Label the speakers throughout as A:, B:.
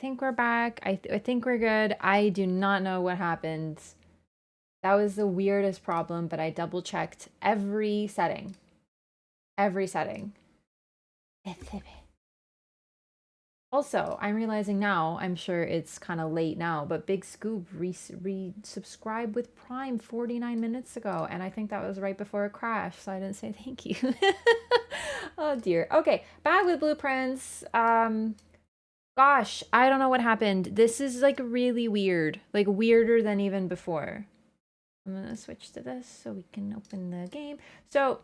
A: think we're back. I think we're good. I do not know what happened. That was the weirdest problem, but I double checked every setting. Every setting. Also, I'm realizing now, I'm sure it's kind of late now, but Big Scoop re-subscribed with Prime 49 minutes ago, and I think that was right before a crash, so I didn't say thank you. Oh dear. Okay, back with blueprints. Gosh, I don't know what happened. This is like really weird, like weirder than even before. I'm gonna switch to this so we can open the game. So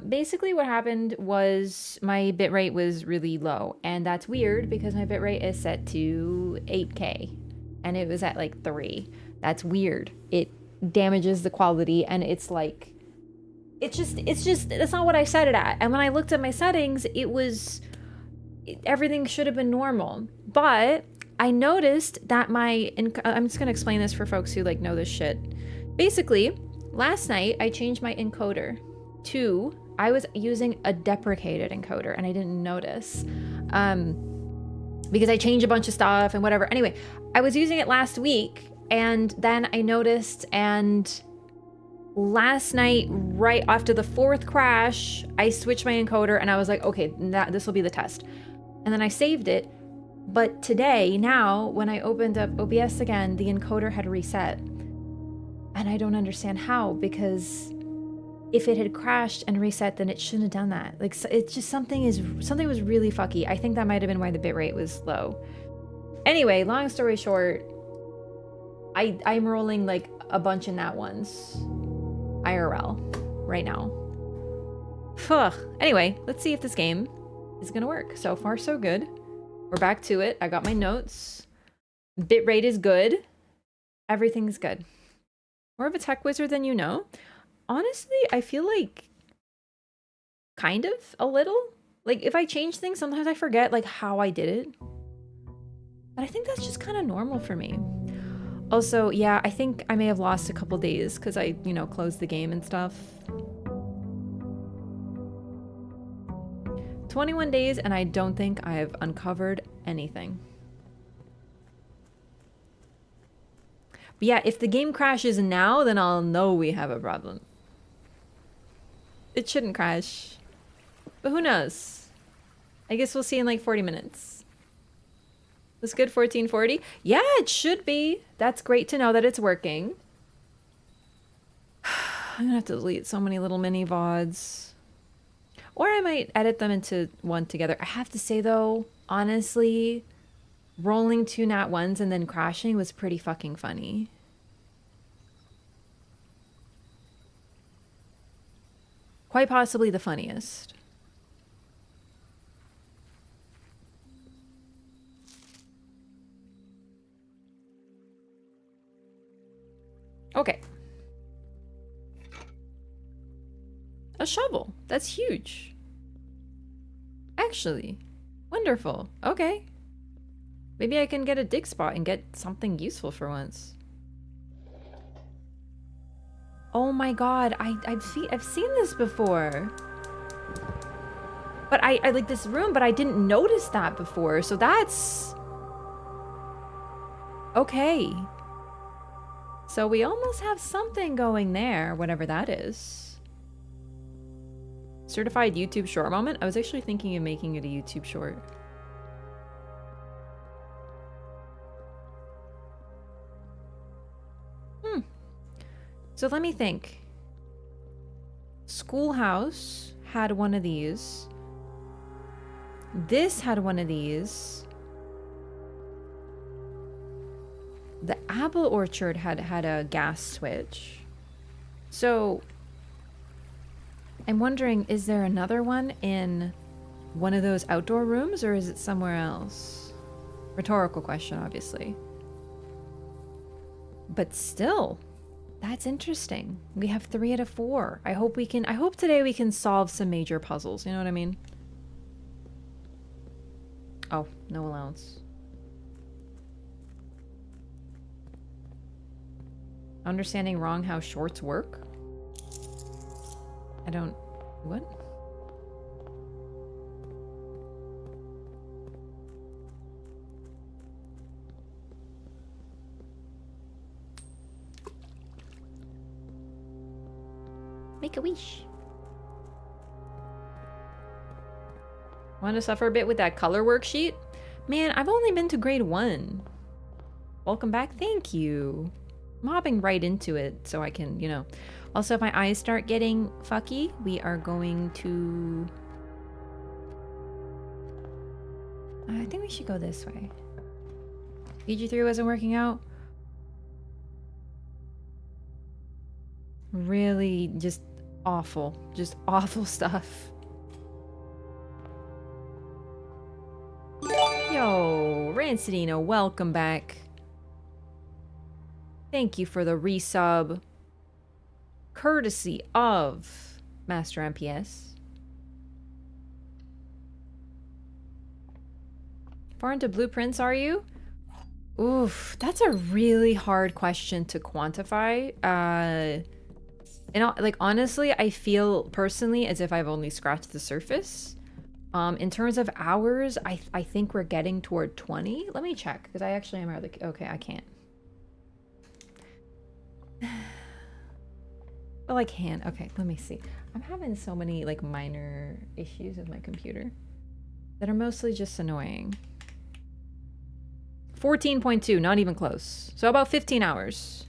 A: basically what happened was my bitrate was really low, and that's weird because my bitrate is set to 8K and it was at like 3. That's weird. It damages the quality, and it's like that's not what I set it at. And when I looked at my settings, everything should have been normal. But I noticed that I'm just gonna explain this for folks who like know this shit. Basically, last night I changed my encoder to, I was using a deprecated encoder and I didn't notice because I changed a bunch of stuff and whatever. Anyway, I was using it last week and then I noticed, and last night, right after the 4th crash, I switched my encoder and I was like, okay, this will be the test. And then I saved it. But today, now, when I opened up OBS again, the encoder had reset. And I don't understand how, because if it had crashed and reset, then it shouldn't have done that. Like, it's just something was really fucky. I think that might have been why the bitrate was low. Anyway, long story short, I'm rolling like a bunch in that ones. IRL right now. Anyway, let's see if this game is gonna work. So far, so good. We're back to it. I got my notes. Bitrate is good. Everything's good. More of a tech wizard than you know. Honestly, I feel like kind of a little. Like if I change things, sometimes I forget like how I did it. But I think that's just kind of normal for me. Also, yeah, I think I may have lost a couple days because I, closed the game and stuff. 21 days, and I don't think I have uncovered anything. But yeah, if the game crashes now, then I'll know we have a problem. It shouldn't crash. But who knows? I guess we'll see in like 40 minutes. That's good, 1440? Yeah, it should be. That's great to know that it's working. I'm gonna have to delete so many little mini VODs. Or I might edit them into one together. I have to say though, honestly, rolling 2 nat 1s and then crashing was pretty fucking funny. Quite possibly the funniest. Okay. A shovel. That's huge. Actually, wonderful. Okay. Maybe I can get a dig spot and get something useful for once. Oh my god, I've seen this before. But I like this room, but I didn't notice that before, so that's... Okay. So we almost have something going there, whatever that is. Certified YouTube short moment? I was actually thinking of making it a YouTube short. So let me think. Schoolhouse had one of these. This had one of these. The apple orchard had a gas switch. So I'm wondering, is there another one in one of those outdoor rooms, or is it somewhere else? Rhetorical question, obviously. But still, that's interesting. We have 3 out of 4. I hope today we can solve some major puzzles, you know what I mean? Oh, no allowance. Understanding wrong how shorts work? I don't... What? Make a wish. Want to suffer a bit with that color worksheet? Man, I've only been to grade 1. Welcome back. Thank you. I'm hopping right into it so I can, you know. Also, if my eyes start getting fucky, we are going to... I think we should go this way. BG3 wasn't working out. Really just awful stuff. Yo, Rancidino, welcome back. Thank you for the resub. Courtesy of Master MPS. Far into blueprints are you? Oof, that's a really hard question to quantify. And like honestly, I feel personally as if I've only scratched the surface. In terms of hours, I think we're getting toward 20. Let me check because I actually am rather okay. I can't. Well, I can. Okay, let me see. I'm having so many like minor issues with my computer that are mostly just annoying. 14.2, not even close. So about 15 hours.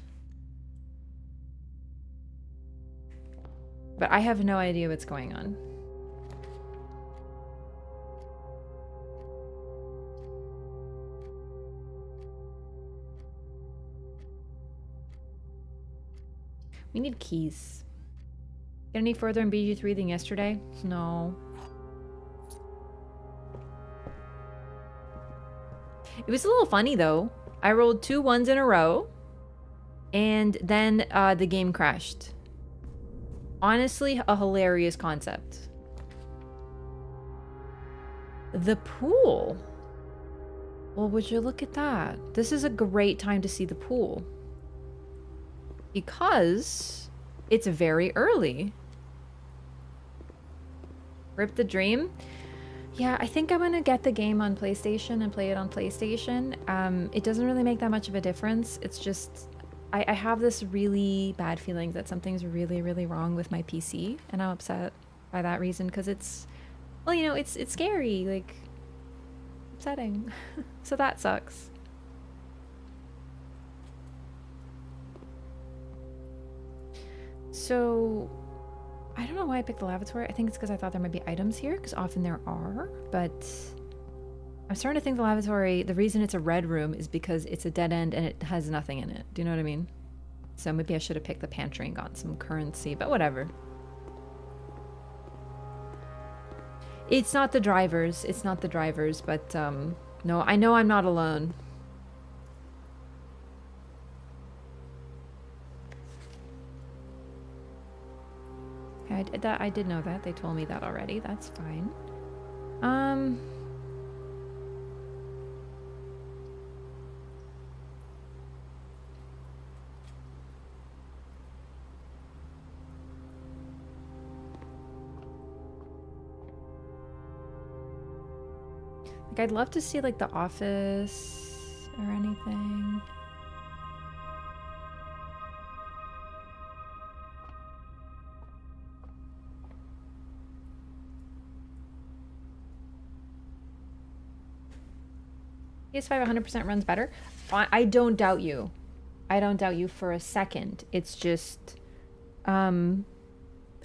A: But I have no idea what's going on. We need keys. Get any further in BG3 than yesterday? No. It was a little funny though. I rolled 2 1s in a row and then the game crashed. Honestly, a hilarious concept. The pool. Well, would you look at that? This is a great time to see the pool. Because it's very early. Rip the dream. Yeah, I think I'm gonna get the game on PlayStation and play it on PlayStation. It doesn't really make that much of a difference. It's just, I have this really bad feeling that something's really, really wrong with my PC, and I'm upset by that reason because it's, well, you know, it's scary, like, upsetting. So that sucks. So, I don't know why I picked the lavatory. I think it's because I thought there might be items here, because often there are, but I'm starting to think the lavatory, the reason it's a red room is because it's a dead end and it has nothing in it. Do you know what I mean? So maybe I should have picked the pantry and gotten some currency, but whatever. It's not the drivers. It's not the drivers, but no, I know I'm not alone. I did know that. They told me that already. That's fine. Like, I'd love to see, like, the office or anything. PS5 100% runs better. I don't doubt you. I don't doubt you for a second. It's just,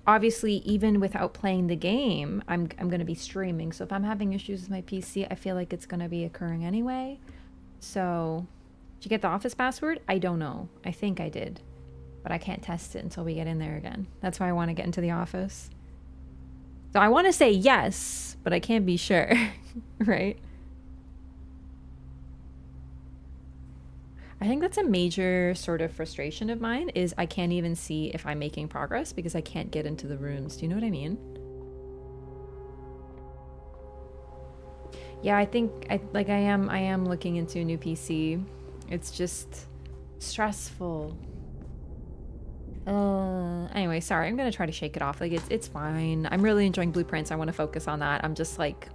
A: obviously, even without playing the game, I'm going to be streaming. So if I'm having issues with my PC, I feel like it's going to be occurring anyway. So, did you get the office password? I don't know. I think I did. But I can't test it until we get in there again. That's why I want to get into the office. So I want to say yes, but I can't be sure. Right? I think that's a major sort of frustration of mine is I can't even see if I'm making progress because I can't get into the rooms. Do you know what I mean? Yeah, I think I am looking into a new PC. It's just stressful. Anyway, sorry. I'm going to try to shake it off. Like it's fine. I'm really enjoying blueprints. I want to focus on that. I'm just like,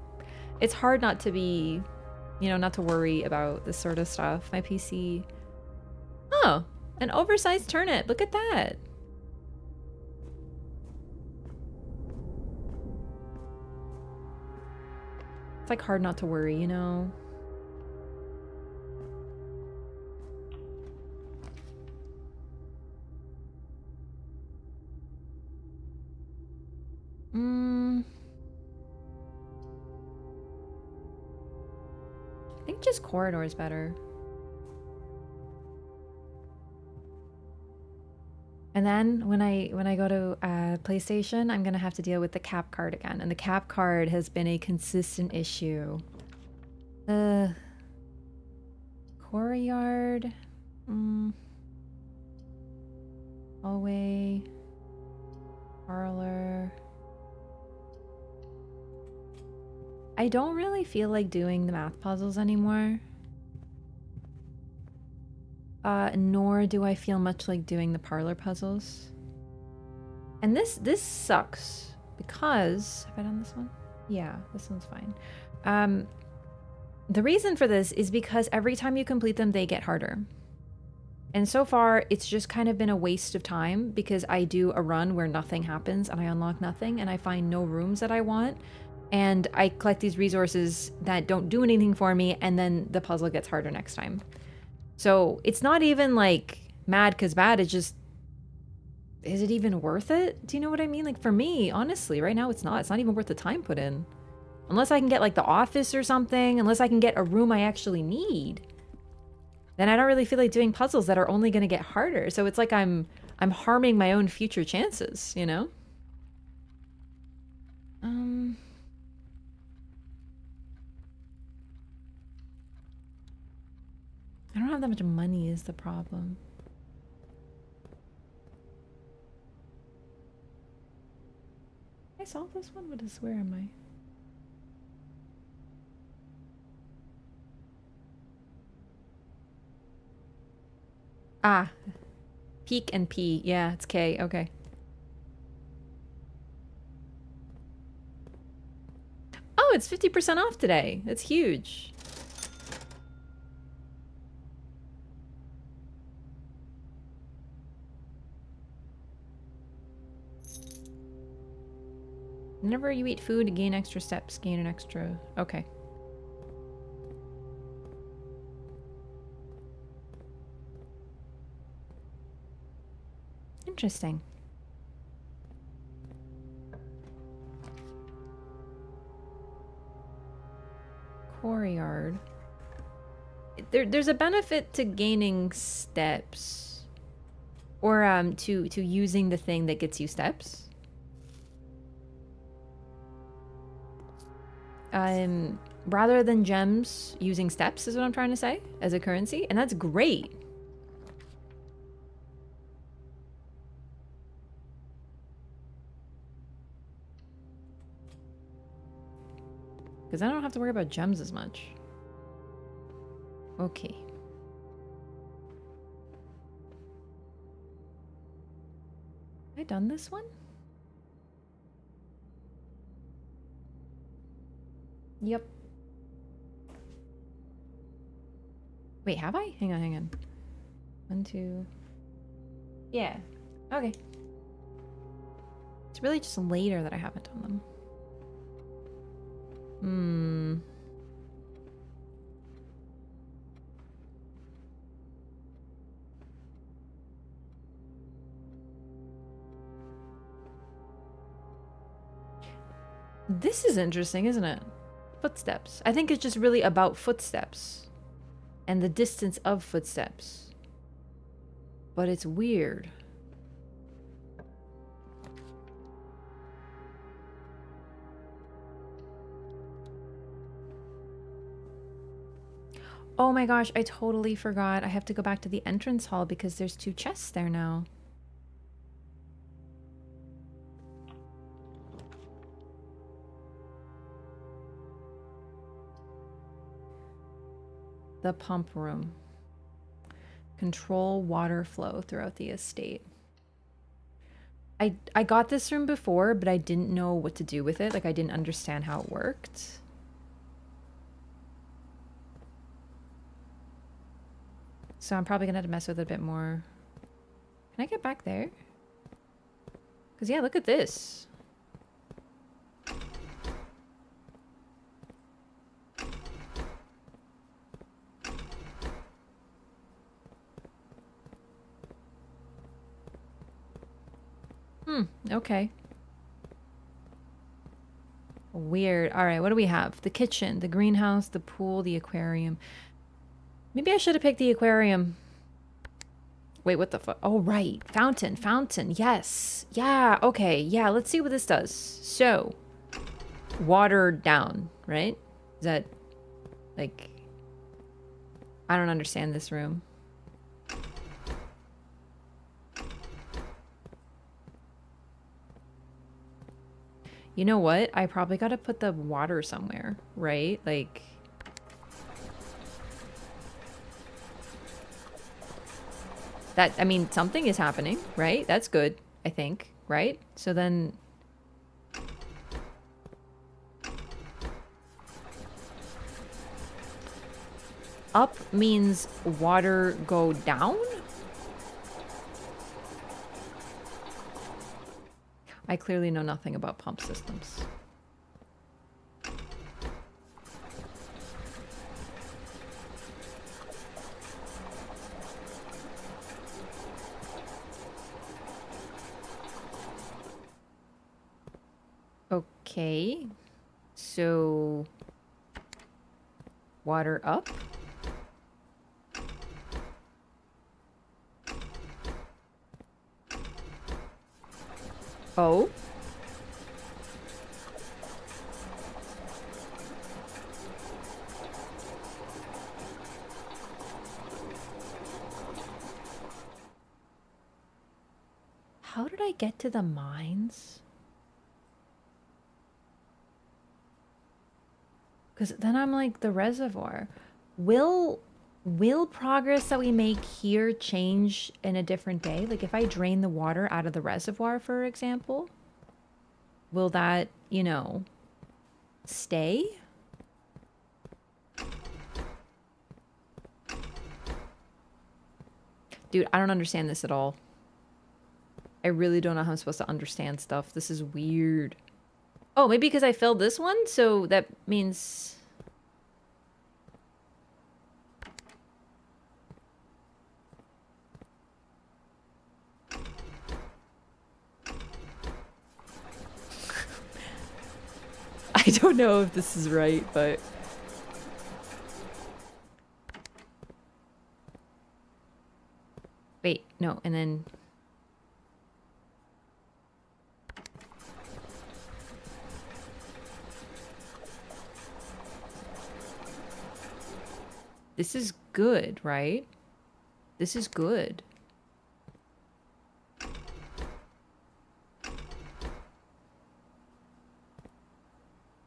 A: it's hard not to be, you know, not to worry about this sort of stuff. My PC. Oh, an oversized turnip. Look at that. It's like hard not to worry, you know? I think just corridor is better. And then when I go to PlayStation, I'm gonna have to deal with the cap card again, and the cap card has been a consistent issue. Courtyard, hallway, parlor. I don't really feel like doing the math puzzles anymore. Nor do I feel much like doing the parlor puzzles. And this sucks because have I done this one? Yeah, this one's fine. The reason for this is because every time you complete them, they get harder. And so far, it's just kind of been a waste of time because I do a run where nothing happens and I unlock nothing and I find no rooms that I want. And I collect these resources that don't do anything for me, and then the puzzle gets harder next time. So it's not even like mad because bad, it's just, is it even worth it? Do you know what I mean? Like for me, honestly, right now it's not even worth the time put in. Unless I can get like the office or something, unless I can get a room I actually need, then I don't really feel like doing puzzles that are only going to get harder. So it's like I'm harming my own future chances, you know? I don't have that much money is the problem. Can I solve this one? Where am I? Ah, peak and P. Yeah, it's K. Okay. Oh, it's 50% off today. That's huge. Whenever you eat food, gain extra steps, gain an extra... Okay. Interesting. Courtyard. There's a benefit to gaining steps. Or to using the thing that gets you steps. Rather than gems, using steps is what I'm trying to say as a currency, and that's great. Because I don't have to worry about gems as much. Okay. Have I done this one? Yep. Wait, have I? Hang on. 1, 2. Yeah. Okay. It's really just later that I haven't done them. This is interesting, isn't it? Footsteps. I think it's just really about footsteps and the distance of footsteps. But it's weird. Oh my gosh, I totally forgot. I have to go back to the entrance hall because there's 2 chests there now. The pump room. Control water flow throughout the estate. I got this room before, but I didn't know what to do with it. Like, I didn't understand how it worked. So I'm probably gonna have to mess with it a bit more. Can I get back there? Because, yeah, look at this. Okay. Weird. All right, what do we have? The kitchen, the greenhouse, the pool, the aquarium. Maybe I should have picked the aquarium. Wait, what the fuck? Oh, right. Fountain, fountain. Yes. Yeah, okay. Yeah, let's see what this does. So, water down, right? Is that, like... I don't understand this room. You know what? I probably gotta put the water somewhere, right? Like... That, I mean, something is happening, right? That's good, I think, right? So then... Up means water go down? I clearly know nothing about pump systems. Okay. So... Water up? Oh? How did I get to the mines? Because then I'm like, the reservoir. Will progress that we make here change in a different day? Like if I drain the water out of the reservoir, for example, will that, you know, stay? Dude, I don't understand this at all. I really don't know how I'm supposed to understand stuff. This is weird. Oh, maybe because I filled this one? So that means... I don't know if this is right, but... Wait, no, and then... This is good, right? This is good.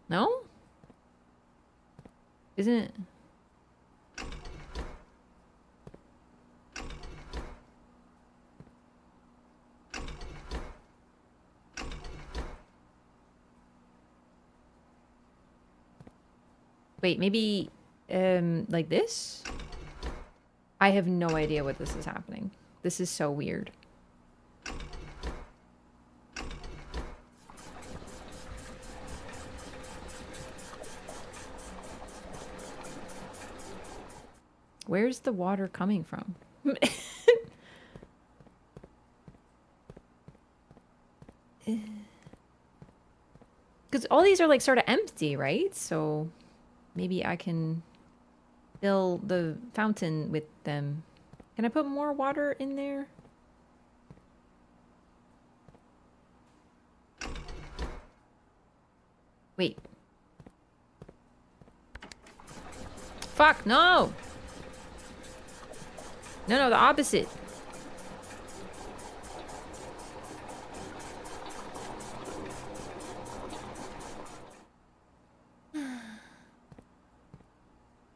A: No? Isn't it? Wait, maybe, like this? I have no idea what this is happening. This is so weird. Where's the water coming from? Because all these are like sort of empty, right? So maybe I can fill the fountain with them. Can I put more water in there? Wait. Fuck, no! No, no, the opposite.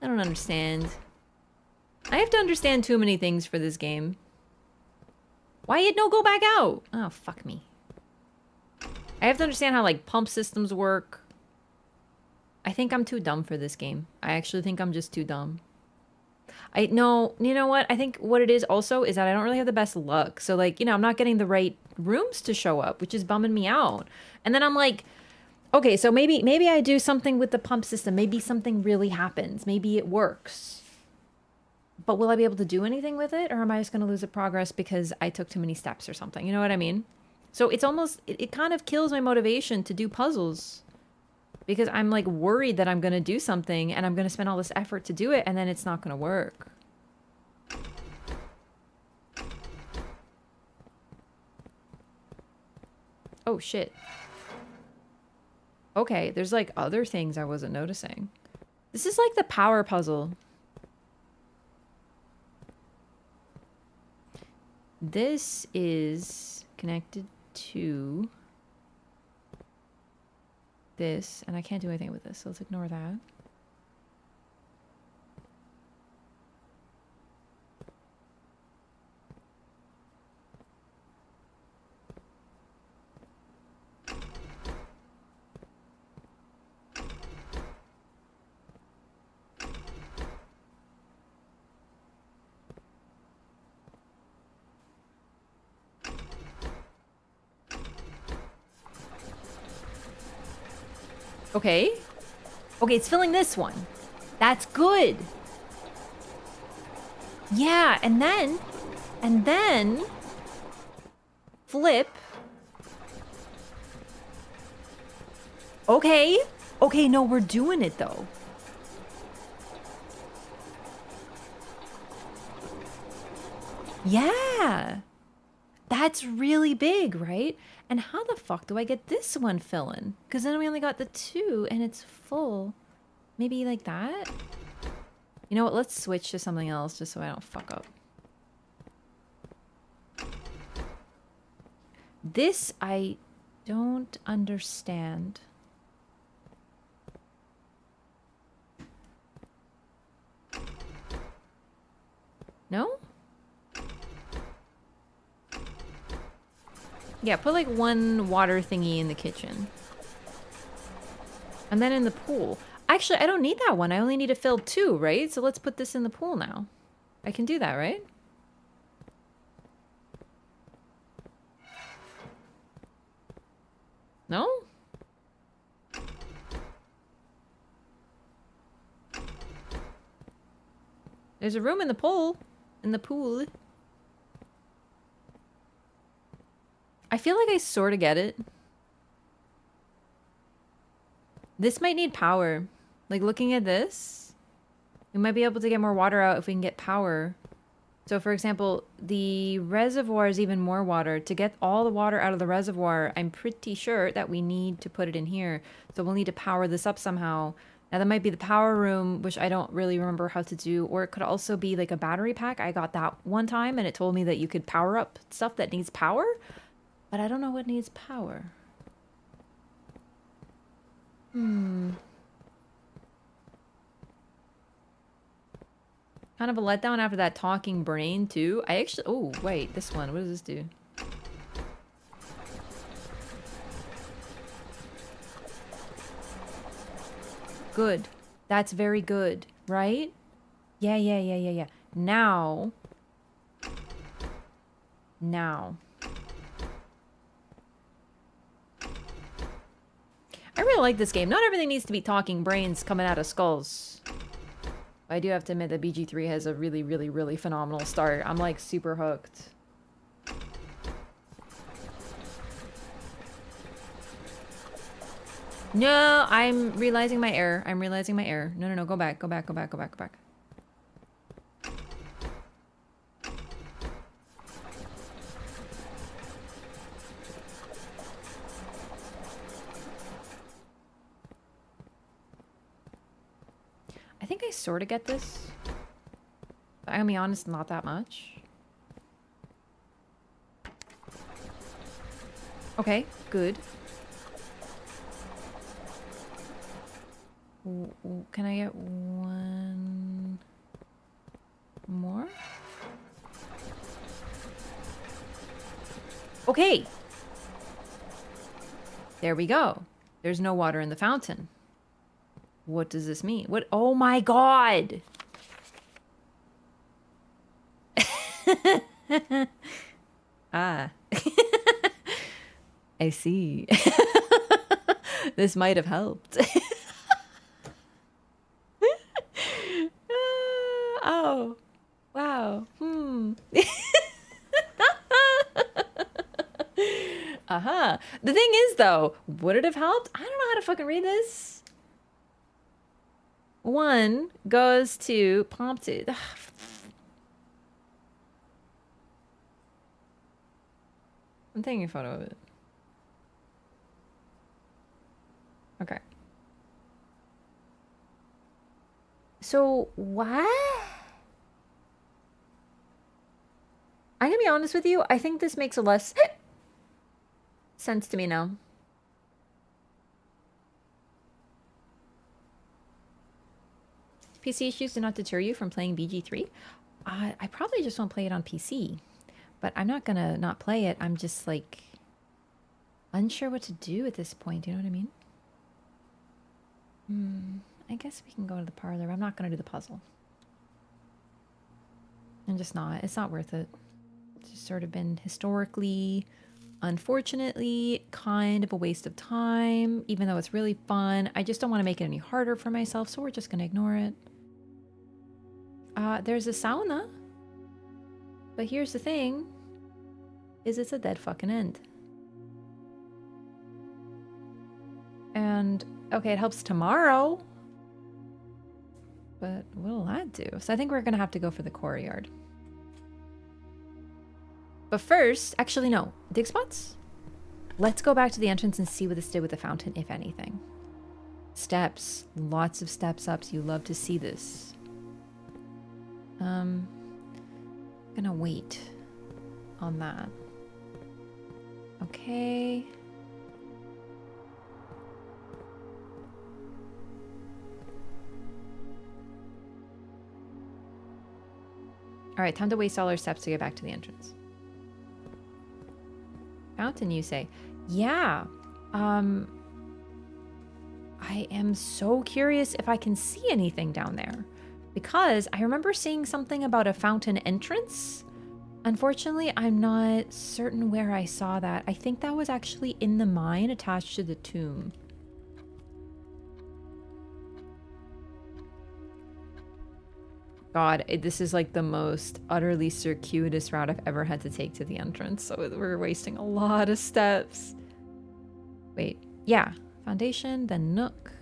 A: I don't understand. I have to understand too many things for this game. Why it no go back out? Oh, fuck me. I have to understand how, like, pump systems work. I think I'm too dumb for this game. I actually think I'm just too dumb. No, you know what? I think what it is also is that I don't really have the best luck. So, like, you know, I'm not getting the right rooms to show up, which is bumming me out. And then I'm like, okay, so maybe I do something with the pump system. Maybe something really happens. Maybe it works. But will I be able to do anything with it? Or am I just going to lose a progress because I took too many steps or something? You know what I mean? So it's almost, it kind of kills my motivation to do puzzles. Because I'm like worried that I'm going to do something and I'm going to spend all this effort to do it and then it's not going to work. Oh shit. Okay, there's like other things I wasn't noticing. This is like the power puzzle. This is connected to this, and I can't do anything with this, so let's ignore that. Okay. Okay, it's filling this one. That's good. Yeah, and then flip. Okay. Okay, no, we're doing it though. Yeah. That's really big, right? And how the fuck do I get this one filling? Because then we only got the 2 and it's full. Maybe like that? You know what? Let's switch to something else just so I don't fuck up. This I don't understand. No? Yeah, put like one water thingy in the kitchen. And then in the pool. Actually, I don't need that one. I only need to fill 2, right? So let's put this in the pool now. I can do that, right? No? There's a room in the pool. In the pool. I feel like I sort of get it. This might need power. Like, looking at this, we might be able to get more water out if we can get power. So, for example, the reservoir is even more water. To get all the water out of the reservoir, I'm pretty sure that we need to put it in here. So we'll need to power this up somehow. Now, that might be the power room, which I don't really remember how to do. Or it could also be like a battery pack. I got that one time, and it told me that you could power up stuff that needs power. But I don't know what needs power. Kind of a letdown after that talking brain, too. I actually... Oh, wait. This one. What does this do? Good. That's very good, right? Yeah. Now. I really like this game. Not everything needs to be talking brains coming out of skulls. I do have to admit that BG3 has a really phenomenal start. I'm like super hooked. No, I'm realizing my error. No, go back. I think I sort of get this. But I'm gonna be honest, not that much. Okay, good. Can I get one more? Okay. There we go. There's no water in the fountain. What does this mean? What? Oh my god! Ah. I see. This might have helped. Oh. Wow. The thing is, though, would it have helped? I don't know how to fucking read this. 1 goes to prompted. I'm taking a photo of it. Okay. So, what? I'm gonna be honest with you. I think this makes a less sense to me now. PC issues do not deter you from playing BG3. I probably just won't play it on PC. But I'm not gonna not play it. I'm just like unsure what to do at this point. Do you know what I mean? I guess we can go to the parlor. I'm not gonna do the puzzle. I'm just not. It's not worth it. It's just sort of been historically, unfortunately, kind of a waste of time. Even though it's really fun, I just don't want to make it any harder for myself. So we're just gonna ignore it. There's a sauna. But here's the thing, is it's a dead fucking end. And, okay, it helps tomorrow. But what'll that do? So I think we're gonna have to go for the courtyard. But first, actually no, dig spots? Let's go back to the entrance and see what this did with the fountain, if anything. Steps, lots of steps up, so you love to see this. Gonna wait on that. Okay. All right, time to waste all our steps to get back to the entrance. Fountain, you say? Yeah. I am so curious if I can see anything down there. Because I remember seeing something about a fountain entrance. Unfortunately, I'm not certain where I saw that. I think that was actually in the mine attached to the tomb. God, this is like the most utterly circuitous route I've ever had to take to the entrance. So we're wasting a lot of steps. Wait, yeah. Foundation, then nook.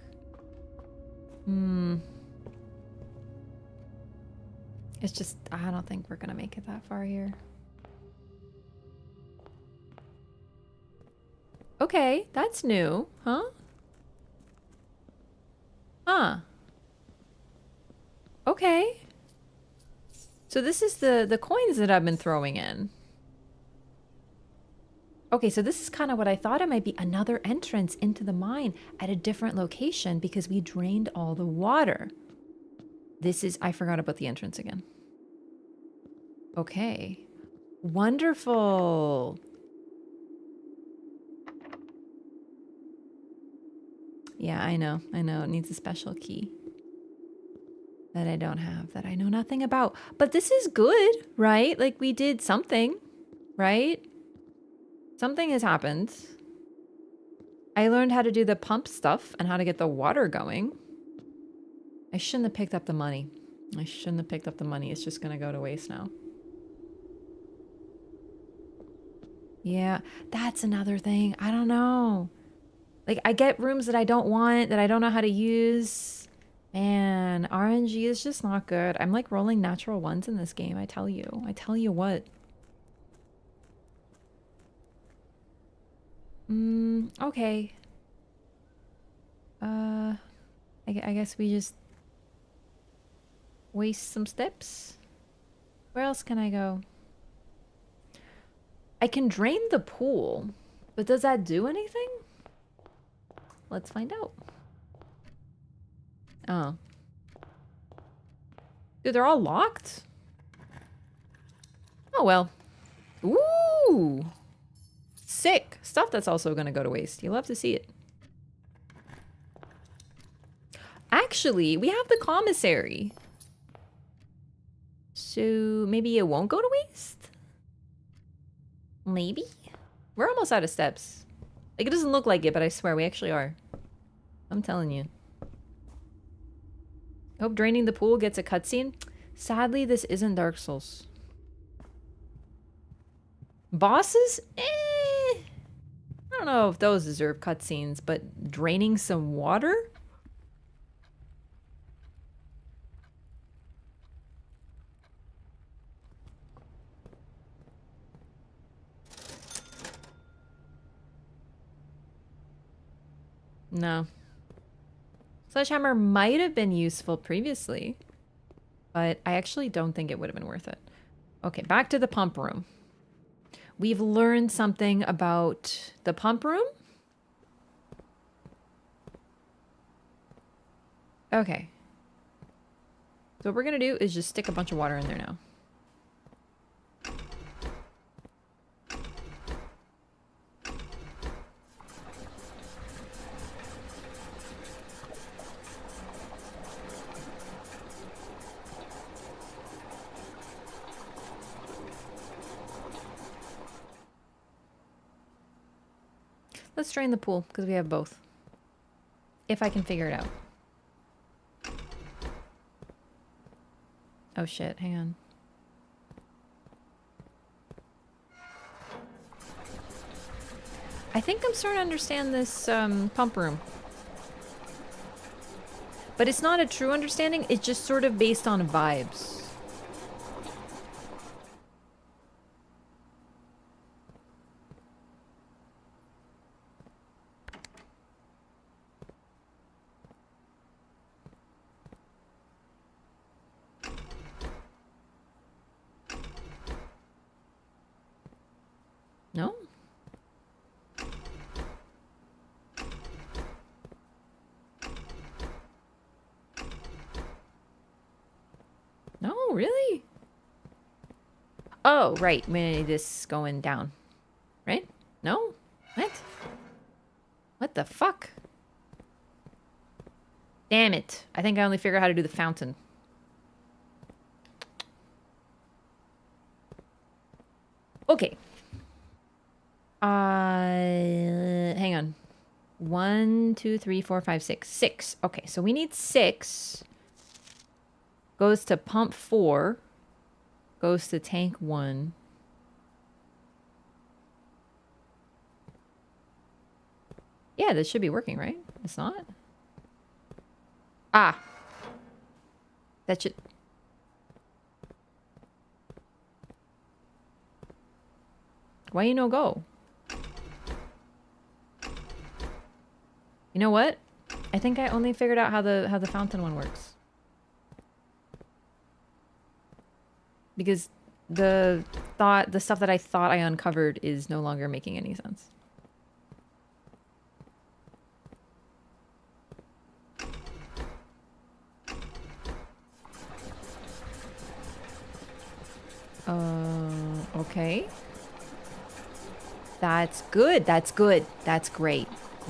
A: It's just, I don't think we're gonna make it that far here. Okay, that's new, huh? Huh. Okay. So this is the coins that I've been throwing in. Okay, so this is kind of what I thought it might be, another entrance into the mine at a different location because we drained all the water. This is, I forgot about the entrance again. Okay. Wonderful. Yeah, I know. It needs a special key that I don't have, that I know nothing about. But this is good, right? Like we did something, right? Something has happened. I learned how to do the pump stuff and how to get the water going. I shouldn't have picked up the money. It's just gonna go to waste now. Yeah, that's another thing. I don't know. Like, I get rooms that I don't want, that I don't know how to use. Man, RNG is just not good. I'm like rolling natural ones in this game, I tell you. I tell you what. Okay. I guess we just waste some steps. Where else can I go? I can drain the pool, but does that do anything? Let's find out. Oh. Dude, they're all locked? Oh, well. Ooh! Sick. Stuff that's also gonna go to waste. You love to see it. Actually, we have the commissary. So maybe it won't go to waste? Maybe? We're almost out of steps. Like, it doesn't look like it, but I swear we actually are. I'm telling you. Hope draining the pool gets a cutscene. Sadly, this isn't Dark Souls. Bosses? I don't know if those deserve cutscenes, but draining some water? No. Sledgehammer might have been useful previously, but I actually don't think it would have been worth it. Okay, back to the pump room. We've learned something about the pump room. Okay. So what we're gonna do is just stick a bunch of water in there now. Let's drain the pool, because we have both. If I can figure it out. Oh shit, hang on. I think I'm starting to understand this pump room. But it's not a true understanding, it's just sort of based on vibes. No? No, really? Oh, right. Maybe this is going down. Right? No? What? What the fuck? Damn it. I think I only figured out how to do the fountain. Okay. Hang on. 1, 2, 3, 4, 5, 6. 6. Okay, so we need 6. Goes to pump 4. Goes to tank 1. Yeah, this should be working, right? It's not? Ah. That should... Why you no go? You know what? I think I only figured out how the fountain one works. Because the stuff that I thought I uncovered is no longer making any sense. Okay. That's good. That's good. That's great.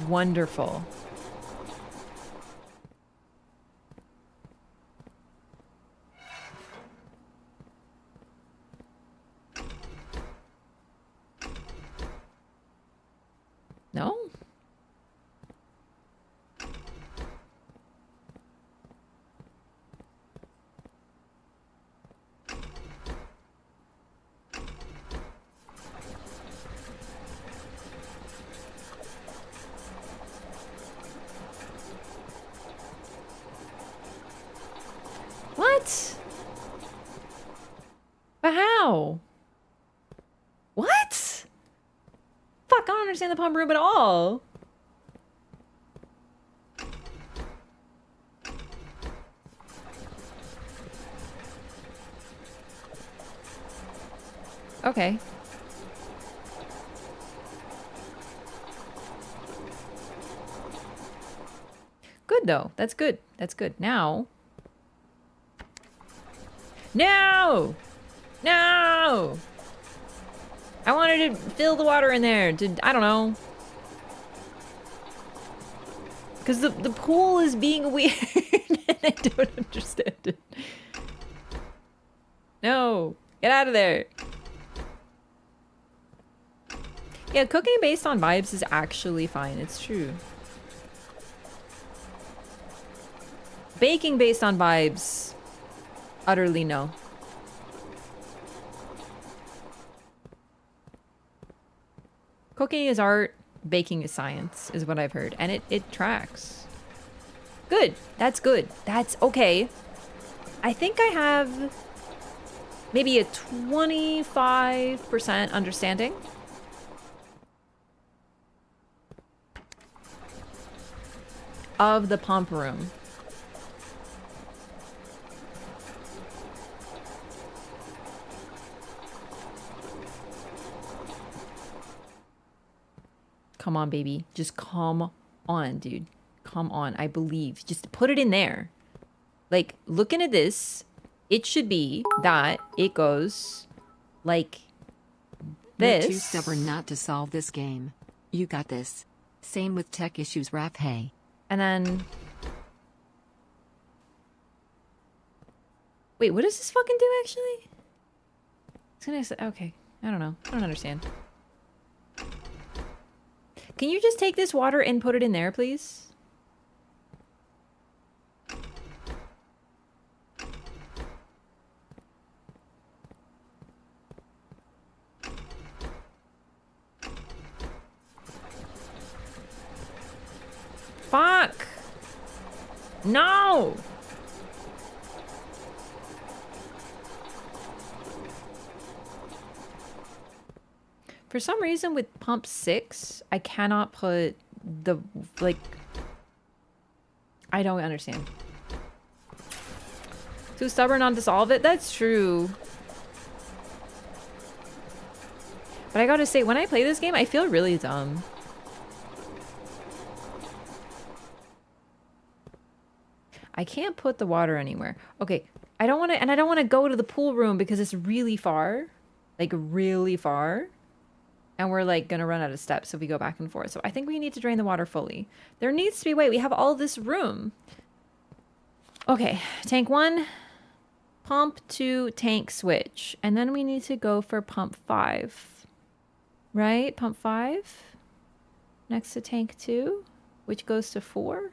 A: Wonderful. No? What? But how? What? Fuck, I don't understand the pump room at all. Okay. Good though. That's good. That's good. Now. No! No! I wanted to fill the water in there to, I don't know. Because the pool is being weird and I don't understand it. No! Get out of there! Yeah, cooking based on vibes is actually fine. It's true. Baking based on vibes, utterly no. Cooking is art. baking is science, is what I've heard. And it tracks. Good. That's good. That's okay. I think I have maybe a 25% understanding. Of the pump room. Come on, baby. Just come on, dude. Come on. I believe. Just put it in there. Like, looking at this, it should be that it goes like this.
B: You're too stubborn not to solve this game. You got this. Same with tech issues, Raph. Hey.
A: And then... Wait, what does this fucking do, actually? It's gonna say... Okay. I don't know. I don't understand. Can you just take this water and put it in there, please? Fuck! No! For some reason with pump 6, I cannot put the, like... I don't understand. Too stubborn not to solve it? That's true. But I gotta say, when I play this game, I feel really dumb. I can't put the water anywhere. Okay, I don't want to, and I don't want to go to the pool room because it's really far. Like, really far. And we're, like, gonna run out of steps if we go back and forth. So I think we need to drain the water fully. There needs to be, wait, we have all this room. Okay, tank 1, pump 2, tank switch. And then we need to go for pump 5. Right? Pump 5? Next to tank 2, which goes to 4.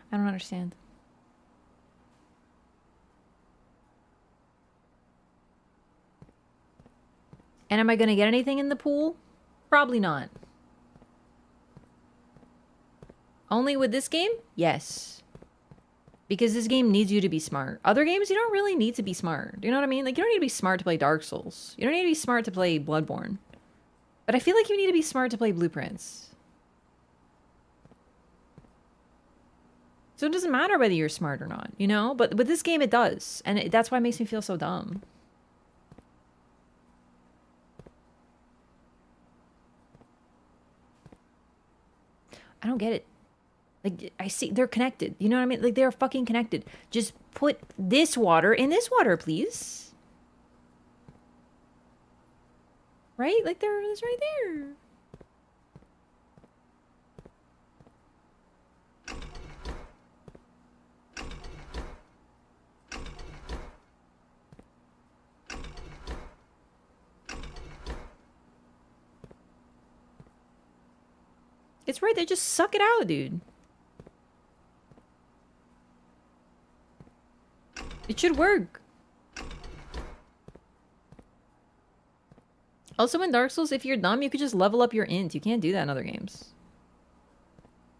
A: I don't understand. And am I going to get anything in the pool? Probably not. Only with this game? Yes. Because this game needs you to be smart. Other games, you don't really need to be smart. Do you know what I mean? Like, you don't need to be smart to play Dark Souls. You don't need to be smart to play Bloodborne. But I feel like you need to be smart to play Blueprints. So it doesn't matter whether you're smart or not, you know? But with this game, it does. And that's why it makes me feel so dumb. I don't get it. Like, I see, they're connected. You know what I mean? Like, they're fucking connected. Just put this water in this water, please. Right? Like, it's right there. It's right there. Just suck it out, dude. It should work. Also, in Dark Souls, if you're dumb, you could just level up your int. You can't do that in other games.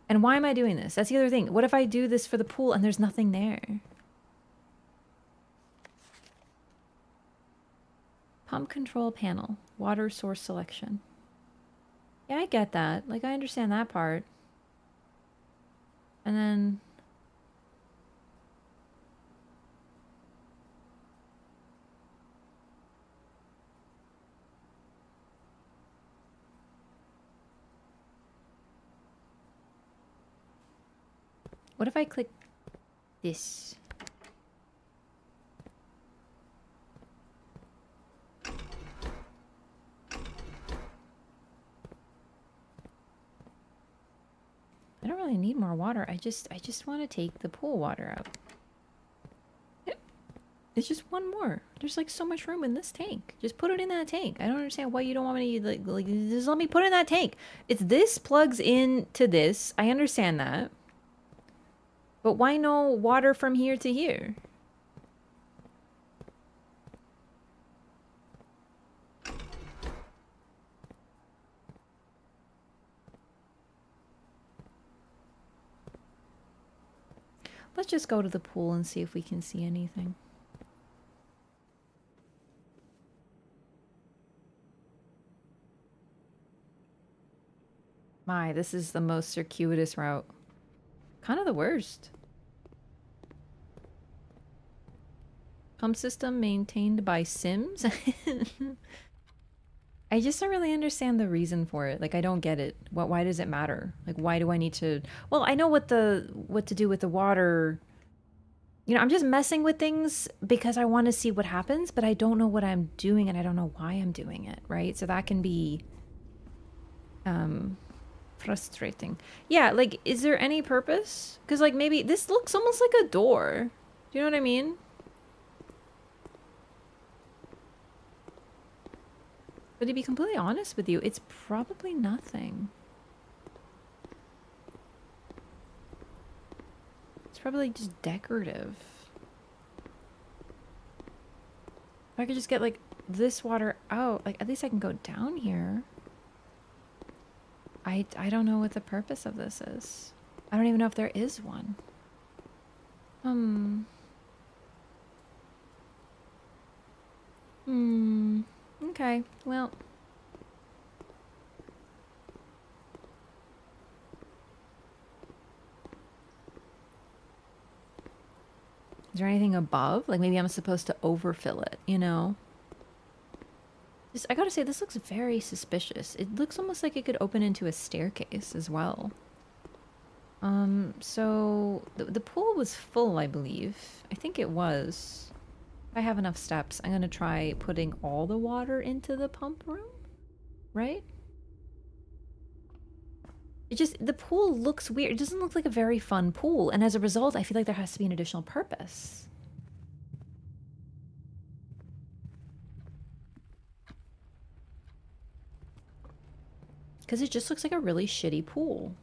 A: And why am I doing this? That's the other thing. What if I do this for the pool and there's nothing there? Pump control panel. Water source selection. Yeah, I get that. Like, I understand that part. And then... What if I click this? I don't really need more water. I just want to take the pool water out. Yep. It's just one more. There's like so much room in this tank. Just put it in that tank. I don't understand why you don't want me to like just let me put it in that tank. It's this plugs into this. I understand that. But why no water from here to here? Let's just go to the pool and see if we can see anything. My, this is the most circuitous route. Kind of the worst. Pump system maintained by Sims? I just don't really understand the reason for it. Like, I don't get it. Why does it matter? Like, why do I need to... Well, I know what to do with the water. You know, I'm just messing with things because I want to see what happens, but I don't know what I'm doing and I don't know why I'm doing it, right? So that can be frustrating. Yeah, like, is there any purpose? Because, like, maybe this looks almost like a door. Do you know what I mean? But to be completely honest with you, it's probably nothing. It's probably just decorative. If I could just get, like, this water out, like, at least I can go down here. I don't know what the purpose of this is. I don't even know if there is one. Okay, well. Is there anything above? Like, maybe I'm supposed to overfill it, you know? I gotta say, this looks very suspicious. It looks almost like it could open into a staircase as well. So the pool was full, I believe. I think it was. If I have enough steps, I'm gonna try putting all the water into the pump room, right? The pool looks weird. It doesn't look like a very fun pool, and as a result, I feel like there has to be an additional purpose. Because it just looks like a really shitty pool.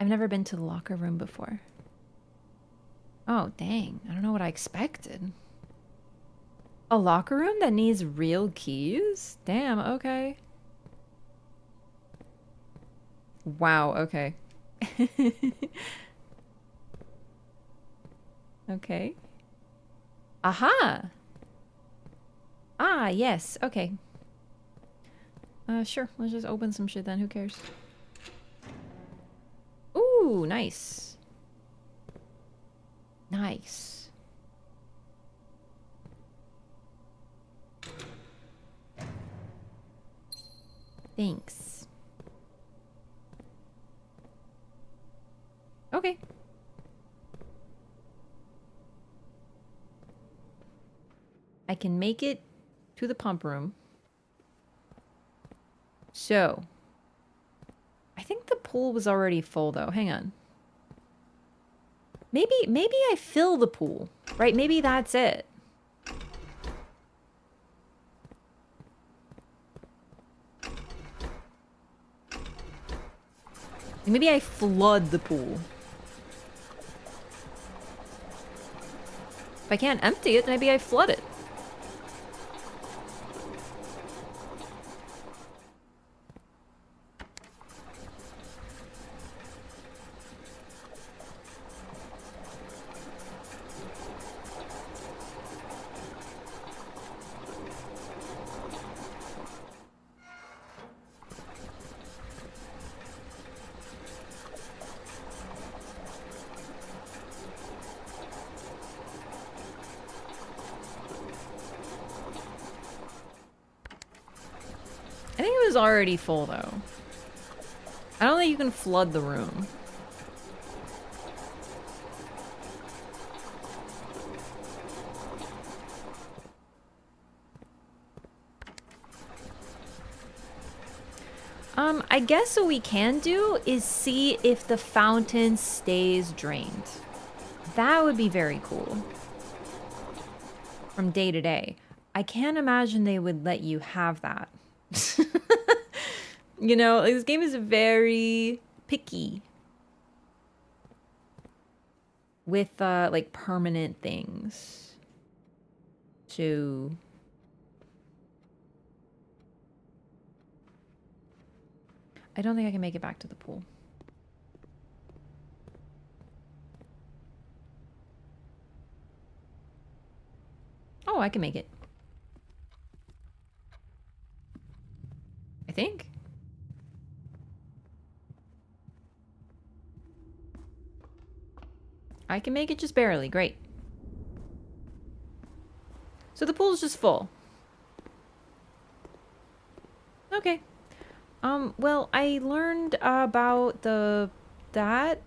A: I've never been to the locker room before. Oh, dang. I don't know what I expected. A locker room that needs real keys? Damn, okay. Wow, okay. Okay. Aha! Ah, yes, okay. Sure, let's just open some shit then, who cares? Ooh, nice. Nice. Thanks. Okay. I can make it to the pump room. So, I think the pool was already full though. Hang on. Maybe I fill the pool, right? Maybe that's it. Maybe I flood the pool. If I can't empty it, maybe I flood it. I think it was already full though. I don't think you can flood the room. I guess what we can do is see if the fountain stays drained. That would be very cool. From day to day. I can't imagine they would let you have that. You know, this game is very picky with like permanent things. So I don't think I can make it back to the pool. Oh, I can make it. I think. I can make it just barely. Great. So the pool's just full. Okay. Well, I learned about that.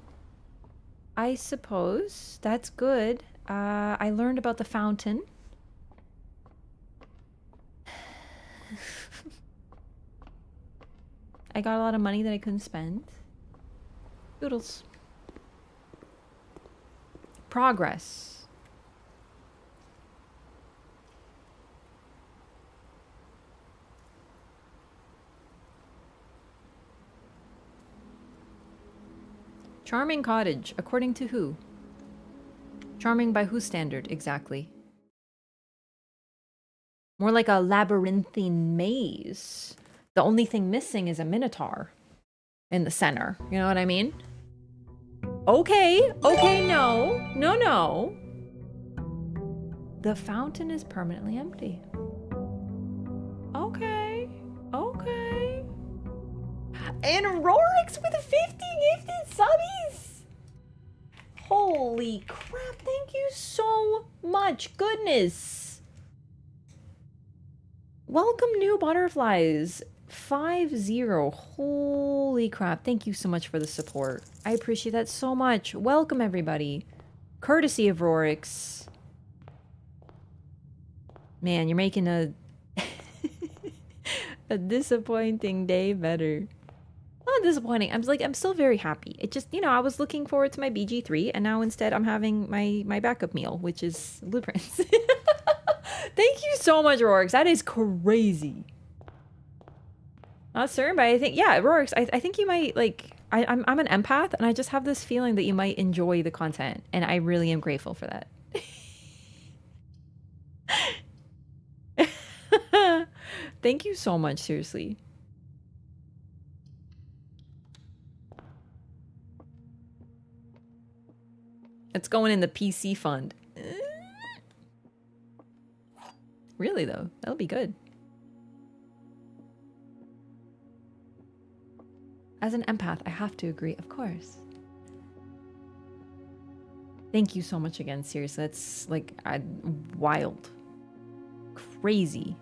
A: I suppose. That's good. I learned about the fountain. I got a lot of money that I couldn't spend. Doodles. Progress. Charming cottage, according to who? Charming by whose standard, exactly? More like a labyrinthine maze. The only thing missing is a minotaur in the center. You know what I mean? Okay, okay, no. No, no. The fountain is permanently empty. Okay, okay. And Rorix with 50 gifted subbies! Holy crap, thank you so much. Goodness. Welcome, new butterflies. 5-0. Holy crap. Thank you so much for the support. I appreciate that so much. Welcome, everybody. Courtesy of Rorix. Man, you're making a a disappointing day better. Not disappointing. I'm still very happy. It just, you know, I was looking forward to my BG3 and now instead I'm having my backup meal, which is blueprints. Thank you so much, Rorix. That is crazy. Not certain, but I think, yeah, Rorix, I think you might, like, I'm an empath, and I just have this feeling that you might enjoy the content, and I really am grateful for that. Thank you so much, seriously. It's going in the PC fund. Really, though? That'll be good. As an empath, I have to agree, of course. Thank you so much again, seriously. That's, like, wild. Crazy.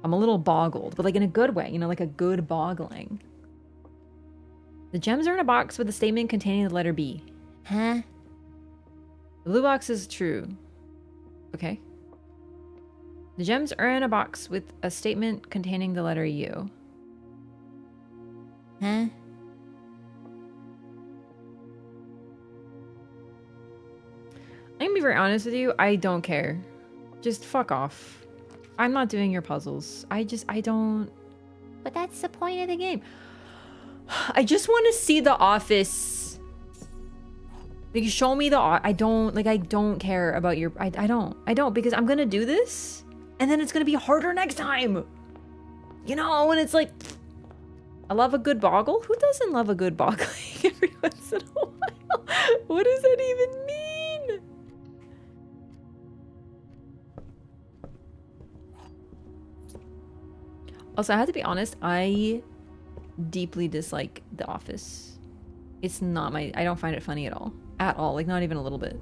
A: I'm a little boggled, but, like, in a good way. You know, like a good boggling. The gems are in a box with a statement containing the letter B. Huh? The blue box is true. Okay. The gems are in a box with a statement containing the letter U. Huh? I'm gonna be very honest with you. I don't care. Just fuck off. I'm not doing your puzzles. I don't... But that's the point of the game. I just want to see the office. Like, show me the... I don't care about your... I don't, because I'm gonna do this, and then it's gonna be harder next time. You know, and it's like... I love a good boggle. Who doesn't love a good boggling every once in a while? What does that even mean? Also, I have to be honest, I deeply dislike The Office. It's not my... I don't find it funny at all. At all. Like, not even a little bit.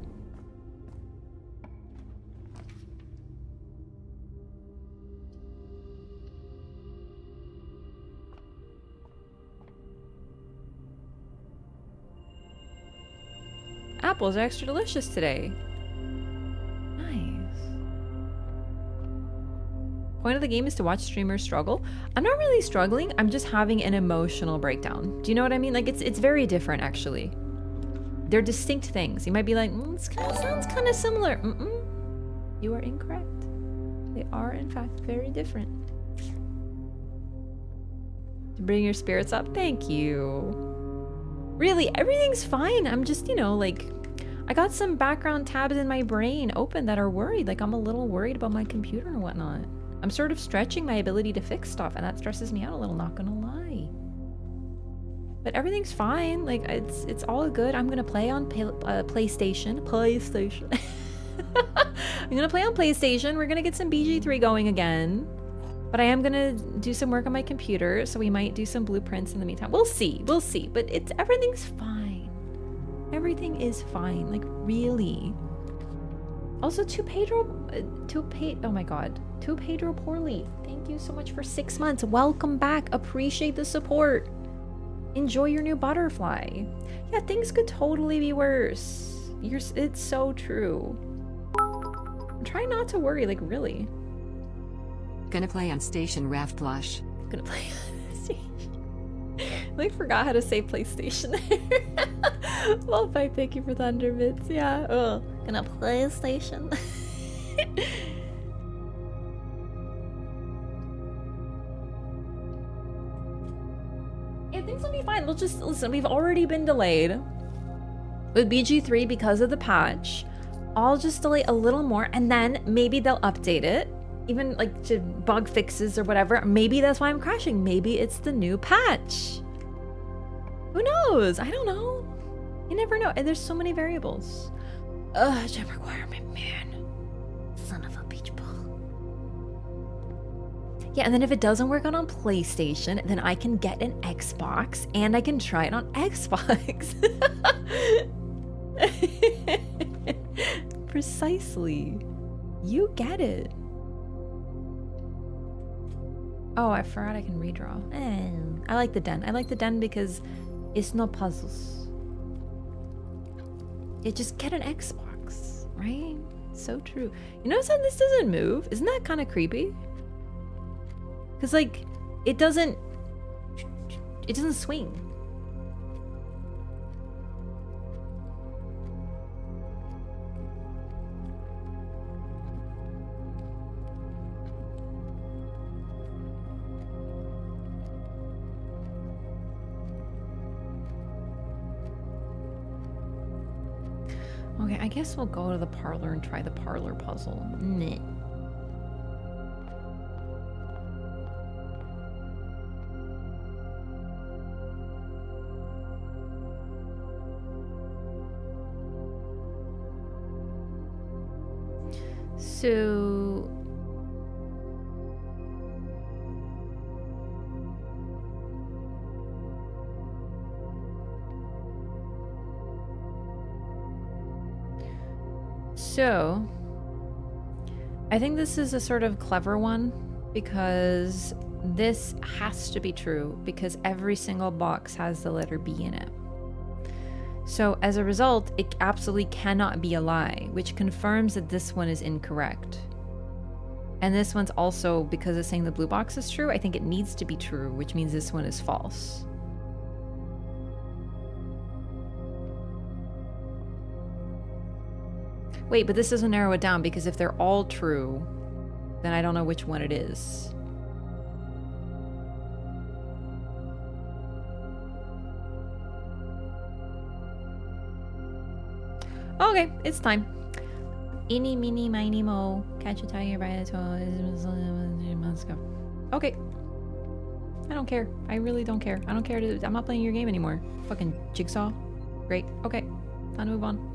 A: Apples are extra delicious today. Nice. point of the game is to watch streamers struggle. I'm not really struggling. I'm just having an emotional breakdown. Do you know what I mean? Like it's very different actually. They're distinct things. You might be like, this kind of sounds kind of similar. You are incorrect. They are in fact very different. To bring your spirits up, thank you. Really, everything's fine. I'm just, you know, like, I got some background tabs in my brain open that are worried. Like, I'm a little worried about my computer and whatnot. I'm sort of stretching my ability to fix stuff, and that stresses me out a little, not gonna lie. But everything's fine. Like, it's all good. I'm gonna play on PlayStation. I'm gonna play on PlayStation. We're gonna get some BG3 going again. But I am gonna do some work on my computer, so we might do some blueprints in the meantime. We'll see, but everything's fine. Everything is fine, like really. Also, to Pedro Poorly, thank you so much for 6 months. Welcome back, appreciate the support. Enjoy your new butterfly. Yeah, things could totally be worse. It's so true. Try not to worry, like really.
B: Gonna play on Station Raft Plush.
A: Gonna play on Station. I forgot how to say PlayStation there. Well, bye, thank you for Thunder Bits. Yeah. Gonna play Station. Yeah, things will be fine. We'll just listen. We've already been delayed with BG3 because of the patch. I'll just delay a little more, and then maybe they'll update it. Even like to bug fixes or whatever. Maybe that's why I'm crashing. Maybe it's the new patch. Who knows? I don't know. You never know. And there's so many variables. Gem requirement, man. Son of a beach ball. Yeah, and then if it doesn't work on PlayStation, then I can get an Xbox and I can try it on Xbox. Precisely. You get it. Oh, I forgot I can redraw. I like the den. I like the den because it's no puzzles. You just get an Xbox, right? So true. You notice how this doesn't move? Isn't that kind of creepy? Because, like, it doesn't swing. Okay, I guess we'll go to the parlor and try the parlor puzzle. Meh. So... So, I think this is a sort of clever one because this has to be true because every single box has the letter B in it. So as a result, it absolutely cannot be a lie, which confirms that this one is incorrect. And this one's also, because it's saying the blue box is true, I think it needs to be true, which means this one is false. Wait, but this doesn't narrow it down because if they're all true, then I don't know which one it is. Okay, it's time. Eeny, meeny, miny, mo. Catch a tiger by the toe. Let's go. Okay. I don't care. I really don't care. I don't care. I'm not playing your game anymore. Fucking jigsaw. Great. Okay. Time to move on.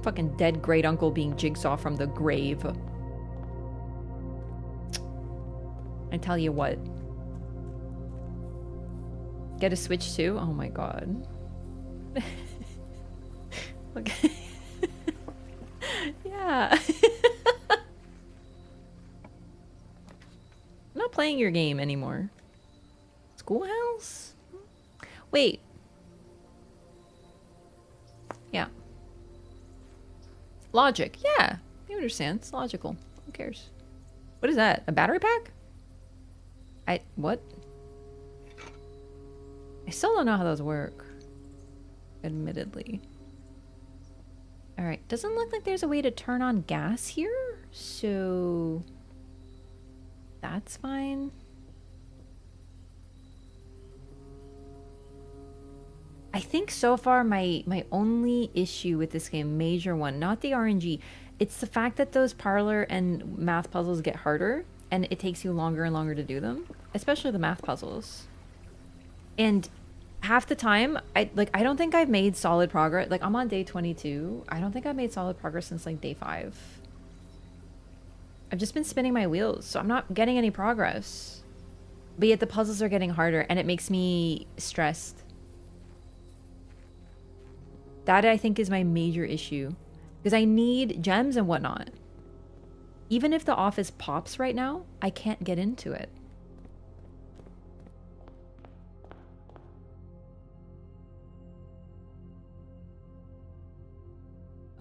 A: Fucking dead great uncle being jigsaw from the grave. I tell you what. Get a Switch too? Oh my god. Okay. Yeah. I'm not playing your game anymore. Schoolhouse? Wait. Yeah. Logic. Yeah. You understand. It's logical. Who cares? What is that? A battery pack? What? I still don't know how those work. Admittedly. Alright, doesn't look like there's a way to turn on gas here, so that's fine. I think so far my only issue with this game, major one, not the RNG, it's the fact that those parlor and math puzzles get harder and it takes you longer and longer to do them, especially the math puzzles. And half the time, I don't think I've made solid progress. Like, I'm on day 22. I don't think I've made solid progress since like day 5. I've just been spinning my wheels, so I'm not getting any progress. But yet the puzzles are getting harder and it makes me stressed. That, I think, is my major issue. Because I need gems and whatnot. Even if the office pops right now, I can't get into it.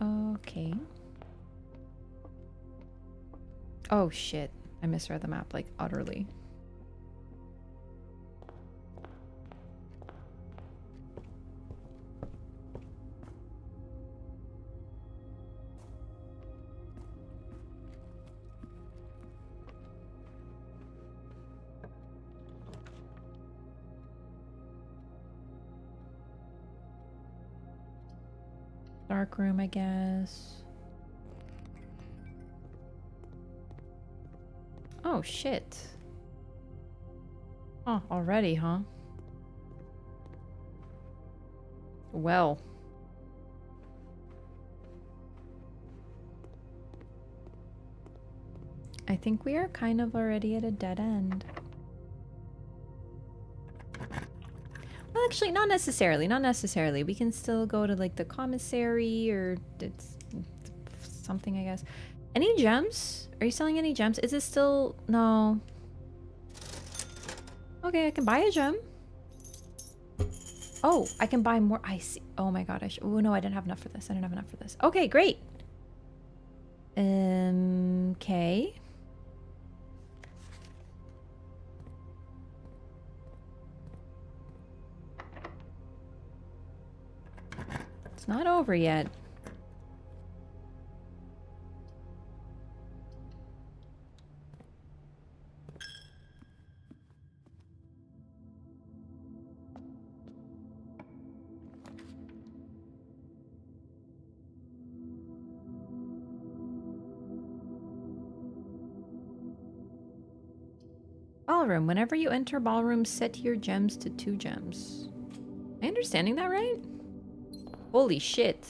A: Okay. Oh shit. I misread the map, like, utterly. Dark room, I guess. Oh, shit. Oh, already, huh? Well. I think we are kind of already at a dead end. Well, actually, not necessarily. Not necessarily. We can still go to, like, the commissary or it's something, I guess. Any gems? Are you selling any gems? Is it still... No. Okay, I can buy a gem. Oh, I can buy more. I see. Oh my god, oh no, I didn't have enough for this. I didn't have enough for this. Okay, great. Okay. It's not over yet. Ballroom. Whenever you enter ballroom, set your gems to 2 gems. Am I understanding that right? Holy shit.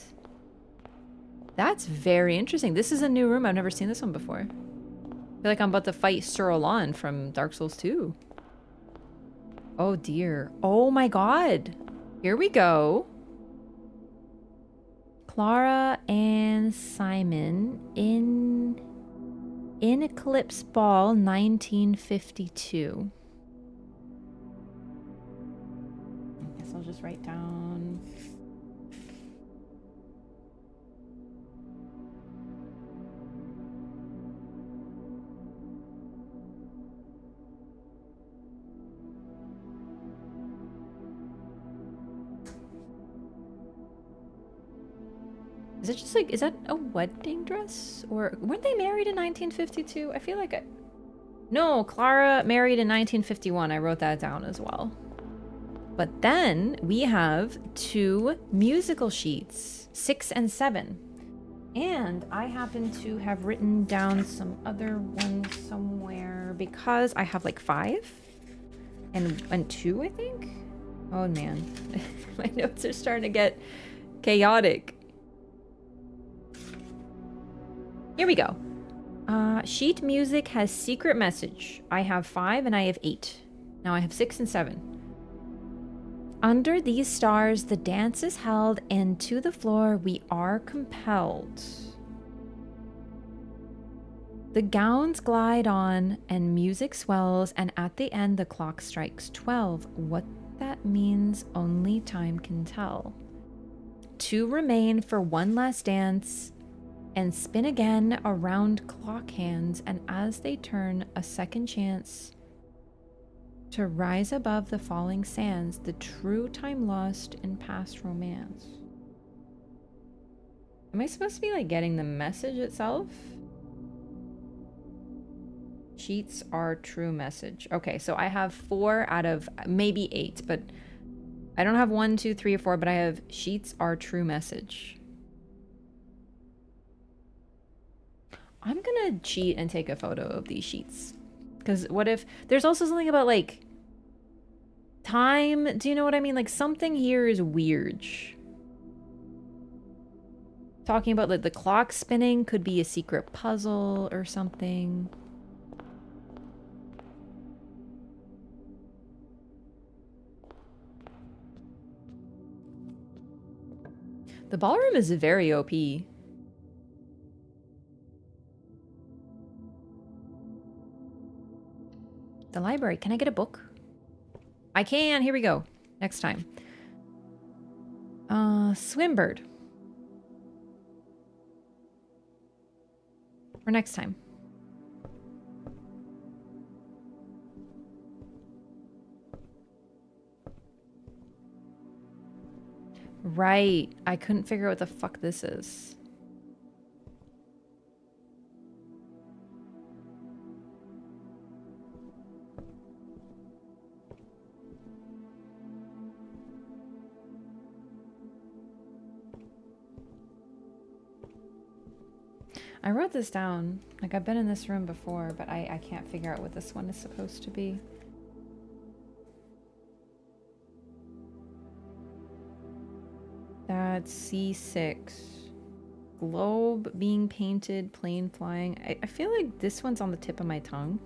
A: That's very interesting. This is a new room. I've never seen this one before. I feel like I'm about to fight Sir Olan from Dark Souls 2. Oh dear. Oh my god. Here we go. Clara and Simon in Eclipse Ball 1952. I guess I'll just write down. Is it just like, is that a wedding dress? Or weren't they married in 1952? I feel like No, Clara married in 1951. I wrote that down as well. But then we have 2 musical sheets, 6 and 7. And I happen to have written down some other ones somewhere because I have like 5 and 2, I think. Oh man, my notes are starting to get chaotic. Here we go. Sheet music has secret message. I have 5 and I have 8. Now I have 6 and 7. Under these stars, the dance is held, and to the floor we are compelled. The gowns glide on, and music swells, and at the end the clock strikes 12. What that means, only time can tell. 2 remain for one last dance. and spin again around clock hands, and as they turn, a second chance to rise above the falling sands, the true time lost in past romance. Am I supposed to be like getting the message itself? Sheets are true message. Okay, so I have 4 out of maybe 8, but I don't have 1, 2, 3, or 4, but I have sheets are true message. I'm gonna cheat and take a photo of these sheets. Because what if... There's also something about, like, time. Do you know what I mean? Like, something here is weird. Talking about, like, the clock spinning could be a secret puzzle or something. The ballroom is very OP. The library. Can I get a book? I can. Here we go. Next time. Swimbird. For next time. Right. I couldn't figure out what the fuck this is. I wrote this down. Like, I've been in this room before, but I can't figure out what this one is supposed to be. That's C6. Globe being painted, plane flying. I feel like this one's on the tip of my tongue.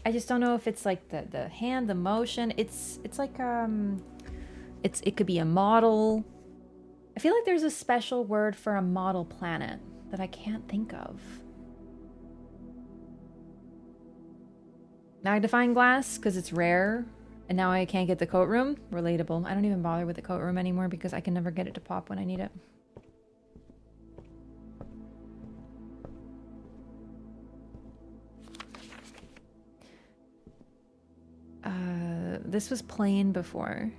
A: I just don't know if it's like the hand, the motion. It's like it could be a model. I feel like there's a special word for a model planet that I can't think of. Magnifying glass, because it's rare. And now I can't get the coat room. Relatable. I don't even bother with the coat room anymore because I can never get it to pop when I need it. This was plain before.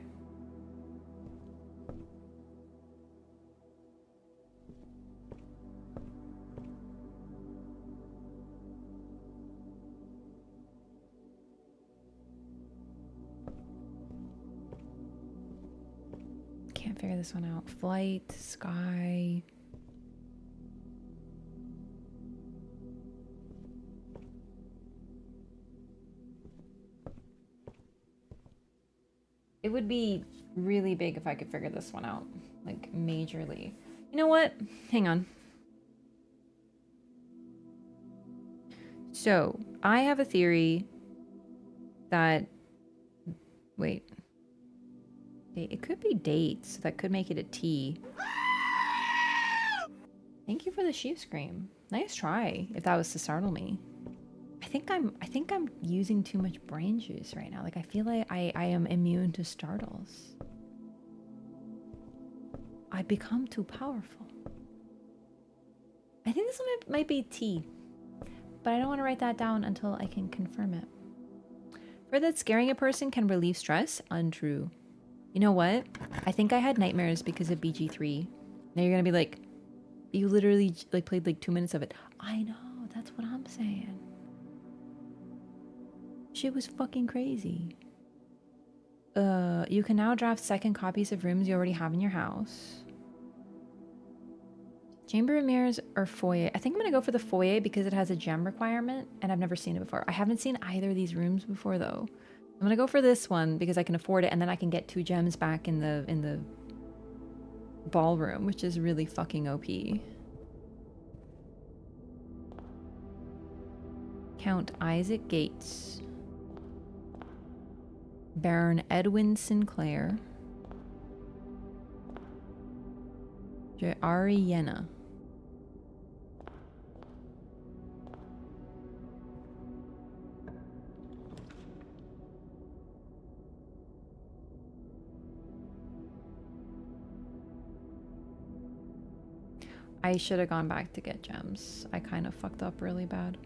A: Can't figure this one out. Flight, sky. It would be really big if I could figure this one out. Like, majorly. You know what? Hang on. So, I have a theory that... Wait. It could be dates. That could make it a T. Thank you for the sheep scream. Nice try, if that was to startle me. I think I'm using too much brain juice right now. Like, I feel like I am immune to startles. I become too powerful. I think this one might be T. But I don't want to write that down until I can confirm it. For that scaring a person can relieve stress? Untrue. You know what? I think I had nightmares because of BG3. Now you're gonna be like, you literally like played like 2 minutes of it. I know, that's what I'm saying. Shit was fucking crazy. You can now draft second copies of rooms you already have in your house. Chamber of Mirrors or foyer? I think I'm gonna go for the foyer because it has a gem requirement and I've never seen it before. I haven't seen either of these rooms before though. I'm gonna go for this one because I can afford it and then I can get 2 gems back in the ballroom, which is really fucking OP. Count Isaac Gates. Baron Edwin Sinclair. Ariana. I should have gone back to get gems. I kind of fucked up really bad.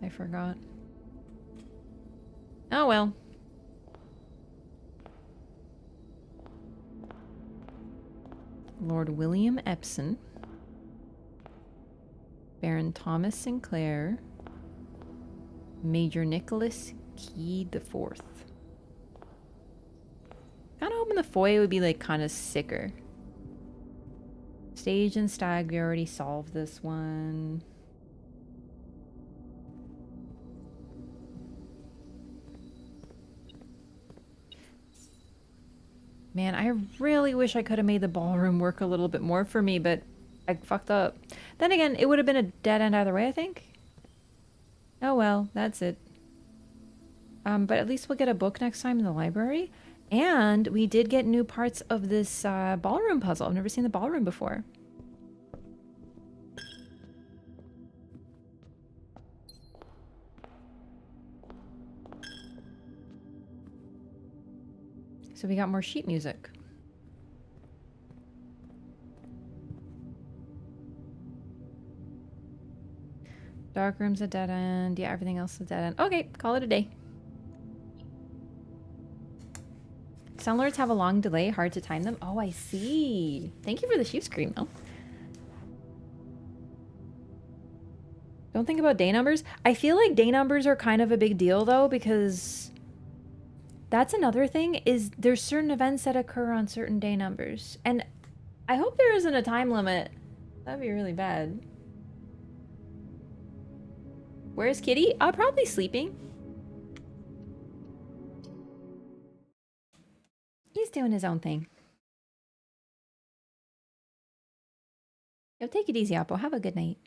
A: I forgot. Oh well. Lord William Epson. Baron Thomas Sinclair. Major Nicholas Key the Fourth. Kind of hoping the foyer would be like kind of sicker. Stage and Stag, we already solved this one. Man, I really wish I could have made the ballroom work a little bit more for me, but I fucked up. Then again, it would have been a dead end either way, I think. Oh well, that's it. But at least we'll get a book next time in the library. And we did get new parts of this ballroom puzzle. I've never seen the ballroom before. So we got more sheet music. Dark room's a dead end. Yeah, everything else is a dead end. Okay, call it a day. Soundlords have a long delay, hard to time them. Oh, I see. Thank you for the sheep scream, though. Don't think about day numbers. I feel like day numbers are kind of a big deal, though, because that's another thing, is there's certain events that occur on certain day numbers. And I hope there isn't a time limit. That'd be really bad. Where's Kitty? Probably sleeping. He's doing his own thing. Yo, take it easy, Oppo. Have a good night.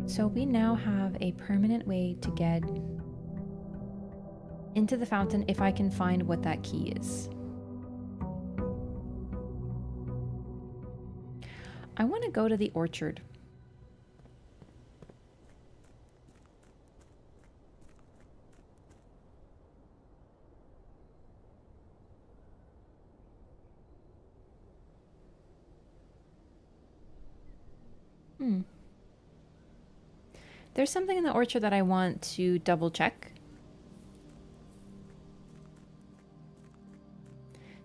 A: So we now have a permanent way to get into the fountain if I can find what that key is. I want to go to the orchard. There's something in the orchard that I want to double check.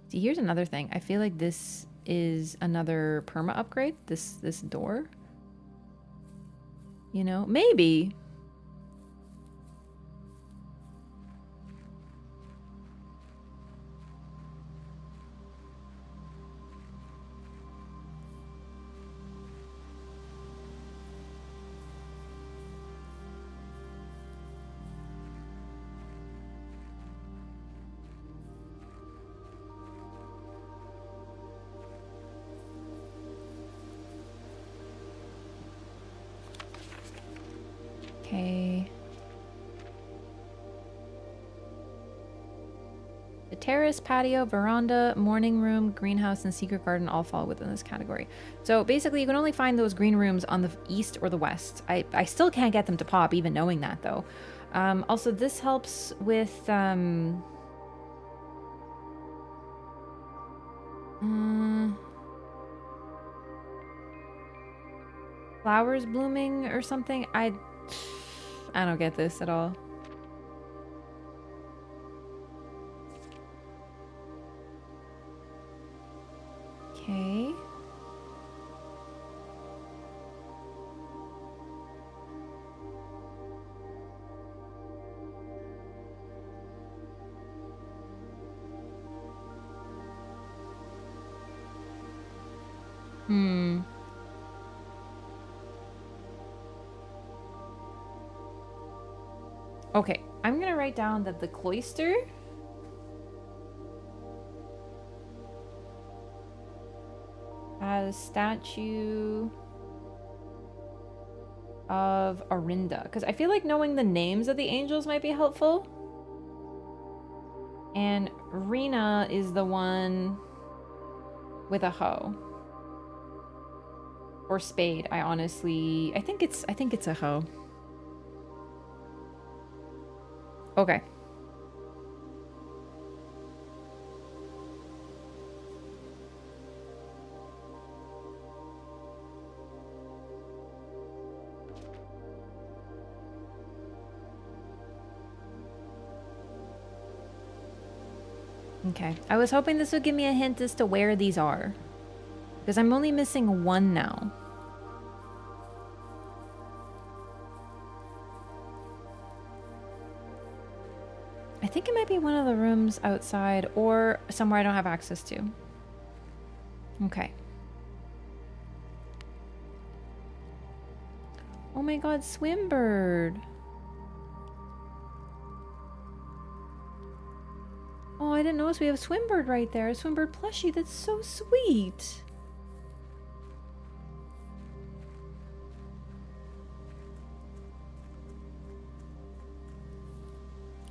A: See, here's another thing. I feel like this is another perma upgrade. This door. You know, maybe. Okay. The terrace, patio, veranda, morning room, greenhouse, and secret garden all fall within this category. So basically, you can only find those green rooms on the east or the west. I still can't get them to pop, even knowing that, though. Also, this helps with... flowers blooming or something. I don't get this at all. Okay. Okay, I'm gonna write down that the cloister has statue of Arinda, because I feel like knowing the names of the angels might be helpful. And Rena is the one with a hoe or spade. I think it's a hoe. Okay. Okay. I was hoping this would give me a hint as to where these are. Because I'm only missing one now. I think it might be one of the rooms outside or somewhere I don't have access to. Okay. Oh my god, Swimbird. Oh, I didn't notice we have Swimbird right there. Swimbird plushie, that's so sweet.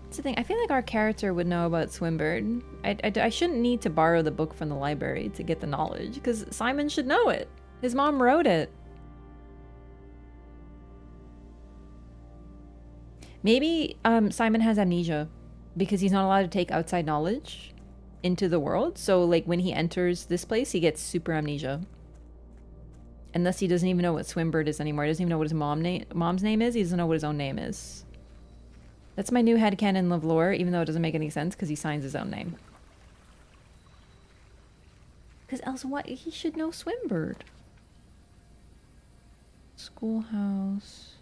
A: That's the thing, I feel like our character would know about Swimbird. I shouldn't need to borrow the book from the library to get the knowledge, because Simon should know it. His mom wrote it. Maybe Simon has amnesia because he's not allowed to take outside knowledge into the world. So like when he enters this place, he gets super amnesia. And thus he doesn't even know what Swimbird is anymore. He doesn't even know what his mom's name is. He doesn't know what his own name is. That's my new headcanon of lore, even though it doesn't make any sense because he signs his own name. Because else what? He should know Swimbird. Schoolhouse.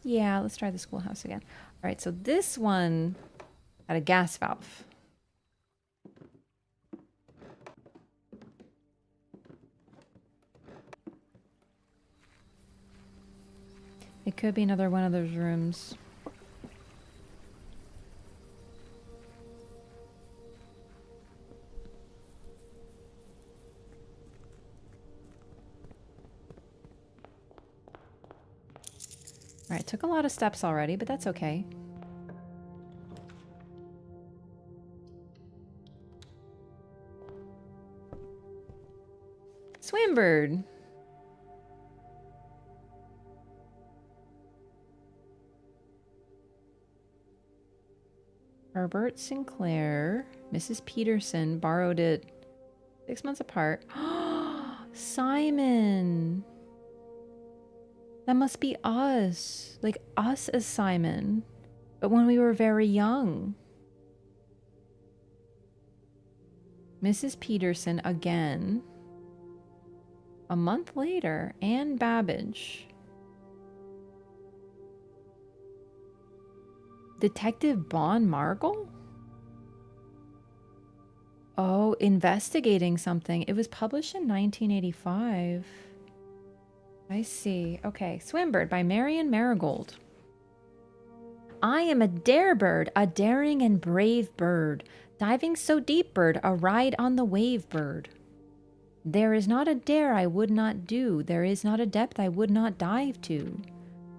A: Yeah, let's try the schoolhouse again. All right, so this one had a gas valve. It could be another one of those rooms. All right, took a lot of steps already, but that's okay. Swimbird. Herbert Sinclair, Mrs. Peterson borrowed it 6 months apart. Simon. That must be us. Like us as Simon. But when we were very young. Mrs. Peterson again. A month later, Anne Babbage. Detective Bon Margle? Oh, investigating something. It was published in 1985. I see. Okay. Swimbird by Marion Marigold. I am a dare bird, a daring and brave bird. Diving so deep bird, a ride on the wave bird. There is not a dare I would not do. There is not a depth I would not dive to.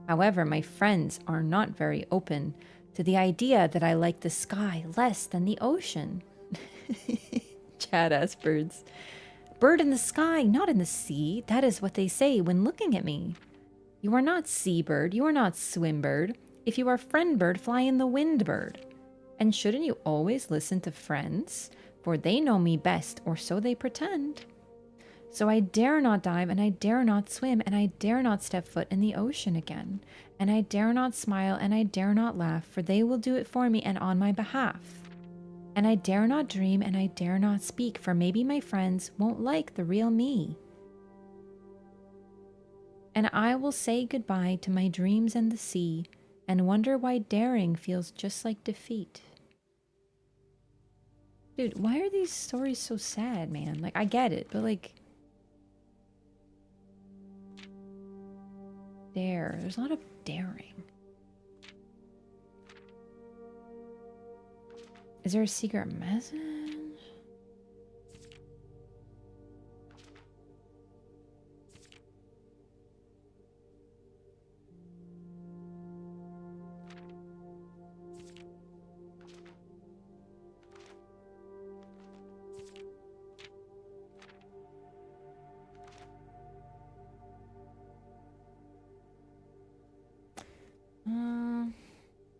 A: However, my friends are not very open to the idea that I like the sky less than the ocean. Chat-ass birds. Bird in the sky, not in the sea. That is what they say when looking at me. You are not seabird. You are not swimbird. If you are friend bird, fly in the wind bird. And shouldn't you always listen to friends? For they know me best, or so they pretend. So I dare not dive, and I dare not swim, and I dare not step foot in the ocean again. And I dare not smile, and I dare not laugh, for they will do it for me and on my behalf. And I dare not dream, and I dare not speak, for maybe my friends won't like the real me. And I will say goodbye to my dreams and the sea, and wonder why daring feels just like defeat. Dude, why are these stories so sad, man? Like, I get it, but like... Dare. There's a lot of daring. Is there a secret message?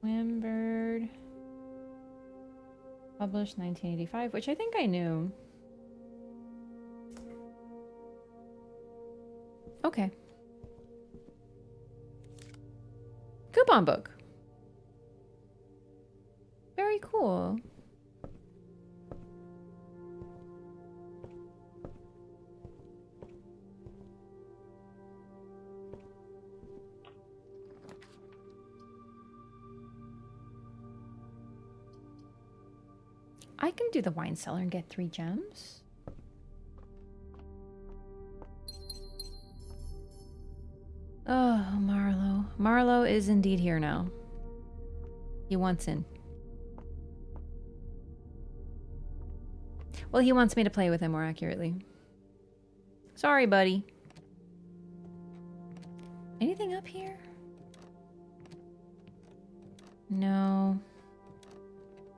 A: Swimbird. Published 1985, which I think I knew. Okay. Coupon book. cool. I can do the wine cellar and get 3 gems. Oh, Marlowe. Marlowe is indeed here now. He wants in. Well, he wants me to play with him more accurately. Sorry, buddy. Anything up here? No.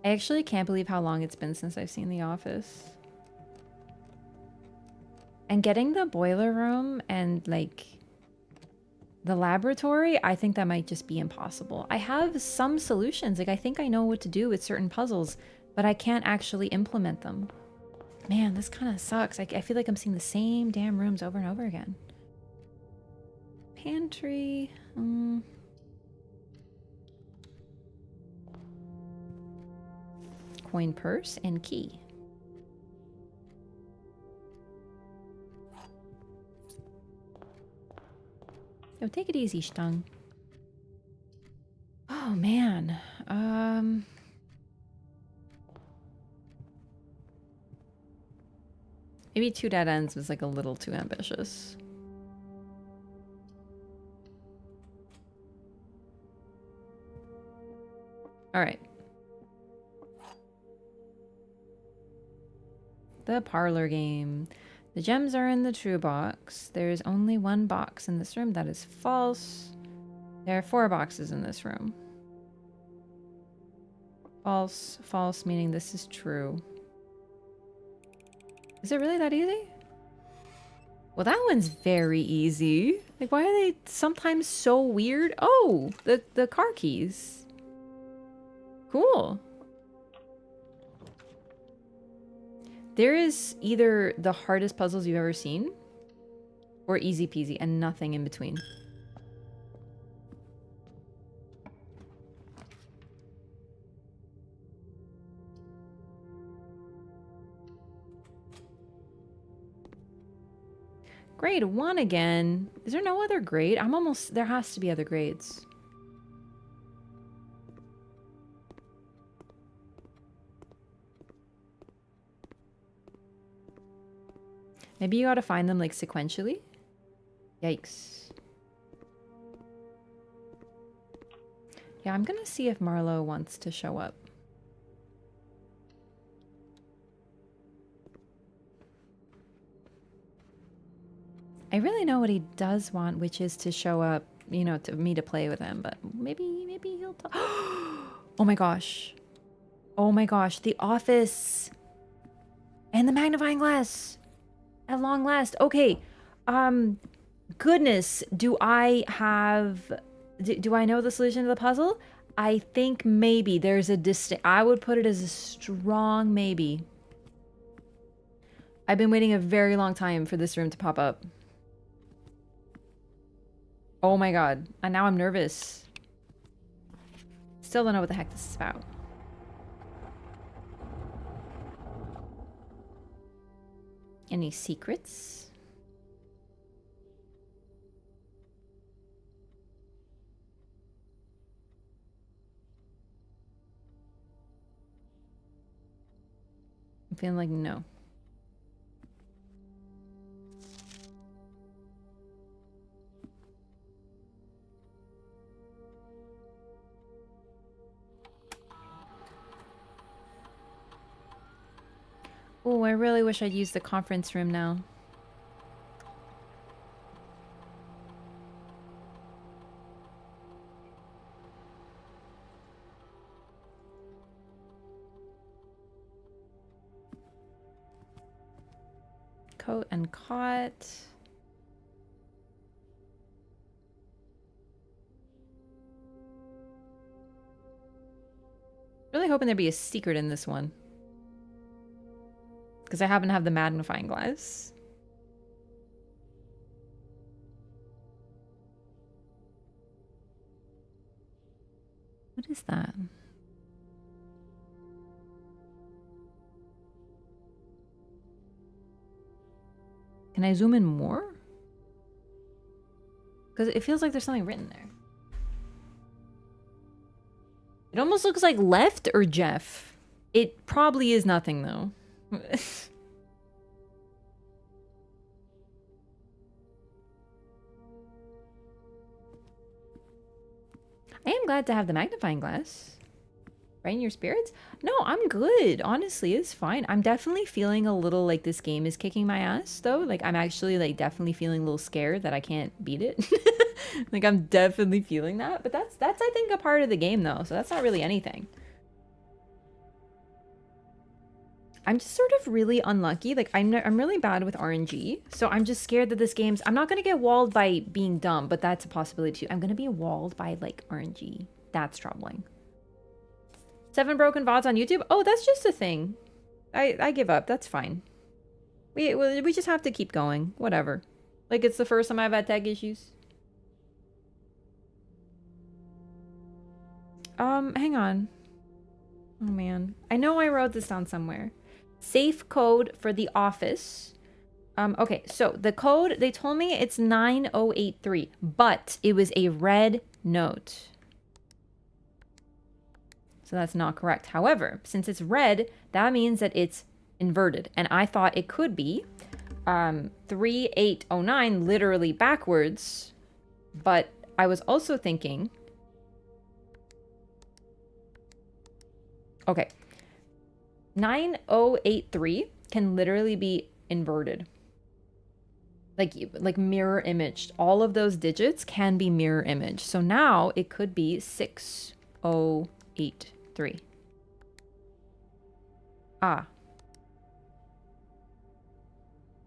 A: I actually can't believe how long it's been since I've seen The Office. And getting the boiler room and, like, the laboratory, I think that might just be impossible. I have some solutions. Like, I think I know what to do with certain puzzles, but I can't actually implement them. Man, this kind of sucks. I feel like I'm seeing the same damn rooms over and over again. Pantry. Coin purse and key. Yo, take it easy, Stung. Oh, man. Maybe 2 dead ends was like a little too ambitious. All right. The parlor game. The gems are in the true box. There's only 1 box in this room. That is false. There are 4 boxes in this room. False. False, meaning this is true. Is it really that easy? Well, that one's very easy. Like, why are they sometimes so weird? Oh, the car keys. Cool. There is either the hardest puzzles you've ever seen or easy peasy and nothing in between. Grade 1 again. Is there no other grade? There has to be other grades. Maybe you gotta find them like sequentially? Yikes. Yeah, I'm gonna see if Marlowe wants to show up. I really know what he does want, which is to show up, you know, to me to play with him, but maybe he'll talk. Oh my gosh. Oh my gosh, The Office. And the magnifying glass. At long last. Okay. Goodness, do I know the solution to the puzzle? I think maybe there's a I would put it as a strong maybe. I've been waiting a very long time for this room to pop up. Oh my god. And now I'm nervous. Still don't know what the heck this is about. Any secrets? I'm feeling like no. Oh, I really wish I'd used the conference room now. Coat and cot. Really hoping there'd be a secret in this one. Because I happen to have the magnifying glass. What is that? Can I zoom in more? Because it feels like there's something written there. It almost looks like left or Jeff. It probably is nothing though. I am glad to have the magnifying glass. Right in your spirits? No, I'm good. Honestly, it's fine. I'm definitely feeling a little like this game is kicking my ass though. Like I'm actually like definitely feeling a little scared that I can't beat it. Like I'm definitely feeling that. But that's I think a part of the game though. So that's not really anything. I'm just sort of really unlucky. Like I'm really bad with RNG. So I'm just scared that this game's I'm not going to get walled by being dumb, but that's a possibility too. I'm going to be walled by like RNG. That's troubling. 7 broken VODs on YouTube? Oh, that's just a thing. I give up. That's fine. We just have to keep going. Whatever. Like, it's the first time I've had tech issues. Hang on. Oh, man. I know I wrote this down somewhere. Safe code for the office. Okay, so the code, they told me it's 9083, but it was a red note. So that's not correct. However, since it's red, that means that it's inverted. And I thought it could be 3809 literally backwards. But I was also thinking... Okay. 9083 can literally be inverted. Like mirror imaged. All of those digits can be mirror imaged. So now it could be 6083. Ah.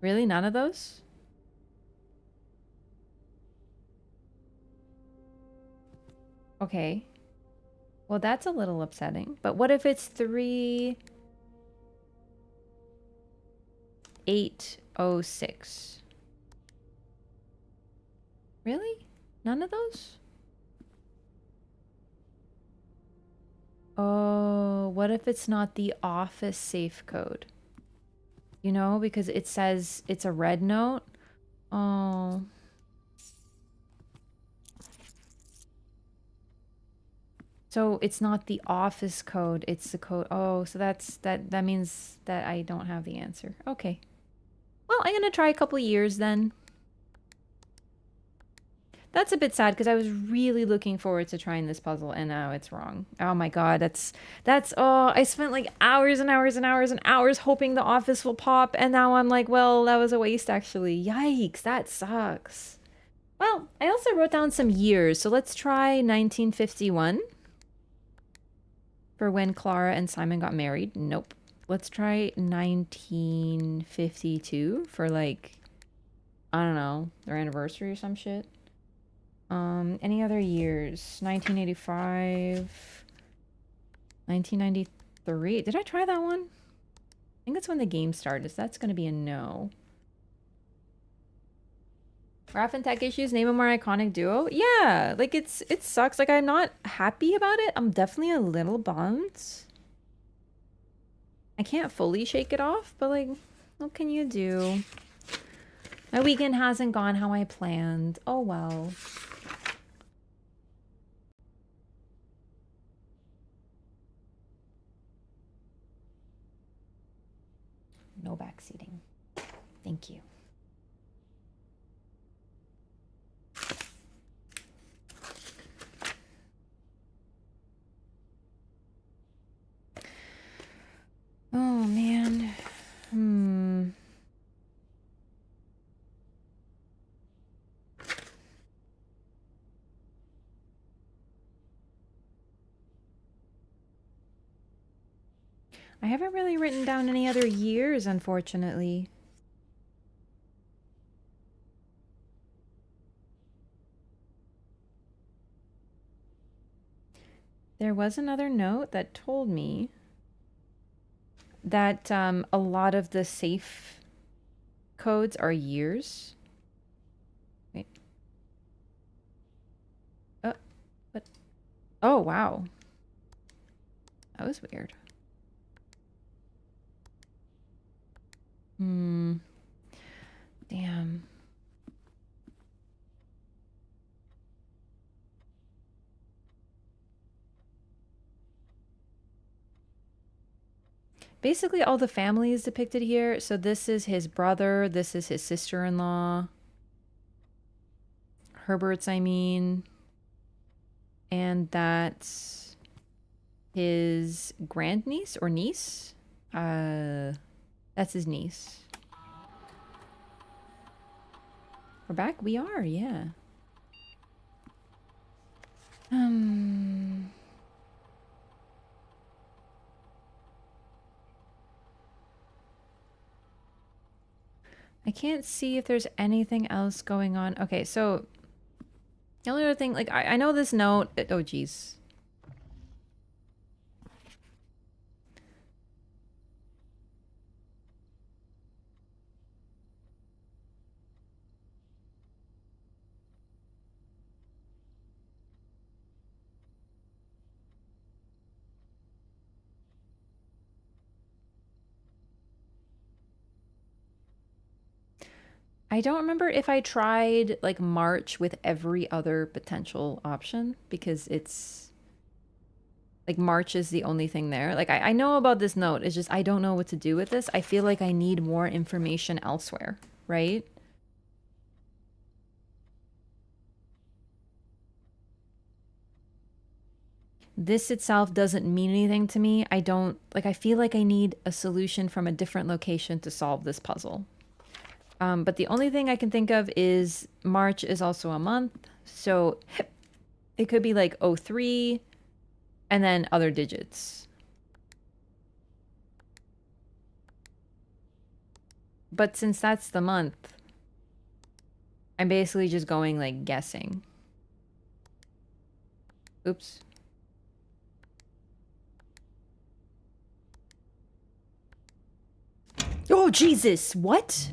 A: Really? None of those? Okay. Well, that's a little upsetting. But what if it's 3806? Really? None of those? Oh, what if it's not the office safe code? You know, because it says it's a red note. Oh. So it's not the office code, it's the code. Oh, so that means that I don't have the answer. Okay. Well, I'm gonna try a couple of years then. That's a bit sad because I was really looking forward to trying this puzzle and now it's wrong. Oh my god, oh, I spent like hours and hours and hours and hours hoping the office will pop and now I'm like, well, that was a waste actually. Yikes, that sucks. Well, I also wrote down some years, so let's try 1951 for when Clara and Simon got married. Nope. Let's try 1952 for like, I don't know, their anniversary or some shit. Any other years? 1985, 1993. Did I try that one? I think that's when the game started, so that's gonna be a no. Raph and Tech Issues, name a more iconic duo? Yeah, like it sucks. Like I'm not happy about it. I'm definitely a little bummed. I can't fully shake it off, but like, what can you do? My weekend hasn't gone how I planned. Oh well. No backseating. Thank you. Oh man. I haven't really written down any other years, unfortunately. There was another note that told me that a lot of the safe codes are years. Wait. What? Oh, wow. That was weird. Damn, basically all the family is depicted here. So this is his brother, this is his sister-in-law. Herbert's, I mean. And that's his grandniece or niece. That's his niece. We're back? We are, yeah. I can't see if there's anything else going on. Okay, so the only other thing, like, I know this note. Oh, geez. I don't remember if I tried, like, March with every other potential option, because it's, like, March is the only thing there. Like, I know about this note, it's just I don't know what to do with this. I feel like I need more information elsewhere, right? This itself doesn't mean anything to me. I don't, like, I feel like I need a solution from a different location to solve this puzzle. But the only thing I can think of is March is also a month, so it could be like 03 and then other digits. But since that's the month, I'm basically just going, like, guessing. Oops. Oh, Jesus! What?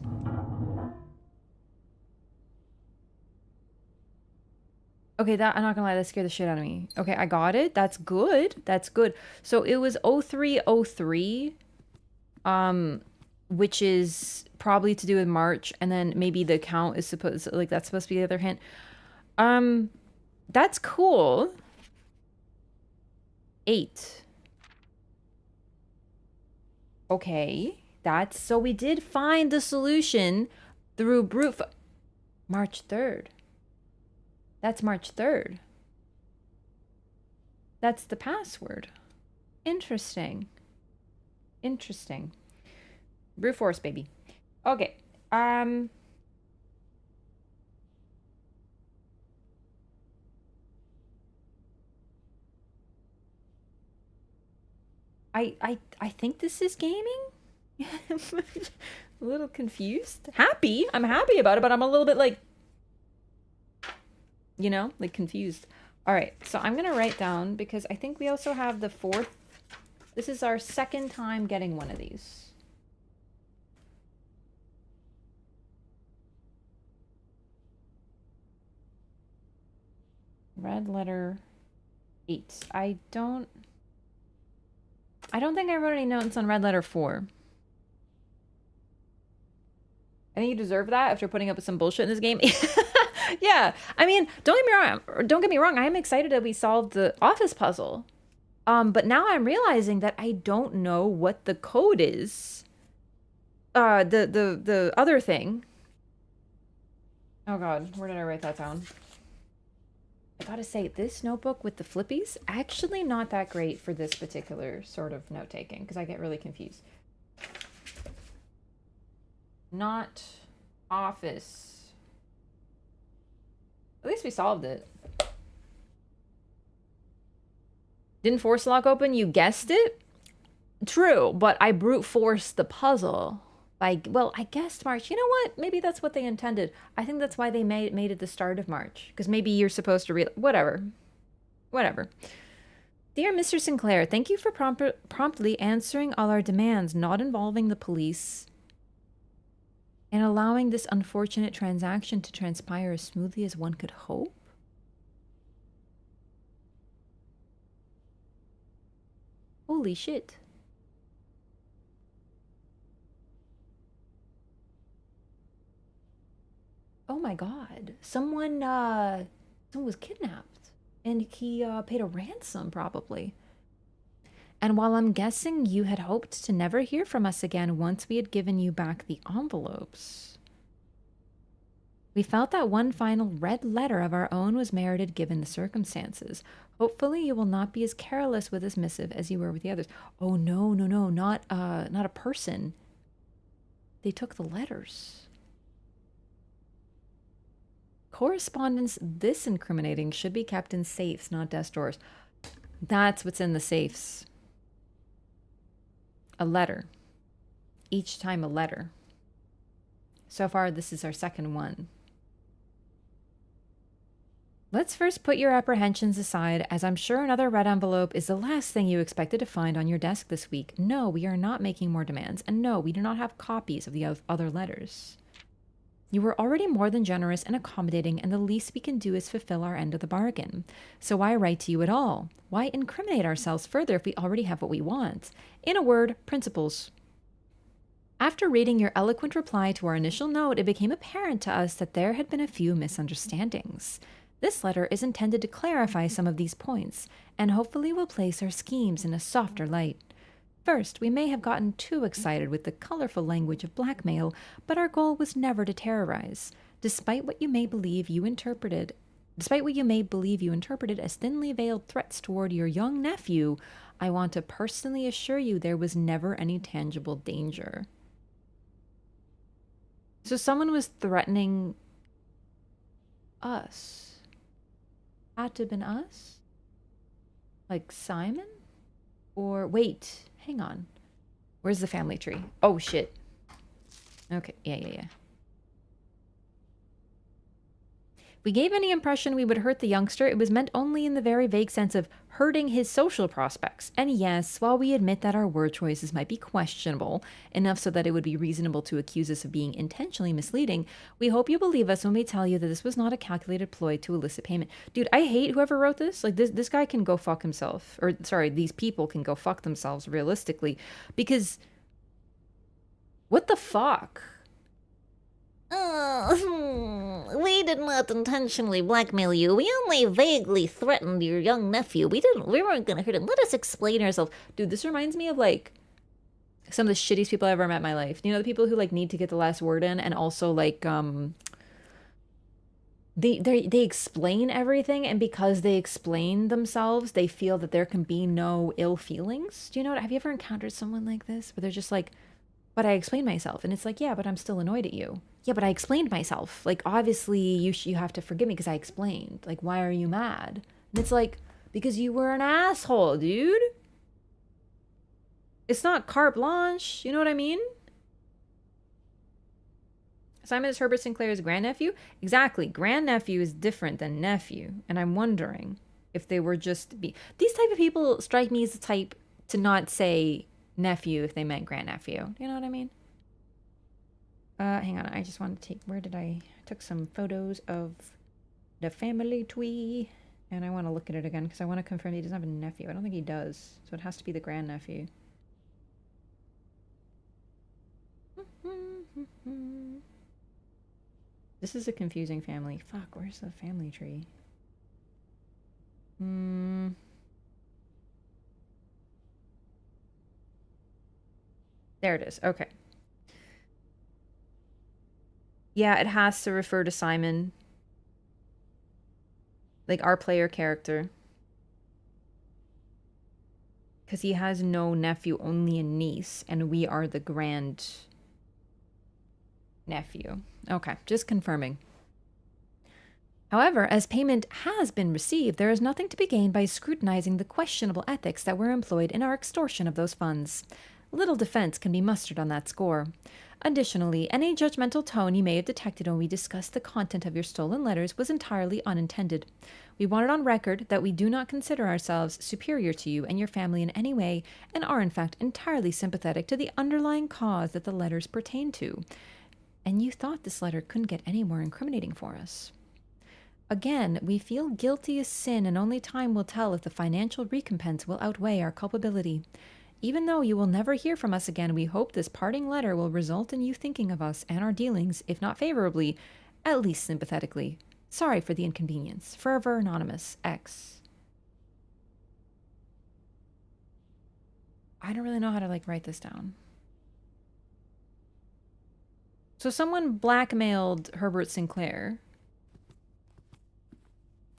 A: Okay, that, I'm not gonna lie, that scared the shit out of me. Okay, I got it. That's good. That's good. So it was 0303, which is probably to do with March, and then maybe the count is supposed, like, that's supposed to be the other hint. That's cool. 8. Okay, that's, so we did find the solution through brute March 3rd. That's March 3rd. That's the password. Interesting. Interesting. Brute force, baby. Okay. I think this is gaming. I'm a little confused. Happy. I'm happy about it, but I'm a little bit, like, you know, like, confused. All right, so I'm gonna write down, because I think we also have the 4th. This is our 2nd time getting one of these. Red letter 8. I don't think I wrote any notes on red letter 4. I think you deserve that after putting up with some bullshit in this game. Yeah, I mean, don't get me wrong. I am excited that we solved the office puzzle. But now I'm realizing that I don't know what the code is. The other thing. Oh God, where did I write that down? I gotta say, this notebook with the flippies, actually not that great for this particular sort of note taking, because I get really confused. Not office. At least we solved it. Didn't force lock open, you guessed it? True, but I brute forced the puzzle. Like, well, I guessed March. You know what? Maybe that's what they intended. I think that's why they made it the start of March. Because maybe you're supposed to read... Whatever. Whatever. Dear Mr. Sinclair, thank you for promptly answering all our demands, not involving the police, and allowing this unfortunate transaction to transpire as smoothly as one could hope. Holy shit. Oh my God. Someone was kidnapped, and he paid a ransom, probably. And while I'm guessing you had hoped to never hear from us again once we had given you back the envelopes, we felt that one final red letter of our own was merited given the circumstances. Hopefully you will not be as careless with this missive as you were with the others. Oh no, no, no, not a person. They took the letters. Correspondence this incriminating should be kept in safes, not desk drawers. That's what's in the safes. A letter. Each time a letter. So far, this is our second one. Let's first put your apprehensions aside, as I'm sure another red envelope is the last thing you expected to find on your desk this week. No, we are not making more demands, and no, we do not have copies of the other letters. You were already more than generous and accommodating, and the least we can do is fulfill our end of the bargain. So why write to you at all? Why incriminate ourselves further if we already have what we want? In a word, principles. After reading your eloquent reply to our initial note, it became apparent to us that there had been a few misunderstandings. This letter is intended to clarify some of these points, and hopefully will place our schemes in a softer light. First, we may have gotten too excited with the colorful language of blackmail, but our goal was never to terrorize. Despite what you may believe you interpreted as thinly veiled threats toward your young nephew, I want to personally assure you there was never any tangible danger. So someone was threatening us. Had to have been us? Like Simon? Or wait, hang on. Where's the family tree? Oh shit. Okay, yeah. We gave any impression we would hurt the youngster, it was meant only in the very vague sense of hurting his social prospects. And yes, while we admit that our word choices might be questionable, enough so that it would be reasonable to accuse us of being intentionally misleading, we hope you believe us when we tell you that this was not a calculated ploy to elicit payment. Dude, I hate whoever wrote this. Like, this guy can go fuck himself. Or, sorry, these people can go fuck themselves, realistically. Because, what the fuck?
C: We did not intentionally blackmail you. We only vaguely threatened your young nephew. We weren't gonna hurt him. Let us explain ourselves.
A: Dude, this reminds me of, like, some of the shittiest people I've ever met in my life. You know, the people who, like, need to get the last word in, and also, like, they explain everything, and because they explain themselves, they feel that there can be no ill feelings. Do you know what? Have you ever encountered someone like this, where they're just like, but I explained myself, and it's like, yeah, but I'm still annoyed at you. Yeah, but I explained myself. Like, obviously, you have to forgive me because I explained. Like, why are you mad? And it's like, because you were an asshole, dude. It's not carte blanche. You know what I mean? Simon is Herbert Sinclair's grandnephew? Exactly. Grandnephew is different than nephew. And I'm wondering if they were just... These type of people strike me as the type to not say nephew if they meant grandnephew. You know what I mean? Hang on. I just wanted to take... I took some photos of the family tree. And I want to look at it again because I want to confirm he doesn't have a nephew. I don't think he does. So it has to be the grandnephew. This is a confusing family. Fuck, where's the family tree? There it is. Okay. Yeah, it has to refer to Simon. Like, our player character. Because he has no nephew, only a niece. And we are the grand nephew. Okay, just confirming. However, as payment has been received, there is nothing to be gained by scrutinizing the questionable ethics that were employed in our extortion of those funds. Little defense can be mustered on that score. Additionally, any judgmental tone you may have detected when we discussed the content of your stolen letters was entirely unintended. We want it on record that we do not consider ourselves superior to you and your family in any way, and are in fact entirely sympathetic to the underlying cause that the letters pertain to. And you thought this letter couldn't get any more incriminating for us. Again, we feel guilty as sin, and only time will tell if the financial recompense will outweigh our culpability. Even though you will never hear from us again, we hope this parting letter will result in you thinking of us and our dealings, if not favorably, at least sympathetically. Sorry for the inconvenience. Forever Anonymous, X. I don't really know how to like write this down. So someone blackmailed Herbert Sinclair.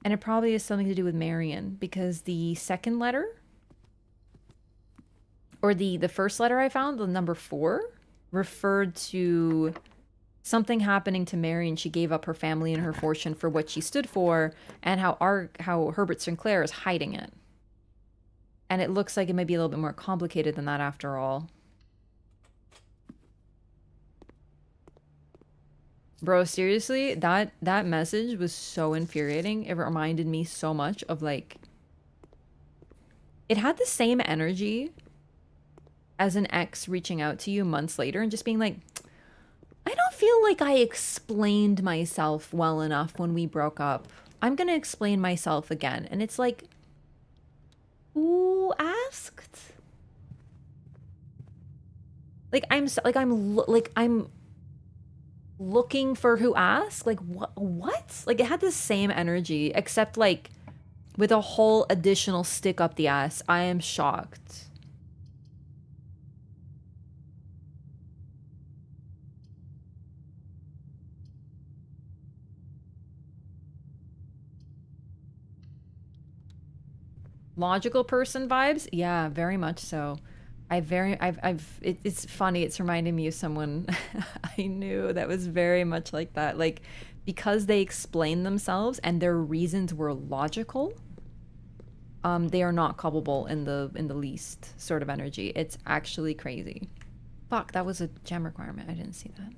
A: And it probably has something to do with Marion because the second letter, or the first letter I found, the number 4, referred to something happening to Marion. She gave up her family and her fortune for what she stood for, and how Herbert Sinclair is hiding it. And it looks like it may be a little bit more complicated than that after all. Bro, seriously, that message was so infuriating. It reminded me so much of like... It had the same energy as an ex reaching out to you months later and just being like, I don't feel like I explained myself well enough when we broke up. I'm gonna explain myself again. And it's like, who asked? Like I'm looking for who asked? Like, what? Like, it had the same energy, except, like, with a whole additional stick up the ass. I am shocked. Logical person vibes? Yeah, very much so. It's funny, it's reminding me of someone I knew that was very much like that. Like, because they explained themselves and their reasons were logical, they are not culpable in the least sort of energy. It's actually crazy. Fuck, that was a gem requirement. I didn't see that.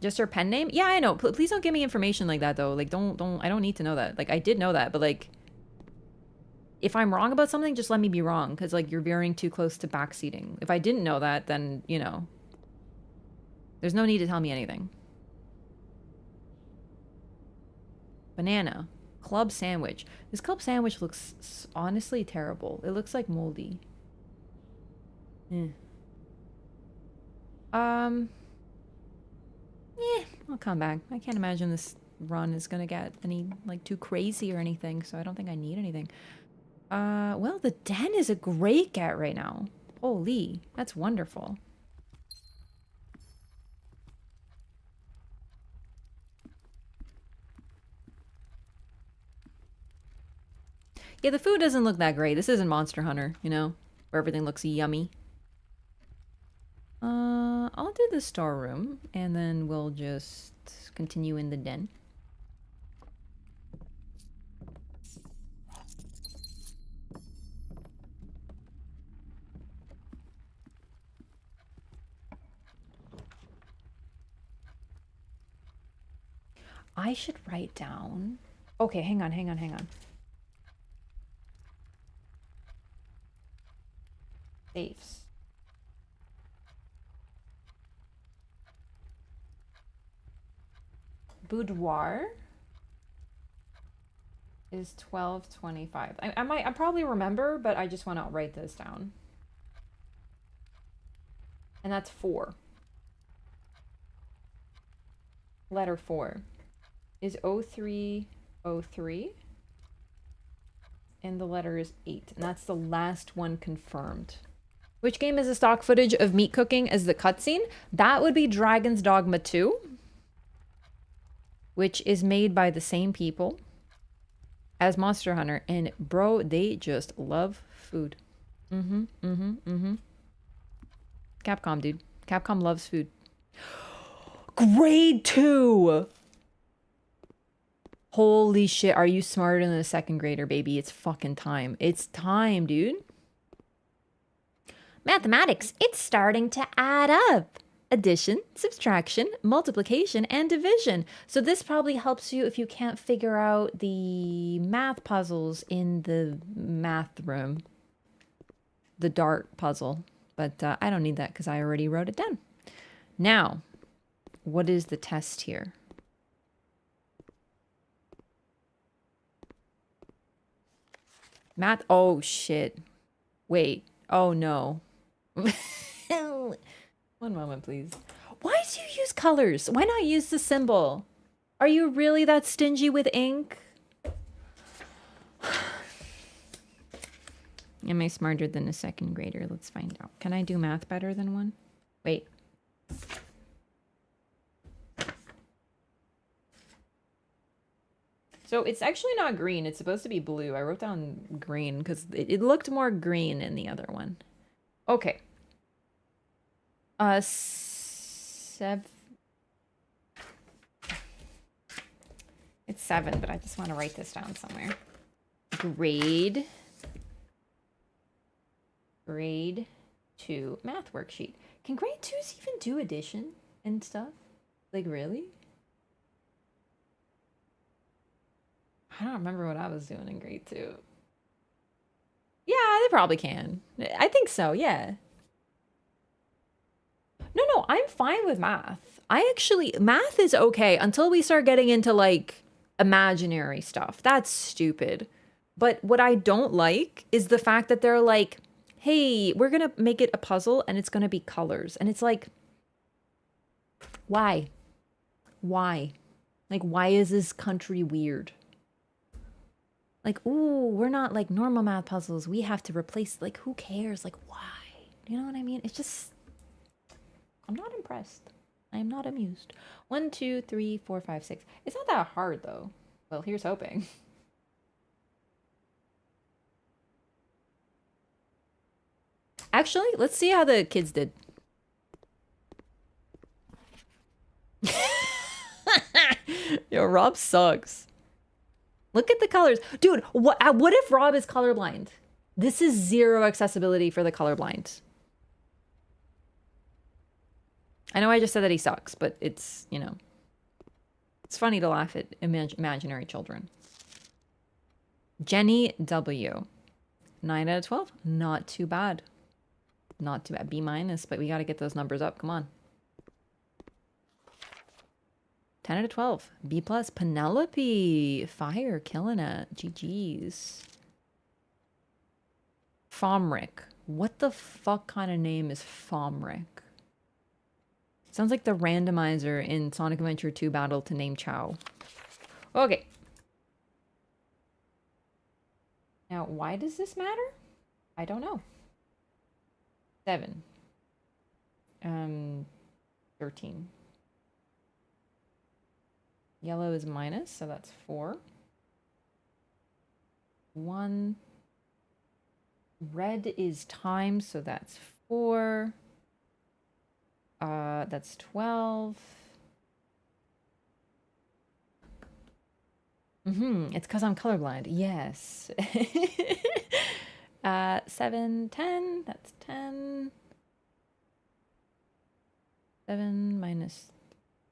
A: Just her pen name? Yeah, I know. Please don't give me information like that though. Like, don't, I don't need to know that. Like, I did know that, but like, if I'm wrong about something, just let me be wrong, because, like, you're veering too close to backseating. If I didn't know that, then, you know, there's no need to tell me anything. Banana. Club sandwich. This club sandwich looks honestly terrible. It looks like moldy. Yeah, I'll come back. I can't imagine this run is gonna get any, like, too crazy or anything, so I don't think I need anything. Well, the den is a great get right now. Holy, that's wonderful. Yeah, the food doesn't look that great. This isn't Monster Hunter, you know, where everything looks yummy. I'll do the storeroom, and then we'll just continue in the den. I should write down... Okay, hang on. Safes. Boudoir is 1225. I probably remember, but I just want to write this down. And that's 4. Letter 4 is 0303. And the letter is 8. And that's the last one confirmed. Which game is the stock footage of meat cooking as the cutscene? That would be Dragon's Dogma 2. Which is made by the same people as Monster Hunter. And bro, they just love food. Capcom, dude. Capcom loves food. Grade 2! Holy shit, are you smarter than a second grader, baby? It's fucking time. It's time, dude.
C: Mathematics, it's starting to add up.
A: Addition, subtraction, multiplication, and division. So this probably helps you if you can't figure out the math puzzles in the math room. The dart puzzle. But I don't need that because I already wrote it down. Now, what is the test here? Math. Oh, shit. Wait. Oh, no. One moment, please. Why do you use colors? Why not use the symbol? Are you really that stingy with ink? Am I smarter than a second grader? Let's find out. Can I do math better than one? Wait. So it's actually not green. It's supposed to be blue. I wrote down green because it looked more green in the other one. Okay. It's 7, but I just want to write this down somewhere. Grade 2 math worksheet. Can grade 2s even do addition and stuff? Like, really? I don't remember what I was doing in grade 2. Yeah, they probably can. I think so, yeah. No, I'm fine with math. Math is okay until we start getting into, like, imaginary stuff. That's stupid. But what I don't like is the fact that they're like, hey, we're going to make it a puzzle and it's going to be colors. And it's like, why? Why? Like, why is this country weird? Like, ooh, we're not like normal math puzzles. We have to replace, like, who cares? Like, why? You know what I mean? It's just, I'm not impressed. I am not amused. 1, 2, 3, 4, 5, 6. It's not that hard, though. Well, here's hoping. Actually, let's see how the kids did. Yo, Rob sucks. Look at the colors. Dude, what if Rob is colorblind? This is zero accessibility for the colorblind. I know I just said that he sucks, but it's, you know, it's funny to laugh at imaginary children. Jenny W. 9 out of 12. Not too bad. Not too bad. B minus, but we got to get those numbers up. Come on. 10 out of 12. B plus. Penelope. Fire. Killing it. GG's. Fomric. What the fuck kind of name is Fomric? Sounds like the randomizer in Sonic Adventure 2 Battle to Name Chow. Okay. Now, why does this matter? I don't know. 7. 13. Yellow is minus, so that's 4. 1. Red is times, so that's 4. That's 12. It's because I'm colorblind. Yes. 7, 10. That's 10. 7 minus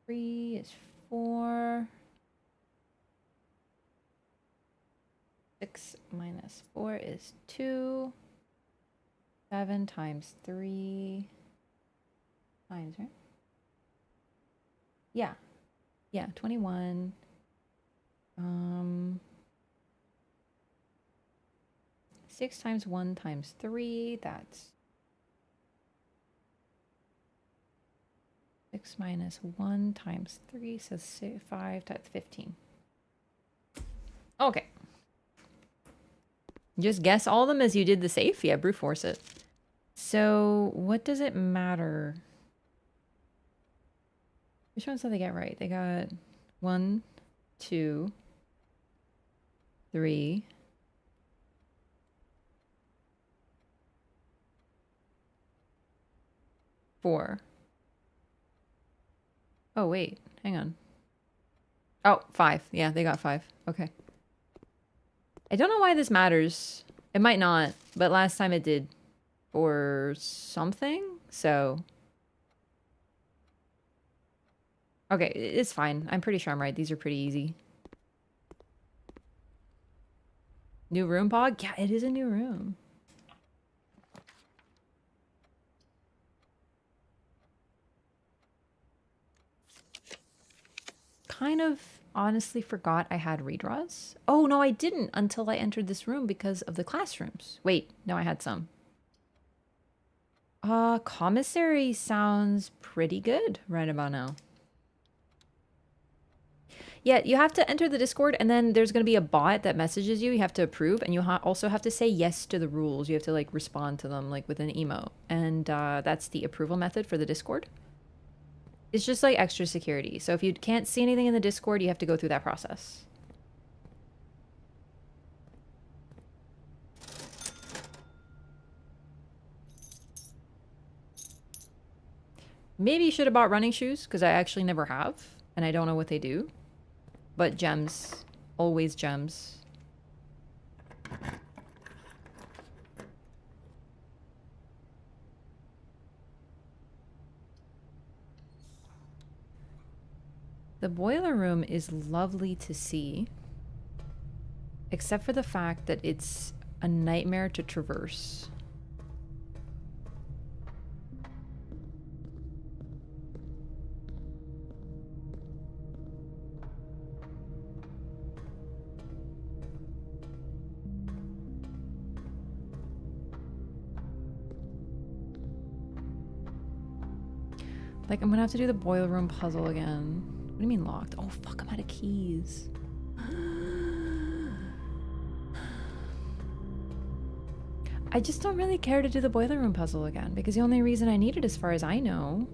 A: 3 is 4. 6 minus 4 is 2. 7 times 3 times, right? Yeah. Yeah, 21. 6 times 1 times 3, that's 6 minus 1 times 3, so 5, that's 15. Okay. Just guess all of them as you did the safe? Yeah, brute force it. So, what does it matter? Which ones did they get right? They got 1, 2, 3, 4. Oh, wait. Hang on. Oh, 5. Yeah, they got 5. Okay. I don't know why this matters. It might not, but last time it did. Or something? So. Okay, it's fine. I'm pretty sure I'm right. These are pretty easy. New room, Pog? Yeah, it is a new room. Kind of honestly forgot I had redraws. Oh, no, I didn't until I entered this room because of the classrooms. Wait, no, I had some. Commissary sounds pretty good right about now. Yeah, you have to enter the Discord, and then there's going to be a bot that messages you. You have to approve, and you also have to say yes to the rules. You have to like respond to them like with an emote, and that's the approval method for the Discord. It's just like extra security. So if you can't see anything in the Discord, you have to go through that process. Maybe you should have bought running shoes, because I actually never have, and I don't know what they do. But gems. Always gems. The boiler room is lovely to see, except for the fact that it's a nightmare to traverse. Like, I'm gonna have to do the boiler room puzzle again. What do you mean locked? Oh, fuck, I'm out of keys. I just don't really care to do the boiler room puzzle again, because the only reason I need it, as far as I know,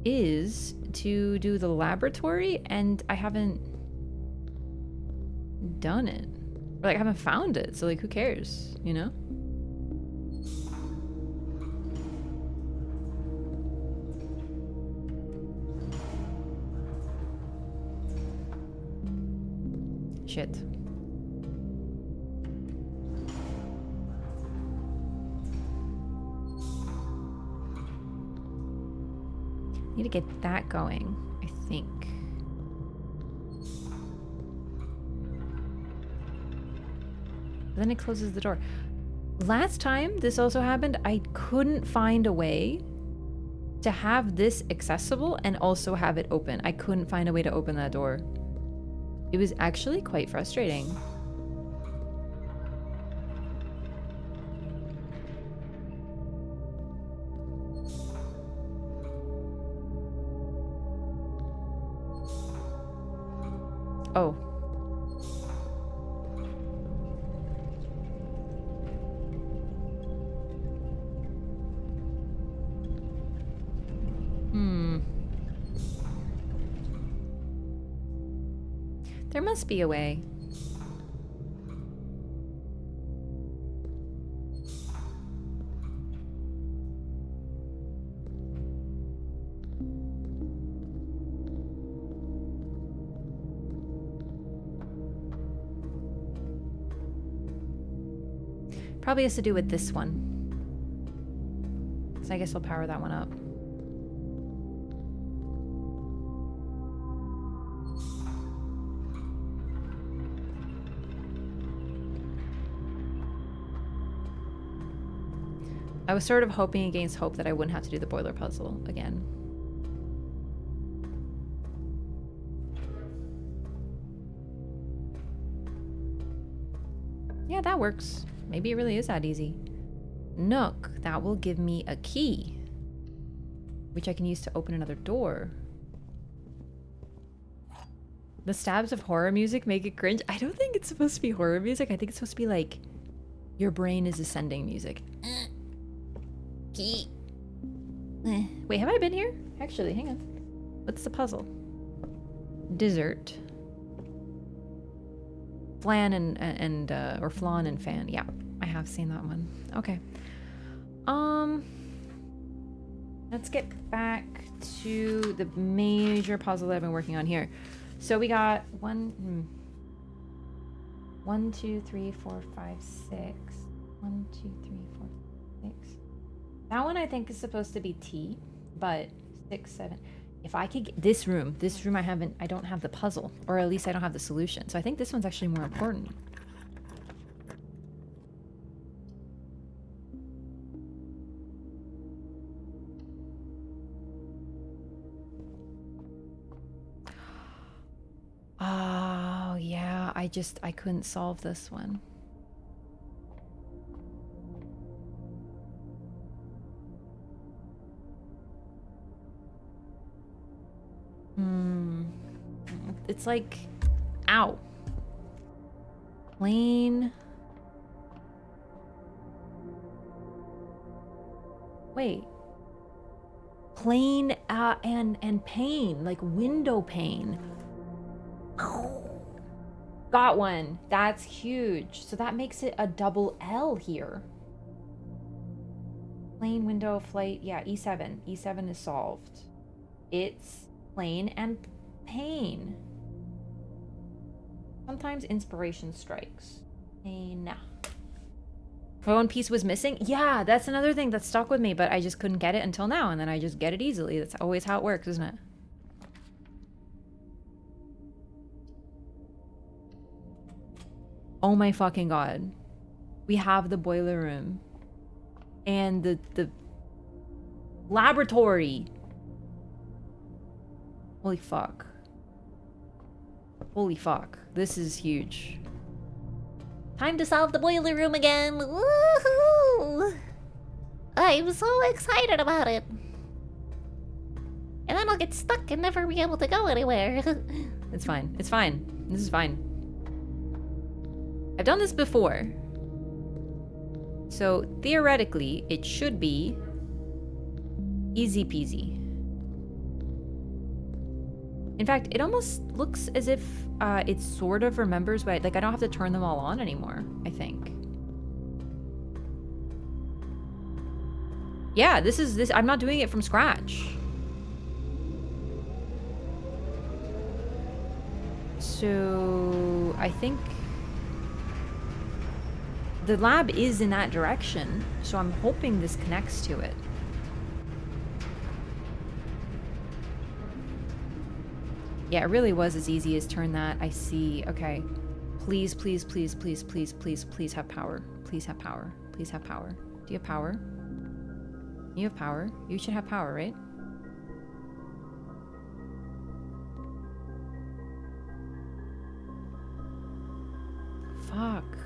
A: is to do the laboratory, and I haven't done it. Or, like, I haven't found it, so, like, who cares, you know? Shit. Need to get that going, I think. Then it closes the door. Last time this also happened, I couldn't find a way to have this accessible and also have it open. I couldn't find a way to open that door. It was actually quite frustrating. Oh. There must be a way. Probably has to do with this one. So I guess I'll power that one up. I was sort of hoping against hope that I wouldn't have to do the boiler puzzle again. Yeah, that works. Maybe it really is that easy. Nook, that will give me a key, which I can use to open another door. The stabs of horror music make it cringe. I don't think it's supposed to be horror music. I think it's supposed to be like your brain is ascending music.
C: Key.
A: Wait, have I been here? Actually, hang on. What's the puzzle? Dessert. Flan and or flan and fan. Yeah, I have seen that one. Okay. Let's get back to the major puzzle that I've been working on here. So we got 1, 2, 3, 4, 5, 6. 1, 2, 3, 4, 6. That one I think is supposed to be T, but 6, 7. If I could get this room I don't have the puzzle, or at least I don't have the solution. So I think this one's actually more important. Oh, yeah, I couldn't solve this one. it's like, ow. Plain. Wait. Plain and pane, like window pane. Got one. That's huge. So that makes it a double L here. Plain window flight. Yeah, E7. E7 is solved. It's plain and pane. Sometimes inspiration strikes. Pane. One piece was missing? Yeah, that's another thing that stuck with me, but I just couldn't get it until now, and then I just get it easily. That's always how it works, isn't it? Oh my fucking god. We have the boiler room. And the laboratory. Holy fuck. Holy fuck. This is huge.
C: Time to solve the boiler room again. Woohoo! I'm so excited about it. And then I'll get stuck and never be able to go anywhere.
A: It's fine. It's fine. This is fine. I've done this before. So theoretically, it should be easy peasy. In fact, it almost looks as if it sort of remembers what, like I don't have to turn them all on anymore, I think. Yeah, this, I'm not doing it from scratch. So I think the lab is in that direction, so I'm hoping this connects to it. Yeah, it really was as easy as turn that. I see. Okay. Please, please, please, please, please, please, please have power. Please have power. Please have power. Do you have power? You have power. You should have power, right? Fuck.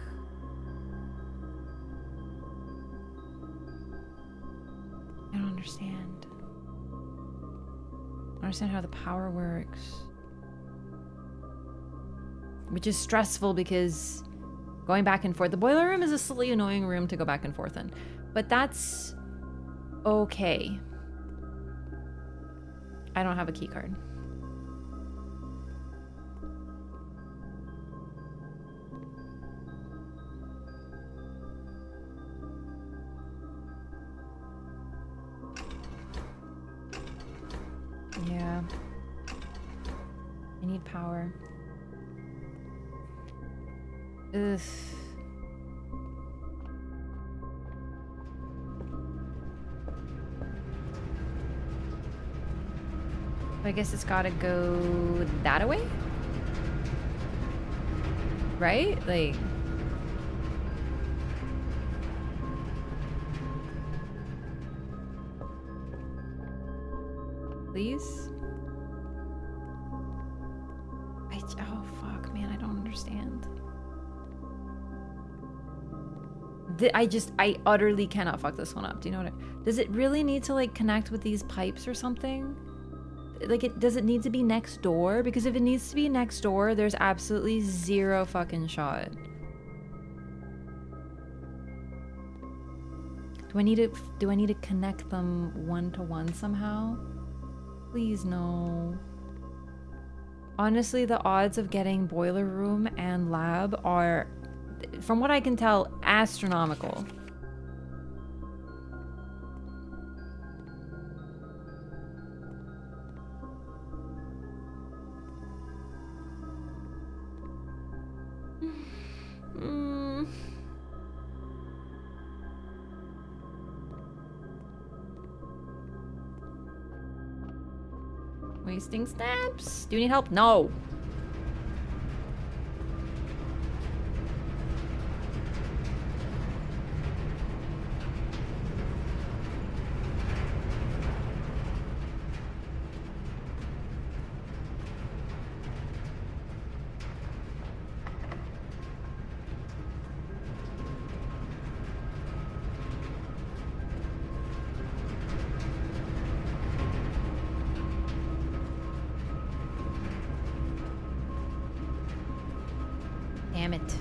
A: I don't understand. I don't understand how the power works. Which is stressful because going back and forth. The boiler room is a silly, annoying room to go back and forth in. But that's okay. I don't have a key card. Yeah. I need power. Ugh. I guess it's gotta go that away? Right? Like... Please? Oh, fuck, man, I don't understand. I utterly cannot fuck this one up. Do you know what does it really need to, like, connect with these pipes or something? Like, does it need to be next door? Because if it needs to be next door, there's absolutely zero fucking shot. Do I need to connect them one to one somehow? Please no. Honestly, the odds of getting boiler room and lab are, from what I can tell, astronomical. Wasting steps. Do you need help? No. Damn it.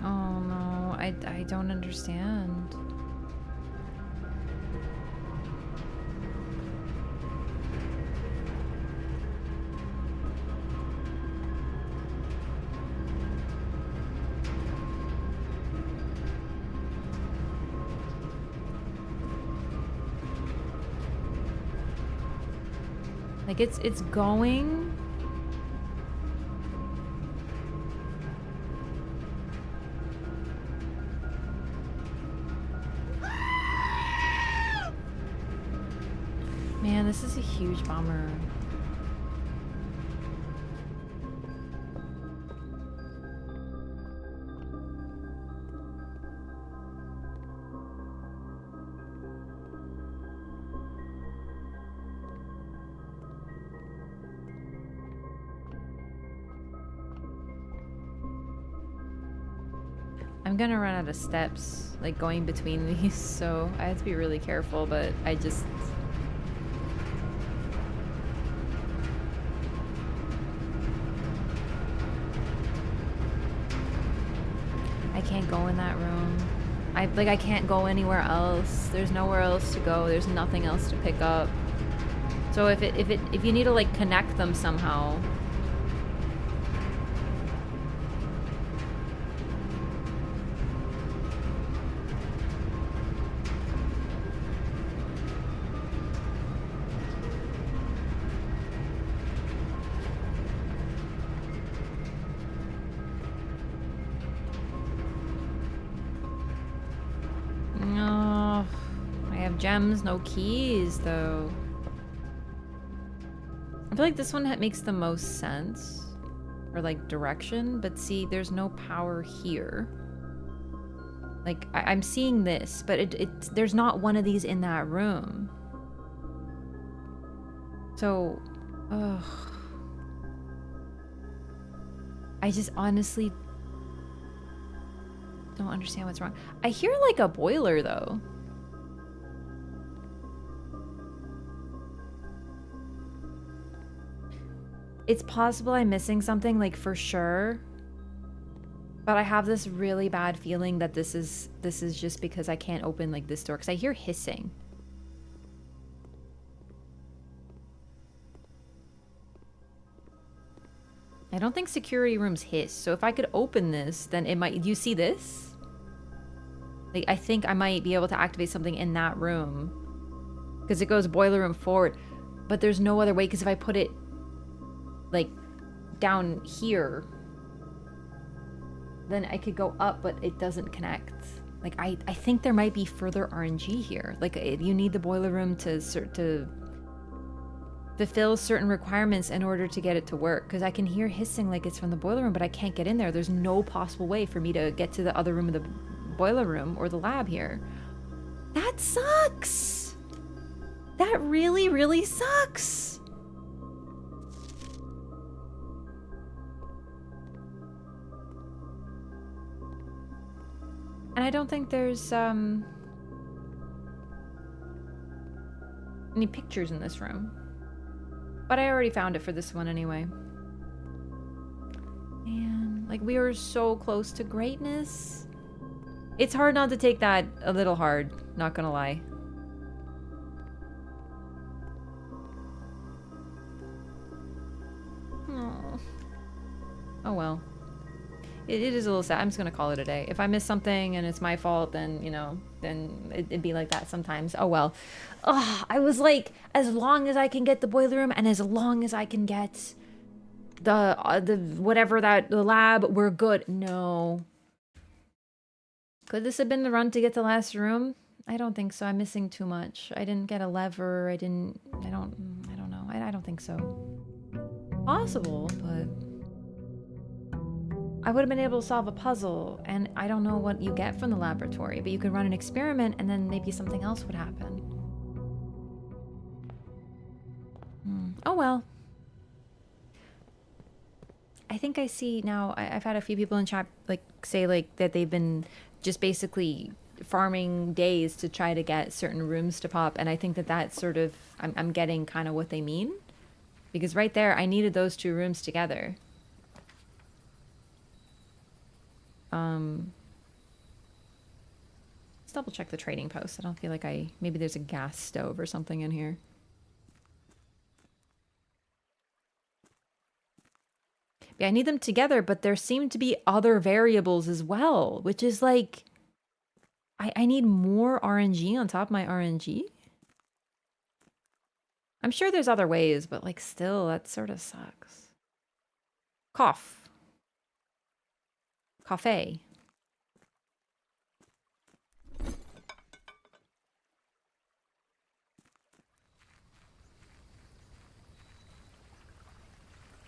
A: Oh no, I don't understand. Like it's going. Man, this is a huge bummer. I'm gonna run out of steps, like going between these, so I have to be really careful, but I just... I can't go in that room. I can't go anywhere else. There's nowhere else to go. There's nothing else to pick up. So if you need to like connect them somehow. No, I have gems, no keys though. I feel like this one makes the most sense, or like direction, but see, there's no power here. Like I'm seeing this, but there's not one of these in that room. So, ugh. I just honestly don't understand what's wrong. I hear like a boiler though. It's possible I'm missing something, like for sure. But I have this really bad feeling that this is just because I can't open like this door, because I hear hissing. I don't think security rooms hiss, so if I could open this, then it might... Do you see this? Like, I think I might be able to activate something in that room. Because it goes boiler room forward. But there's no other way, because if I put it, like, down here, then I could go up, but it doesn't connect. Like, I think there might be further RNG here. Like, you need the boiler room to fulfill certain requirements in order to get it to work, because I can hear hissing like it's from the boiler room, but I can't get in there. There's no possible way for me to get to the other room of the boiler room or the lab here. That sucks. That really, really sucks. And I don't think there's any pictures in this room. But I already found it for this one anyway. Man, like we were so close to greatness. It's hard not to take that a little hard, not gonna lie. Oh, oh well. It is a little sad. I'm just gonna call it a day. If I miss something and it's my fault, then, you know, then it'd be like that sometimes. Oh well. Oh, I was like, as long as I can get the boiler room and as long as I can get the whatever the lab, we're good. No. Could this have been the run to get the last room? I don't think so. I'm missing too much. I didn't get a lever. I don't know. I don't think so. Possible, but I would have been able to solve a puzzle, and I don't know what you get from the laboratory, but you could run an experiment and then maybe something else would happen. Oh well. I think I see now, I've had a few people in chat like say like that they've been just basically farming days to try to get certain rooms to pop, and I think that that's sort of I'm getting kind of what they mean, because right there I needed those two rooms together. Let's double check the trading post. I don't feel like maybe there's a gas stove or something in here. Yeah, I need them together, but there seem to be other variables as well, which is like, I need more RNG on top of my RNG. I'm sure there's other ways, but like still, that sort of sucks. Cough. Coffee.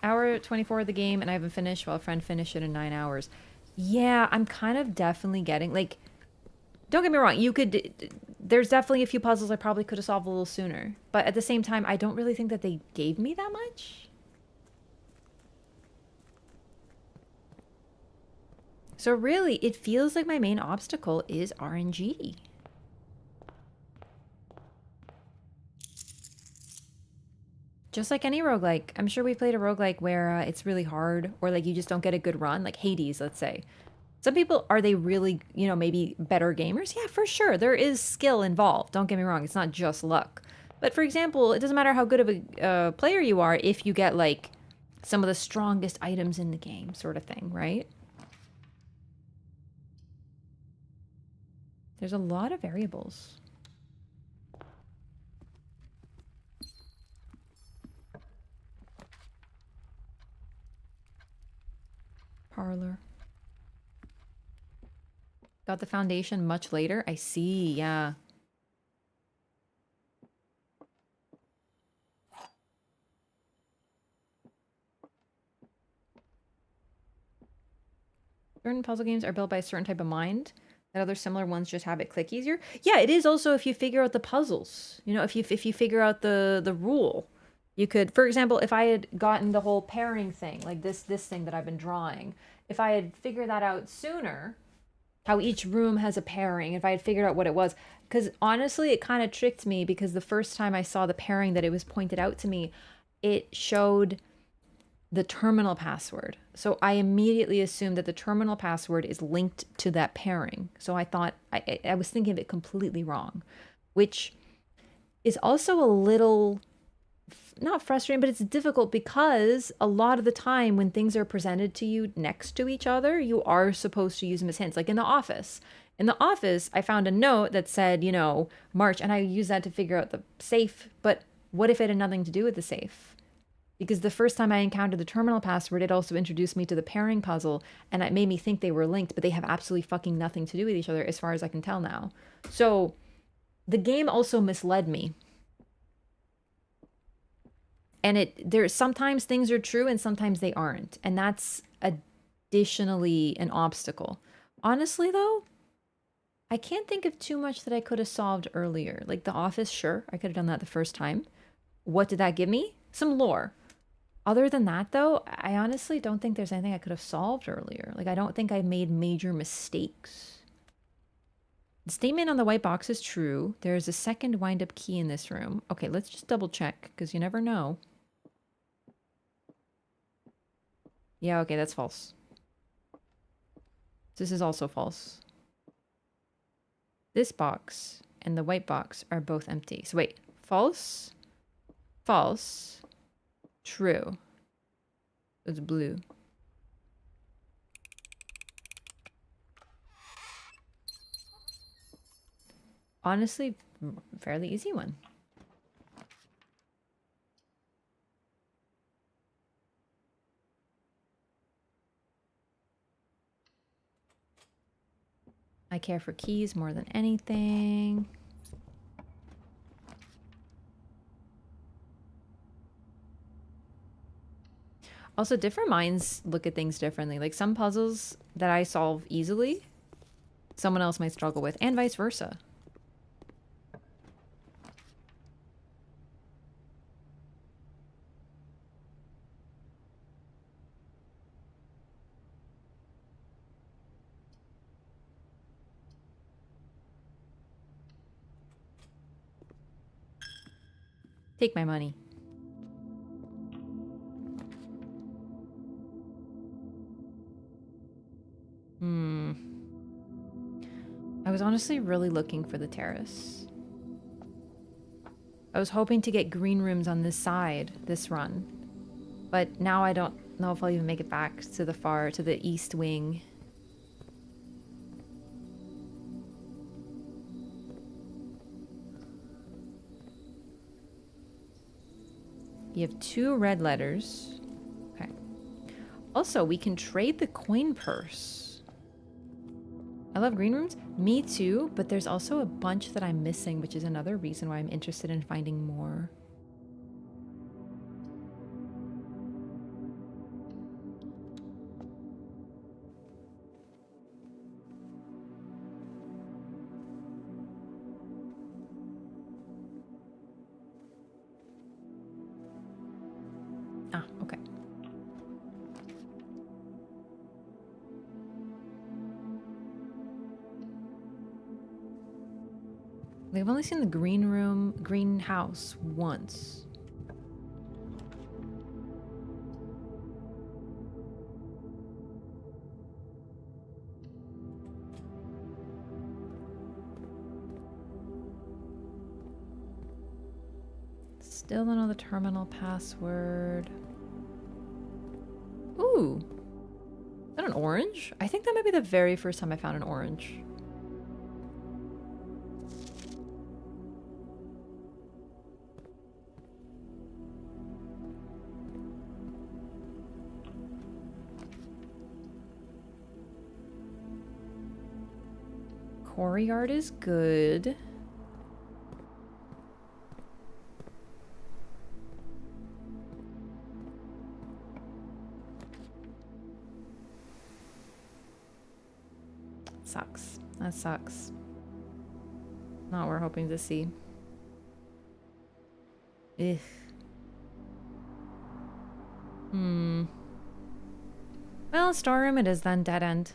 A: Hour 24 of the game, and I haven't finished while a friend finished it in 9 hours. Yeah, I'm kind of definitely getting, like, don't get me wrong, there's definitely a few puzzles I probably could have solved a little sooner. But at the same time, I don't really think that they gave me that much. So really, it feels like my main obstacle is RNG. Just like any roguelike. I'm sure we've played a roguelike where it's really hard, or like you just don't get a good run, like Hades, let's say. Some people, are they really, maybe better gamers? Yeah, for sure. There is skill involved. Don't get me wrong. It's not just luck. But for example, it doesn't matter how good of a player you are if you get like some of the strongest items in the game, sort of thing, right? There's a lot of variables. Parlor. Got the foundation much later. I see, yeah. Certain puzzle games are built by a certain type of mind, that other similar ones just have it click easier. Yeah, it is also if you figure out the puzzles. If you figure out the rule. You could, for example, if I had gotten the whole pairing thing, like this thing that I've been drawing, if I had figured that out sooner, how each room has a pairing, if I had figured out what it was, because honestly, it kind of tricked me, because the first time I saw the pairing that it was pointed out to me, it showed the terminal password. So I immediately assumed that the terminal password is linked to that pairing. So I thought, I was thinking of it completely wrong, which is also a little, not frustrating, but it's difficult, because a lot of the time when things are presented to you next to each other, you are supposed to use them as hints. Like in The Office. In The Office, I found a note that said, March, and I used that to figure out the safe, but what if it had nothing to do with the safe? Because the first time I encountered the terminal password, it also introduced me to the pairing puzzle, and it made me think they were linked, but they have absolutely fucking nothing to do with each other as far as I can tell now. So the game also misled me. And sometimes things are true and sometimes they aren't. And that's additionally an obstacle. Honestly though, I can't think of too much that I could have solved earlier. Like The Office, sure, I could have done that the first time. What did that give me? Some lore. Other than that, though, I honestly don't think there's anything I could have solved earlier. Like, I don't think I made major mistakes. The statement on the white box is true. There's a second wind-up key in this room. Okay, let's just double check, because you never know. Yeah, okay, that's false. This is also false. This box and the white box are both empty. So wait, false, false, true. It's blue. Honestly, fairly easy one. I care for keys more than anything. Also, different minds look at things differently. Like some puzzles that I solve easily, someone else might struggle with, and vice versa. Take my money. I was honestly really looking for the terrace. I was hoping to get green rooms on this side, this run. But now I don't know if I'll even make it back to the east wing. You have 2 red letters. Okay. Also, we can trade the coin purse. I love green rooms. Me too, but there's also a bunch that I'm missing, which is another reason why I'm interested in finding more. Ah, okay. I've only seen the greenhouse once. Still don't know the terminal password. Ooh. Is that an orange? I think that might be the very first time I found an orange. Quarry art is good. Sucks. That sucks. Not what we're hoping to see. Ugh. Well, storeroom it is then, dead end.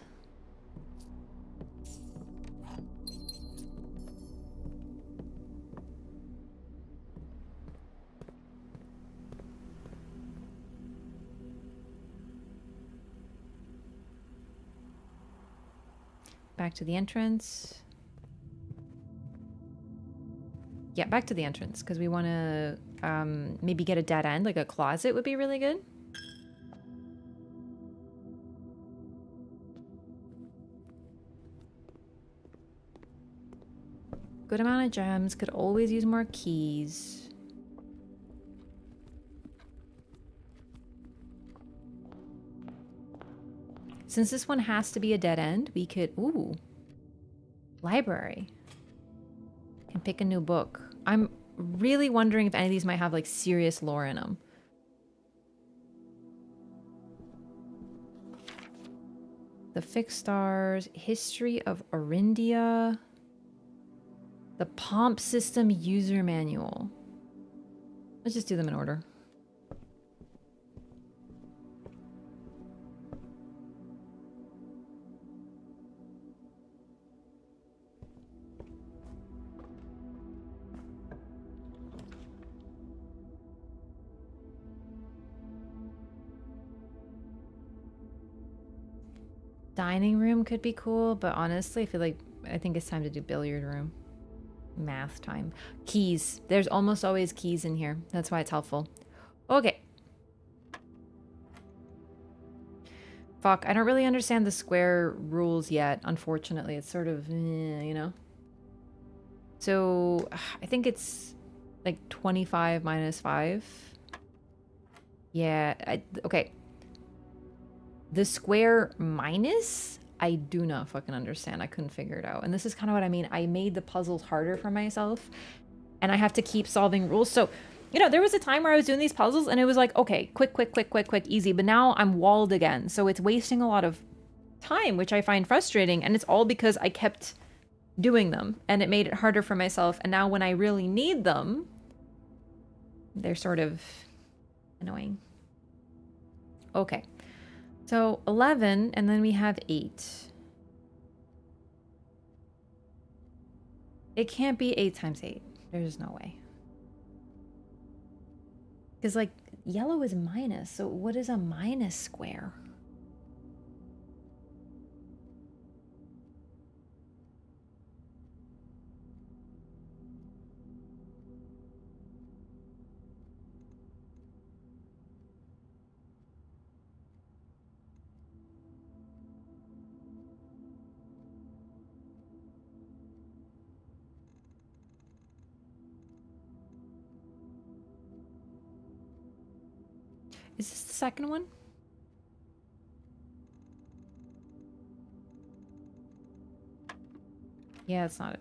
A: Back to the entrance. Yeah, back to the entrance, because we want to maybe get a dead end, like a closet would be really good. Good amount of gems, could always use more keys. Since this one has to be a dead end, we could, ooh, library. Can pick a new book. I'm really wondering if any of these might have like serious lore in them. The Fixed Stars, History of Orindia, the Pomp System User Manual. Let's just do them in order. Dining room could be cool, but honestly, I think it's time to do billiard room. Math time. Keys. There's almost always keys in here. That's why it's helpful. Okay. Fuck, I don't really understand the square rules yet, unfortunately. It's sort of, you know? So, I think it's like 25 minus 5. Yeah, okay. The square minus, I do not fucking understand. I couldn't figure it out. And this is kind of what I mean. I made the puzzles harder for myself, and I have to keep solving rules. So, you know, there was a time where I was doing these puzzles and it was like, okay, quick, easy. But now I'm walled again. So it's wasting a lot of time, which I find frustrating. And it's all because I kept doing them and it made it harder for myself. And now when I really need them, they're sort of annoying. Okay. So 11, and then we have 8. It can't be 8 times 8. There's no way. Because, like, yellow is minus, so what is a minus square? Is this the second one? Yeah, it's not it.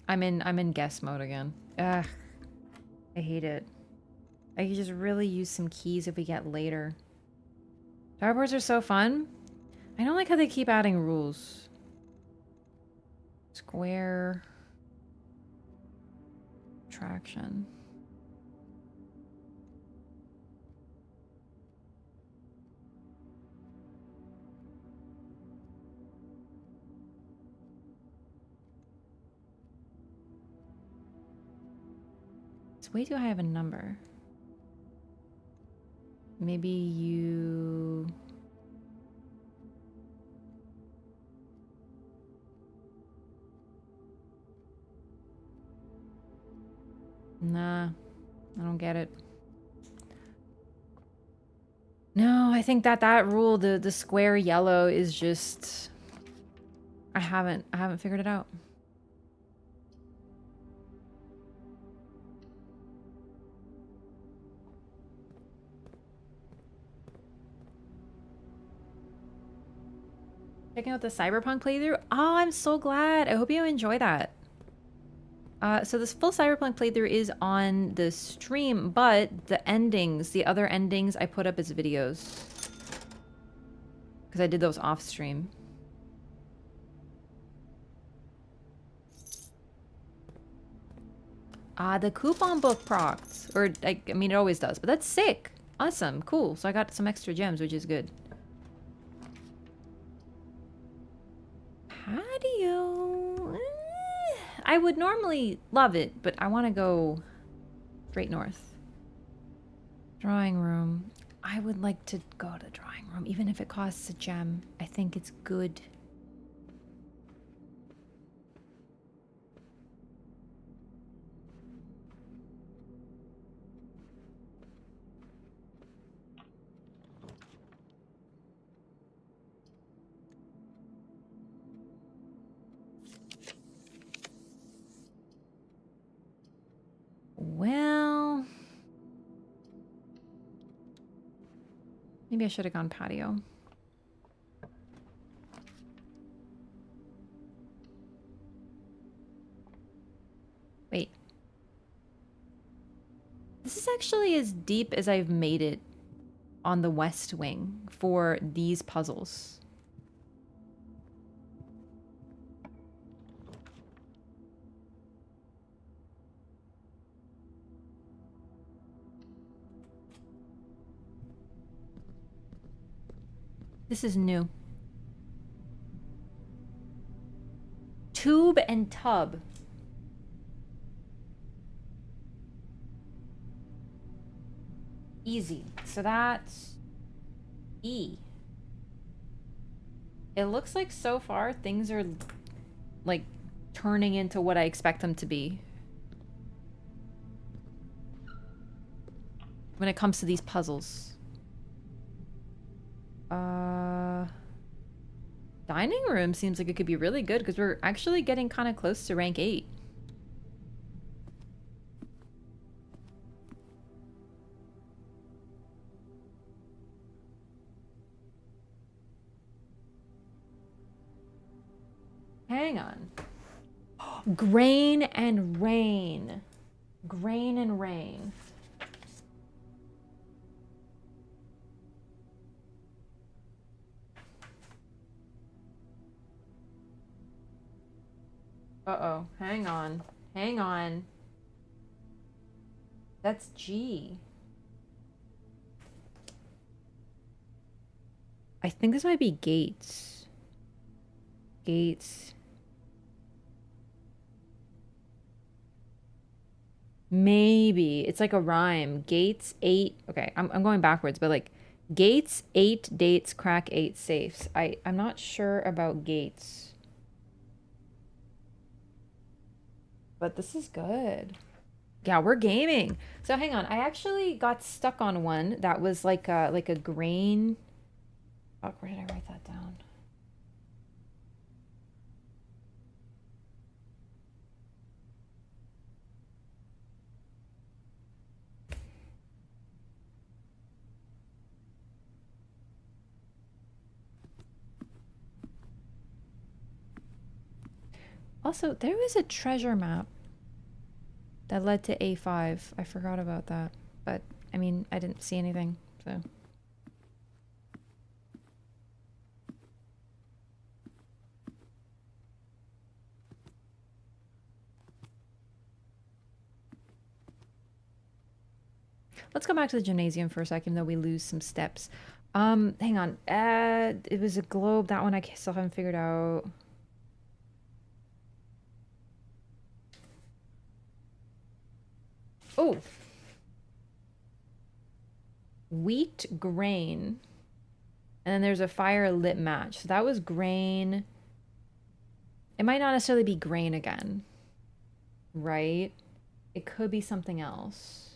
A: I'm in guess mode again. Ugh. I hate it. I could just really use some keys if we get later. Dartboards are so fun. I don't like how they keep adding rules. Square. Traction. It's way too high of a number. Maybe you... Nah, I don't get it. No, I think that rule, the square yellow is just... I haven't figured it out. Checking out the Cyberpunk playthrough? Oh, I'm so glad. I hope you enjoy that. So this full Cyberpunk playthrough is on the stream, but the endings, the other endings, I put up as videos. Because I did those off stream. The coupon book procs. Or, I mean, it always does, but that's sick. Awesome, cool. So I got some extra gems, which is good. Patio. I would normally love it, but I want to go straight north. Drawing room. I would like to go to the drawing room, even if it costs a gem. I think it's good. Well, maybe I should have gone patio. Wait. This is actually as deep as I've made it on the West Wing for these puzzles. This is new. Tube and tub. Easy. So that's E. It looks like so far things are like turning into what I expect them to be. When it comes to these puzzles. Dining room seems like it could be really good because we're actually getting kind of close to rank 8. Hang on. Grain and rain. Grain and rain. Uh-oh. Hang on. Hang on. That's G. I think this might be gates. Gates. Maybe. It's like a rhyme. Gates 8. Okay, I'm going backwards, but like Gates 8 dates crack 8 safes. I'm not sure about Gates. But this is good. Yeah, we're gaming. So hang on. I actually got stuck on one that was like a grain. Oh, where did I write that down? Also, there was a treasure map that led to A5. I forgot about that. But, I mean, I didn't see anything, so. Let's go back to the gymnasium for a second, though we lose some steps. Hang on. It was a globe. That one I still haven't figured out. Oh. Wheat, grain. And then there's a fire lit match. So that was grain. It might not necessarily be grain again. Right? It could be something else.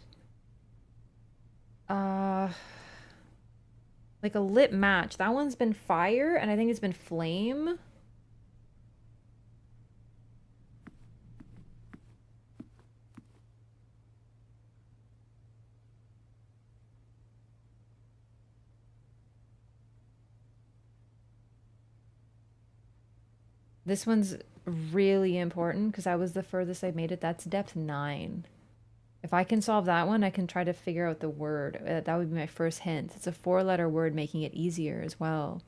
A: Like a lit match. That one's been fire, and I think it's been flame. This one's really important because that was the furthest I've made it. That's depth 9. If I can solve that one, I can try to figure out the word. That would be my first hint. It's a 4-letter word, making it easier as well.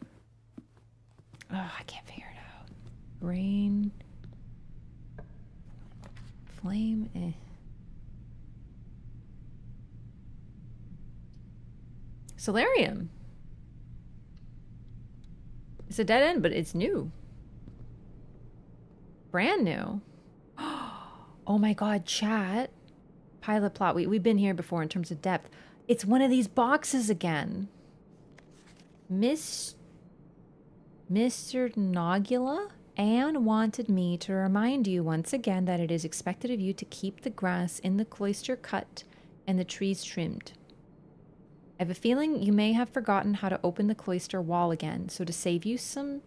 A: Oh, I can't figure it out. Grain. Flame. Eh. Solarium. It's a dead end, but it's new. Brand new. Oh my god, chat. Pilot plot. We've been here before in terms of depth. It's one of these boxes again. Mr. Nogula? Anne wanted me to remind you once again that it is expected of you to keep the grass in the cloister cut and the trees trimmed. I have a feeling you may have forgotten how to open the cloister wall again, so to save you some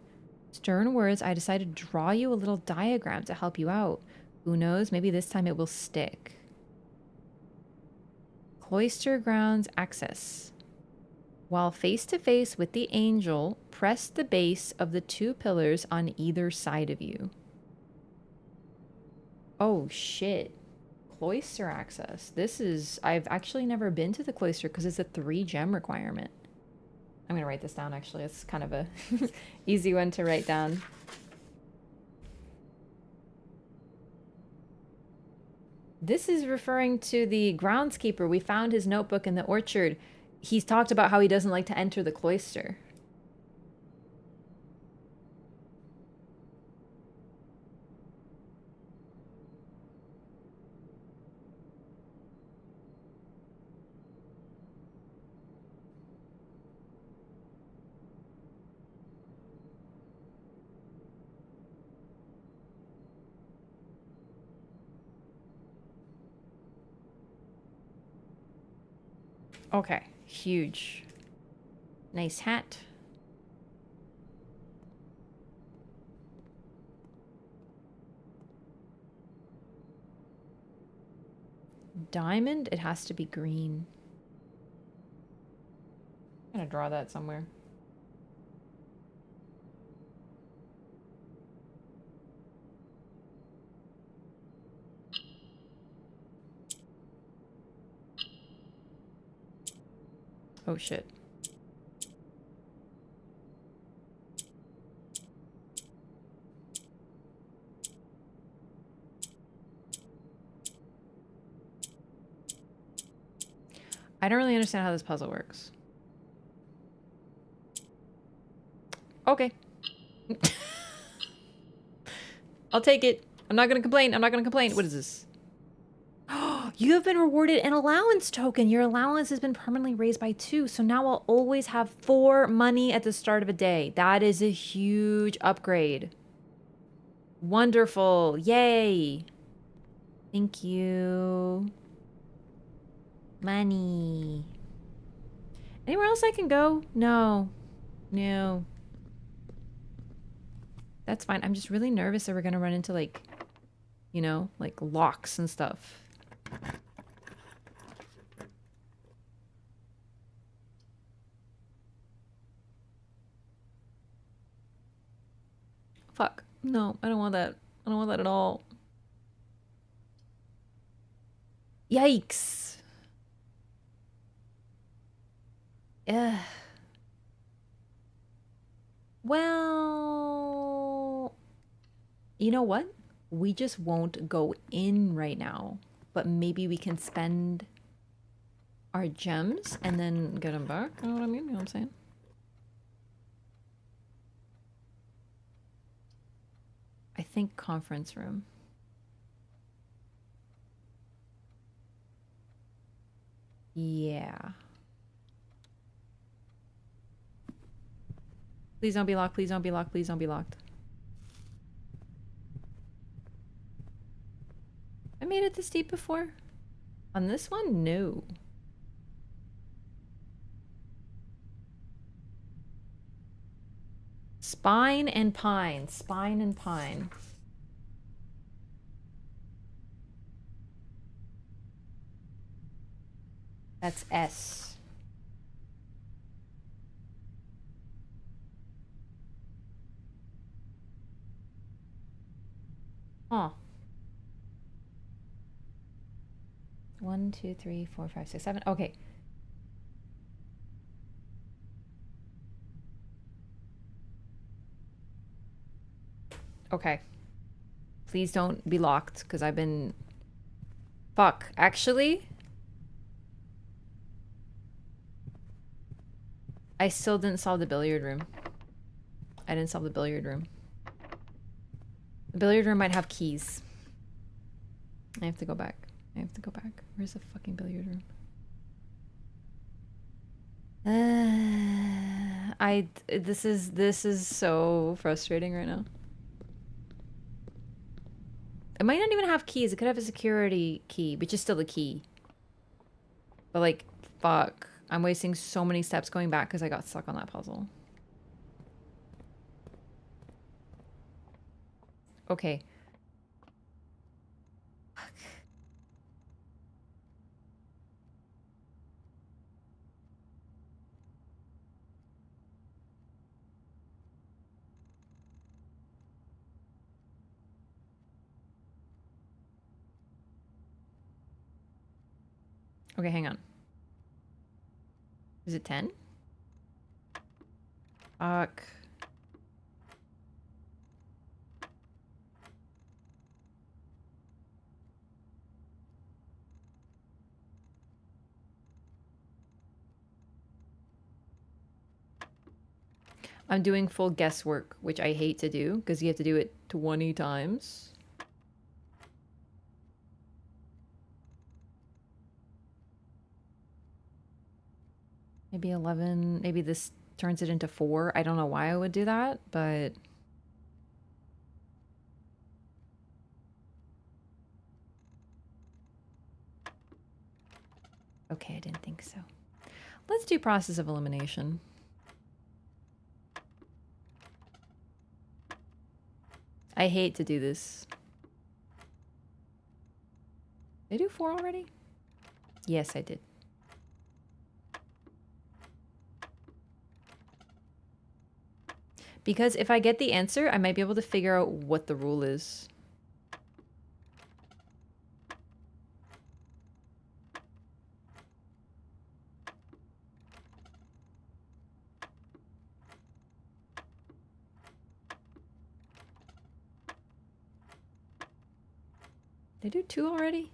A: stern words, I decided to draw you a little diagram to help you out. Who knows, maybe this time it will stick. Cloister grounds access. While face to face with the angel, press the base of the 2 pillars on either side of you. Oh shit. Cloister access. This is... I've actually never been to the cloister because it's a 3 gem requirement. I'm going to write this down actually. It's kind of a easy one to write down. This is referring to the groundskeeper. We found his notebook in the orchard. He's talked about how he doesn't like to enter the cloister. Okay, huge. Nice hat. Diamond, it has to be green. I'm gonna draw that somewhere. Oh shit. I don't really understand how this puzzle works. Okay. I'll take it. I'm not gonna complain. I'm not gonna complain. What is this? You have been rewarded an allowance token. Your allowance has been permanently raised by 2, so now I'll always have 4 money at the start of a day. That is a huge upgrade. Wonderful. Yay. Thank you. Money. Anywhere else I can go? No. No. That's fine. I'm just really nervous that we're gonna run into, like, you know, like locks and stuff. Fuck. No, I don't want that. I don't want that at all. Yikes. Ugh. Well, you know what? We just won't go in right now, but maybe we can spend our gems and then get them back. You know what I mean? You know what I'm saying? I think conference room. Yeah. Please don't be locked. Please don't be locked. Please don't be locked. I made it this deep before. On this one, no. Spine and pine. Spine and pine. That's S. Huh. 1, 2, 3, 4, 5, 6, 7. Okay. Okay. Please don't be locked, because I've been... Fuck. Actually... I still didn't solve the billiard room. I didn't solve the billiard room. The billiard room might have keys. I have to go back. I have to go back. Where's the fucking billiard room? This is so frustrating right now. It might not even have keys. It could have a security key, which is still a key. But like, fuck. I'm wasting so many steps going back because I got stuck on that puzzle. Okay. Fuck. Okay, hang on. Is it 10? Fuck. I'm doing full guesswork, which I hate to do because you have to do it 20 times. Maybe 11. Maybe this turns it into 4. I don't know why I would do that, but... Okay, I didn't think so. Let's do process of elimination. I hate to do this. Did I do 4 already? Yes, I did. Because if I get the answer, I might be able to figure out what the rule is. Did I do 2 already?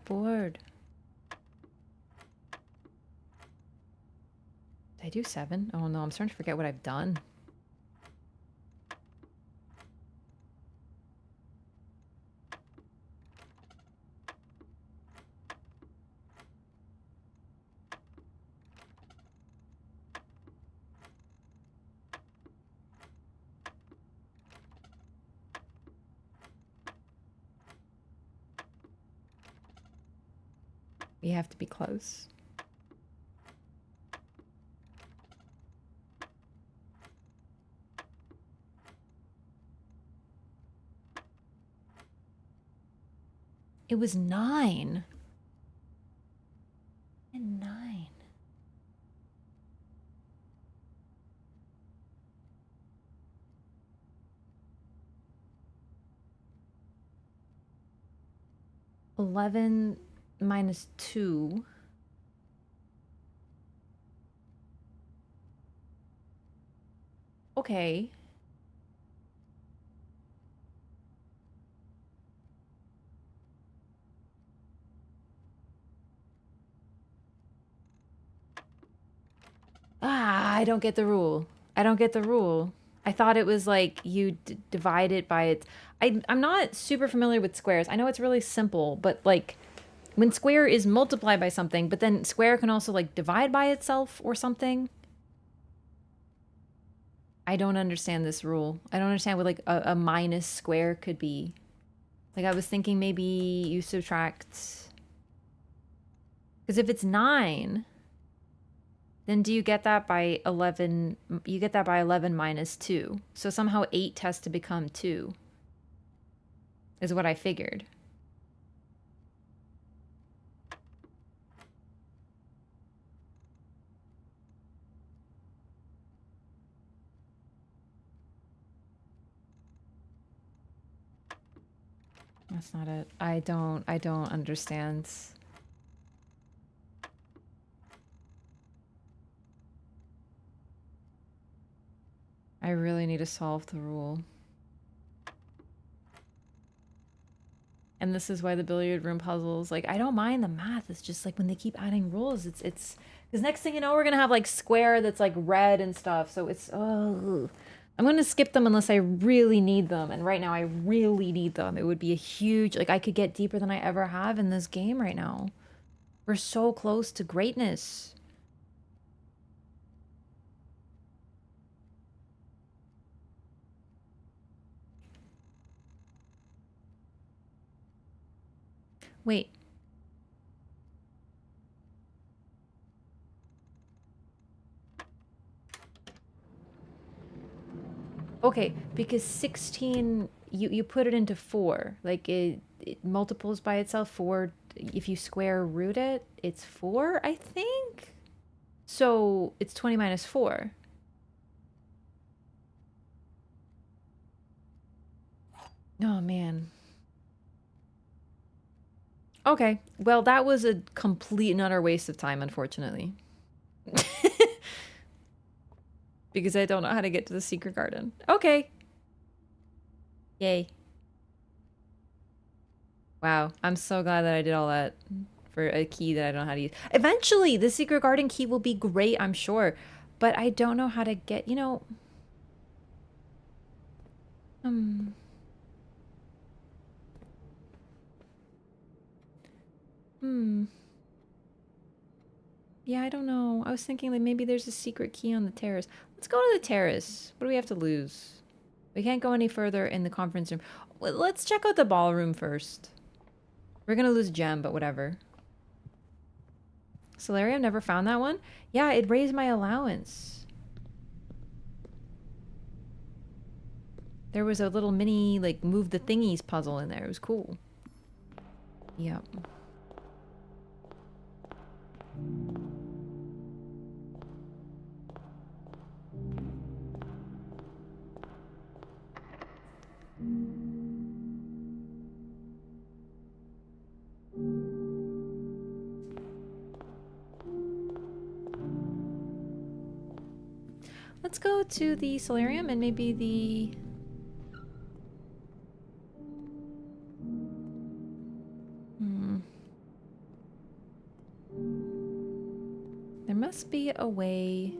A: get bored. Did I do 7? Oh no, I'm starting to forget what I've done. We have to be close. It was 9. And 9. (11 minus 2). Okay. Ah, I don't get the rule. I don't get the rule. I thought it was like you divide it by its... I'm not super familiar with squares. I know it's really simple, but like when square is multiplied by something, but then square can also like divide by itself or something. I don't understand this rule. I don't understand what like a minus square could be. Like I was thinking maybe you subtract... Because if it's 9... Then do you get that by 11? You get that by 11 minus 2. So somehow 8 has to become 2. Is what I figured. That's not it. I don't understand. I really need to solve the rule. And this is why the billiard room puzzles, like, I don't mind the math. It's just like when they keep adding rules, it's, because next thing you know, we're going to have like square that's like red and stuff. So it's, oh, I'm going to skip them unless I really need them. And right now I really need them. It would be a huge, like I could get deeper than I ever have in this game right now. We're so close to greatness. Wait. Okay, because 16, you put it into 4. Like it multiples by itself 4. If you square root it, it's 4, I think. So it's 20 minus 4. Oh man. Okay, well that was a complete and utter waste of time, unfortunately. Because I don't know how to get to the secret garden. Okay. Yay. Wow, I'm so glad that I did all that for a key that I don't know how to use. Eventually, the secret garden key will be great, I'm sure. But I don't know how to get, you know... Yeah, I don't know. I was thinking like maybe there's a secret key on the terrace. Let's go to the terrace. What do we have to lose? We can't go any further in the conference room. Well, let's check out the ballroom first. We're gonna lose a gem, but whatever. Solarium, never found that one? Yeah, it raised my allowance. There was a little mini, like, move the thingies puzzle in there. It was cool. Yep. Let's go to the solarium and maybe the... There must be a way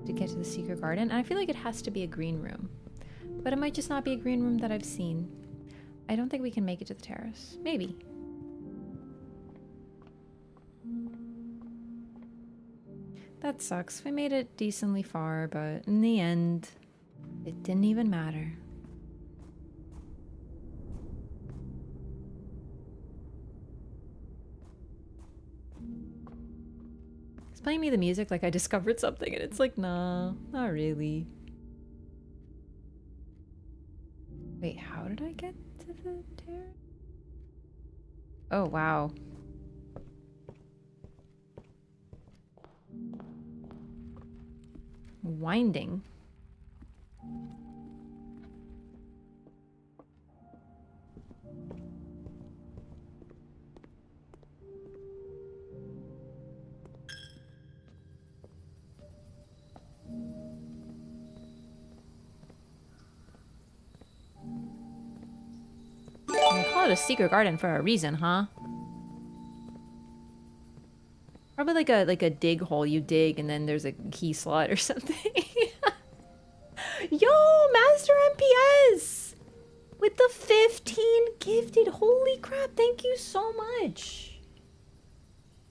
A: to get to the secret garden. And I feel like it has to be a green room. But it might just not be a green room that I've seen. I don't think we can make it to the terrace. Maybe. That sucks. We made it decently far, but in the end, it didn't even matter. It's playing me the music like I discovered something, and it's like, nah, not really. Wait, how did I get to the terrace? Oh, wow. Winding. They call it a secret garden for a reason, huh? Probably like a dig hole you dig and then there's a key slot or something. Yo, Master MPS! With the 15 gifted. Holy crap, thank you so much.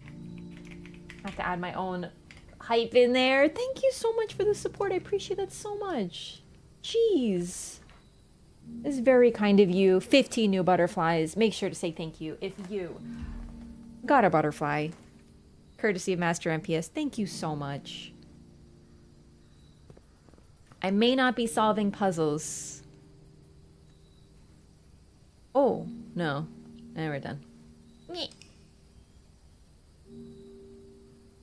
A: I have to add my own hype in there. Thank you so much for the support. I appreciate that so much. Jeez. It's very kind of you. 15 new butterflies. Make sure to say thank you if you got a butterfly. Courtesy of Master MPS. Thank you so much. I may not be solving puzzles. Oh, no. And we're done.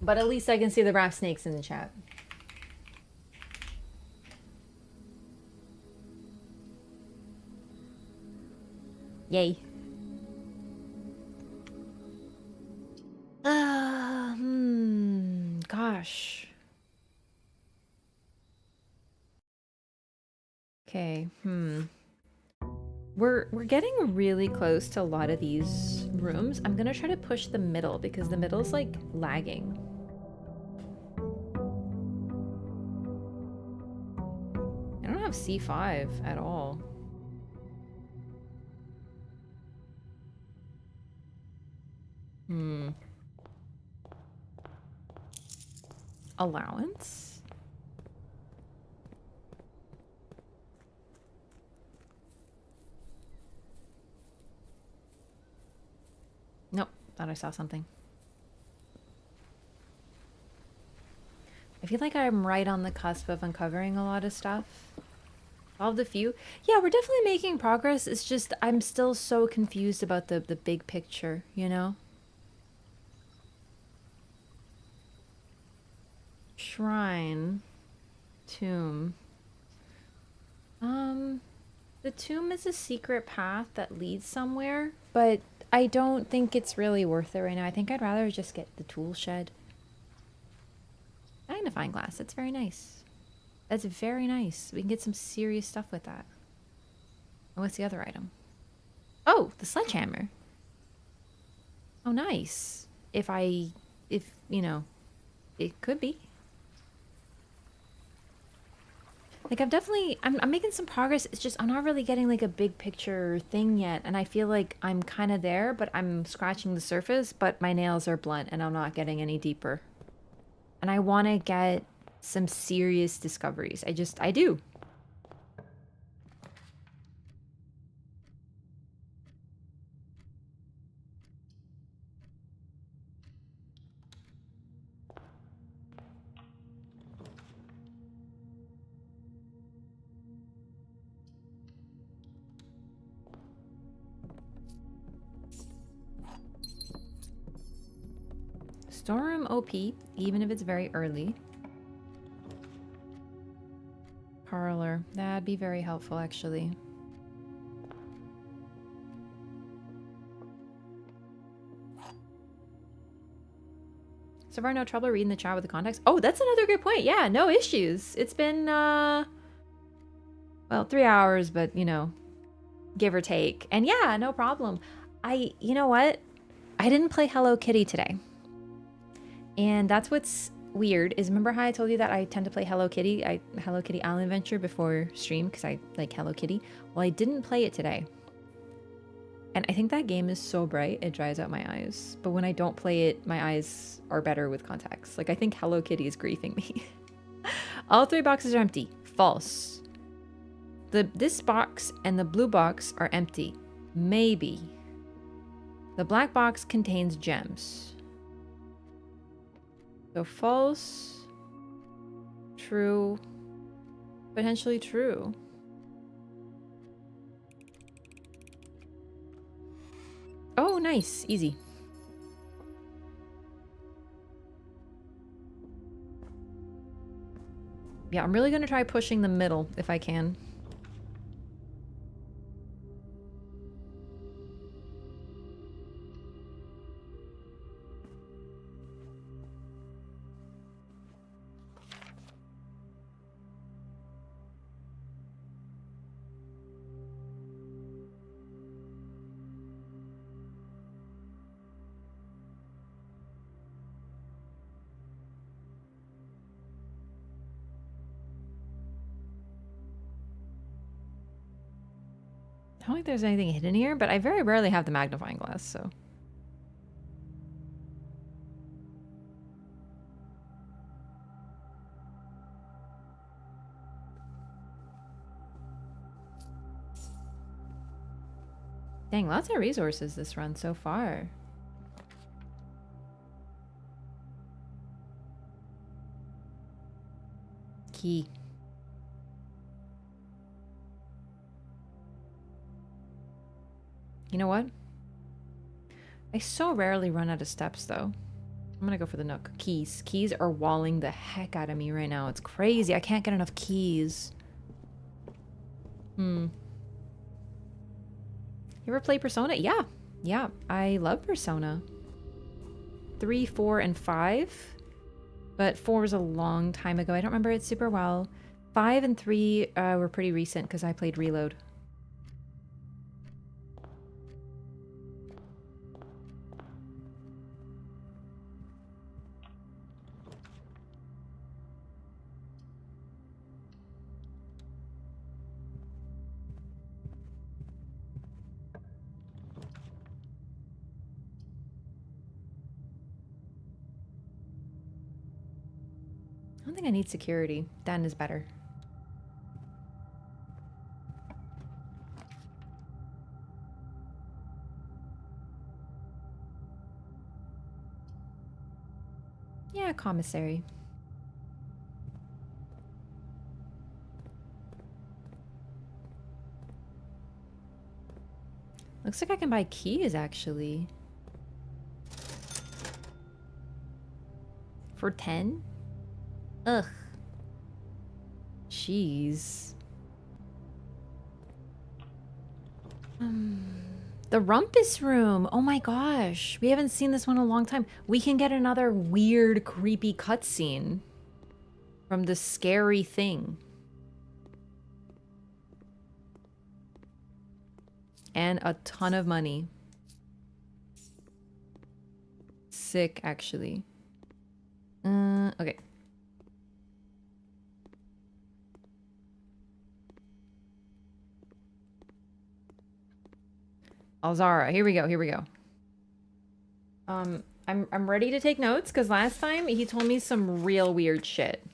A: But at least I can see the rap snakes in the chat. Yay. Gosh. Okay, We're getting really close to a lot of these rooms. I'm gonna try to push the middle because the middle's like lagging. I don't have C5 at all. Allowance? Nope, thought I saw something. I feel like I'm right on the cusp of uncovering a lot of stuff. Solved a few. Yeah, we're definitely making progress. It's just I'm still so confused about the big picture, you know? Shrine. Tomb. The tomb is a secret path that leads somewhere, but I don't think it's really worth it right now. I think I'd rather just get the tool shed. Magnifying glass. That's very nice. That's very nice. We can get some serious stuff with that. And what's the other item? Oh, the sledgehammer. Oh, nice. If you know, it could be. Like I'm making some progress. It's just I'm not really getting like a big picture thing yet. And I feel like I'm kind of there, but I'm scratching the surface, but my nails are blunt and I'm not getting any deeper. And I want to get some serious discoveries. I do. Storeroom OP, even if it's very early. Parlor. That'd be very helpful, actually. So far, no trouble reading the chat with the context. Oh, that's another good point. Yeah, no issues. It's been, well, 3 hours, but, you know, give or take. And yeah, no problem. You know what? I didn't play Hello Kitty today. And that's what's weird is remember how I told you that I tend to play Hello Kitty, Hello Kitty Island Adventure before stream because I like Hello Kitty. Well, I didn't play it today. And I think that game is so bright, it dries out my eyes. But when I don't play it, my eyes are better with contacts. Like, I think Hello Kitty is griefing me. All 3 boxes are empty. False. This box and the blue box are empty. Maybe. The black box contains gems. So false, true, potentially true. Oh, nice. Easy. Yeah, I'm really going to try pushing the middle if I can. I don't think there's anything hidden here, but I very rarely have the magnifying glass, so. Dang, lots of resources this run so far. Key. You know what? I so rarely run out of steps, though. I'm gonna go for the nook. Keys. Keys are walling the heck out of me right now. It's crazy. I can't get enough keys. You ever play Persona? Yeah. Yeah, I love Persona. 3, 4, and 5. But 4 was a long time ago. I don't remember it super well. 5 and 3 were pretty recent because I played Reload. I don't think I need security. Den is better. Yeah, commissary. Looks like I can buy keys, actually. For 10? Ugh. Jeez. The rumpus room. Oh my gosh. We haven't seen this one in a long time. We can get another weird, creepy cutscene from the scary thing. And a ton of money. Sick, actually. Okay. Alzara, here we go, here we go. I'm ready to take notes because last time he told me some real weird shit.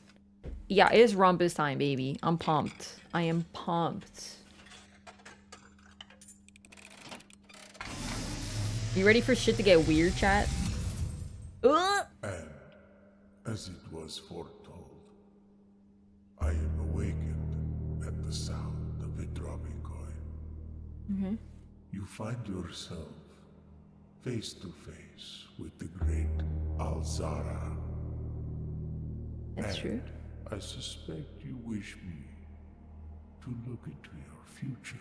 A: Yeah, it is rumpus time, baby. I'm pumped. I am pumped. You ready for shit to get weird, chat?
D: And, as it was foretold, I am awakened at the sound of a dropping coin. You find yourself face to face with the great Alzara.
A: That's true.
D: I suspect you wish me to look into your future.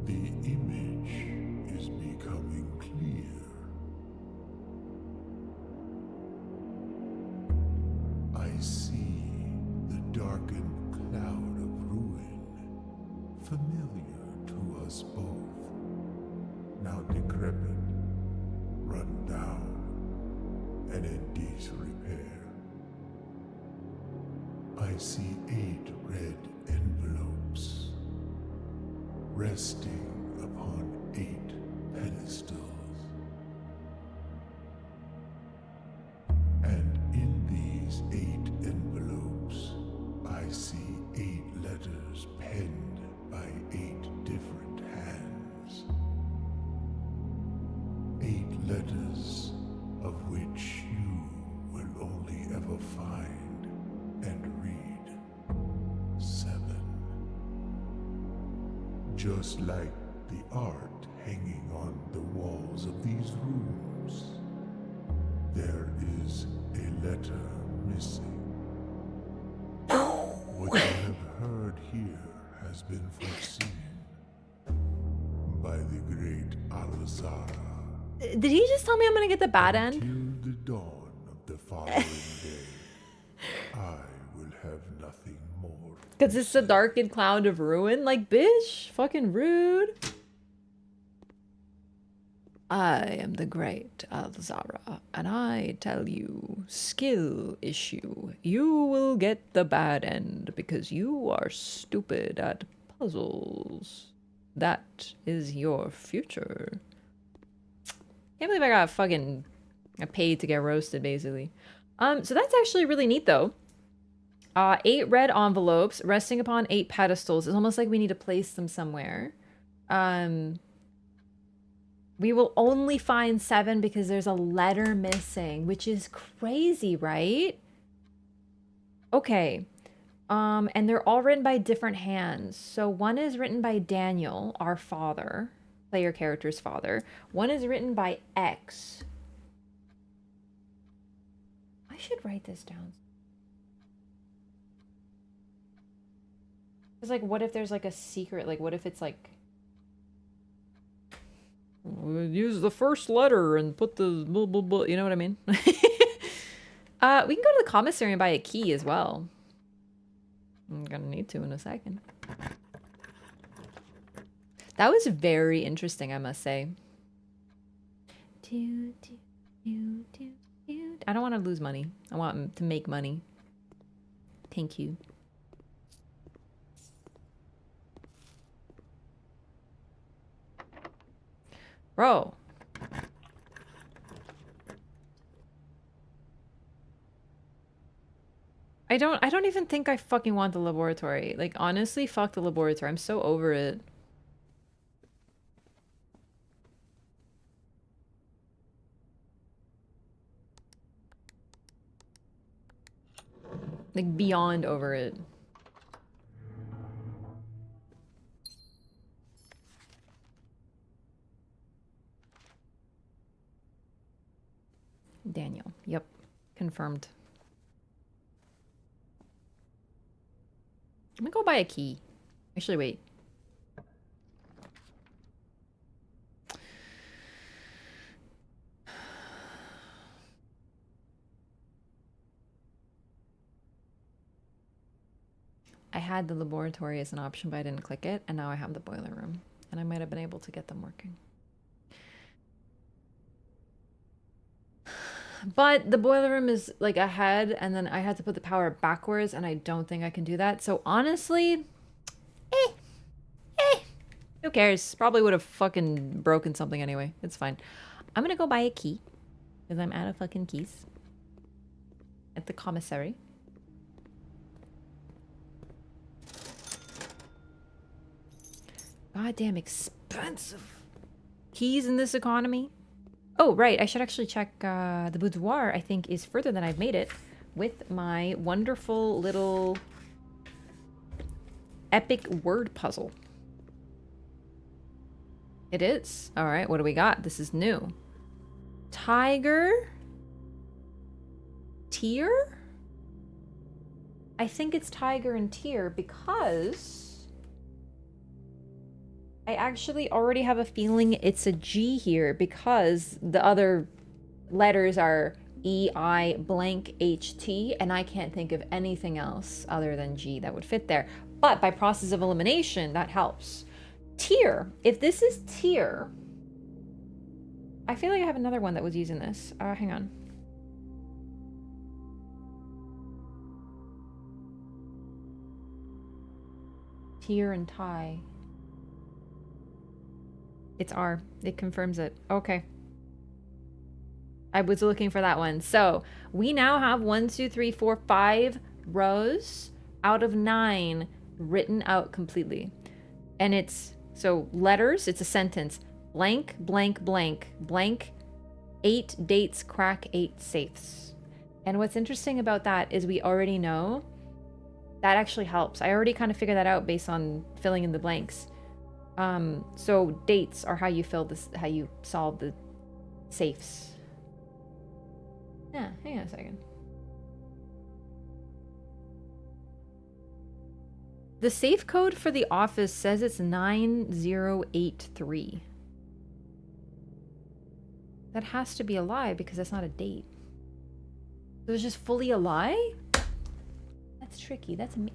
D: The image is becoming clear. I see the darkened cloud of ruin, familiar to us both, now decrepit, run down, and in disrepair. I see 8 red envelopes resting upon 8 pedestals. And in these 8 envelopes, I see 8 letters penned by 8 different hands. 8 letters of which you will only ever find and read 7. Just like the art hanging on the walls of these rooms, there is a letter missing. What you have heard here has been foreseen by the great Alzara.
A: Did he just tell me I'm gonna get the bad end?
D: Till the dawn of the following day, I will have nothing more.
A: Because it's the darkened cloud of ruin? Like, bitch, fucking rude. I am the great Alzara, and I tell you, skill issue. You will get the bad end because you are stupid at puzzles. That is your future. Can't believe I got paid to get roasted, basically. So that's actually really neat, though. 8 red envelopes resting upon 8 pedestals. It's almost like we need to place them somewhere. We will only find 7 because there's a letter missing, which is crazy, right? Okay. And they're all written by different hands. So one is written by Daniel, our father, player character's father. One is written by X. I should write this down. It's like, what if there's like a secret? Like, what if it's like, use the first letter and put the blah, blah, blah. You know what I mean? We can go to the commissary and buy a key as well. I'm gonna need to in a second. That was very interesting, I must say. I don't want to lose money. I want to make money. Thank you. Bro. I don't even think I fucking want the laboratory. Like, honestly, fuck the laboratory. I'm so over it. Like, beyond over it. Daniel. Yep. Confirmed. Let me go buy a key. Actually, wait. I had the laboratory as an option, but I didn't click it, and now I have the boiler room. And I might have been able to get them working. But the boiler room is like ahead, and then I had to put the power backwards, and I don't think I can do that. So honestly, who cares? Probably would have fucking broken something anyway. It's fine. I'm gonna go buy a key, because I'm out of fucking keys. At the commissary. Goddamn expensive keys in this economy. Oh, right. I should actually check the boudoir, I think, is further than I've made it with my wonderful little epic word puzzle. It is. All right, what do we got? This is new. Tiger. Tear? I think it's tiger and tear because I actually already have a feeling it's a G here because the other letters are E-I blank H-T, and I can't think of anything else other than G that would fit there. But by process of elimination, that helps. Tear. If this is tear, I feel like I have another one that was using this. Hang on. Tier and tie. It's R. It confirms it. Okay. I was looking for that one. So we now have 1, 2, 3, 4, 5 rows out of 9 written out completely. And it's, so letters, it's a sentence. Blank, blank, blank, blank, 8 dates crack 8 safes. And what's interesting about that is we already know that actually helps. I already kind of figured that out based on filling in the blanks. So dates are how you fill this, how you solve the safes. Yeah, hang on a second. The safe code for the office says it's 9083. That has to be a lie because that's not a date. So it's just fully a lie? That's tricky. That's me.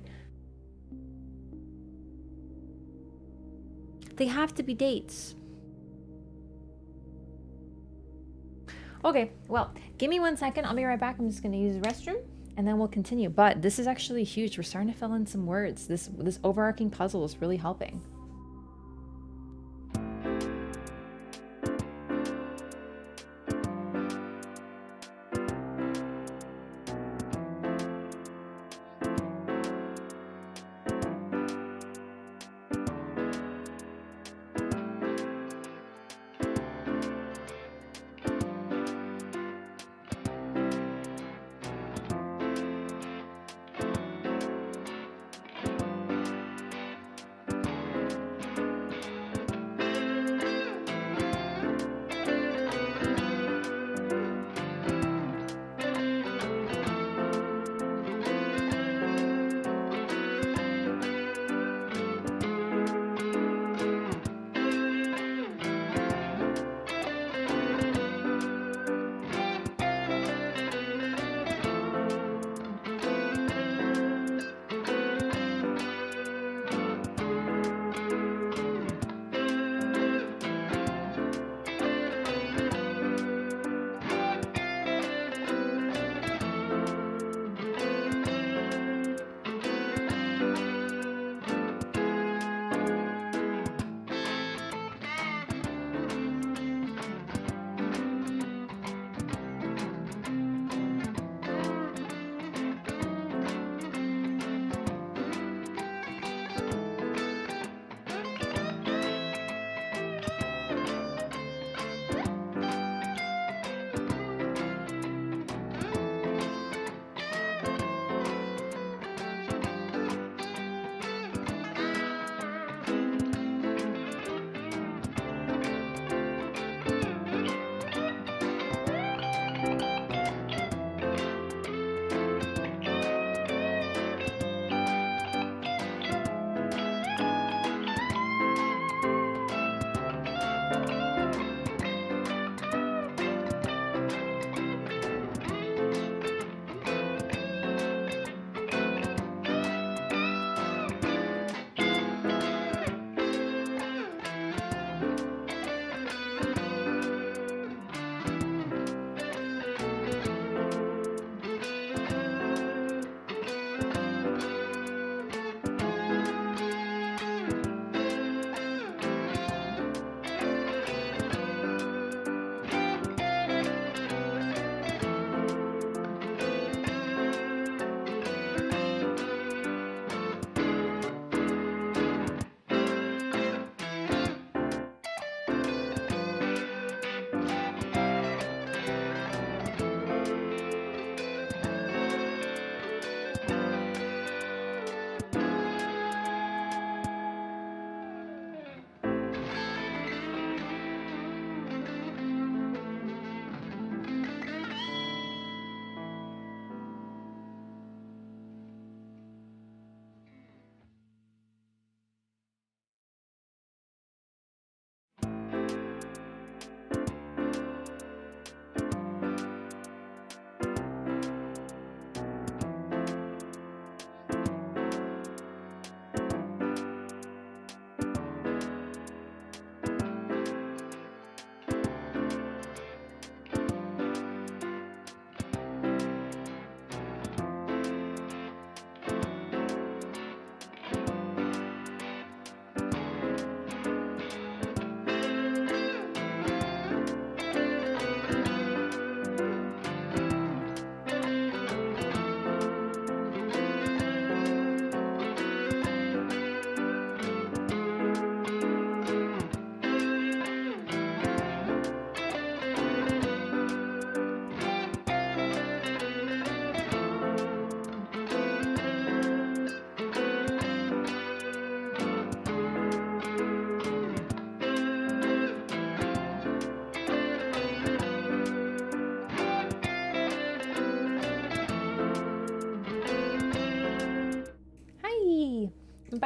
A: They have to be dates. Okay, well, give me 1 second. I'll be right back. I'm just gonna use the restroom and then we'll continue. But this is actually huge. We're starting to fill in some words. This overarching puzzle is really helping.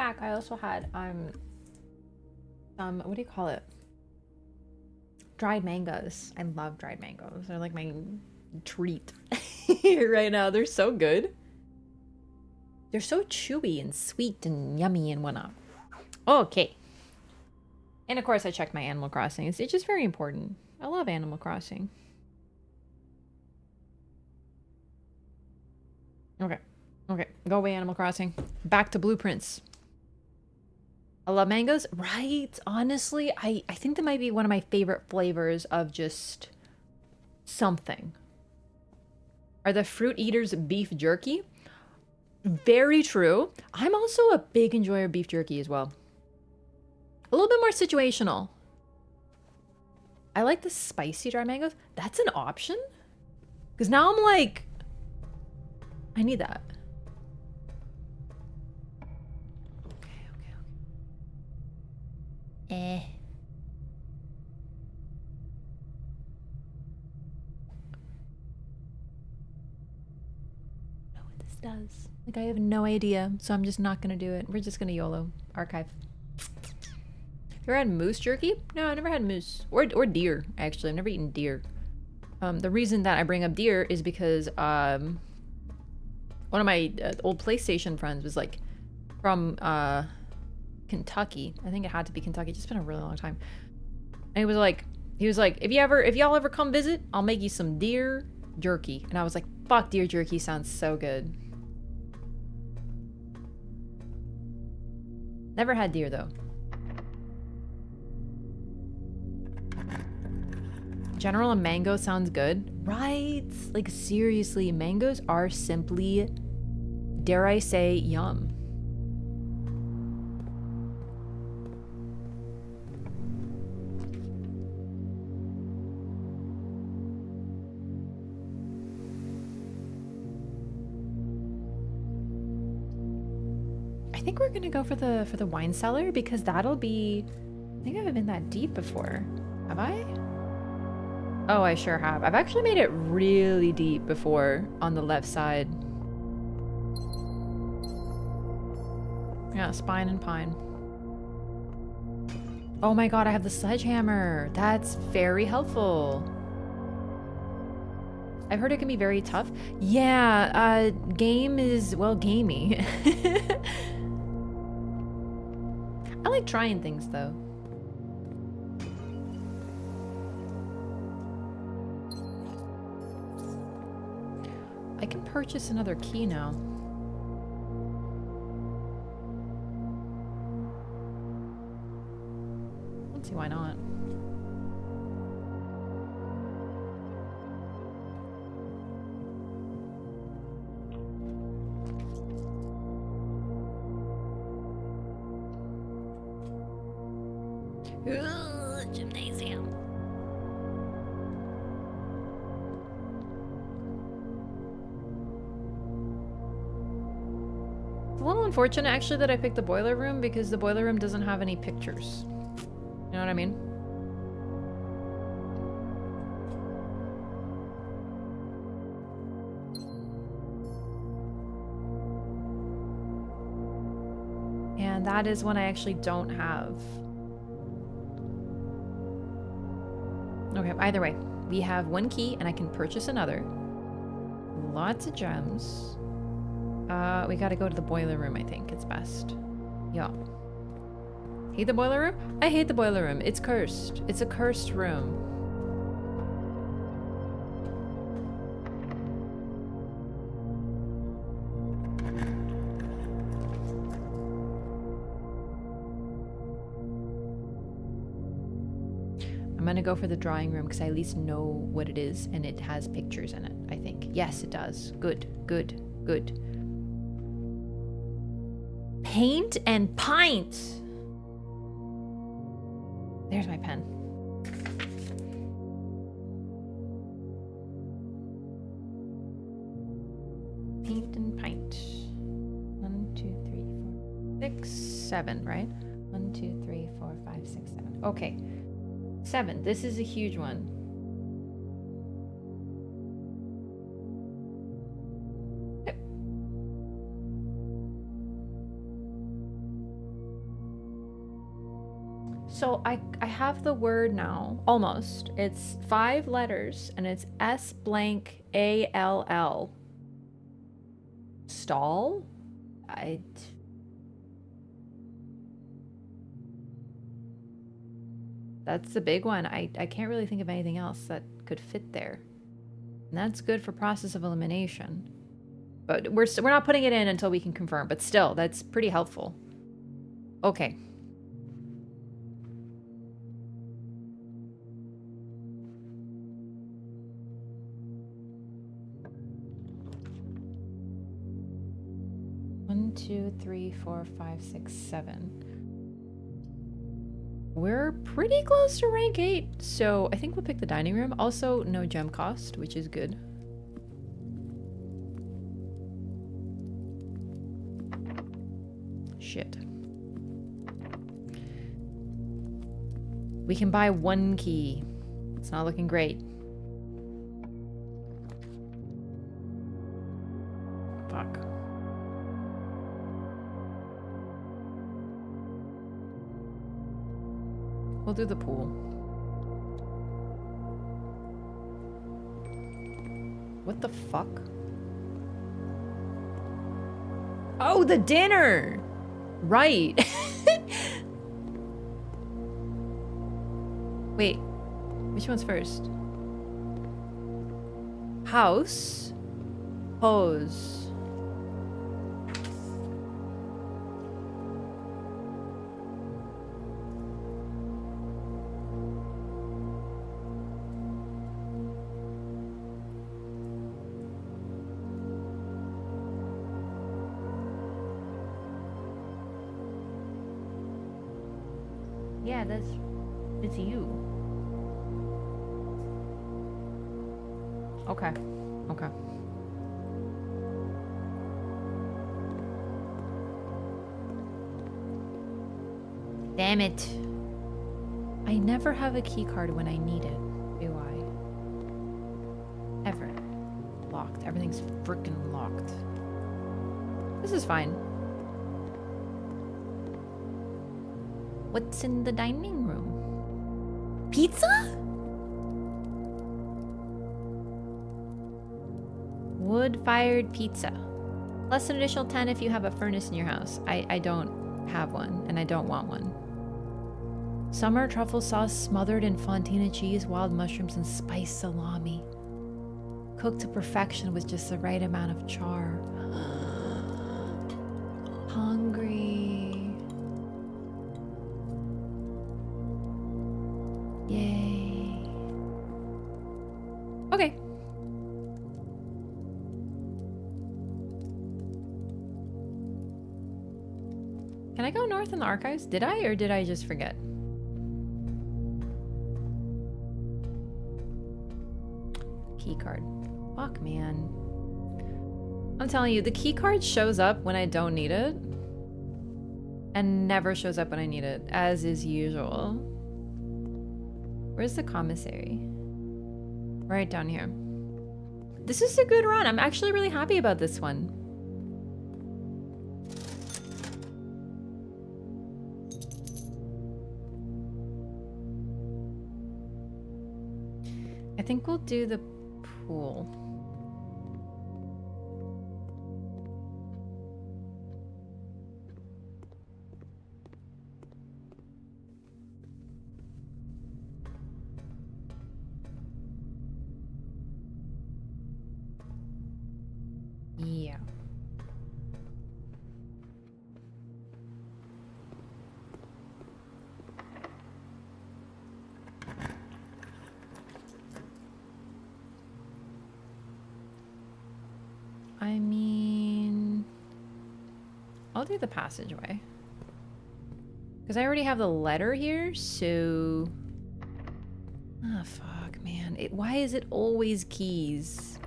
A: back, I also had what do you call it? Dried mangoes. I love dried mangoes. They're like my treat right now. They're so good. They're so chewy and sweet and yummy and whatnot. Okay. And of course I checked my Animal Crossing. It's just very important. I love Animal Crossing. Okay. Okay. Go away, Animal Crossing. Back to blueprints. I love mangoes. Right. Honestly, I think that might be one of my favorite flavors of just something. Are the fruit eaters beef jerky? Very true. I'm also a big enjoyer of beef jerky as well. A little bit more situational. I like the spicy dry mangoes. That's an option? Because now I'm like, I need that.
C: Eh.
A: I don't know what this does. Like, I have no idea, so I'm just not gonna do it. We're just gonna YOLO. Archive. You ever had moose jerky? No, I've never had moose. Or deer, actually. I've never eaten deer. The reason that I bring up deer is because one of my old PlayStation friends was like from Kentucky. I think it had to be Kentucky. It's just been a really long time. And he was like, if y'all ever come visit, I'll make you some deer jerky. And I was like, fuck, deer jerky sounds so good. Never had deer though. General, a mango sounds good, right? Like seriously, mangoes are simply, dare I say, yum. I think we're gonna go for the wine cellar because that'll be. I think I haven't been that deep before. Have I? Oh, I sure have. I've actually made it really deep before on the left side. Yeah, spine and pine. Oh my god, I have the sledgehammer. That's very helpful. I've heard it can be very tough. Yeah, game is, well, gamey. I like trying things though. I can purchase another key now. Let's see, why not?
C: Ooh, gymnasium.
A: It's a little unfortunate actually that I picked the boiler room because the boiler room doesn't have any pictures. You know what I mean? And that is one I actually don't have. Okay, either way, we have one key and I can purchase another. Lots of gems. We gotta go to the boiler room, I think. It's best. Yeah. Hate the boiler room? I hate the boiler room. It's cursed. It's a cursed room. I'm gonna go for the drawing room because I at least know what it is and it has pictures in it, I think. Yes, it does. Good, good, good. Paint and pint! There's my pen. Paint and pint. 1, 2, 3, 4, 6, 7, right? 1, 2, 3, 4, 5, 6, 7. Okay. 7. This is a huge one. Yep. So I have the word now, almost. It's 5 letters and it's S blank A-L-L. Stall? That's the big one. I can't really think of anything else that could fit there. And that's good for process of elimination. But we're not putting it in until we can confirm. But still, that's pretty helpful. Okay. One, two, three, four, five, six, seven. We're pretty close to rank 8, so I think we'll pick the dining room. Also, no gem cost, which is good. Shit. We can buy 1 key. It's not looking great. Fuck. We'll do the pool. What the fuck? Oh, the dinner! Right. Wait, which one's first? House. Hose. Yeah, it's you. Okay. Okay. Damn it. I never have a key card when I need it, do I? Ever. Locked. Everything's freaking locked. This is fine. What's in the dining room? Pizza? Wood-fired pizza. Plus an additional 10 if you have a furnace in your house. I don't have one, and I don't want one. Summer truffle sauce smothered in fontina cheese, wild mushrooms, and spiced salami. Cooked to perfection with just the right amount of char. Hungry. Yay. Okay. Can I go north in the archives? Did I, or did I just forget? Key card. Fuck, man. I'm telling you, the key card shows up when I don't need it. And never shows up when I need it, as is usual. Where's the commissary? Right down here. This is a good run. I'm actually really happy about this one. I think we'll do the pool. Yeah. I mean, I'll do the passageway. Because I already have the letter here, so... Ah, fuck, man. Why is it always keys?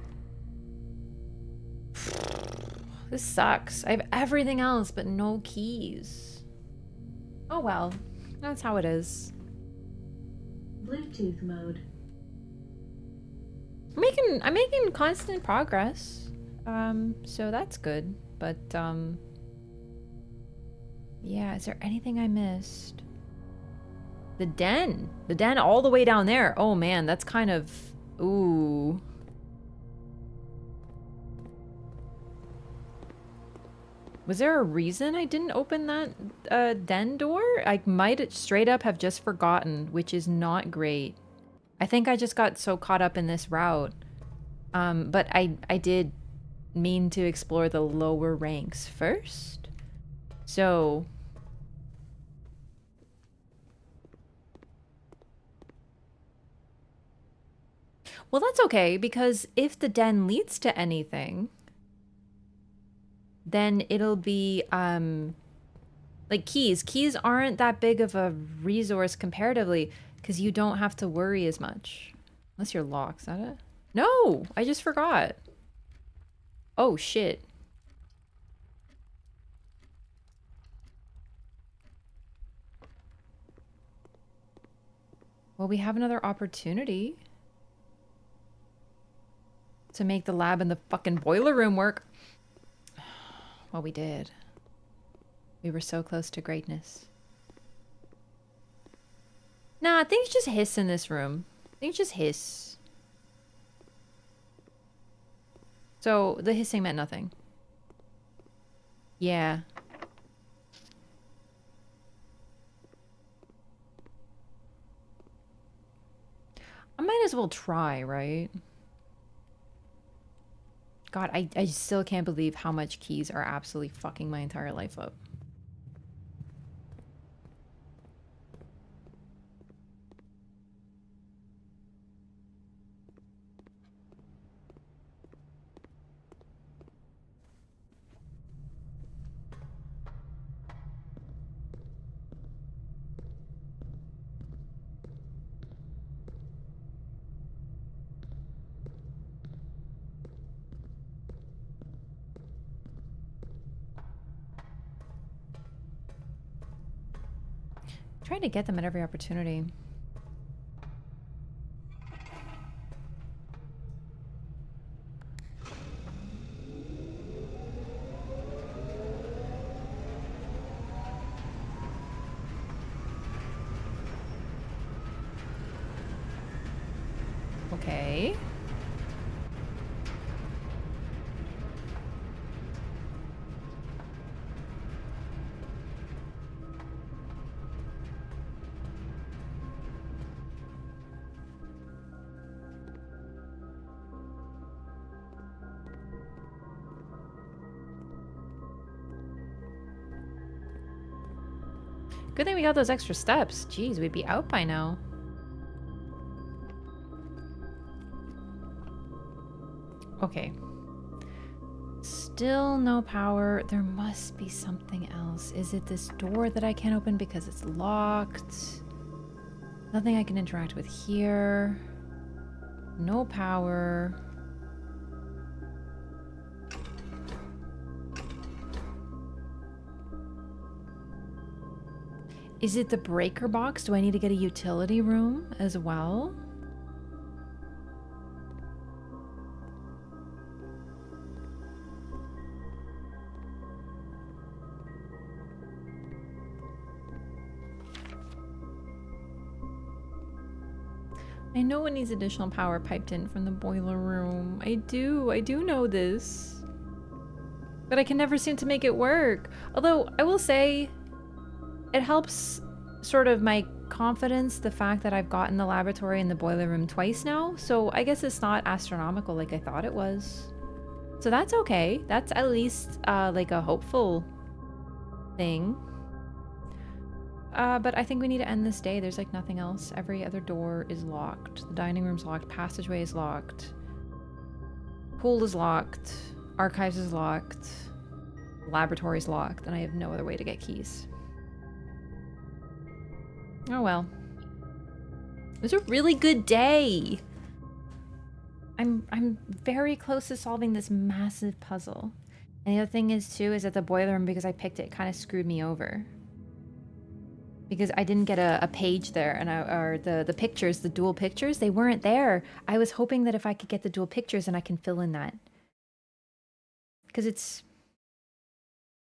A: This sucks. I have everything else, but no keys. Oh well. That's how it is.
E: Bluetooth mode.
A: I'm making constant progress. So that's good. But, yeah, is there anything I missed? The den. The den all the way down there. Oh man, that's kind of... Ooh. Was there a reason I didn't open that den door? I might straight up have just forgotten, which is not great. I think I just got so caught up in this route. But I did mean to explore the lower ranks first. So... Well, that's okay, because if the den leads to anything, then it'll be, like keys. Keys aren't that big of a resource comparatively, because you don't have to worry as much. Unless you're locked, is that it? No! I just forgot. Oh, shit. Well, we have another opportunity to make the lab and the fucking boiler room work. Well, we did. We were so close to greatness. Nah, things just hiss in this room. Things just hiss. So, the hissing meant nothing. Yeah. I might as well try, right? God, I still can't believe how much keys are absolutely fucking my entire life up. Trying to get them at every opportunity. Okay. Good thing we got those extra steps. Jeez, we'd be out by now. Okay. Still no power. There must be something else. Is it this door that I can't open because it's locked? Nothing I can interact with here. No power. Is it the breaker box? Do I need to get a utility room as well? I know it needs additional power piped in from the boiler room. I do know this. But I can never seem to make it work. Although, I will say, it helps sort of my confidence, the fact that I've gotten the laboratory and the boiler room twice now. So I guess it's not astronomical like I thought it was. So that's okay. That's at least like a hopeful thing. But I think we need to end this day. There's like nothing else. Every other door is locked. The dining room's locked. Passageway is locked. Pool is locked. Archives is locked. Laboratory's locked. And I have no other way to get keys. Oh well. It was a really good day. I'm very close to solving this massive puzzle. And the other thing is too, is that the boiler room, because I picked it, kind of screwed me over. Because I didn't get a page there, and or the pictures, the dual pictures, they weren't there. I was hoping that if I could get the dual pictures and I can fill in that. Because it's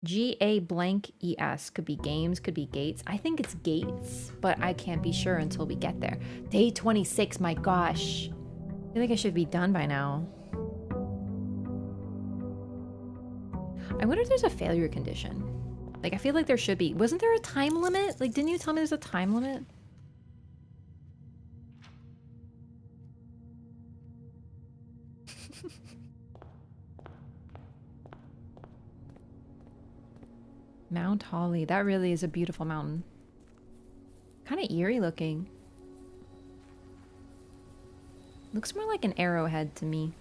A: G-A blank E-S. Could be games, could be gates. I think it's gates, but I can't be sure until we get there. Day 26, my gosh. I feel like I should be done by now. I wonder if there's a failure condition. Like, I feel like there should be. Wasn't there a time limit? Like, didn't you tell me there's a time limit? Mount Holly. That really is a beautiful mountain. Kind of eerie looking. Looks more like an arrowhead to me.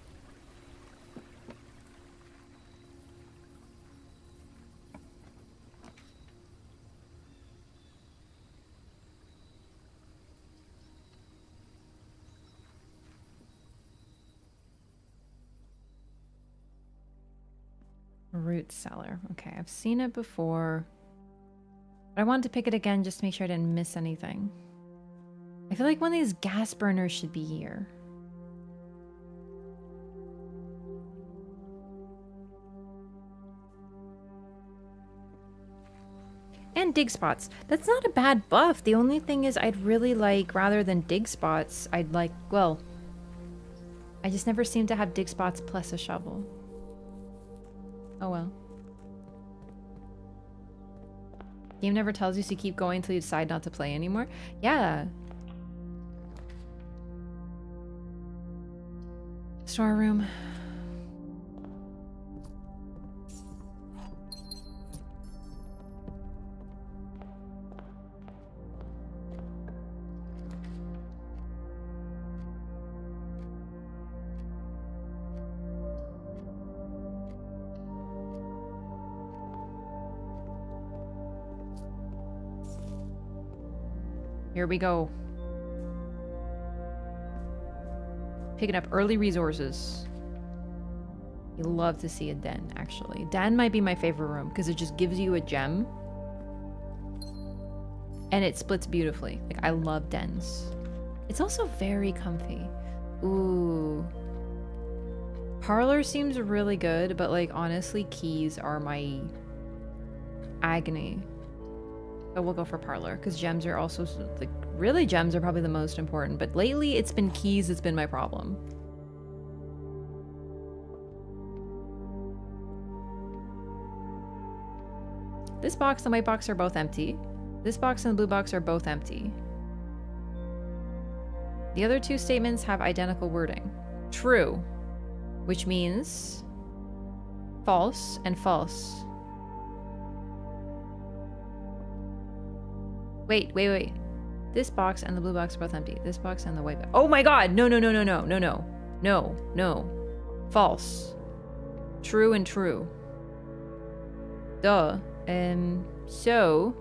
A: Root cellar. Okay, I've seen it before. But I wanted to pick it again just to make sure I didn't miss anything. I feel like one of these gas burners should be here. And dig spots. That's not a bad buff. The only thing is I'd really like, rather than dig spots, I'd like, well, I just never seem to have dig spots plus a shovel. Oh well. Game never tells you, so you keep going until you decide not to play anymore. Yeah. Storeroom. Here we go. Picking up early resources. You love to see a den, actually. Den might be my favorite room because it just gives you a gem. And it splits beautifully. Like, I love dens. It's also very comfy. Ooh. Parlor seems really good, but like, honestly, keys are my agony. But we'll go for parlor because gems are also, like, really gems are probably the most important. But lately it's been keys that's been my problem. This box and the white box are both empty. This box and the blue box are both empty. The other two statements have identical wording. True, which means false and false. Wait. This box and the blue box are both empty. This box and the white box. Oh my god! No. No. False. True and true. Duh. So...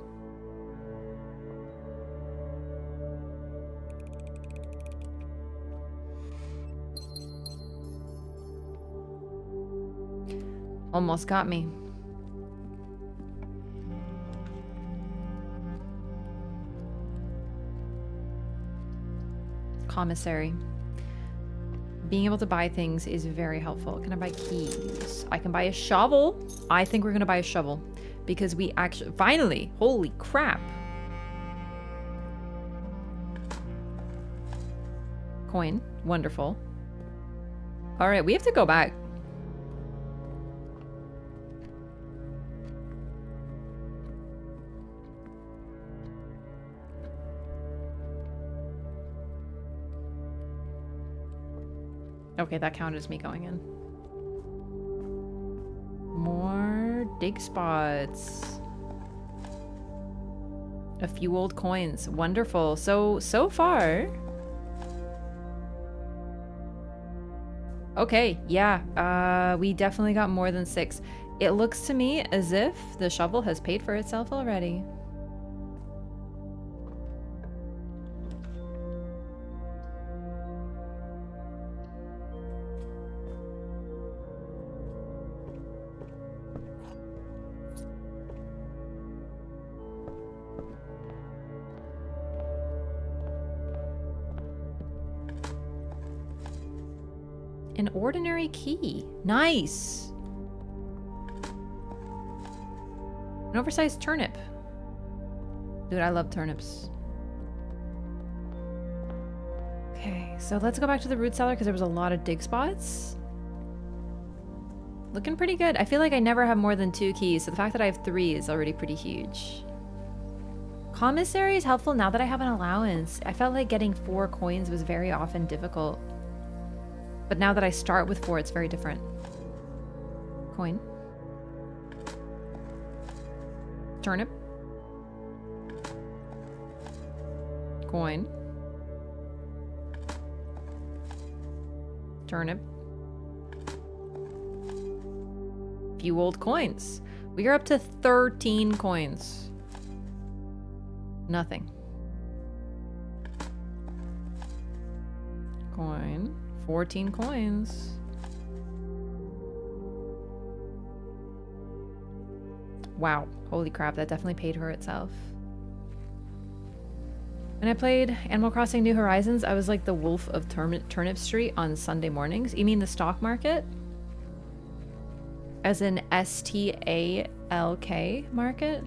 A: Almost got me. Commissary. Being able to buy things is very helpful. Can I buy keys? I can buy a shovel. I think we're gonna buy a shovel because we actually finally, holy crap. Coin, wonderful. All right, we have to go back. Okay, that counted as me going in. More dig spots. A few old coins. Wonderful. So far. Okay, yeah. We definitely got more than 6. It looks to me as if the shovel has paid for itself already. An ordinary key. Nice. An oversized turnip. Dude, I love turnips. Okay, so let's go back to the root cellar because there was a lot of dig spots. Looking pretty good. I feel like I never have more than 2 keys, so the fact that I have 3 is already pretty huge. Commissary is helpful now that I have an allowance. I felt like getting 4 coins was very often difficult. But now that I start with 4, it's very different. Coin. Turnip. Coin. Turnip. Few old coins. We are up to 13 coins. Nothing. Coin. 14 coins. Wow. Holy crap, that definitely paid for itself. When I played Animal Crossing New Horizons, I was like the wolf of Turnip Street on Sunday mornings. You mean the stock market? As in STALK market?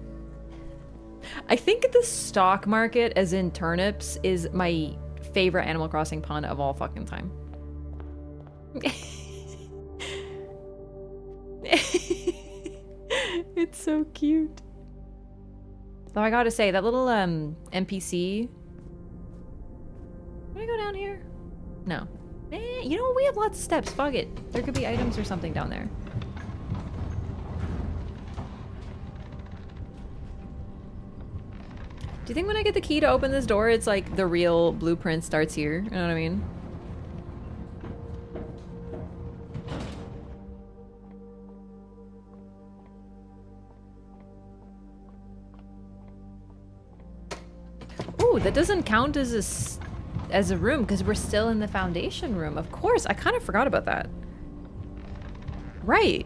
A: I think the stock market, as in turnips, is my favorite Animal Crossing pun of all fucking time. It's so cute. Though I gotta say, that little NPC... Can I go down here? No. You know what? We have lots of steps. Fuck it. There could be items or something down there. Do you think when I get the key to open this door, it's like the real blueprint starts here? You know what I mean? Ooh, that doesn't count as a room because we're still in the foundation room. Of course, I kind of forgot about that. Right.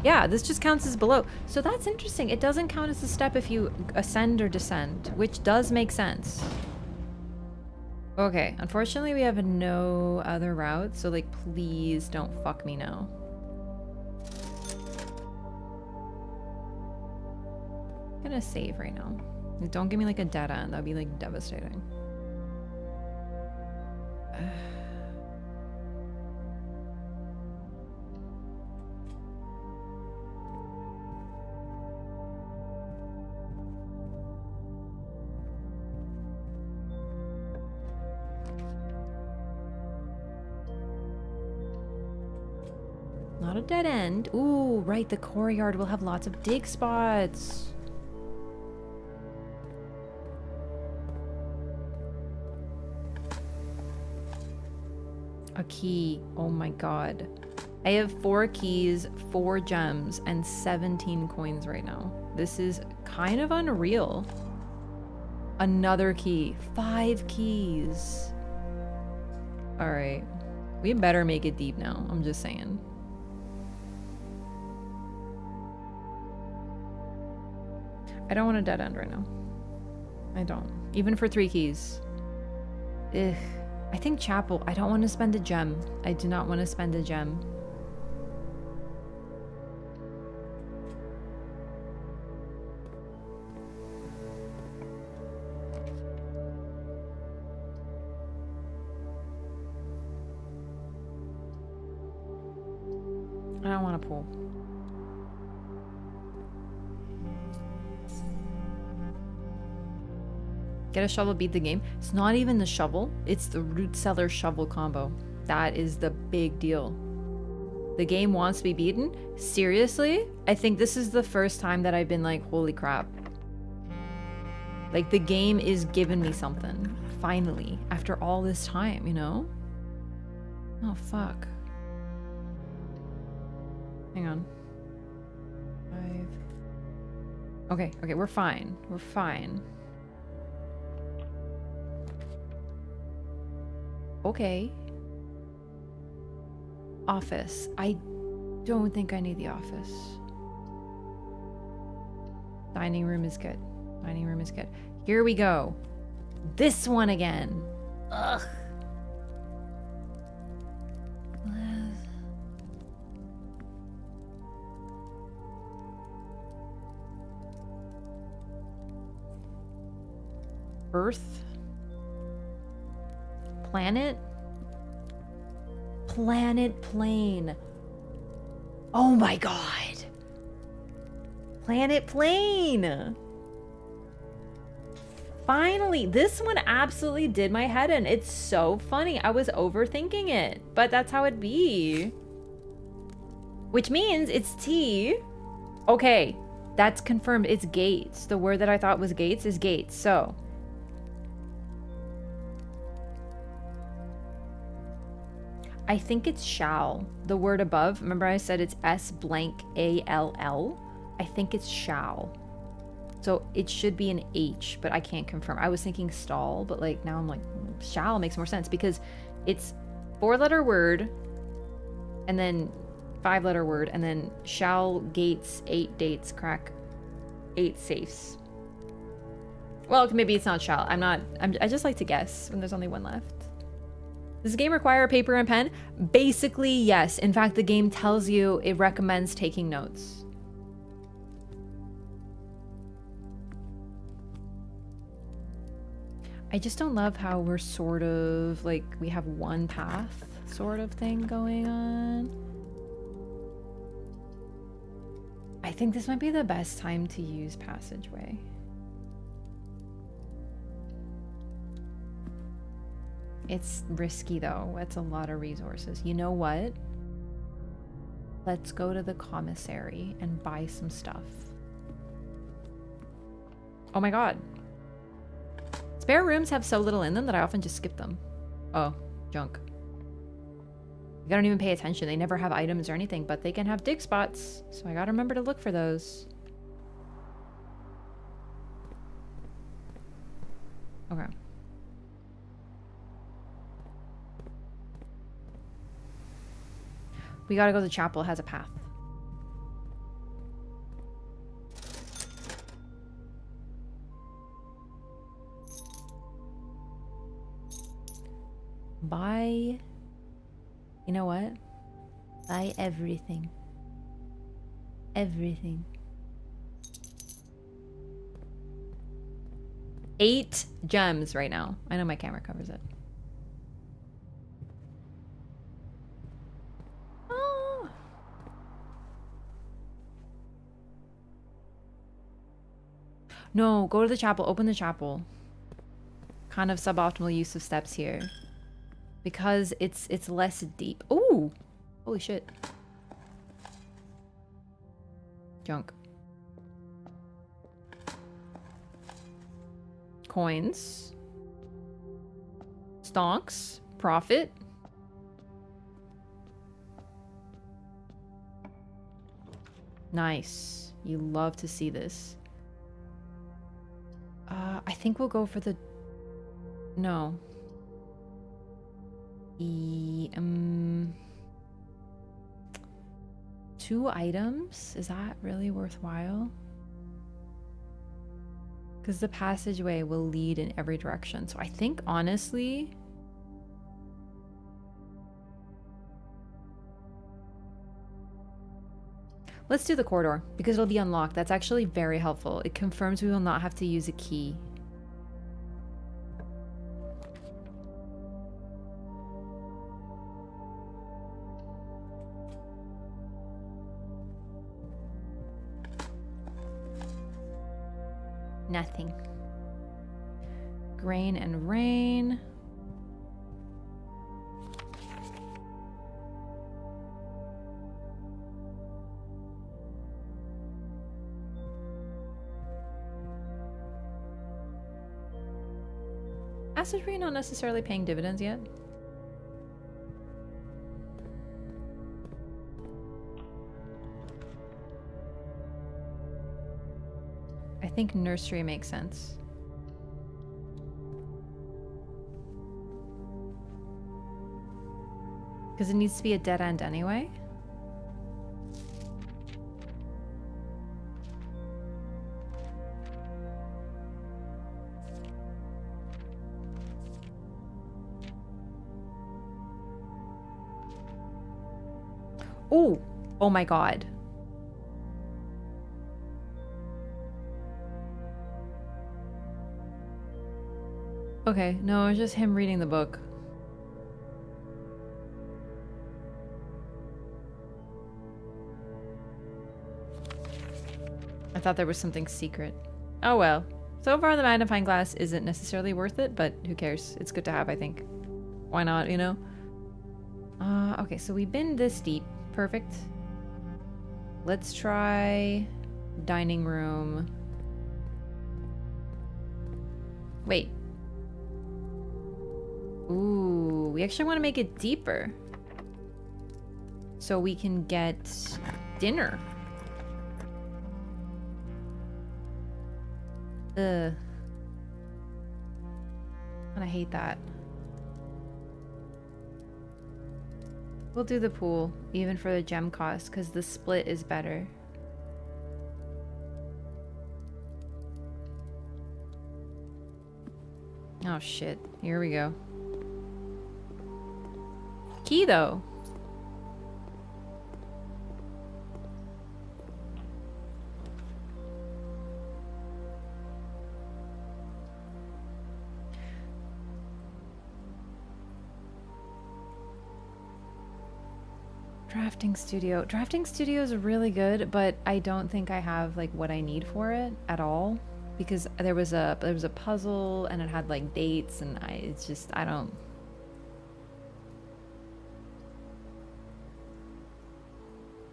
A: Yeah, this just counts as below. So that's interesting. It doesn't count as a step if you ascend or descend, which does make sense. Okay, unfortunately we have no other route, so like please don't fuck me now. I'm gonna save right now. Don't give me like a dead end, that'd be like devastating. Not a dead end. Ooh, right, the courtyard will have lots of dig spots. A key. Oh my god. I have 4 keys, 4 gems, and 17 coins right now. This is kind of unreal. Another key. 5 keys. Alright. We better make it deep now. I'm just saying. I don't want a dead end right now. I don't. Even for 3 keys. Ugh. I think chapel. I don't want to spend a gem. I do not want to spend a gem. I don't want to pull. Get a shovel, beat the game. It's not even the shovel. It's the root cellar shovel combo. That is the big deal. The game wants to be beaten? Seriously? I think this is the first time that I've been like, holy crap. Like, the game is giving me something. Finally. After all this time, you know? Oh, fuck. Hang on. 5. Okay, we're fine. We're fine. Okay. Office. I don't think I need the office. Dining room is good. Dining room is good. Here we go. This one again. Ugh. Earth. Planet. Planet plane. Oh my god. Planet plane. Finally, this one absolutely did my head in. It's so funny. I was overthinking it, but that's how it be. Which means it's T. Okay, that's confirmed. It's gates. The word that I thought was gates is gates. So I think it's shall. The word above, remember I said it's S blank A-L-L? I think it's shall. So it should be an H, but I can't confirm. I was thinking stall, but like now I'm like, shall makes more sense because it's 4-letter word and then 5-letter word and then shall gates 8 dates crack 8 safes. Well, maybe it's not shall. I just like to guess when there's only one left. Does the game require a paper and pen? Basically, yes. In fact, the game tells you it recommends taking notes. I just don't love how we're sort of like we have one path sort of thing going on. I think this might be the best time to use passageway. It's risky though. It's a lot of resources. You know what? Let's go to the commissary and buy some stuff. Oh my god. Spare rooms have so little in them that I often just skip them. Oh, junk. I don't even pay attention. They never have items or anything, but they can have dig spots. So I gotta remember to look for those. Okay. We gotta go to the chapel. It has a path. Buy... You know what? Buy everything. Everything. 8 gems right now. I know my camera covers it. Oh. No, go to the chapel. Open the chapel. Kind of suboptimal use of steps here. Because it's less deep. Ooh! Holy shit. Junk. Coins. Stonks. Profit. Nice. You love to see this. I think we'll go for the... No. 2 items? Is that really worthwhile? Because the passageway will lead in every direction. So I think, honestly... Let's do the corridor, because it'll be unlocked. That's actually very helpful. It confirms we will not have to use a key. Nothing. Grain and rain. Acid rain not necessarily paying dividends yet. I think nursery makes sense. Because it needs to be a dead end anyway. Oh, oh my god. Okay, no, it's just him reading the book. I thought there was something secret. Oh well. So far the magnifying glass isn't necessarily worth it, but who cares? It's good to have, I think. Why not, you know? Okay, so we've been this deep. Perfect. Let's try dining room. Wait. Ooh, we actually want to make it deeper. So we can get dinner. Ugh. And I hate that. We'll do the pool, even for the gem cost, because the split is better. Oh shit, here we go. Key though. Drafting studio. Drafting studio is really good, but I don't think I have like what I need for it at all, because there was a puzzle and it had like dates, and it's just I don't.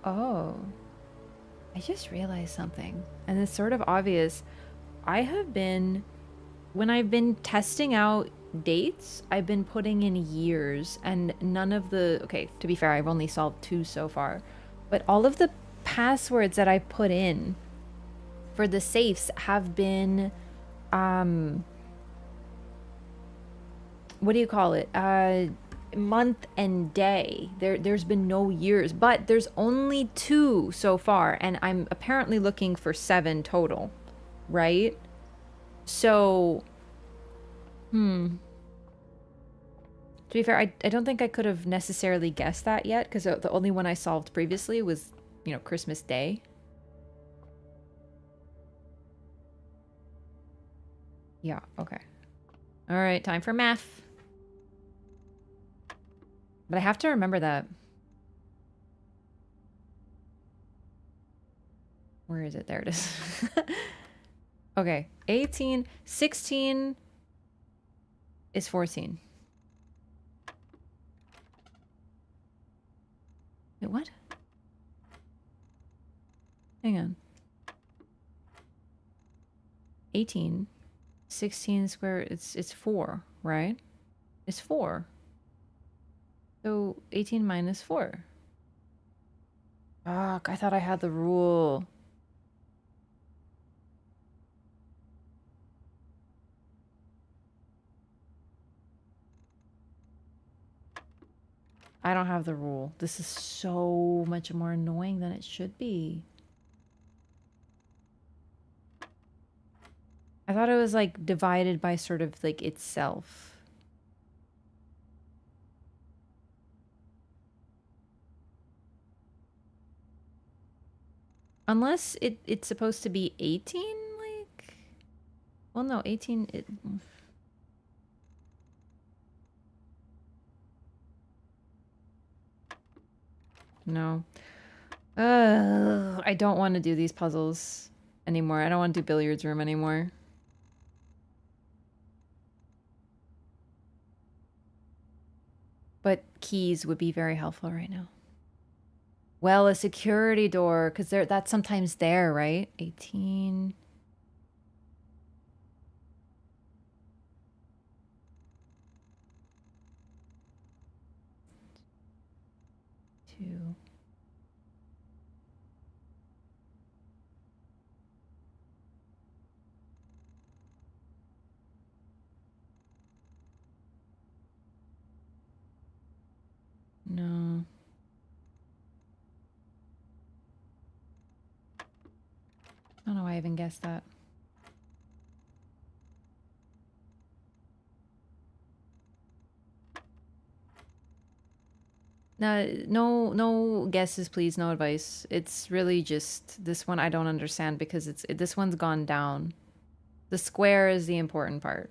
A: Oh, I just realized something, and it's sort of obvious. I have been, when I've been testing out dates, I've been putting in years, and none of the, okay, to be fair, I've only solved 2 so far, but all of the passwords that I put in for the safes have been, what do you call it? Month and day. There's been no years, but there's only 2 so far, and I'm apparently looking for 7 total, right? So, to be fair, I don't think I could have necessarily guessed that yet, because the only one I solved previously was, you know, Christmas Day. Yeah, okay. All right, time for math. But I have to remember that. Where is it? There it is. Okay, 18, 16 is 14. Wait, what? Hang on. 18, 16 square, it's 4, right? It's 4. So 18 minus 4. Fuck, I thought I had the rule. I don't have the rule. This is so much more annoying than it should be. I thought it was like divided by sort of like itself. Unless it's supposed to be 18, like... Well, no, 18... No. I don't want to do these puzzles anymore. I don't want to do billiards room anymore. But keys would be very helpful right now. Well, a security door, because that's sometimes there, right? 18. Two. No. I don't know why I even guessed that. No guesses, please. No advice. It's really just this one I don't understand because this one's gone down. The square is the important part.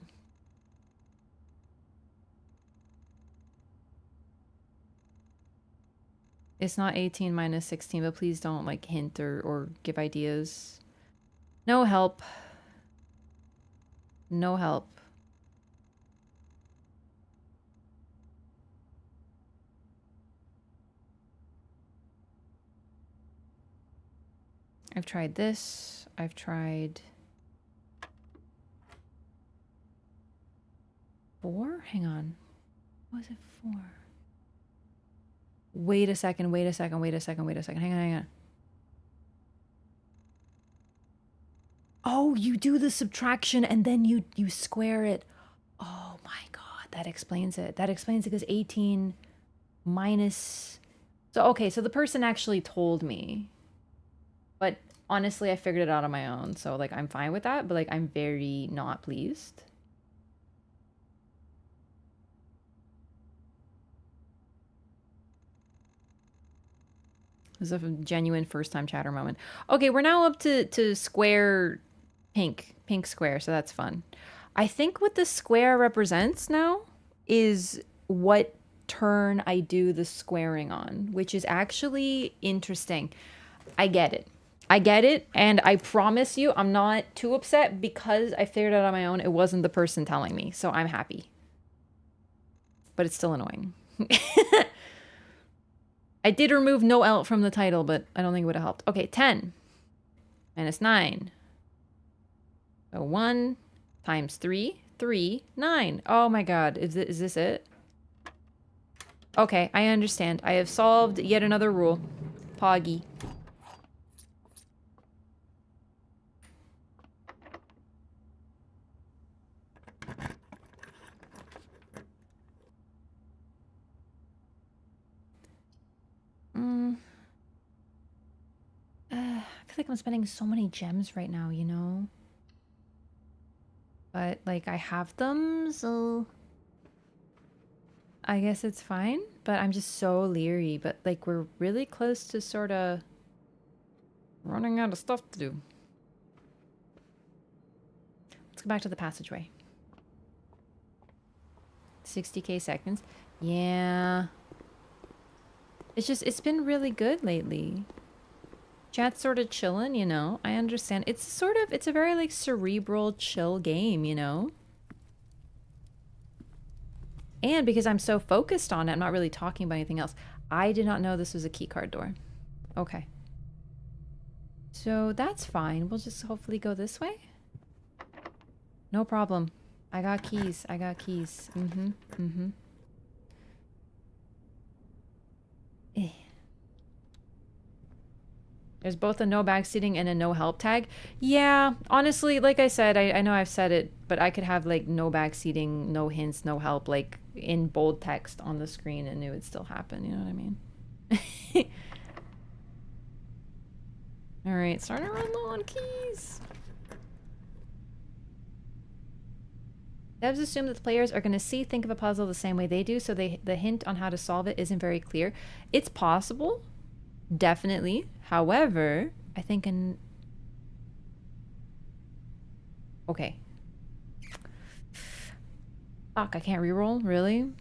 A: It's not 18 minus 16, but please don't like hint or give ideas. No help. No help. I've tried this. I've tried 4? Hang on. What was it 4? Wait a second, wait a second, wait a second, wait a second. Hang on, hang on. Oh, you do the subtraction and then you square it. Oh my god, that explains it. That explains it because 18 minus... So, okay, so the person actually told me. But honestly, I figured it out on my own. So, like, I'm fine with that, but, like, I'm very not pleased. This is a genuine first-time chatter moment. Okay, we're now up to square pink square, so that's fun. I think what the square represents now is what turn I do the squaring on, which is actually interesting. I get it. I get it, and I promise you I'm not too upset because I figured it out on my own. It wasn't the person telling me, so I'm happy. But it's still annoying. I did remove no L from the title, but I don't think it would have helped. Okay, 10 minus 9. So 1 times 3, 3, 9. Oh my god, is this it? Okay, I understand. I have solved yet another rule. Poggy. I feel like I'm spending so many gems right now, you know? But, like, I have them, so... I guess it's fine, but I'm just so leery. But, like, we're really close to sort of running out of stuff to do. Let's go back to the passageway. 60k seconds. Yeah. It's been really good lately. Chat's sort of chilling, you know? I understand. It's a very, like, cerebral, chill game, you know? And because I'm so focused on it, I'm not really talking about anything else. I did not know this was a keycard door. Okay. So that's fine. We'll just hopefully go this way. No problem. I got keys. I got keys. Eh. There's both a no backseating and a no help tag. Yeah, honestly, like I said, I know I've said it, but I could have like no backseating, no hints, no help, like in bold text on the screen and it would still happen, you know what I mean? Alright, starting to run low on keys. Devs assume that the players are going to think of a puzzle the same way they do, so the hint on how to solve it isn't very clear. It's possible. Definitely. However, I think okay. Fuck, I can't reroll? Really?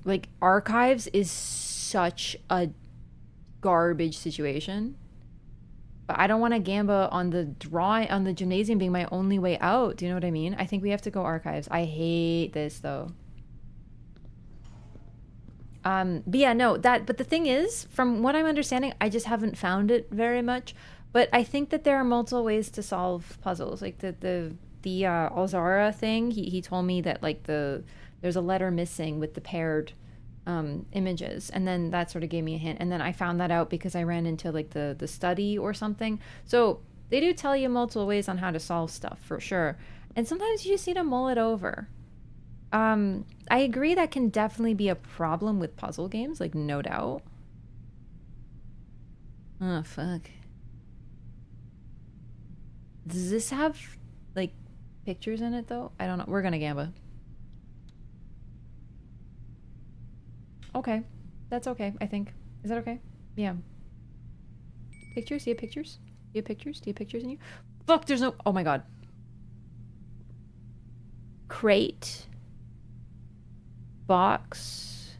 A: Like, archives is such a garbage situation. But I don't want to gamble on the gymnasium being my only way out. Do you know what I mean? I think we have to go archives. I hate this, though. But yeah, no, but the thing is, from what I'm understanding, I just haven't found it very much. But I think that there are multiple ways to solve puzzles. Like the Alzara thing, he told me that like there's a letter missing with the paired images, and then that sort of gave me a hint. And then I found that out because I ran into like the study or something. So they do tell you multiple ways on how to solve stuff for sure. And sometimes you just need to mull it over. I agree that can definitely be a problem with puzzle games, like, no doubt. Oh, fuck. Does this have, like, pictures in it, though? I don't know. We're gonna gamba. Okay. That's okay, I think. Is that okay? Yeah. Pictures? Do you have pictures? Do you have pictures? Do you have pictures in you? Fuck, there's no... Oh my god. Crate. Box.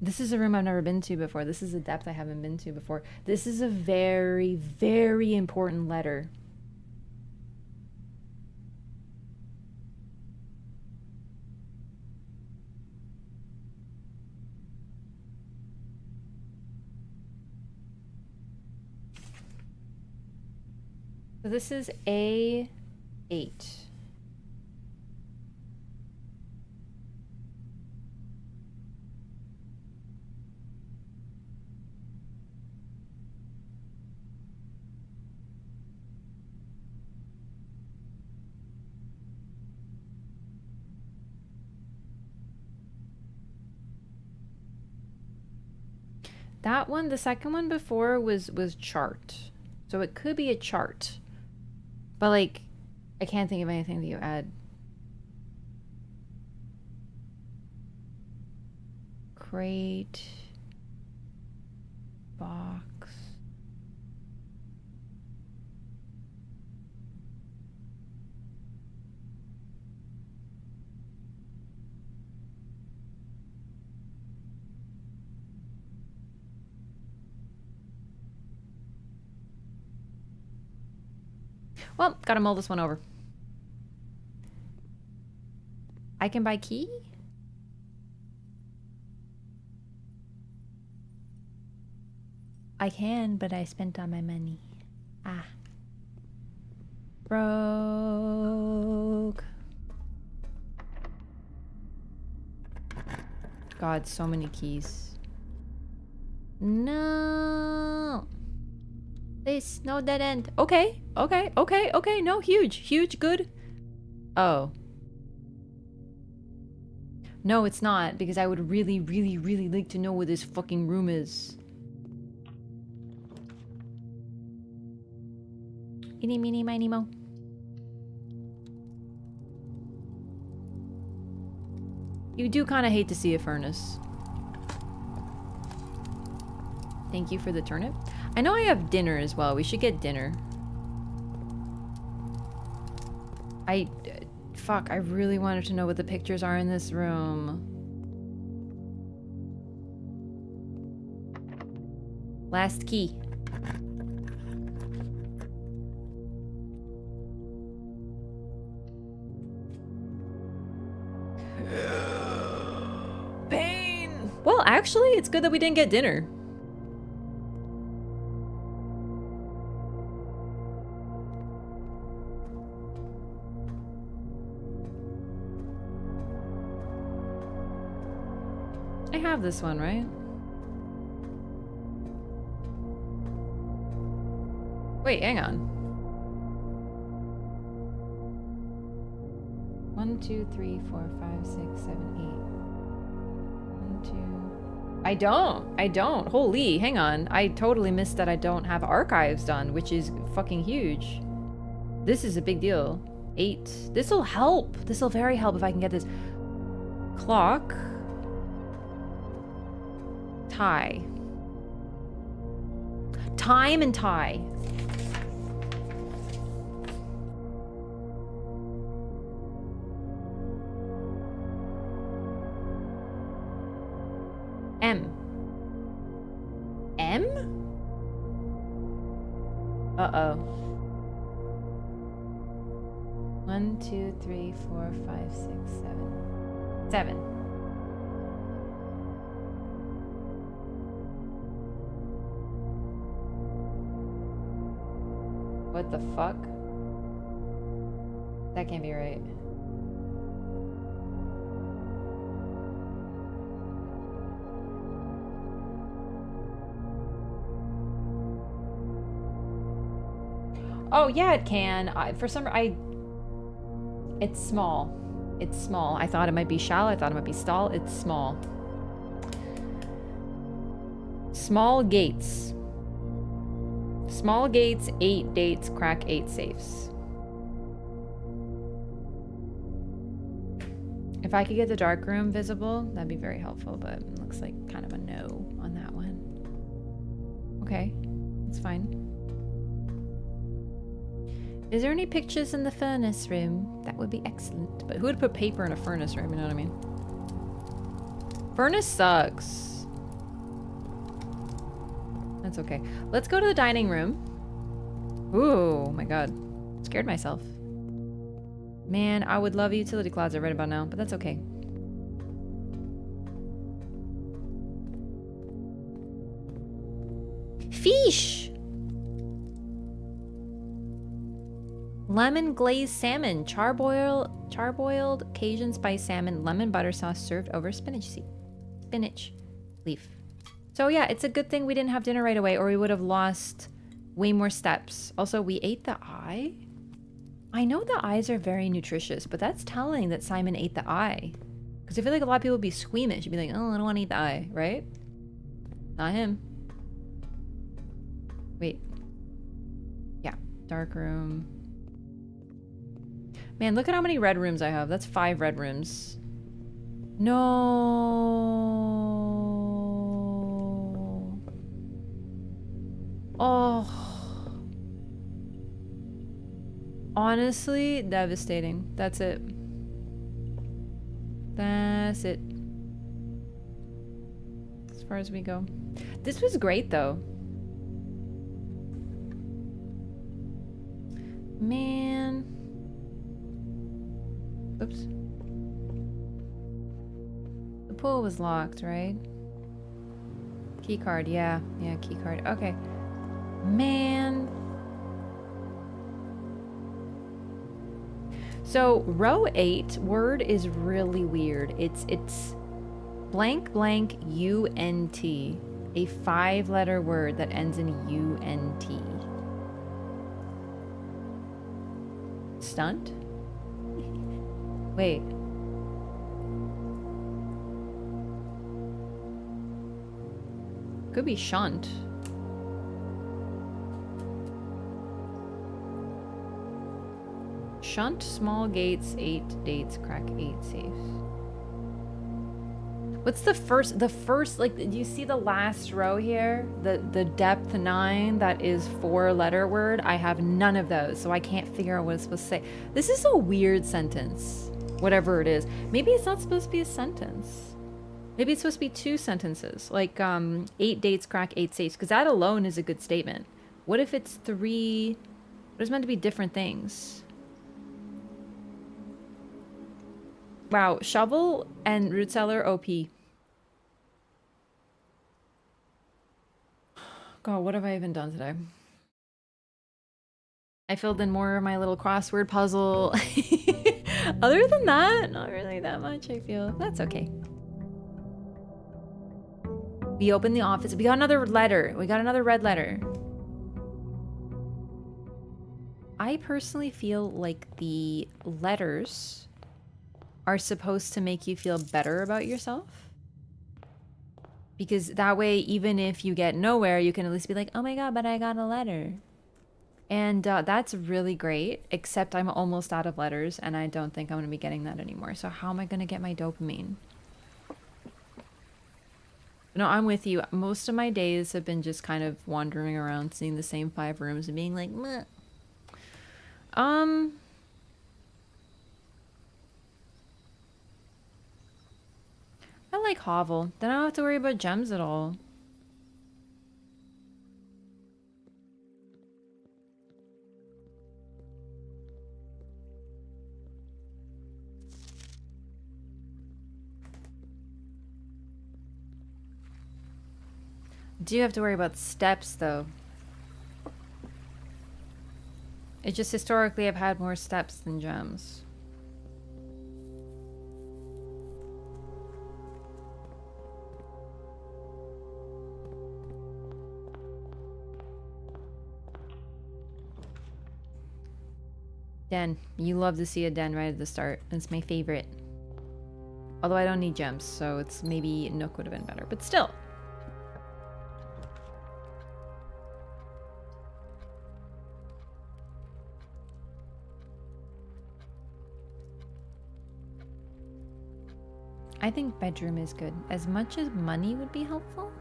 A: This is a room I've never been to before. This is a depth I haven't been to before. This is a very, very important letter. So this is A8. That one, the second one before was chart. So it could be a chart. But like, I can't think of anything that you add. Crate. Box. Well, gotta mull this one over. I can buy key? I can, but I spent all my money. Ah. Broke. God, so many keys. No. Please, no dead end. Okay, okay, okay, okay. No, huge, huge, good. Oh. No, it's not, because I would really, really, really like to know where this fucking room is. Eeny, meeny, miny, mo. You do kind of hate to see a furnace. Thank you for the turnip. I know I have dinner as well. We should get dinner. Fuck, I really wanted to know what the pictures are in this room. Last key. Pain! Well, actually, it's good that we didn't get dinner. I have this one, right? Wait, hang on. 1, 2, 3, 4, 5, 6, 7, 8. 1, 2. I don't. Holy, hang on. I totally missed that I don't have archives done, which is fucking huge. This is a big deal. 8. This'll help. This'll very help if I can get this. Clock. Tie. Time and tie. M. M? Uh-oh. 1, 2, 3, 4, 5, 6, 7. 7. What the fuck? That can't be right. Oh yeah, it can. It's small. It's small. I thought it might be shallow. I thought it might be stall. It's small. Small gates. Small gates, 8 dates, crack 8 safes. If I could get the dark room visible, that'd be very helpful, but it looks like kind of a no on that one. Okay, that's fine. Is there any pictures in the furnace room? That would be excellent. But who would put paper in a furnace room, you know what I mean? Furnace sucks. That's okay. Let's go to the dining room. Ooh, my god. Scared myself. Man, I would love a utility closet right about now, but that's okay. Fish! Lemon glazed salmon, charboiled Cajun spice salmon, lemon butter sauce served over spinach leaf. So yeah, it's a good thing we didn't have dinner right away or we would have lost way more steps. Also, we ate the eye. I know the eyes are very nutritious, but that's telling that Simon ate the eye. Because I feel like a lot of people would be squeamish. You'd be like, oh, I don't want to eat the eye, right? Not him. Wait. Yeah, dark room. Man, look at how many red rooms I have. That's 5 red rooms. No. Oh. Honestly, devastating. That's it. That's it. As far as we go. This was great, though. Man. Oops. The pool was locked, right? Key card, yeah. Yeah, key card. Okay. Man. So row 8 word is really weird. It's blank blank UNT, a 5-letter word that ends in UNT. Stunt? Wait. Could be shunt. Shunt, small gates, 8 dates, crack 8 safes. What's the first, like, do you see the last row here? The depth 9, that is 4-letter word. I have none of those, so I can't figure out what it's supposed to say. This is a weird sentence, whatever it is. Maybe it's not supposed to be a sentence. Maybe it's supposed to be 2 sentences, like 8 dates, crack 8 safes, because that alone is a good statement. What if it's 3, what is meant to be different things? Wow, shovel and root cellar OP. God, what have I even done today? I filled in more of my little crossword puzzle. Other than that, not really that much, I feel. That's okay. We opened the office. We got another letter. We got another red letter. I personally feel like the letters are supposed to make you feel better about yourself. Because that way, even if you get nowhere, you can at least be like, oh my god, but I got a letter. And that's really great, except I'm almost out of letters, and I don't think I'm going to be getting that anymore. So how am I going to get my dopamine? No, I'm with you. Most of my days have been just kind of wandering around, seeing the same 5 rooms and being like, meh. I like Hovel. Then I don't have to worry about gems at all. Do you have to worry about steps, though? It's just historically I've had more steps than gems. Den. You love to see a den right at the start. It's my favorite. Although I don't need gems, so it's maybe Nook would have been better, but still. I think bedroom is good. As much as money would be helpful.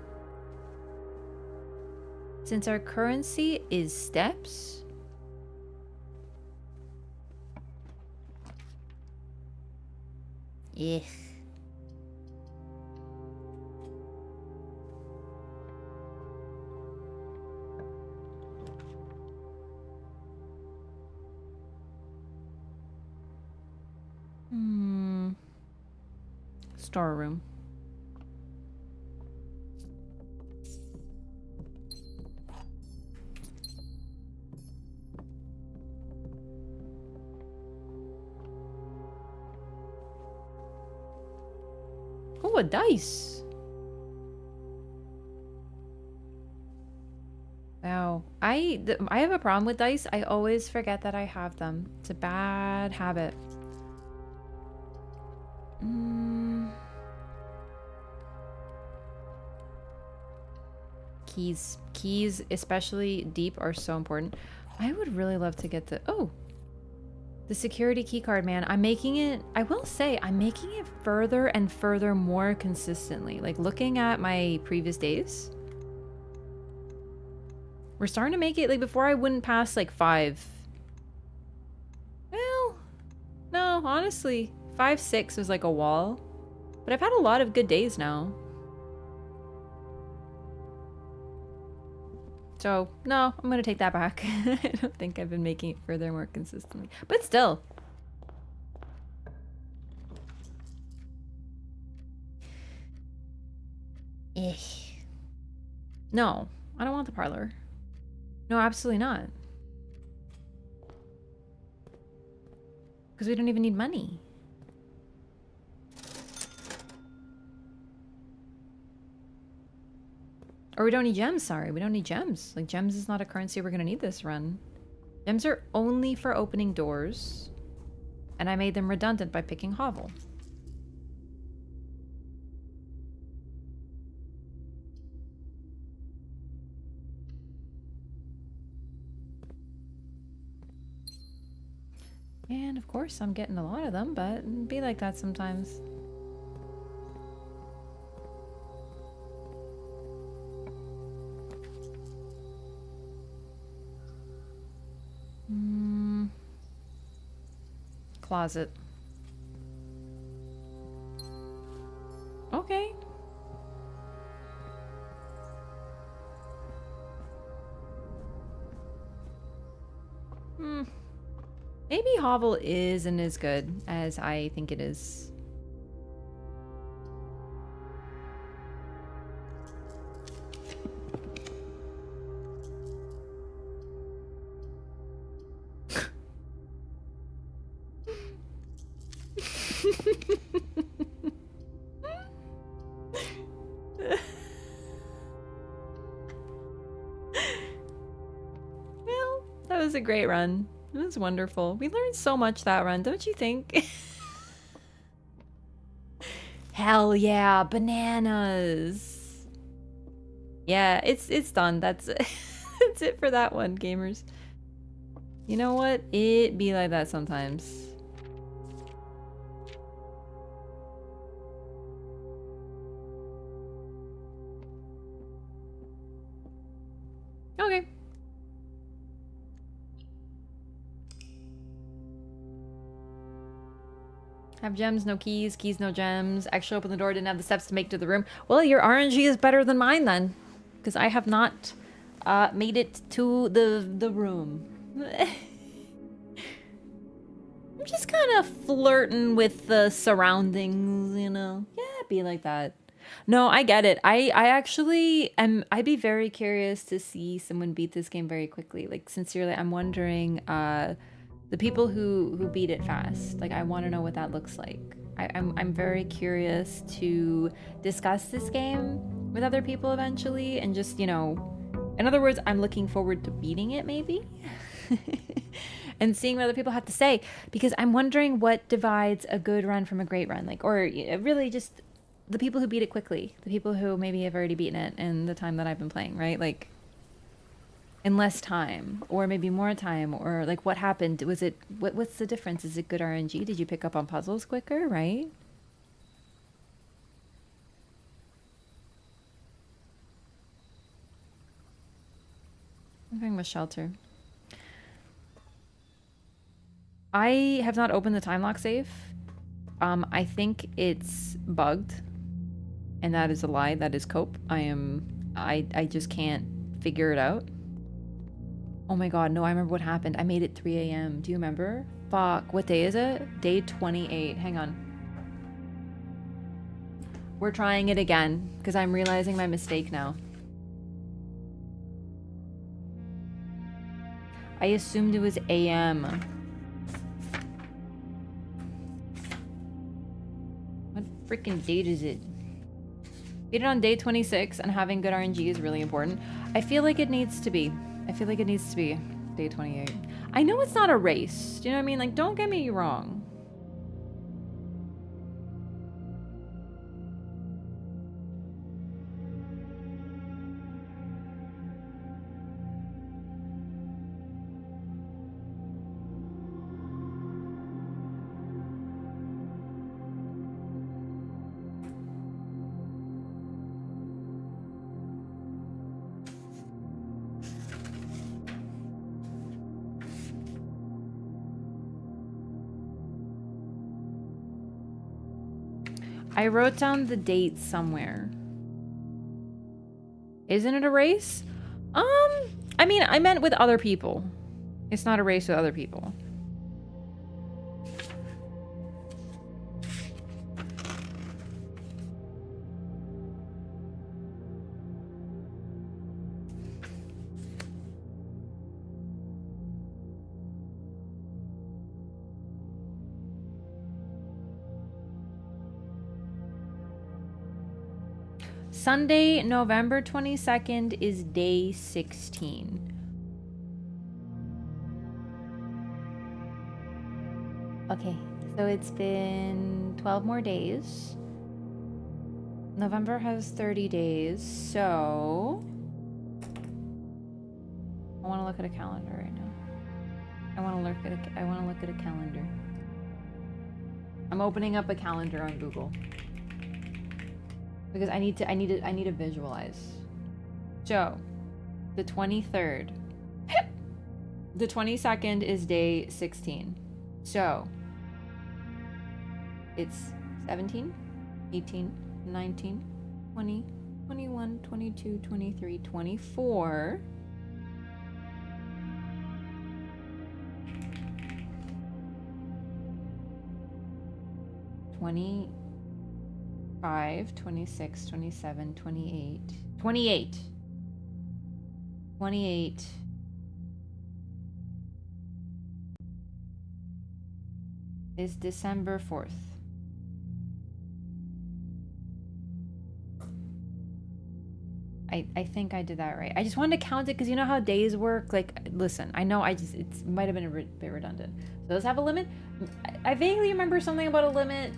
A: Since our currency is steps. Yeah. Storeroom. Oh, a dice. Wow. I have a problem with dice. I always forget that I have them. It's a bad habit. Keys. Keys, especially deep, are so important. I would really love to get the... Oh! The security key card, man. I'm making it... I will say, I'm making it further and further more consistently. Like, looking at my previous days... We're starting to make it, like, before I wouldn't pass, like, 5. Well, no, honestly. 5, 6 was like a wall. But I've had a lot of good days now. So, no, I'm gonna take that back. I don't think I've been making it further more consistently. But still. No, I don't want the parlor. No, absolutely not. Because we don't even need money. Or we don't need gems, sorry. We don't need gems. Like, gems is not a currency we're gonna need this run. Gems are only for opening doors. And I made them redundant by picking Hovel. And of course, I'm getting a lot of them, but it'd be like that sometimes. Closet. Okay. Maybe Hovel isn't as good as I think it is. Well, that was a great run. It was wonderful. We learned so much that run, don't you think? Hell yeah, bananas. Yeah, it's done. That's that's it for that one, gamers. You know what? It be like that sometimes. Okay. Have gems, no keys. Keys, no gems. Actually open the door, didn't have the steps to make to the room. Well, your RNG is better than mine then. Because I have not made it to the room. I'm just kind of flirting with the surroundings, you know? Yeah, be like that. No, I get it. I actually am... I'd be very curious to see someone beat this game very quickly. Like, sincerely, I'm wondering... the people who beat it fast, like, I want to know what that looks like. I'm very curious to discuss this game with other people eventually, and just, you know, in other words, I'm looking forward to beating it maybe, and seeing what other people have to say, because I'm wondering what divides a good run from a great run, like, or really just the people who beat it quickly, the people who maybe have already beaten it in the time that I've been playing, right? Like, in less time, or maybe more time, or like what happened? Was it what's the difference? Is it good RNG? Did you pick up on puzzles quicker, right? I'm going with shelter. I have not opened the time lock safe. I think it's bugged, and that is a lie. That is cope. I just can't figure it out. Oh my god, no, I remember what happened. I made it 3 a.m. Do you remember? Fuck, what day is it? Day 28. Hang on. We're trying it again because I'm realizing my mistake now. I assumed it was AM. What freaking date is it? Beat it on day 26 and having good RNG is really important. I feel like it needs to be. I feel like it needs to be day 28. I know it's not a race. Do you know what I mean? Like, don't get me wrong. I wrote down the date somewhere. Isn't it a race? I mean, I meant with other people. It's not a race with other people. Sunday, November 22nd is day 16. Okay, so it's been 12 more days. November has 30 days, so I want to look at a calendar right now. I want to look at a calendar. I'm opening up a calendar on Google. Because I need to visualize. So, the 23rd. The 22nd is day 16. So, it's 17, 18, 19, 20, 21, 22, 23, 24. $20 5, 26, 27, 28. 28. 28 is December 4th. I think I did that right. I just wanted to count it because you know how days work? Like, listen, I know it might have been a bit redundant. So does it have a limit? I vaguely remember something about a limit.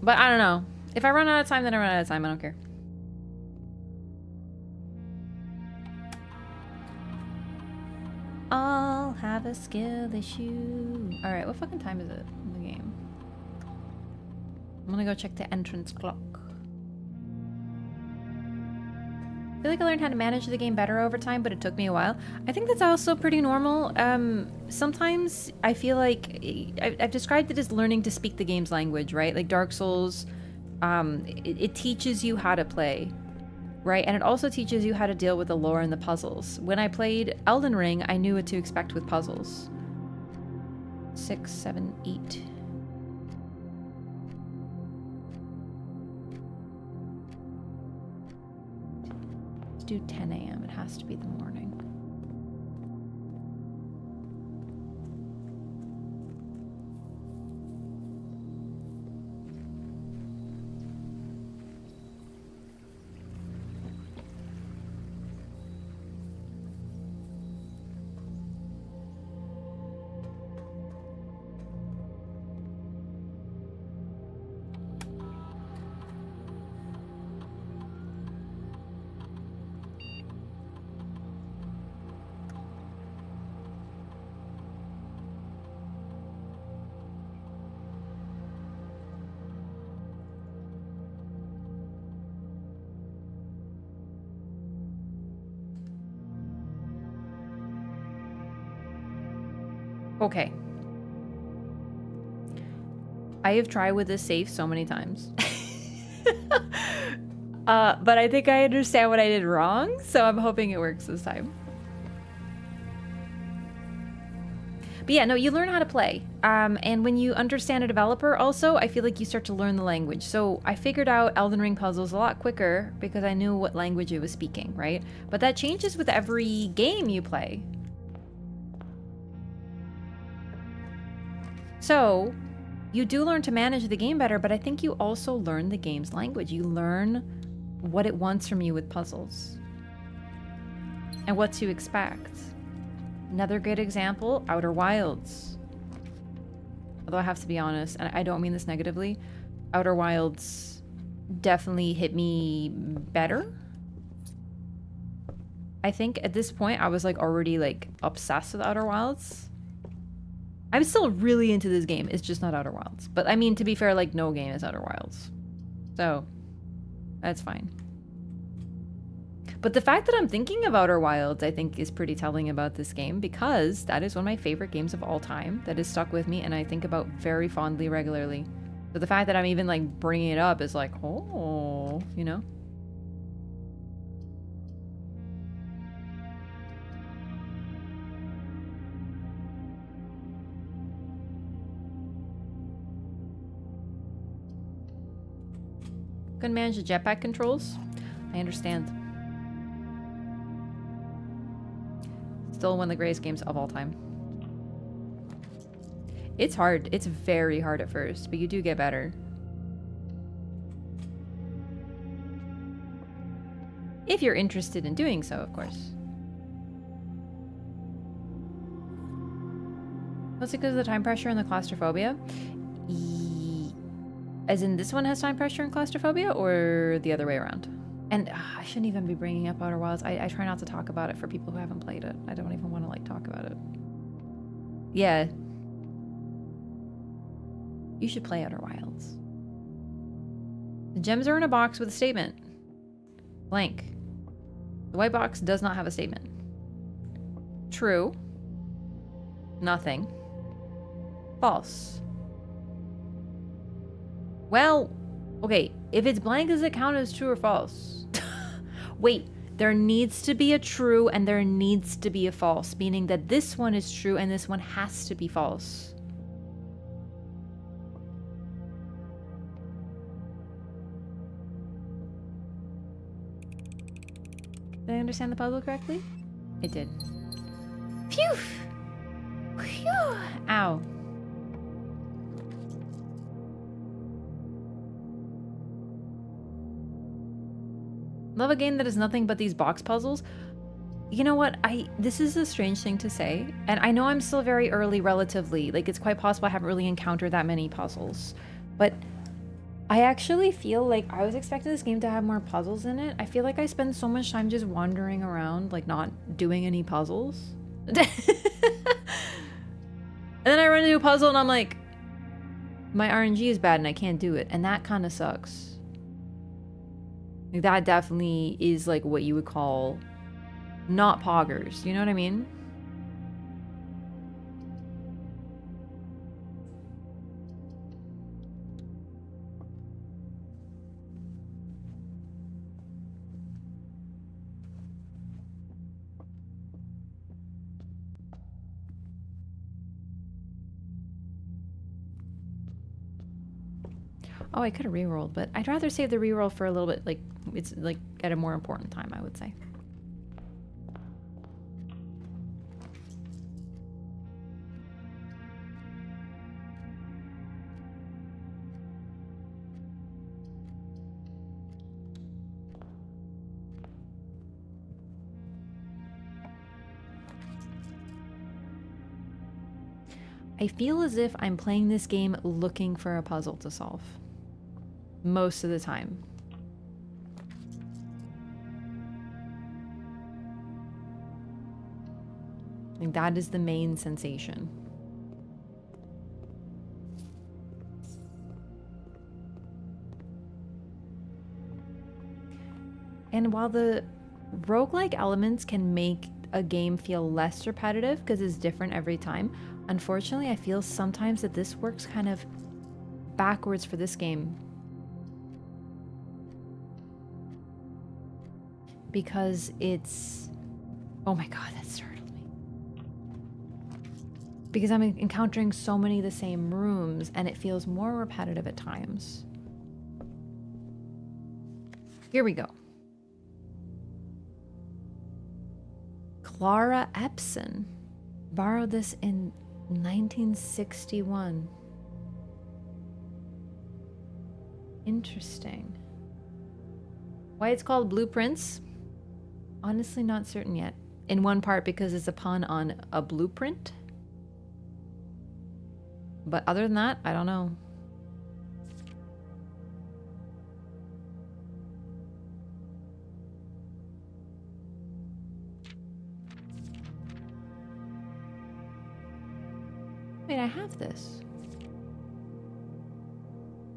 A: But I don't know. If I run out of time, then I run out of time. I don't care. I'll have a skill issue. Alright, what fucking time is it in the game? I'm gonna go check the entrance clock. I feel like I learned how to manage the game better over time, but it took me a while. I think that's also pretty normal. Sometimes I feel like I've described it as learning to speak the game's language, right? Like Dark Souls, it teaches you how to play, right? And it also teaches you how to deal with the lore and the puzzles. When I played Elden Ring, I knew what to expect with puzzles. 6, 7, 8. Do 10 a.m. It has to be the morning. Okay. I have tried with this safe so many times. But I think I understand what I did wrong, so I'm hoping it works this time. But yeah, no, you learn how to play. And when you understand a developer also, I feel like you start to learn the language. So I figured out Elden Ring puzzles a lot quicker because I knew what language it was speaking, right? But that changes with every game you play. So you do learn to manage the game better, but I think you also learn the game's language. You learn what it wants from you with puzzles and what to expect. Another good example, Outer Wilds. Although I have to be honest, and I don't mean this negatively, Outer Wilds definitely hit me better. I think at this point I was like already like obsessed with Outer Wilds. I'm still really into this game, it's just not Outer Wilds. But I mean, to be fair, like no game is Outer Wilds. So, that's fine. But the fact that I'm thinking of Outer Wilds, I think, is pretty telling about this game because that is one of my favorite games of all time that has stuck with me and I think about very fondly regularly. So the fact that I'm even like bringing it up is like, oh, you know? Couldn't manage the jetpack controls. I understand. Still one of the greatest games of all time. It's hard. It's very hard at first, but you do get better. If you're interested in doing so, of course. Was it because of the time pressure and the claustrophobia? As in this one has time pressure and claustrophobia, or the other way around? And I shouldn't even be bringing up Outer Wilds. I try not to talk about it for people who haven't played it. I don't even want to like talk about it. Yeah. You should play Outer Wilds. The gems are in a box with a statement. Blank. The white box does not have a statement. True. Nothing. False. Well, okay, if it's blank, does it count as true or false? Wait, there needs to be a true and there needs to be a false, meaning that this one is true and this one has to be false. Did I understand the puzzle correctly? It did. Phew! Phew! Ow. Love a game that is nothing but these box puzzles. You know what? This is a strange thing to say, and I know I'm still very early relatively. Like, it's quite possible I haven't really encountered that many puzzles. But I actually feel like I was expecting this game to have more puzzles in it. I feel like I spend so much time just wandering around, like not doing any puzzles. And then I run into a puzzle and I'm like, my RNG is bad and I can't do it. And that kind of sucks. Like, that definitely is like what you would call not poggers. You know what I mean? Oh, I could have rerolled, but I'd rather save the reroll for a little bit, like, it's like at a more important time, I would say. I feel as if I'm playing this game looking for a puzzle to solve. Most of the time. Like, that is the main sensation. And while the roguelike elements can make a game feel less repetitive because it's different every time, unfortunately I feel sometimes that this works kind of backwards for this game. Because it's... Oh my god, that startled me. because I'm encountering so many of the same rooms and it feels more repetitive at times. Here we go. Clara Epson borrowed this in 1961. Interesting. Why it's called Blueprints? Honestly, not certain yet. In one part because it's a pun on a blueprint. But other than that, I don't know. Wait, I have this.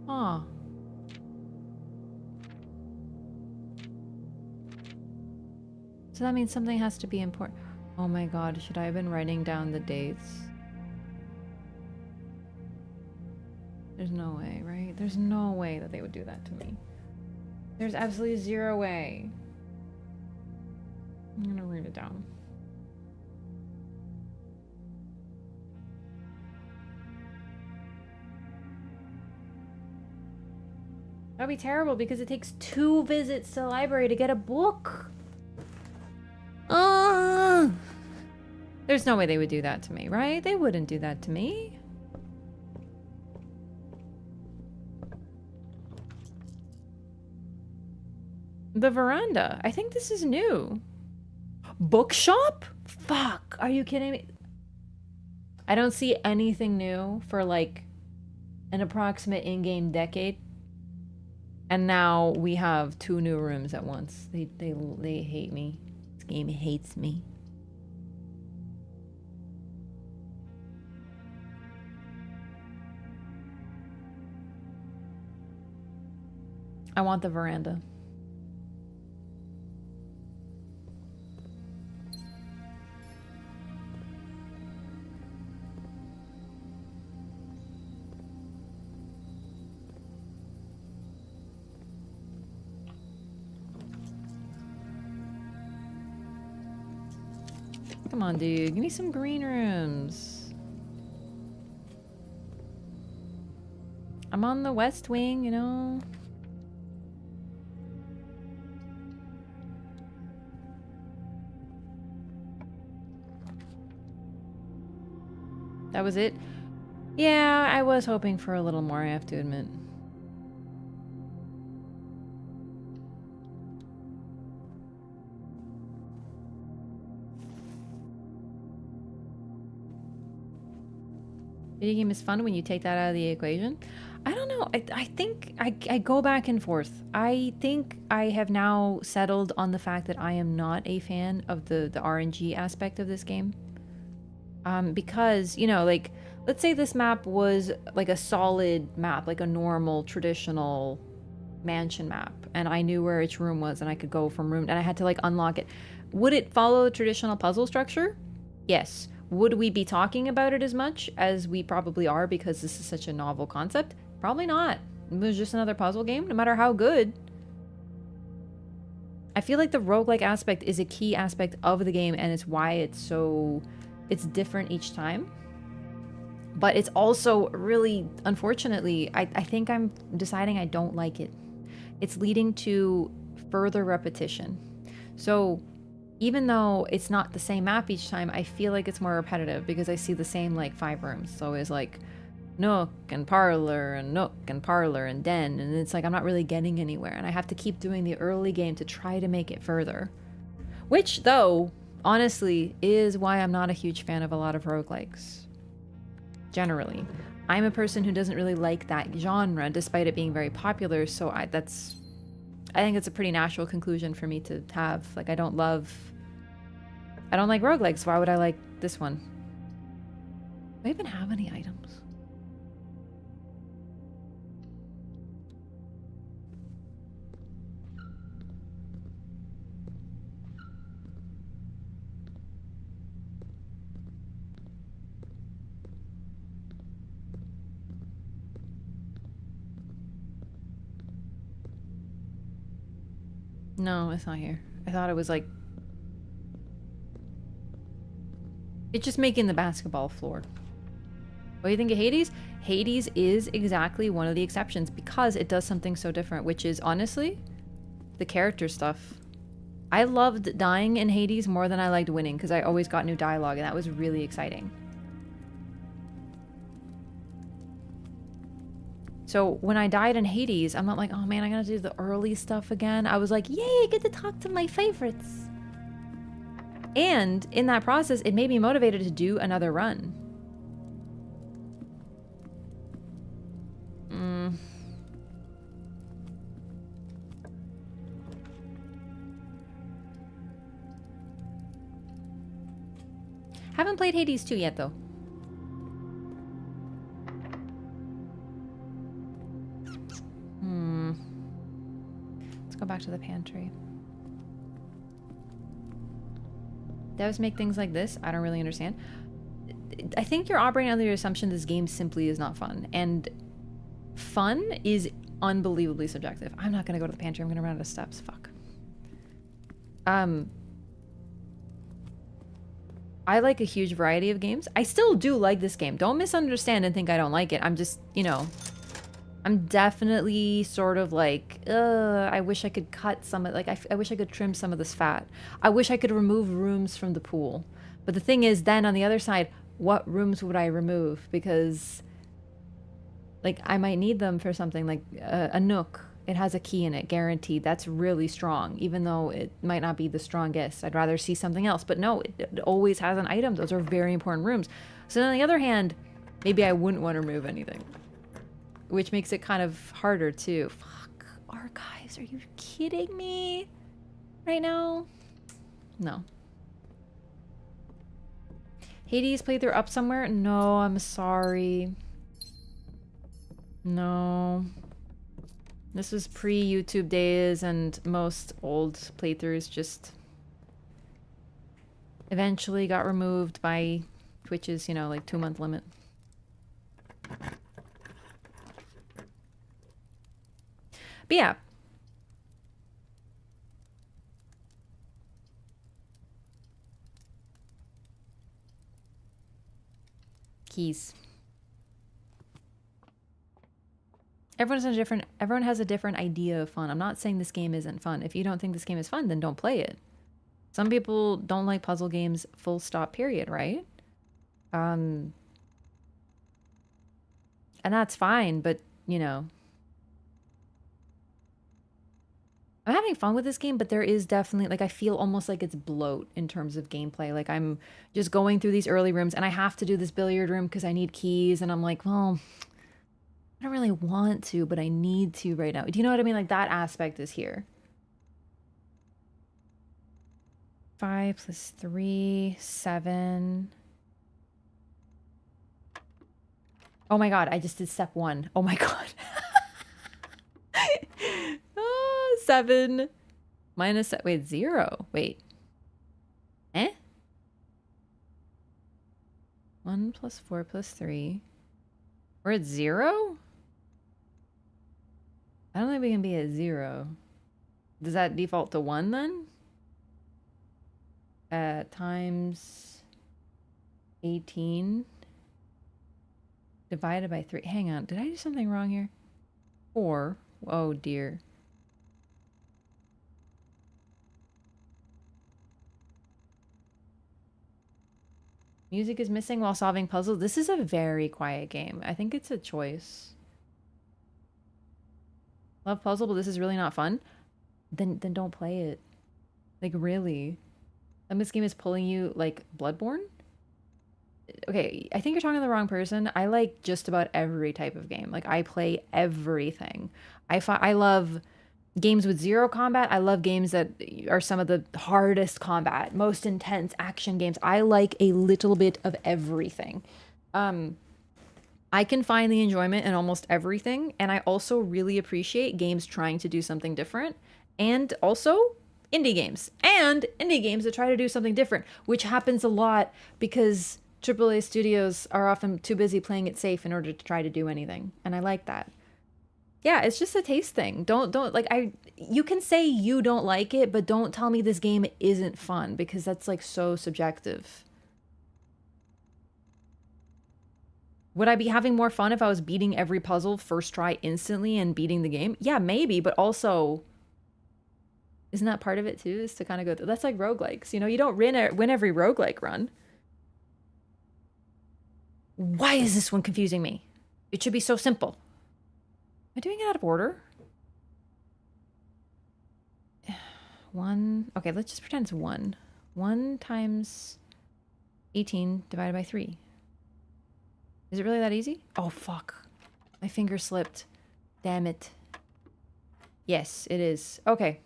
A: Huh. So that means something has to be important. Oh my god, should I have been writing down the dates? There's no way, right? There's no way that they would do that to me. There's absolutely zero way. I'm gonna read it down. That'd be terrible because it takes 2 visits to the library to get a book. There's no way they would do that to me, right? They wouldn't do that to me. The veranda. I think this is new. Bookshop? Fuck. Are you kidding me? I don't see anything new for like an approximate in-game decade. And now we have 2 new rooms at once. They hate me. This game hates me. I want the veranda. Come on, dude. Give me some green rooms. I'm on the west wing, you know? That was it? Yeah, I was hoping for a little more, I have to admit. Video game is fun when you take that out of the equation. I don't know. I think I go back and forth. I think I have now settled on the fact that I am not a fan of the RNG aspect of this game. Because, you know, like, let's say this map was like a solid map, like a normal, traditional mansion map, and I knew where each room was and I could go from room, and I had to like unlock it. Would it follow the traditional puzzle structure? Yes. Would we be talking about it as much as we probably are because this is such a novel concept? Probably not. It was just another puzzle game, no matter how good. I feel like the roguelike aspect is a key aspect of the game, and it's why it's different each time. But it's also really, unfortunately, I think I'm deciding I don't like it. It's leading to further repetition. So even though it's not the same map each time, I feel like it's more repetitive because I see the same like 5 rooms. So it's like nook and parlor and nook and parlor and den, and it's like I'm not really getting anywhere, and I have to keep doing the early game to try to make it further. Which, though, honestly, is why I'm not a huge fan of a lot of roguelikes. Generally. I'm a person who doesn't really like that genre, despite it being very popular, so I think it's a pretty natural conclusion for me to have. Like, I don't like roguelikes. Why would I like this one? Do I even have any items? No, it's not here. I thought it was like... It's just making the basketball floor. What do you think of Hades? Hades is exactly one of the exceptions because it does something so different, which is honestly the character stuff. I loved dying in Hades more than I liked winning because I always got new dialogue and that was really exciting. So when I died in Hades, I'm not like, oh man, I gotta do the early stuff again. I was like, yay, I get to talk to my favorites. And in that process, it made me motivated to do another run. Haven't played Hades 2 yet, though. Let's go back to the pantry. Devs make things like this. I don't really understand. I think you're operating under the assumption this game simply is not fun. And fun is unbelievably subjective. I'm not going to go to the pantry. I'm going to run out of steps. Fuck. I like a huge variety of games. I still do like this game. Don't misunderstand and think I don't like it. I'm just, you know, I'm definitely sort of like, I wish I could cut some of, like, I wish I could trim some of this fat. I wish I could remove rooms from the pool. But the thing is, then on the other side, what rooms would I remove? Because, like, I might need them for something like a nook. It has a key in it, guaranteed. That's really strong, even though it might not be the strongest. I'd rather see something else. But no, it always has an item. Those are very important rooms. So on the other hand, maybe I wouldn't want to remove anything. Which makes it kind of harder too. Fuck. Archives, are you kidding me? Right now? No. Hades playthrough up somewhere? No, I'm sorry. No. This was pre-YouTube days, and most old playthroughs just eventually got removed by Twitch's, you know, like 2-month limit. But yeah. Keys. Everyone has a different idea of fun. I'm not saying this game isn't fun. If you don't think this game is fun, then don't play it. Some people don't like puzzle games, full stop, period, right? And that's fine, but, you know. I'm having fun with this game, but there is definitely, like, I feel almost like it's bloat in terms of gameplay. Like, I'm just going through these early rooms, and I have to do this billiard room because I need keys, and I'm like, well, I don't really want to, but I need to right now. Do you know what I mean? Like, that aspect is here. 5 plus 3, 7. Oh my god, I just did step 1. Oh my god. 7 minus, wait, 0. Wait. 1 plus 4 plus 3. We're at 0? I don't think we can be at 0. Does that default to 1 then? Times 18 divided by 3. Hang on, did I do something wrong here? 4. Oh dear. Music is missing while solving puzzles. This is a very quiet game. I think it's a choice. Love puzzle, but this is really not fun. Then don't play it. Like, really. And this game is pulling you like Bloodborne? Okay, I think you're talking to the wrong person. I like just about every type of game. Like, I play everything. I love games with 0 combat. I love games that are some of the hardest combat, most intense action games. I like a little bit of everything. I can find the enjoyment in almost everything, and I also really appreciate games trying to do something different, and also indie games that try to do something different, which happens a lot because AAA studios are often too busy playing it safe in order to try to do anything, and I like that. Yeah, it's just a taste thing. Don't like, you can say you don't like it, but don't tell me this game isn't fun, because that's like so subjective. Would I be having more fun if I was beating every puzzle first try instantly and beating the game? Yeah, maybe, but also, isn't that part of it too? Is to kind of go through. That's like roguelikes. You know, you don't win every roguelike run. Why is this one confusing me? It should be so simple. Am I doing it out of order? 1. Okay, let's just pretend it's 1. 1 times 18 divided by 3. Is it really that easy? Oh, fuck. My finger slipped. Damn it. Yes, it is. Okay.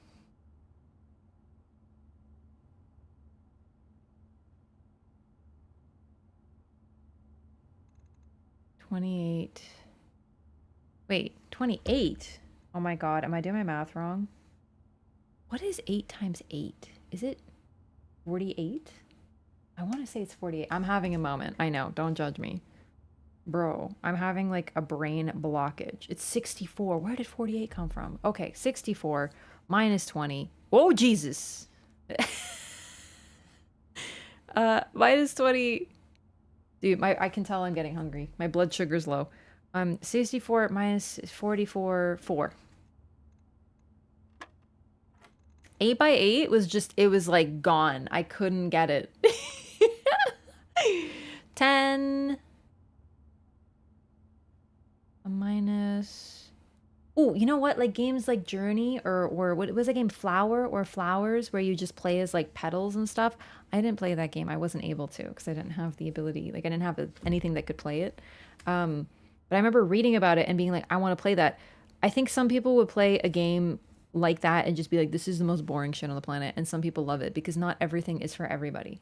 A: $28. Wait, 28? Oh my god, am I doing my math wrong? What is 8 times 8? Is it 48? I want to say it's 48. I'm having a moment. I know, don't judge me. Bro, I'm having like a brain blockage. It's 64. Where did 48 come from? Okay, 64 minus 20. Oh, Jesus. Minus 20. Dude, I can tell I'm getting hungry. My blood sugar's low. 64 minus 44, 4. 8 by 8 was just, it was like gone. I couldn't get it. 10. A minus. Oh, you know what? Like games like Journey or what was that game? Flower or Flowers, where you just play as like petals and stuff. I didn't play that game. I wasn't able to because I didn't have the ability. Like I didn't have anything that could play it. But I remember reading about it and being like, I want to play that. I think some people would play a game like that and just be like, this is the most boring shit on the planet. And some people love it because not everything is for everybody.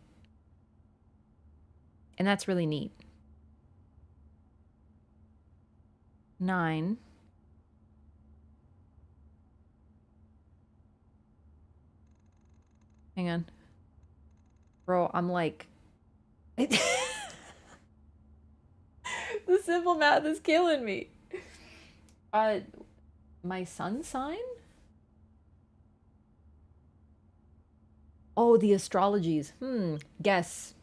A: And that's really neat. 9. Hang on. Bro, I'm like... The simple math is killing me. My sun sign? Oh, the astrologies. Guess.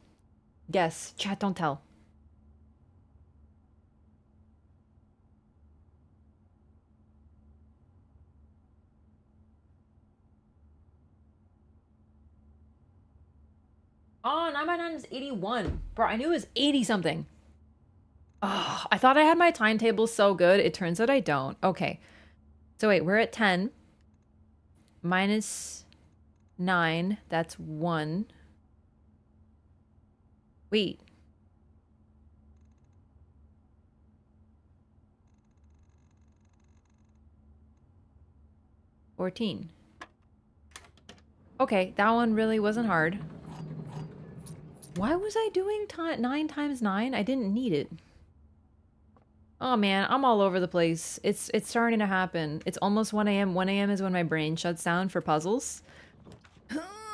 A: Guess. Chat, don't tell. Oh, 9 by 9 is 81. Bro, I knew it was 80 something. Oh, I thought I had my timetable so good. It turns out I don't. Okay. So wait, we're at 10. Minus 9. That's 1. Wait. $14. Okay, that one really wasn't hard. Why was I doing 9 times 9? I didn't need it. Oh man, I'm all over the place. It's starting to happen. It's almost 1 a.m. 1 a.m. is when my brain shuts down for puzzles.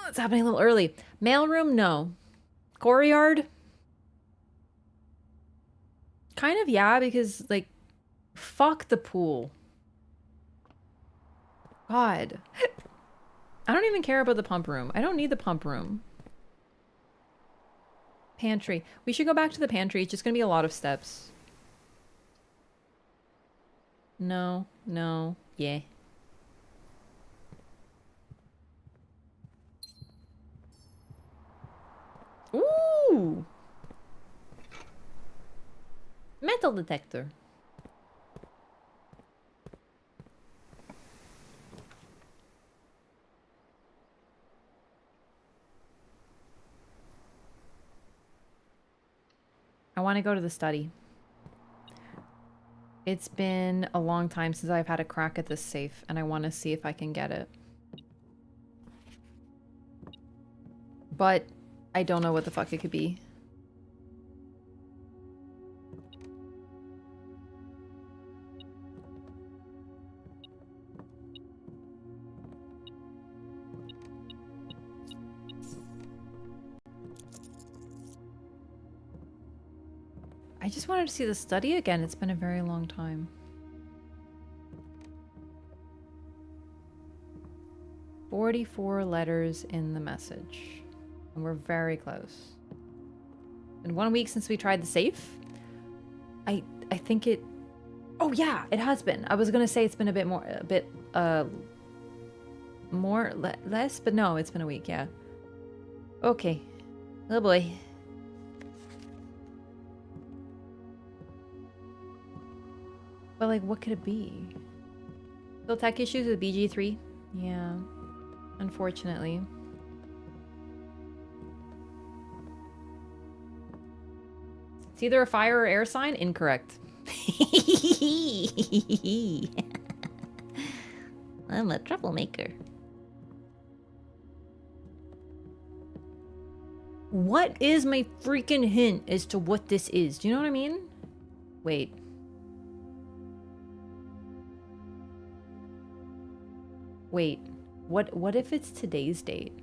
A: It's happening a little early. Mailroom, no. Courtyard? Kind of, yeah, because, like, fuck the pool. God. I don't even care about the pump room. I don't need the pump room. Pantry. We should go back to the pantry. It's just gonna be a lot of steps. No, no, yeah. Ooh! Metal detector. I want to go to the study. It's been a long time since I've had a crack at this safe, and I want to see if I can get it. But I don't know what the fuck it could be. I just wanted to see the study again. It's been a very long time. 44 letters in the message. And we're very close. Been 1 week since we tried the safe. think it... Oh yeah, it has been. I was gonna say it's been a bit less, but no, it's been a week, yeah. Okay. Oh boy. But like, what could it be? Still tech issues with BG3? Yeah. Unfortunately. It's either a fire or air sign. Incorrect.
C: I'm a troublemaker.
A: What is my freaking hint as to what this is? Do you know what I mean? Wait. Wait. What if it's today's date?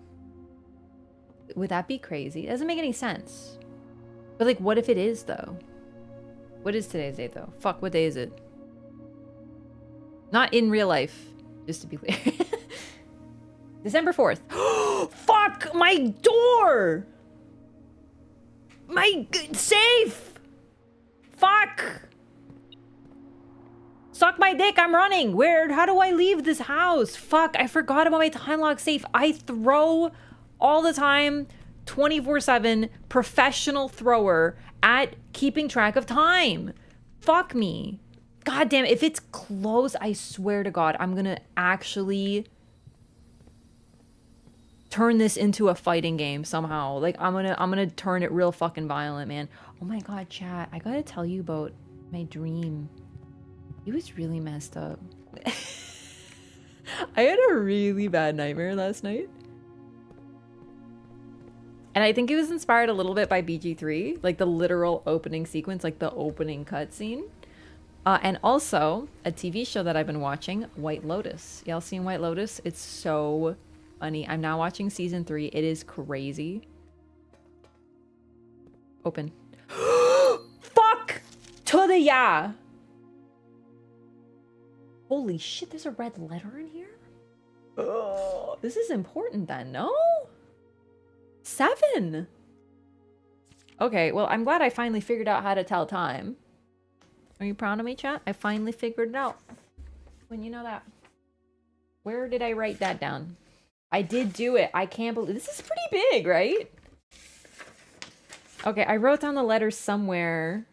A: Would that be crazy? It doesn't make any sense. But like, what if it is though? What is today's date though? Fuck, what day is it? Not in real life, just to be clear. December 4th. Fuck my door! My safe! Fuck! Suck my dick, I'm running! Where? How do I leave this house? Fuck, I forgot about my time lock safe. I throw all the time, 24/7, professional thrower at keeping track of time. Fuck me. God damn, if it's close, I swear to God, I'm gonna actually turn this into a fighting game somehow. Like, I'm gonna turn it real fucking violent, man. Oh my God, chat, I gotta tell you about my dream. It was really messed up. I had a really bad nightmare last night. And I think it was inspired a little bit by BG3, like the literal opening sequence, like the opening cutscene. And also a TV show that I've been watching, White Lotus. Y'all seen White Lotus? It's so funny. I'm now watching season 3. It is crazy. Open. Fuck! To the yeah! Holy shit, there's a red letter in here? Oh, this is important then, no? 7! Okay, well, I'm glad I finally figured out how to tell time. Are you proud of me, chat? I finally figured it out. When you know that. Where did I write that down? I did do it. I can't believe... This is pretty big, right? Okay, I wrote down the letters somewhere.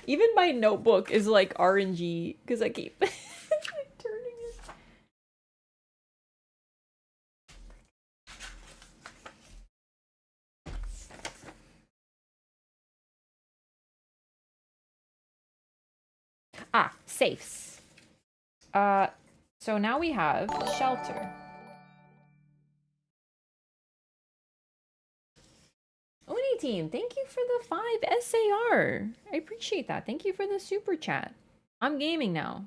A: Even my notebook is like RNG because I keep turning it. Ah, safes. So now we have shelter. Oni team, thank you for the 5 SAR. I appreciate that. Thank you for the super chat. I'm gaming now.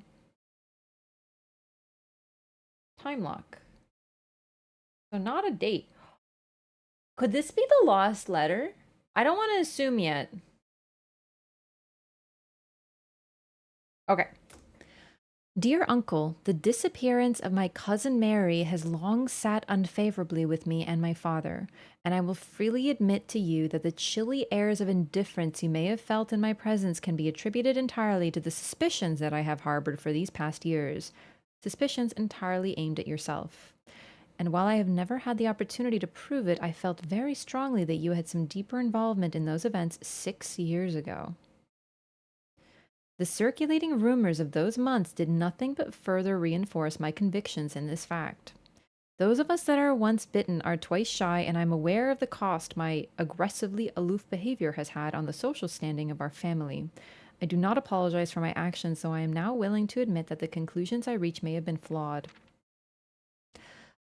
A: Time lock. So not a date. Could this be the lost letter? I don't want to assume yet. Okay. Dear Uncle, the disappearance of my cousin Mary has long sat unfavorably with me and my father, and I will freely admit to you that the chilly airs of indifference you may have felt in my presence can be attributed entirely to the suspicions that I have harbored for these past years. Suspicions entirely aimed at yourself. And while I have never had the opportunity to prove it, I felt very strongly that you had some deeper involvement in those events 6 years ago. The circulating rumors of those months did nothing but further reinforce my convictions in this fact. Those of us that are once bitten are twice shy, and I'm aware of the cost my aggressively aloof behavior has had on the social standing of our family. I do not apologize for my actions, so I am now willing to admit that the conclusions I reach may have been flawed.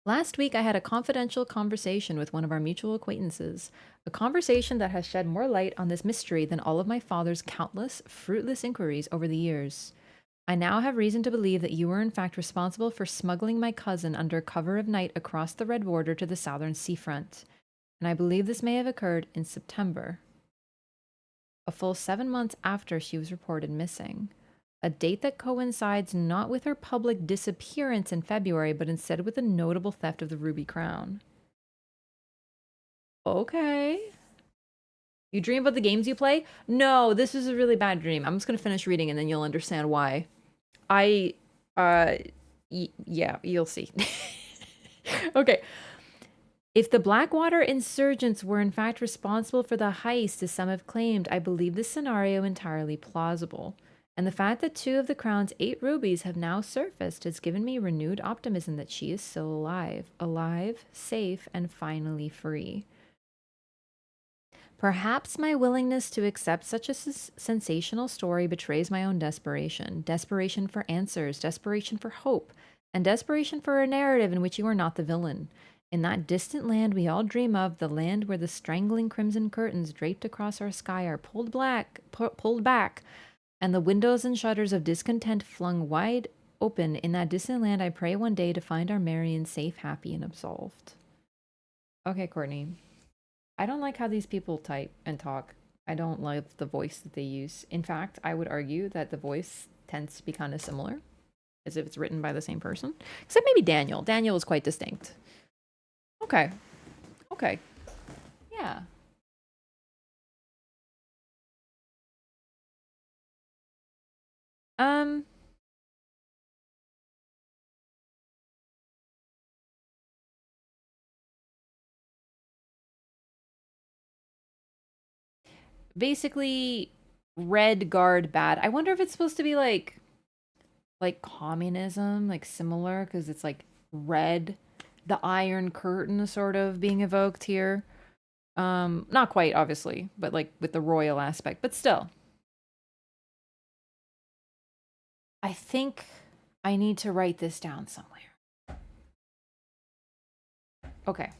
A: Last week, I had a confidential conversation with one of our mutual acquaintances, a conversation that has shed more light on this mystery than all of my father's countless, fruitless inquiries over the years. I now have reason to believe that you were in fact responsible for smuggling my cousin under cover of night across the red border to the southern seafront, and I believe this may have occurred in September, a full 7 months after she was reported missing. A date that coincides not with her public disappearance in February, but instead with a notable theft of the Ruby Crown. Okay. You dream about the games you play? No, this is a really bad dream. I'm just gonna finish reading and then you'll understand why. I, yeah, you'll see. Okay. If the Blackwater insurgents were in fact responsible for the heist, as some have claimed, I believe this scenario entirely plausible. And the fact that 2 of the Crown's 8 rubies have now surfaced has given me renewed optimism that she is still alive. Alive, safe, and finally free. Perhaps my willingness to accept such a sensational story betrays my own desperation. Desperation for answers, desperation for hope, and desperation for a narrative in which you are not the villain. In that distant land we all dream of, the land where the strangling crimson curtains draped across our sky are pulled back, and the windows and shutters of discontent flung wide open, in that distant land I pray one day to find our Marion safe, happy, and absolved. Okay, Courtney. I don't like how these people type and talk. I don't like the voice that they use. In fact, I would argue that the voice tends to be kind of similar, as if it's written by the same person. Except maybe Daniel. Daniel is quite distinct. Okay. Okay. Yeah. Basically, red guard bad. I wonder if it's supposed to be like communism, like similar, because it's like red, the Iron Curtain sort of being evoked here. Not quite, obviously, but like with the royal aspect, but still. I think I need to write this down somewhere. Okay.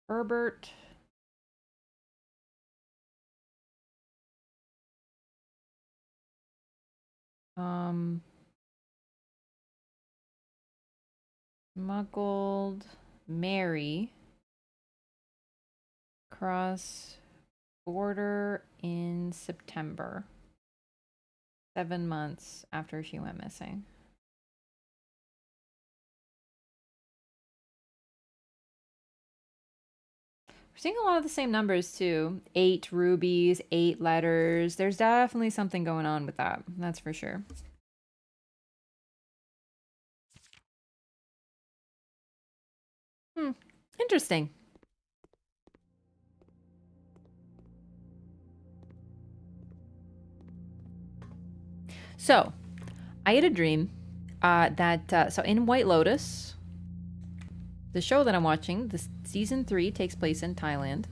A: Herbert. Smuggled Mary cross border in September. 7 months after she went missing. We're seeing a lot of the same numbers too. 8 rubies, 8 letters. There's definitely something going on with that. That's for sure. Interesting. So, I had a dream so in White Lotus, the show that I'm watching, the season 3 takes place in Thailand,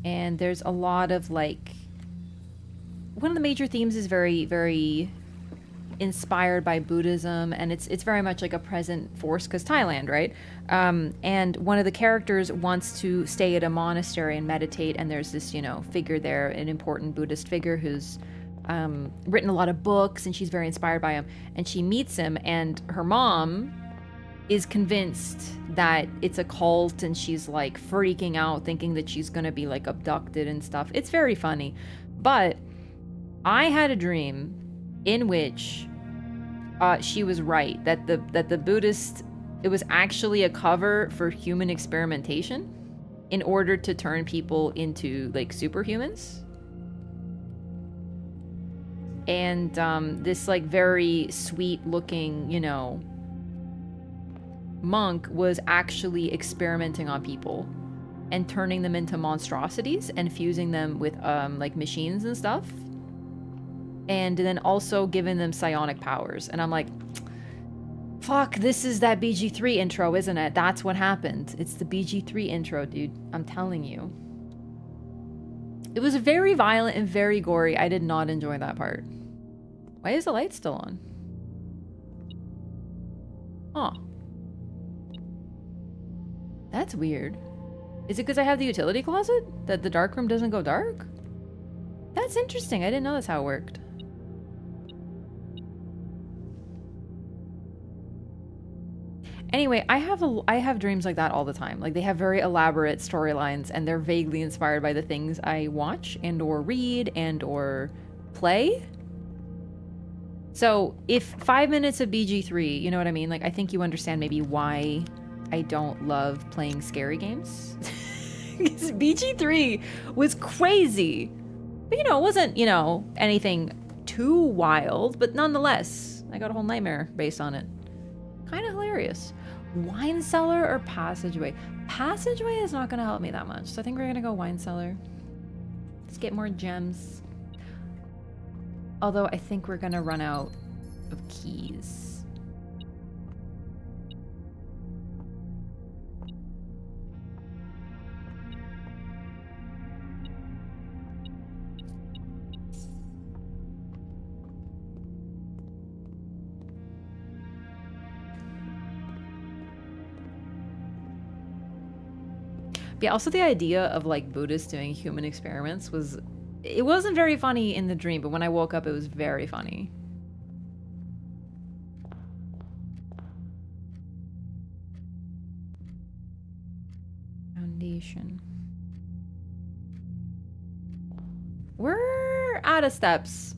A: and there's a lot of like, one of the major themes is very, very inspired by Buddhism, and it's very much like a present force because Thailand, right? And one of the characters wants to stay at a monastery and meditate, and there's this, figure there, an important Buddhist figure who's written a lot of books, and she's very inspired by him, and she meets him, and her mom is convinced that it's a cult, and she's like freaking out thinking that she's gonna be like abducted and stuff. It's very funny. But I had a dream in which she was right, that the Buddhist, it was actually a cover for human experimentation in order to turn people into like superhumans. And this like very sweet looking, monk was actually experimenting on people and turning them into monstrosities and fusing them with like machines and stuff. And then also giving them psionic powers. And I'm like, fuck, this is that BG3 intro, isn't it? That's what happened. It's the BG3 intro, dude. I'm telling you. It was very violent and very gory. I did not enjoy that part. Why is the light still on? Huh. That's weird. Is it because I have the utility closet? That the dark room doesn't go dark? That's interesting. I didn't know that's how it worked. Anyway, I have dreams like that all the time. Like they have very elaborate storylines and they're vaguely inspired by the things I watch and or read and or play. So, if 5 minutes of BG3, you know what I mean? Like I think you understand maybe why I don't love playing scary games. Because BG3 was crazy. But you know, it wasn't, you know, anything too wild, but nonetheless, I got a whole nightmare based on it. Kind of hilarious. Wine cellar or passageway? Passageway is not going to help me that much. So I think we're going to go wine cellar. Let's get more gems. Although I think we're going to run out of keys. Yeah, also the idea of like Buddhists doing human experiments was, it wasn't very funny in the dream, but when I woke up it was very funny. Foundation. We're out of steps,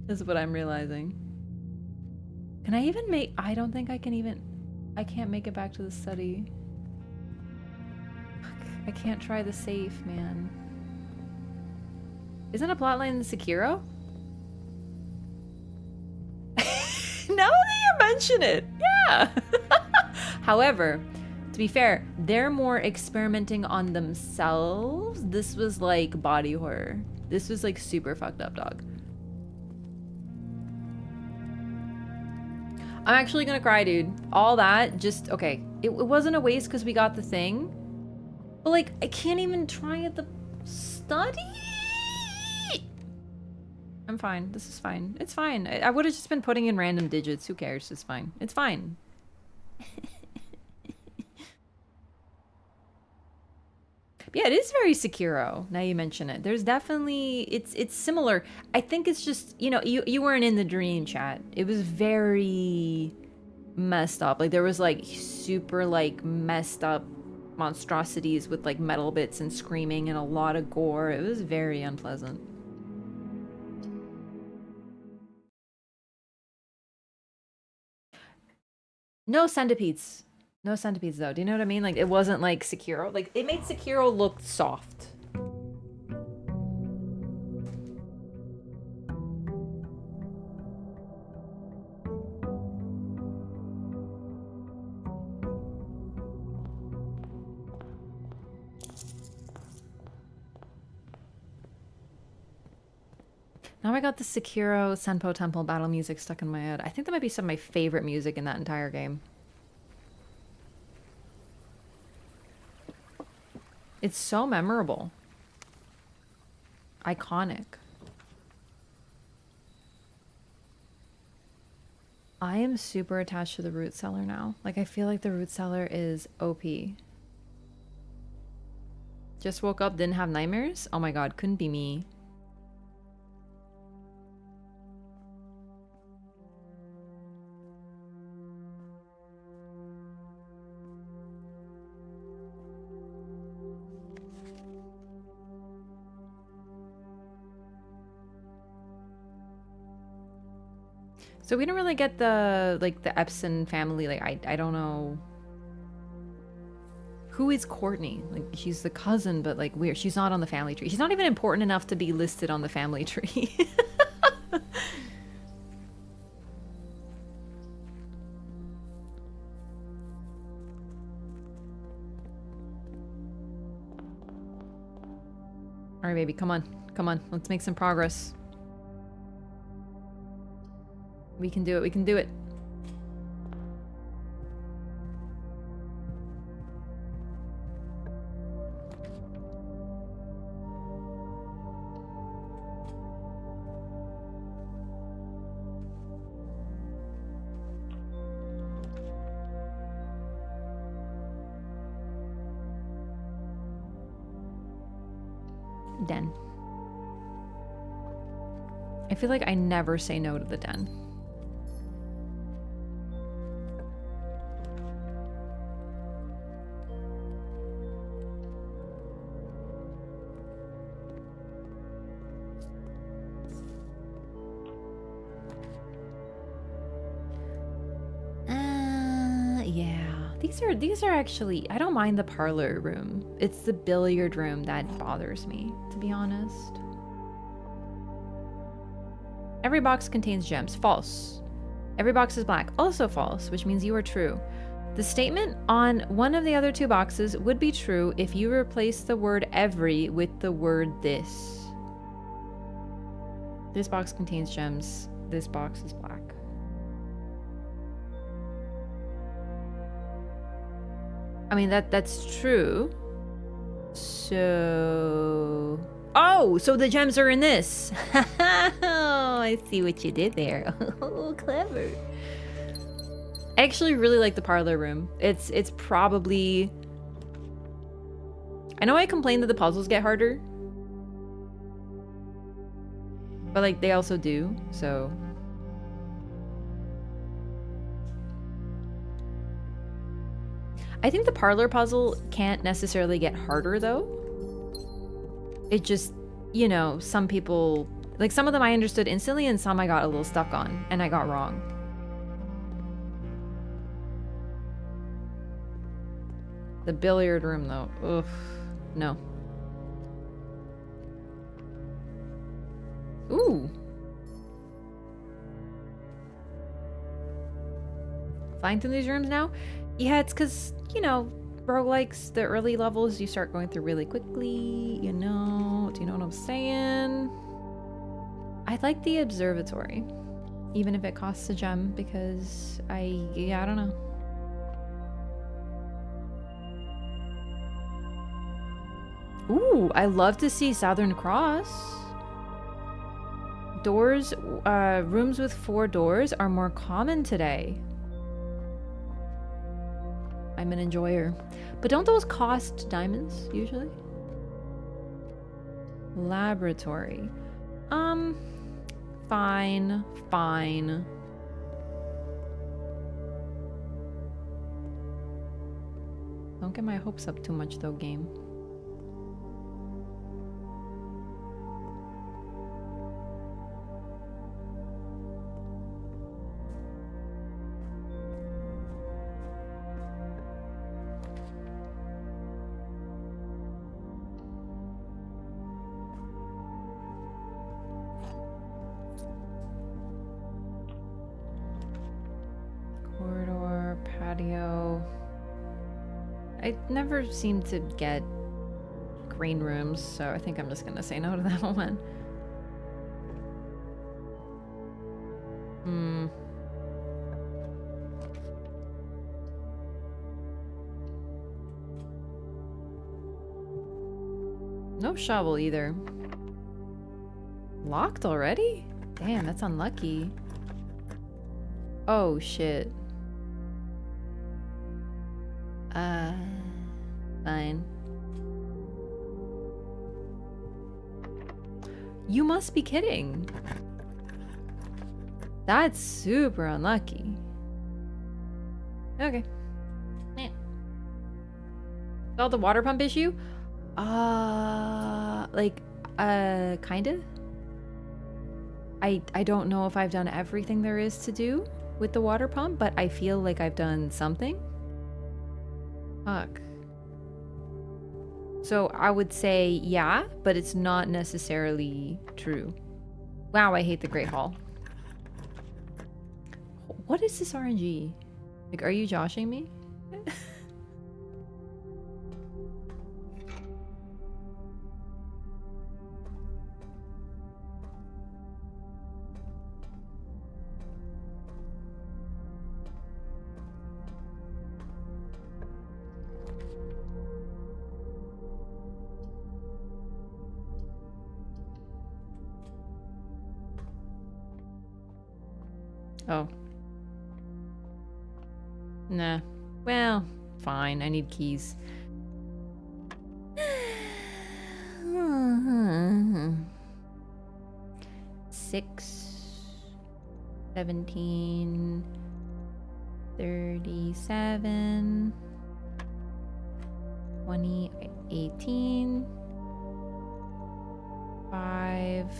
A: is what I'm realizing. Can I even make, I don't think I can even, I can't make it back to the study. I can't try the safe, man. Isn't a plotline in Sekiro? Now that you mention it, yeah. However, to be fair, they're more experimenting on themselves. This was like body horror. This was like super fucked up, dog. I'm actually gonna cry, dude. All that, just, okay. It wasn't a waste because we got the thing. But like, I can't even try at the study. I'm fine. This is fine. It's fine. I would have just been putting in random digits. Who cares? It's fine. It's fine. Yeah, it is very Sekiro, now you mention it. There's definitely, it's similar. I think it's just, you know, you weren't in the dream, chat. It was very messed up. Like, there was, like, super, like, messed up monstrosities with, like, metal bits and screaming and a lot of gore. It was very unpleasant. No centipedes. No centipedes, though. Do you know what I mean? Like, it wasn't like Sekiro. Like, it made Sekiro look soft. Now I got the Sekiro Senpo Temple battle music stuck in my head. I think that might be some of my favorite music in that entire game. It's so memorable. Iconic. I am super attached to the root cellar now. Like, I feel like the root cellar is OP. Just woke up, didn't have nightmares? Oh my god, couldn't be me. So we don't really get the, like, the Epson family. Like, I don't know. Who is Courtney? Like, she's the cousin, but, like, weird. She's not on the family tree. She's not even important enough to be listed on the family tree. All right, baby, come on. Come on, let's make some progress. We can do it, we can do it. Den. I feel like I never say no to the den. these are actually, I don't mind the parlor room. It's the billiard room that bothers me, to be honest. Every box contains gems. False. Every box is black. Also false, which means you are true. The statement on one of the other two boxes would be true if you replace the word every with the word this. This box contains gems. This box is black. I mean, that's true. So... Oh, so the gems are in this. Oh, I see what you did there. Oh, clever. I actually really like the parlor room. It's probably... I know I complained that the puzzles get harder. But, like, they also do, so... I think the parlor puzzle can't necessarily get harder, though. It just, you know, some people... Like, some of them I understood instantly, and some I got a little stuck on, and I got wrong. The billiard room, though. Ugh. No. Ooh. Flying through these rooms now? Yeah, it's because, you know, roguelikes, the early levels, you start going through really quickly, you know. Do you know what I'm saying? I like the observatory, even if it costs a gem, because I don't know. Ooh, I love to see Southern Cross. Doors, rooms with 4 doors are more common today. I'm an enjoyer. But don't those cost diamonds, usually? Laboratory. Fine. Don't get my hopes up too much, though, game. Corridor, patio. I never seem to get green rooms, so I think I'm just gonna say no to that one. No shovel either. Locked already? Damn, that's unlucky. Oh shit. Fine. You must be kidding. That's super unlucky. Okay. Eh. Solve the water pump issue? Kinda? I don't know if I've done everything there is to do with the water pump, but I feel like I've done something. Fuck. So I would say yeah, but it's not necessarily true. Wow, I hate the Great Hall. What is this RNG? Like, are you joshing me? Oh. Nah. Well, fine. I need keys. 6, 17, 37, 20, okay, 18, 5,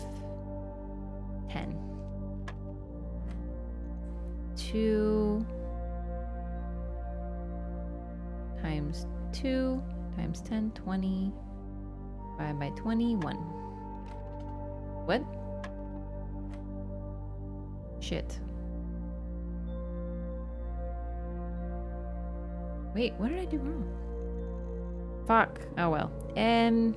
A: 10. 2, times 2 times 10, 20. 5 by 21. What? Shit. Wait, what did I do wrong? Fuck. Oh well. 20.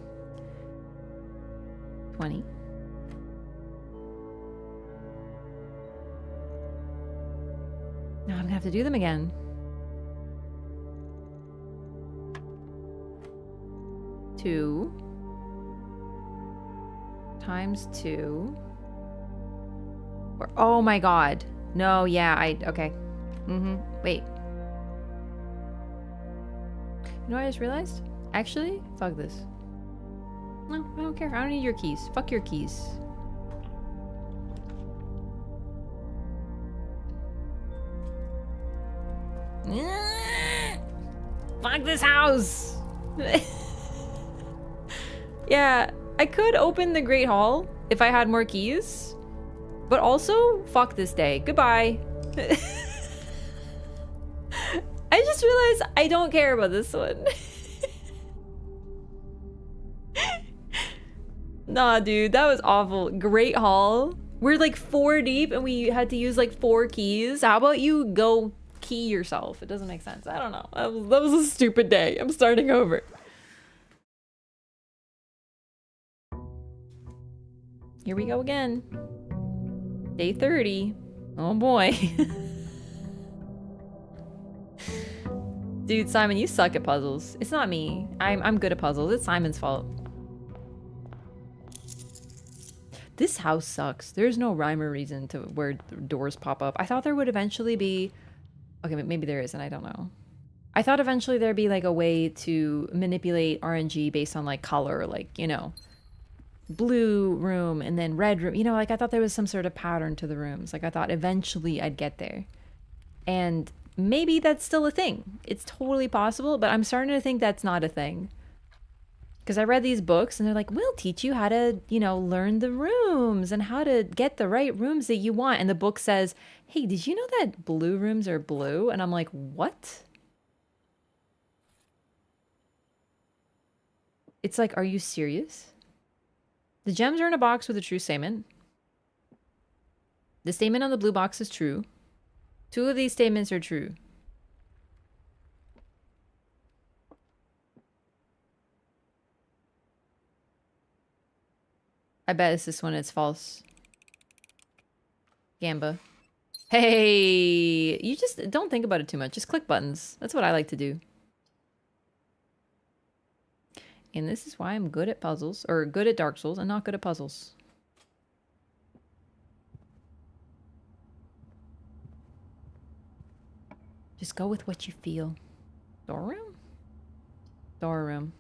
A: Now I'm gonna have to do them again. Two times 2. Or, oh my god. No, yeah, okay. Wait. You know what I just realized? Actually, fuck this. No, I don't care. I don't need your keys. Fuck your keys. Fuck this house! Yeah, I could open the Great Hall if I had more keys. But also, fuck this day. Goodbye. I just realized I don't care about this one. Nah, dude, that was awful. Great Hall. We're like 4 deep and we had to use like 4 keys. How about you go key yourself? It doesn't make sense. I don't know. That was a stupid day. I'm starting over. Here we go again. Day 30. Oh boy. Dude, Simon, you suck at puzzles. It's not me. I'm good at puzzles. It's Simon's fault. This house sucks. There's no rhyme or reason to where doors pop up. I thought there would eventually be... Okay, maybe there isn't. I don't know. I thought eventually there'd be like a way to manipulate RNG based on like color, like, you know, blue room and then red room. You know, like I thought there was some sort of pattern to the rooms. Like I thought eventually I'd get there. And maybe that's still a thing. It's totally possible, but I'm starting to think that's not a thing. Because I read these books and they're like, we'll teach you how to, you know, learn the rooms and how to get the right rooms that you want. And the book says, hey, did you know that blue rooms are blue? And I'm like, what? It's like, are you serious? The gems are in a box with a true statement. The statement on the blue box is true. 2 of these statements are true. I bet it's this one. It's false. Gamba. Hey, you just don't think about it too much. Just click buttons. That's what I like to do. And this is why I'm good at puzzles, or good at Dark Souls and not good at puzzles. Just go with what you feel. Door room? Door room.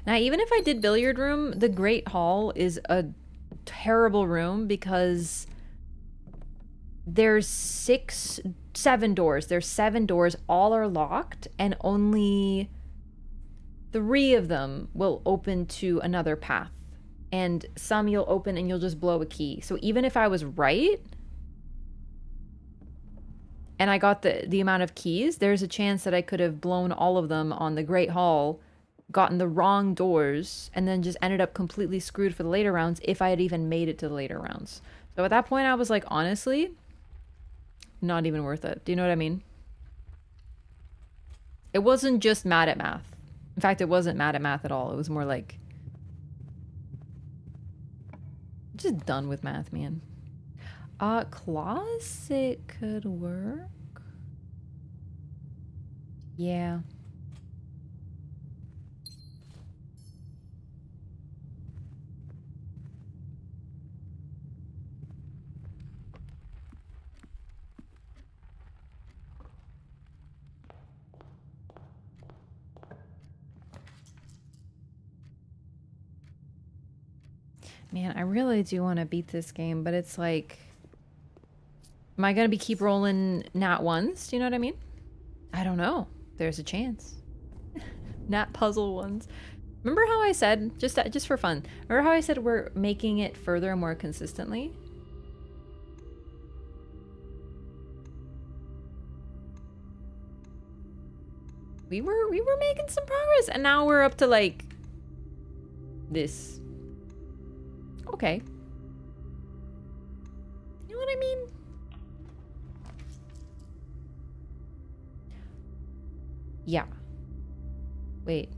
A: Now, even if I did billiard room, the Great Hall is a terrible room because there's 7 doors. There's 7 doors, all are locked, and only 3 of them will open to another path. And some you'll open and you'll just blow a key. So even if I was right, and I got the amount of keys, there's a chance that I could have blown all of them on the Great Hall, gotten the wrong doors, and then just ended up completely screwed for the later rounds if I had even made it to the later rounds. So at that point, I was like, honestly, not even worth it. Do you know what I mean? It wasn't just mad at math. In fact, it wasn't mad at math at all. It was more like, just done with math, man. Closet could work. Yeah. Man, I really do want to beat this game, but it's like, am I going to keep rolling nat ones? Do you know what I mean? I don't know. There's a chance. Nat puzzle ones. Remember how I said, just for fun, remember how I said we're making it further more consistently? We were making some progress, and now we're up to like this. Okay. You know what I mean? Yeah. Wait.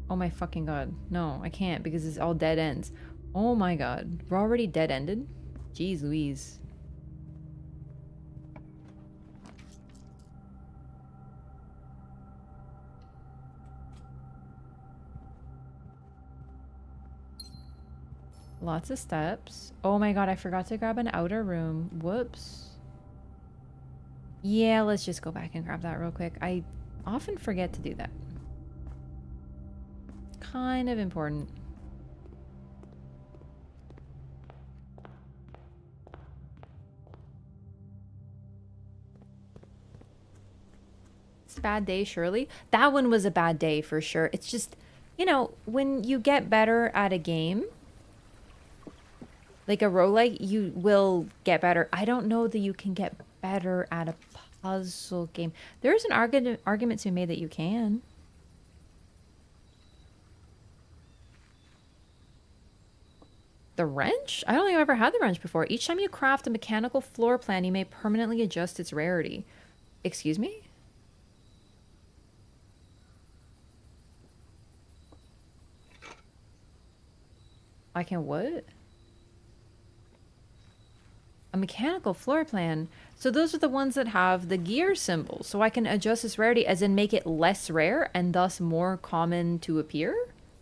A: Oh my fucking god. No, I can't because it's all dead ends. Oh my god. We're already dead ended? Jeez Louise. Lots of steps. Oh my god, I forgot to grab an outer room. Whoops. Yeah, let's just go back and grab that real quick. I often forget to do that. Kind of important. It's a bad day, surely. That one was a bad day for sure. It's just, you know, when you get better at a game, like a roguelike, you will get better. I don't know that you can get better at a puzzle game. There's an argument to be made that you can. The wrench? I don't think I've ever had the wrench before. Each time you craft a mechanical floor plan, you may permanently adjust its rarity. Excuse me? I can what? A mechanical floor plan. So those are the ones that have the gear symbol. So I can adjust its rarity as in make it less rare and thus more common to appear?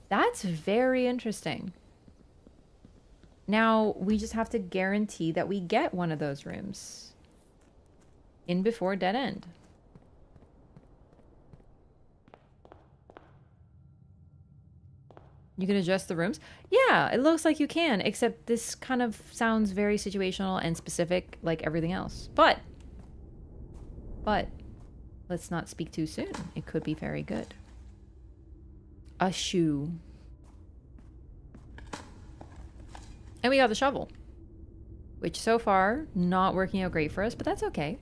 A: That's very interesting. Now we just have to guarantee that we get one of those rooms in before dead end. You can adjust the rooms? Yeah, it looks like you can, except this kind of sounds very situational and specific like everything else. But, let's not speak too soon. It could be very good. A shoe. And we got the shovel. Which so far, not working out great for us, but that's okay.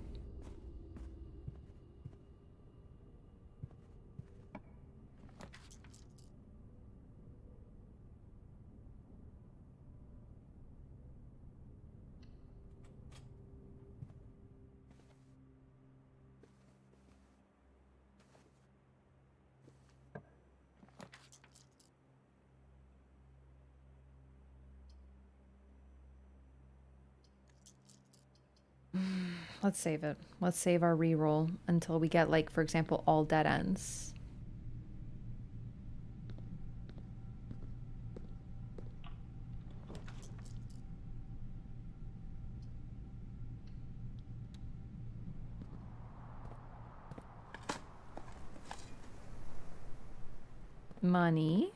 A: Let's save it. Let's save our reroll until we get, like, for example, all dead ends. Money.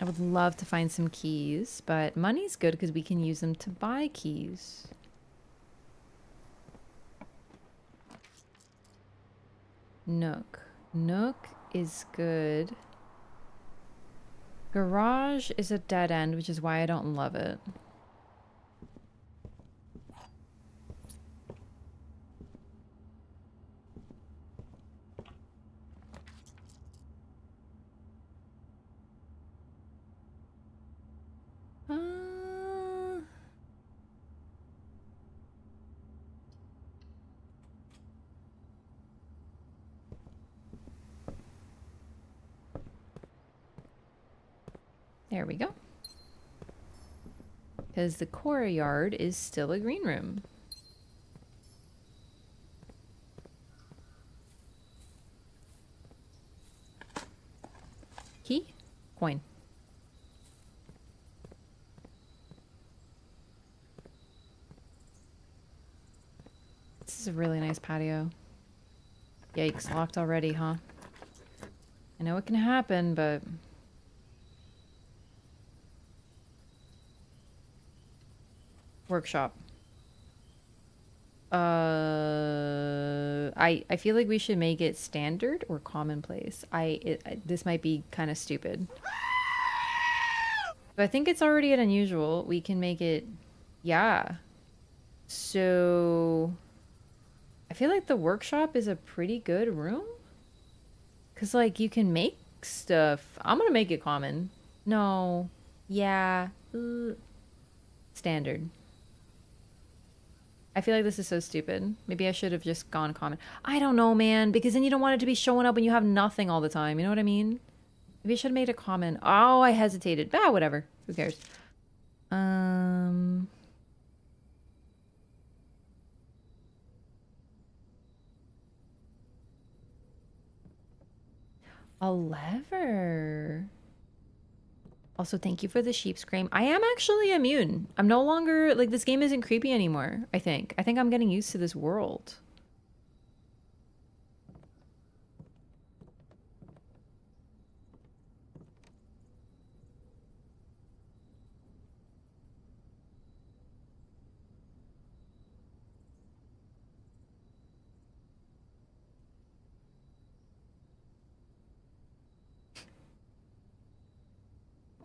A: I would love to find some keys, but money's good because we can use them to buy keys. Nook. Nook is good. Garage is a dead end, which is why I don't love it. There we go. Because the courtyard is still a green room. Key? Coin. This is a really nice patio. Yikes, locked already, huh? I know it can happen, but... Workshop. I feel like we should make it standard or commonplace. This might be kind of stupid. But I think it's already an unusual. We can make it, yeah. So I I feel like the workshop is a pretty good room. Cause like you can make stuff. I'm gonna make it common. No. Yeah. Standard. I feel like this is so stupid. Maybe I should have just gone common. I don't know, man. Because then you don't want it to be showing up when you have nothing all the time. You know what I mean? Maybe I should have made it common. Oh, I hesitated. Bah, whatever. Who cares? A lever. Also, thank you for the sheep scream. I am actually immune. I'm no longer, like, this game isn't creepy anymore, I think. I think I'm getting used to this world.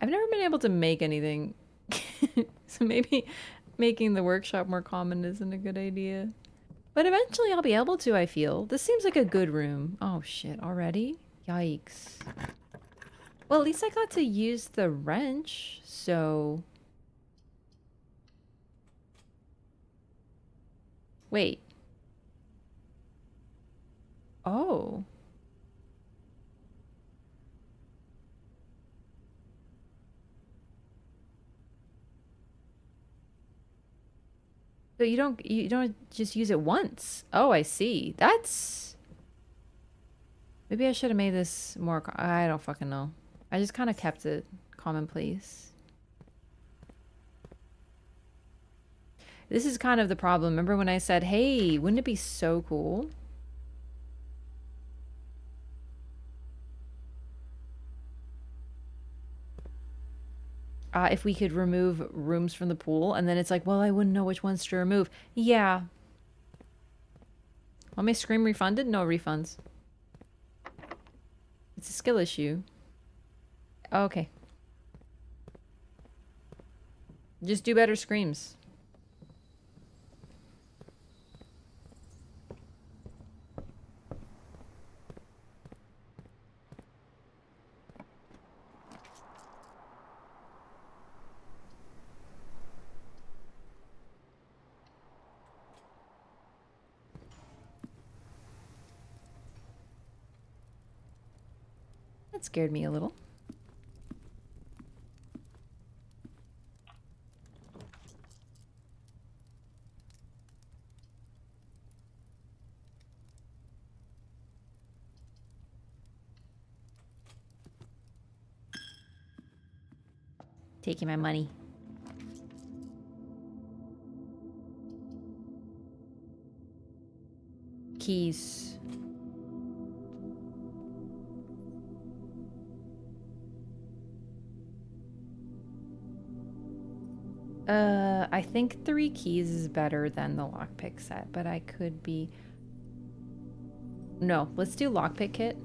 A: I've never been able to make anything. So maybe making the workshop more common isn't a good idea. But eventually I'll be able to, I feel. This seems like a good room. Oh shit, already? Yikes. Well, at least I got to use the wrench, so... Wait. Oh. So you don't just use it once. Oh, I see. That's... Maybe I should have made this more... I don't fucking know. I just kind of kept it commonplace. This is kind of the problem. Remember when I said, hey, wouldn't it be so cool? If we could remove rooms from the pool, and then it's like, well, I wouldn't know which ones to remove. Yeah. Want my scream refunded? No refunds. It's a skill issue. Okay. Just do better screams. That scared me a little. Taking my money. Keys. I think 3 keys is better than the lockpick set, but I could be... No, let's do lockpick kit.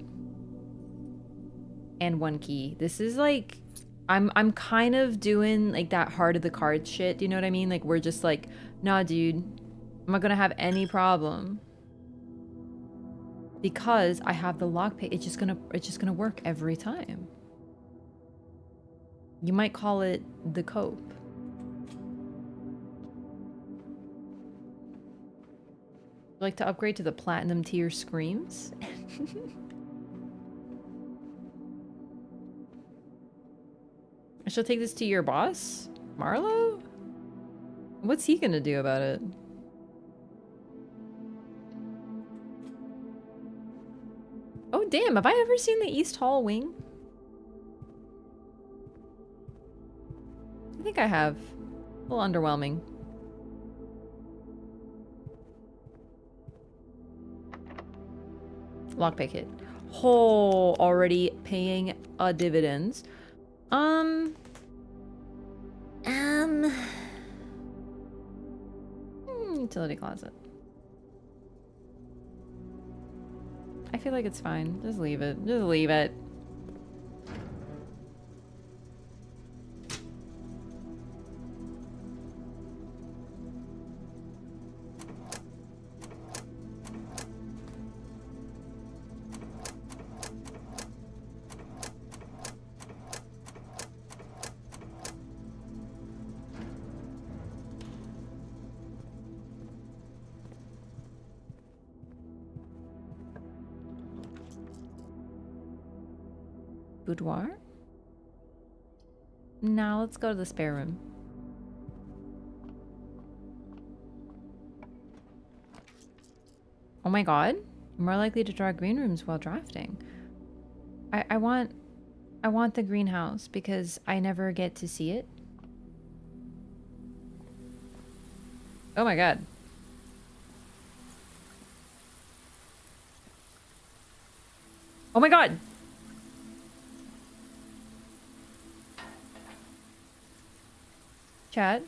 A: And 1 key. This is like... I'm kind of doing like that heart of the cards shit, do you know what I mean? Like we're just like, nah dude, I'm not gonna have any problem. Because I have the lockpick, it's just gonna work every time. You might call it the cope. Like to upgrade to the platinum tier screams? I shall take this to your boss? Marlo? What's he gonna do about it? Oh damn, have I ever seen the East Hall wing? I think I have. A little underwhelming. Lockpick hit. Oh, already paying dividends. Utility closet. I feel like it's fine. Just leave it. Just leave it. Boudoir? Now let's go to the spare room. Oh my god. More likely to draw green rooms while drafting. I want the greenhouse because I never get to see it. Oh my god. Oh my god! Chat?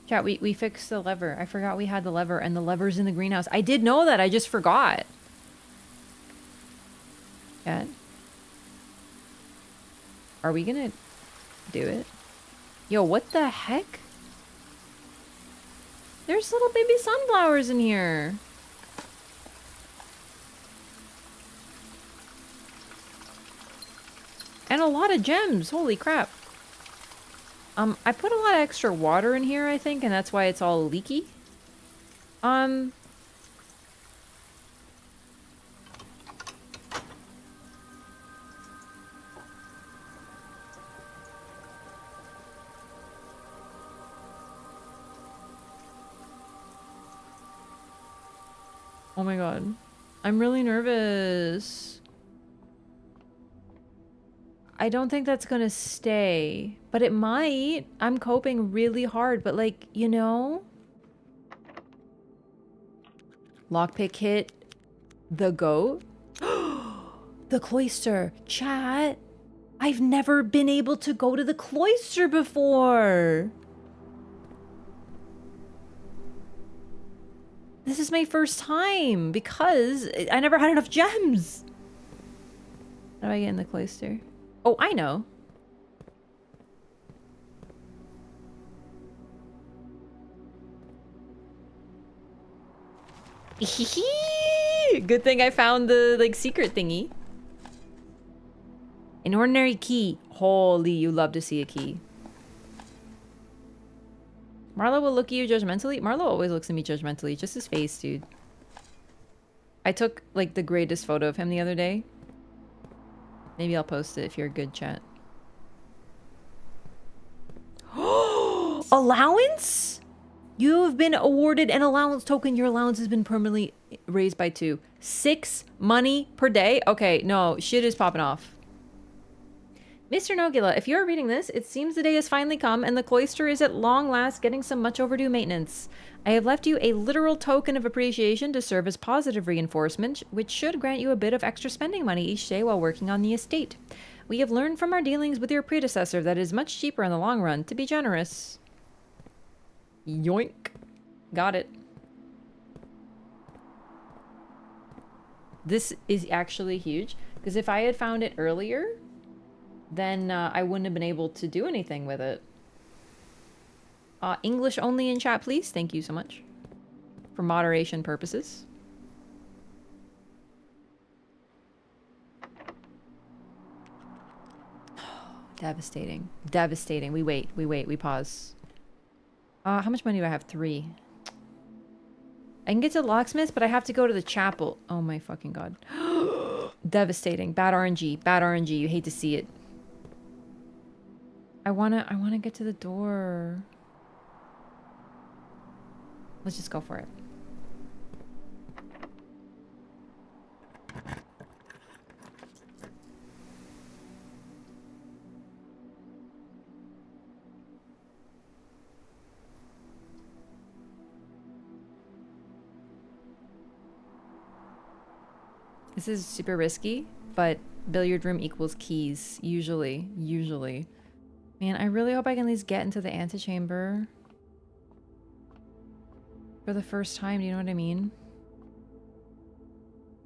A: Chat, we fixed the lever. I forgot we had the lever, and the lever's in the greenhouse. I did know that, I just forgot. Chat? Are we gonna do it? Yo, what the heck? There's little baby sunflowers in here. And a lot of gems. Holy crap. I put a lot of extra water in here, I think, and that's why it's all leaky. Oh my god. I'm really nervous. I don't think that's gonna stay, but it might. I'm coping really hard, but like, you know? Lockpick hit the goat. The cloister. Chat. I've never been able to go to the cloister before. This is my first time because I never had enough gems. How do I get in the cloister? Oh, I know. Good thing I found the, like, secret thingy. An ordinary key. Holy, you love to see a key. Marlo will look at you judgmentally. Marlo always looks at me judgmentally. Just his face, dude. I took, like, the greatest photo of him the other day. Maybe I'll post it if you're a good chat. Allowance? You have been awarded an allowance token. Your allowance has been permanently raised by 2. 6 money per day? Okay, no, shit is popping off. Mr. Nogula, if you're reading this, it seems the day has finally come and the cloister is at long last getting some much overdue maintenance. I have left you a literal token of appreciation to serve as positive reinforcement, which should grant you a bit of extra spending money each day while working on the estate. We have learned from our dealings with your predecessor that it is much cheaper in the long run to be generous. Yoink. Got it. This is actually huge, because if I had found it earlier, then I wouldn't have been able to do anything with it. English only in chat, please. Thank you so much. For moderation purposes. Devastating. Devastating. We wait. We wait. We pause. How much money do I have? 3. I can get to the locksmith, but I have to go to the chapel. Oh my fucking god. Devastating. Bad RNG. Bad RNG. You hate to see it. I wanna get to the door. Let's just go for it. This is super risky, but billiard room equals keys. Usually. Usually. Man, I really hope I can at least get into the antechamber. For the first time, do you know what I mean?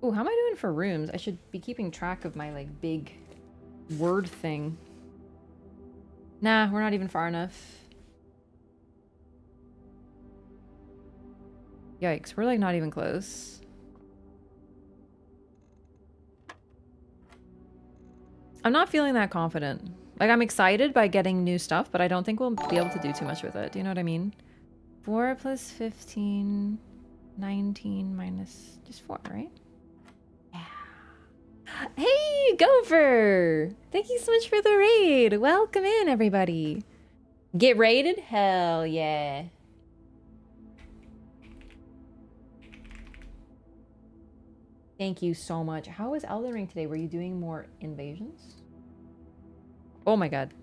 A: Oh, how am I doing for rooms? I should be keeping track of my, like, big word thing. Nah, we're not even far enough. Yikes, we're, like, not even close. I'm not feeling that confident. Like, I'm excited by getting new stuff, but I don't think we'll be able to do too much with it. Do you know what I mean? 4 plus 15, 19 minus just 4, right? Yeah. Hey, Gopher! Thank you so much for the raid. Welcome in, everybody. Get raided? Hell yeah. Thank you so much. How was Elden Ring today? Were you doing more invasions? Oh my god.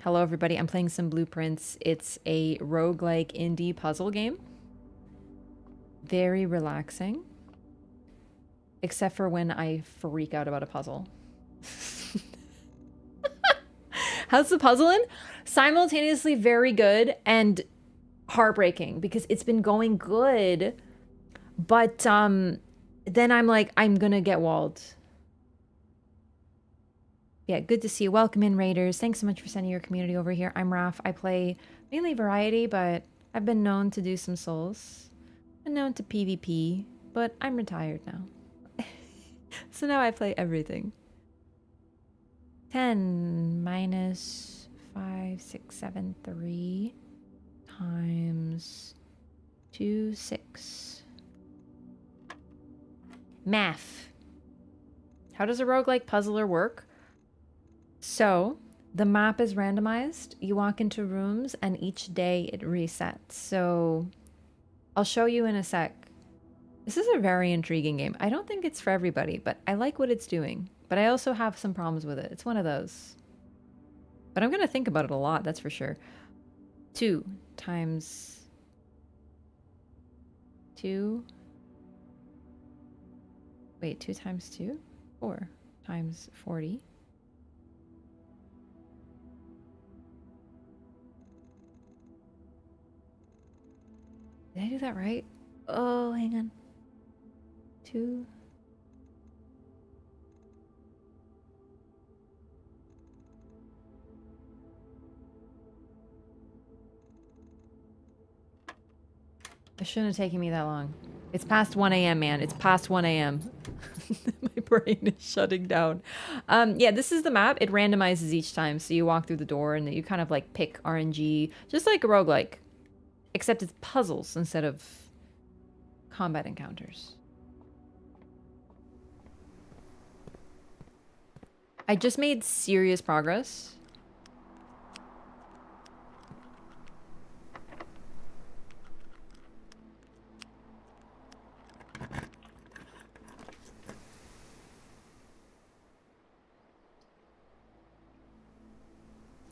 A: Hello, everybody. I'm playing some Blueprints. It's a roguelike indie puzzle game. Very relaxing. Except for when I freak out about a puzzle. How's the puzzling? Simultaneously very good and heartbreaking because it's been going good. But then I'm like, I'm gonna get walled. Yeah, good to see you. Welcome in, Raiders. Thanks so much for sending your community over here. I'm Raph. I play mainly variety, but I've been known to do some souls. Been known to PvP, but I'm retired now. So now I play everything. 10 minus 5, 6, 7, 3 times 2, 6. Math. How does a roguelike puzzler work? So, the map is randomized. You walk into rooms and each day it resets. So, I'll show you in a sec. This is a very intriguing game. I don't think it's for everybody, but I like what it's doing. But I also have some problems with it. It's one of those. But I'm going to think about it a lot, that's for sure. 2 times 2. Wait, 2 times 2? 4 times 40. Did I do that right? Oh, hang on. 2. It shouldn't have taken me that long. It's past 1 a.m., man. It's past 1 a.m. My brain is shutting down. Yeah, this is the map. It randomizes each time. So you walk through the door and you kind of like pick RNG, just like a roguelike. Except it's puzzles instead of combat encounters. I just made serious progress.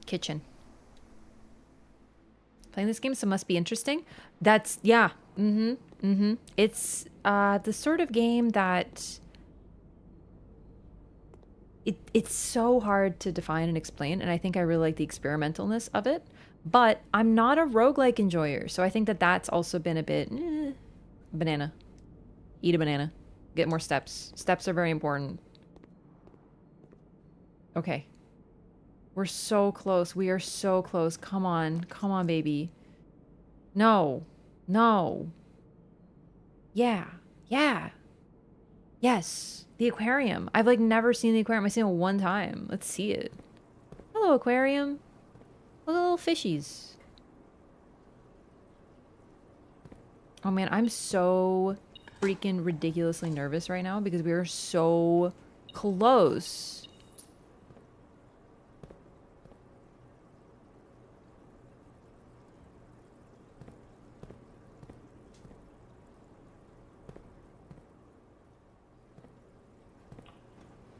A: Kitchen. Playing this game, so must be interesting. That's, yeah. It's the sort of game that it's so hard to define and explain, and I think I really like the experimentalness of it. But I'm not a roguelike enjoyer, so I think that that's also been a bit banana. Eat a banana. Get more steps. Steps are very important. Okay. We're so close. We are so close. Come on. Come on, baby. No. No. Yeah. Yeah. Yes. The aquarium. I've like never seen the aquarium. I've seen it one time. Let's see it. Hello, aquarium. Look at little fishies. Oh man, I'm so freaking ridiculously nervous right now because we are so close.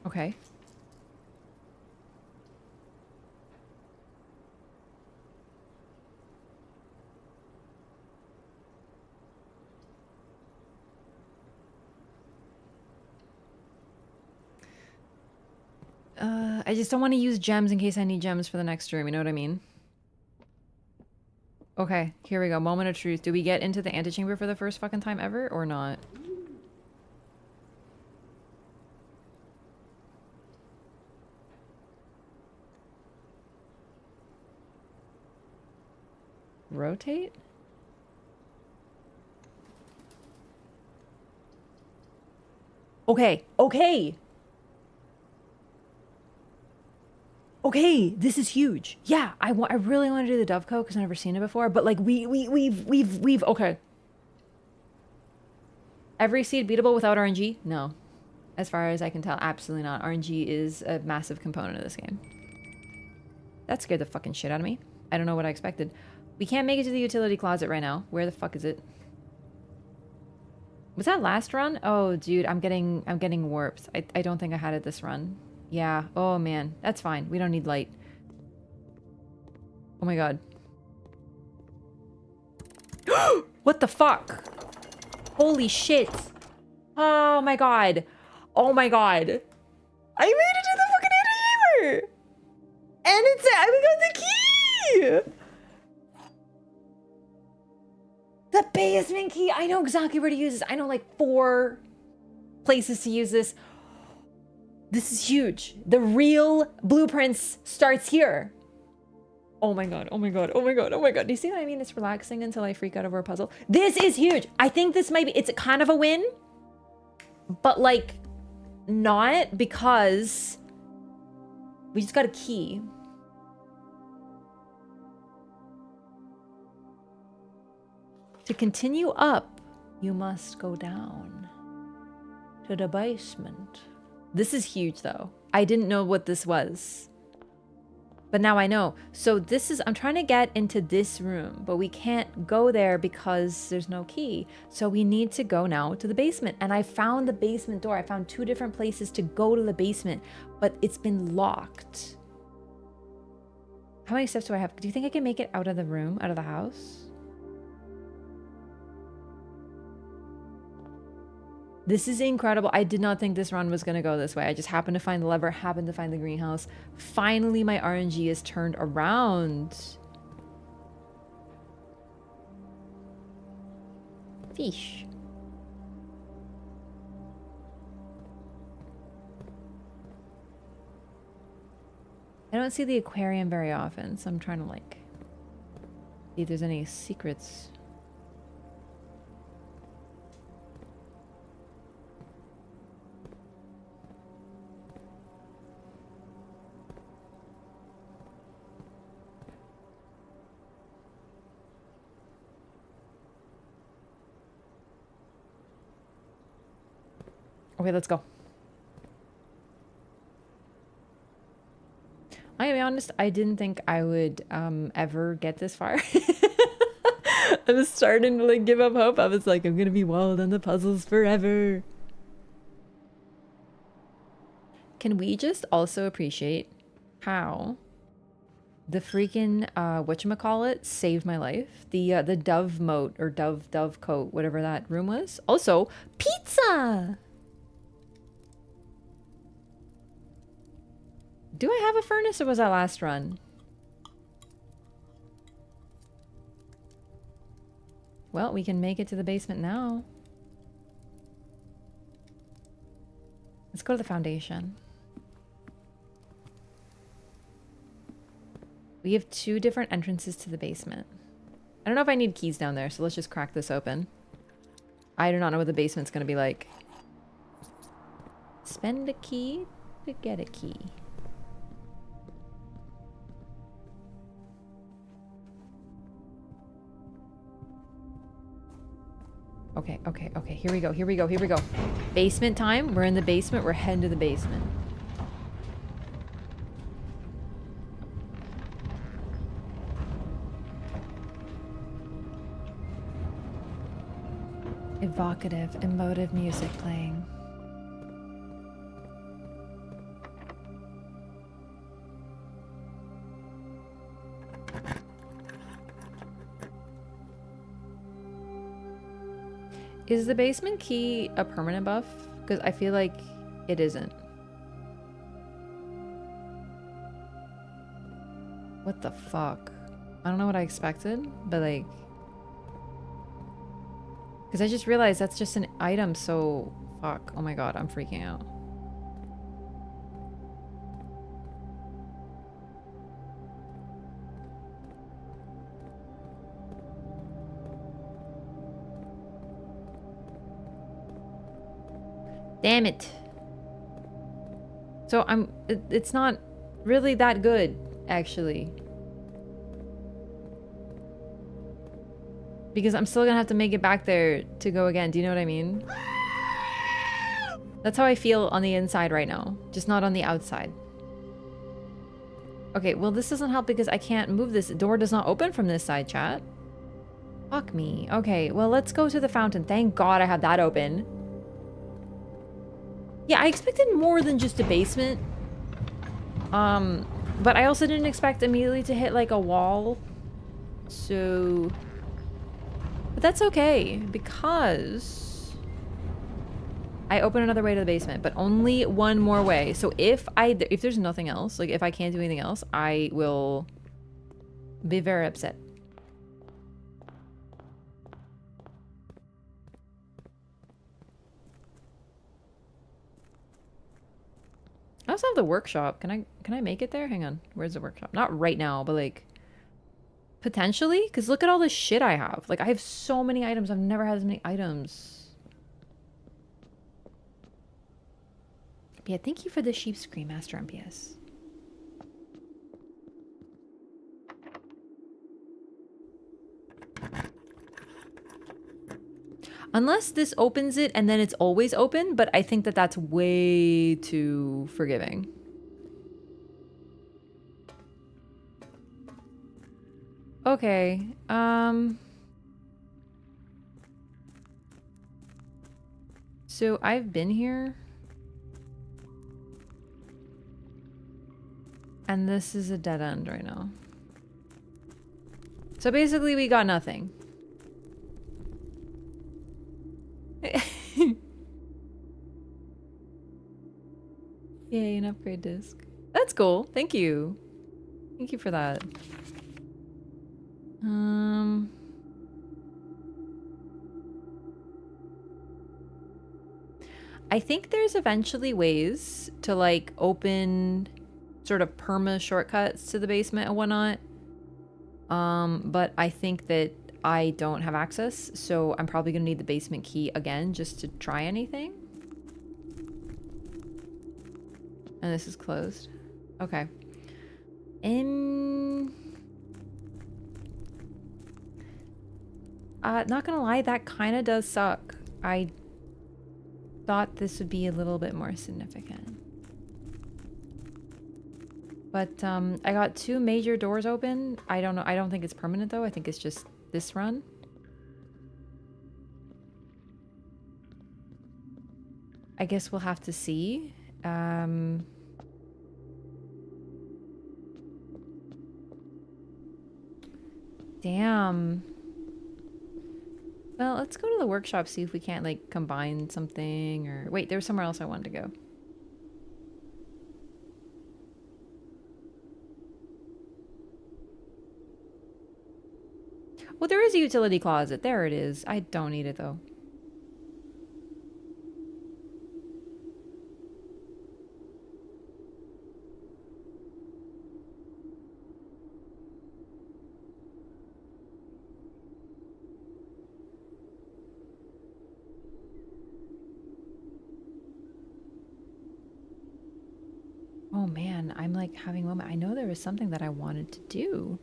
A: Okay. I just don't want to use gems in case I need gems for the next room, you know what I mean? Okay, here we go. Moment of truth. Do we get into the antechamber for the first fucking time ever or not? Rotate? Okay, okay! Okay, this is huge. Yeah, I really want to do the Dovecoat because I've never seen it before, but like we've okay. Every seed beatable without RNG? No. As far as I can tell, absolutely not. RNG is a massive component of this game. That scared the fucking shit out of me. I don't know what I expected. We can't make it to the utility closet right now. Where the fuck is it? Was that last run? Oh, dude, I'm getting warped. I don't think I had it this run. Yeah. Oh, man. That's fine. We don't need light. Oh, my God. What the fuck? Holy shit. Oh, my God. Oh, my God. I made it to the fucking end here! And it's... we got the key! The basement key! I know exactly where to use this. I know like 4 places to use this. This is huge. The real blueprints starts here. Oh my god, oh my god, oh my god, oh my god. Do you see what I mean? It's relaxing until I freak out over a puzzle. This is huge! I think this might be... It's kind of a win. But like... Not, because... We just got a key. To continue up, you must go down to the basement. This is huge, though. I didn't know what this was. But now I know. So this is... I'm trying to get into this room, but we can't go there because there's no key. So we need to go now to the basement. And I found the basement door. I found 2 different places to go to the basement, but it's been locked. How many steps do I have? Do you think I can make it out of the room, out of the house? This is incredible. I did not think this run was going to go this way. I just happened to find the lever, happened to find the greenhouse. Finally, my RNG is turned around. Fish. I don't see the aquarium very often, so I'm trying to like see if there's any secrets. Okay, let's go. I'm gonna be honest, I didn't think I would ever get this far. I was starting to like give up hope. I was like, I'm gonna be walled on the puzzles forever. Can we just also appreciate how the freaking whatchamacallit saved my life? The dove moat or dove coat, whatever that room was. Also, pizza! Do I have a furnace or was that last run? Well, we can make it to the basement now. Let's go to the foundation. We have 2 different entrances to the basement. I don't know if I need keys down there, so let's just crack this open. I do not know what the basement's gonna be like. Spend a key to get a key. Okay, okay, okay. Here we go, here we go, here we go. Basement time. We're in the basement. We're heading to the basement. Evocative, emotive music playing. Is the basement key a permanent buff? Because I feel like it isn't. What the fuck? I don't know what I expected, but like... Because I just realized that's just an item, so... Fuck. Oh my god, I'm freaking out. Damn it. So it's not really that good, actually. Because I'm still gonna have to make it back there to go again. Do you know what I mean? That's how I feel on the inside right now, just not on the outside. Okay, well this doesn't help because I can't move this. Door does not open from this side, chat. Fuck me. Okay, well let's go to the fountain. Thank God I had that open. Yeah, I expected more than just a basement. But I also didn't expect immediately to hit like a wall. So... But that's okay, because... I open another way to the basement, but only one more way. So if there's nothing else, like if I can't do anything else, I will be very upset. I also have the workshop. Can I make it there? Hang on. Where's the workshop? Not right now, but like potentially, because look at all the shit I have. Like I have so many items. I've never had as many items. Yeah, thank you for the sheep scream, Master MPS. Unless this opens it and then it's always open, but I think that that's way too forgiving. Okay, so I've been here. And this is a dead end right now. So basically we got nothing. Yay, an upgrade disc. That's cool. Thank you. Thank you for that. I think there's eventually ways to like open sort of perma shortcuts to the basement and whatnot. But I think that I don't have access, so I'm probably gonna need the basement key again just to try anything. And this is closed. Okay. Not gonna lie, that kind of does suck. I thought this would be a little bit more significant. But I got 2 major doors open. I don't know. I don't think it's permanent though. I think it's just this run. I guess we'll have to see. Damn. Well, let's go to the workshop, see if we can't like combine something or... Wait, there was somewhere else I wanted to go. Well, there is a utility closet. There it is. I don't need it though. Oh man, I'm like having a moment. I know there was something that I wanted to do.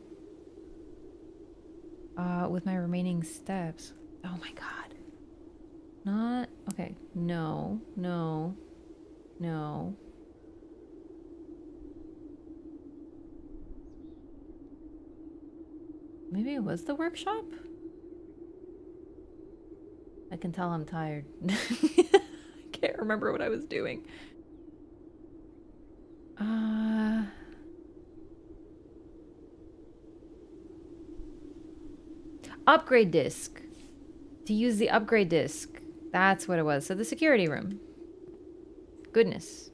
A: With my remaining steps. Oh my god. Not... Okay. No. No. No. Maybe it was the workshop? I can tell I'm tired. I can't remember what I was doing. Upgrade disc. To use the upgrade disc. That's what it was. So the security room. Goodness.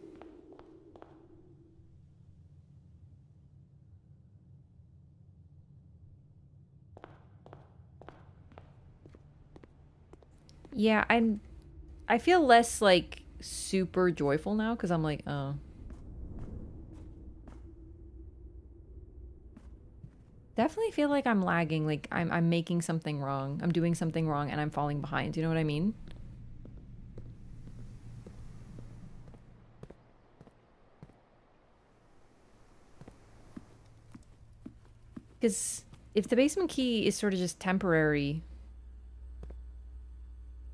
A: Yeah, I feel less like super joyful now because I'm like, oh. Definitely feel like I'm lagging, like I'm making something wrong. I'm doing something wrong and I'm falling behind. Do you know what I mean? Because if the basement key is sort of just temporary...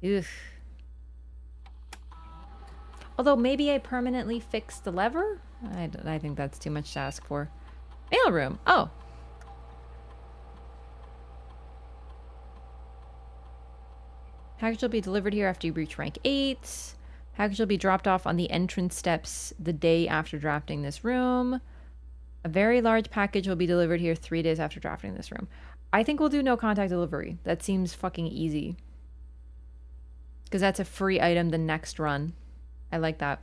A: Ugh. Although maybe I permanently fixed the lever? I think that's too much to ask for. Mailroom. Oh. Package will be delivered here after you reach rank 8. Package will be dropped off on the entrance steps the day after drafting this room. A very large package will be delivered here 3 days after drafting this room. I think we'll do no contact delivery. That seems fucking easy. Because that's a free item the next run. I like that.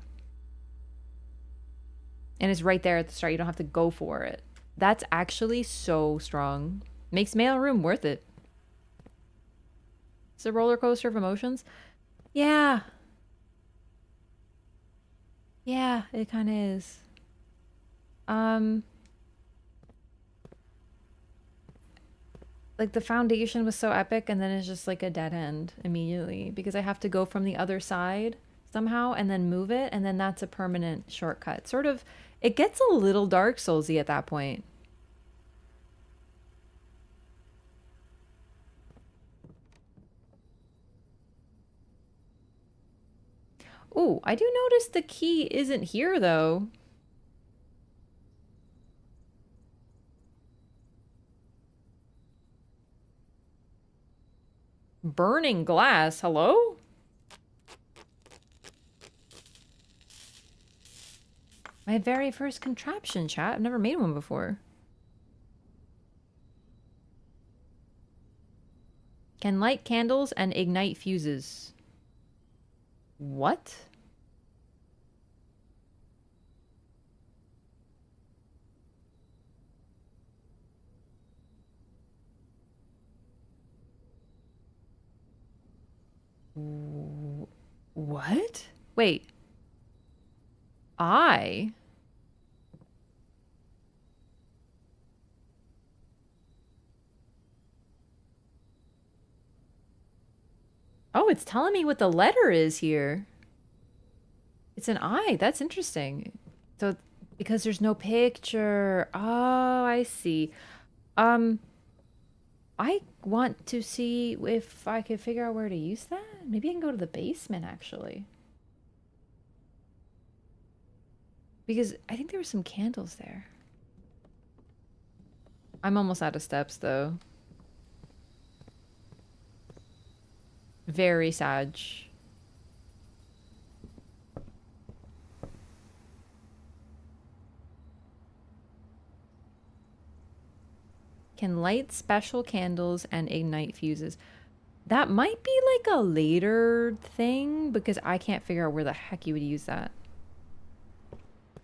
A: And it's right there at the start. You don't have to go for it. That's actually so strong. Makes mailroom worth it. It's a roller coaster of emotions. Yeah. Yeah, it kind of is. Like the foundation was so epic and then it's just like a dead end immediately because I have to go from the other side somehow and then move it and then that's a permanent shortcut. Sort of, it gets a little Dark Soulsy at that point. Ooh, I do notice the key isn't here though. Burning glass, hello? My very first contraption, chat. I've never made one before. Can light candles and ignite fuses. What? What? Wait. Oh, it's telling me what the letter is here. It's an I. That's interesting. So, because there's no picture. Oh, I see. I want to see if I could figure out where to use that. Maybe I can go to the basement, actually. Because I think there were some candles there. I'm almost out of steps, though. Very sad. Can light special candles and ignite fuses. That might be like a later thing because I can't figure out where the heck you would use that.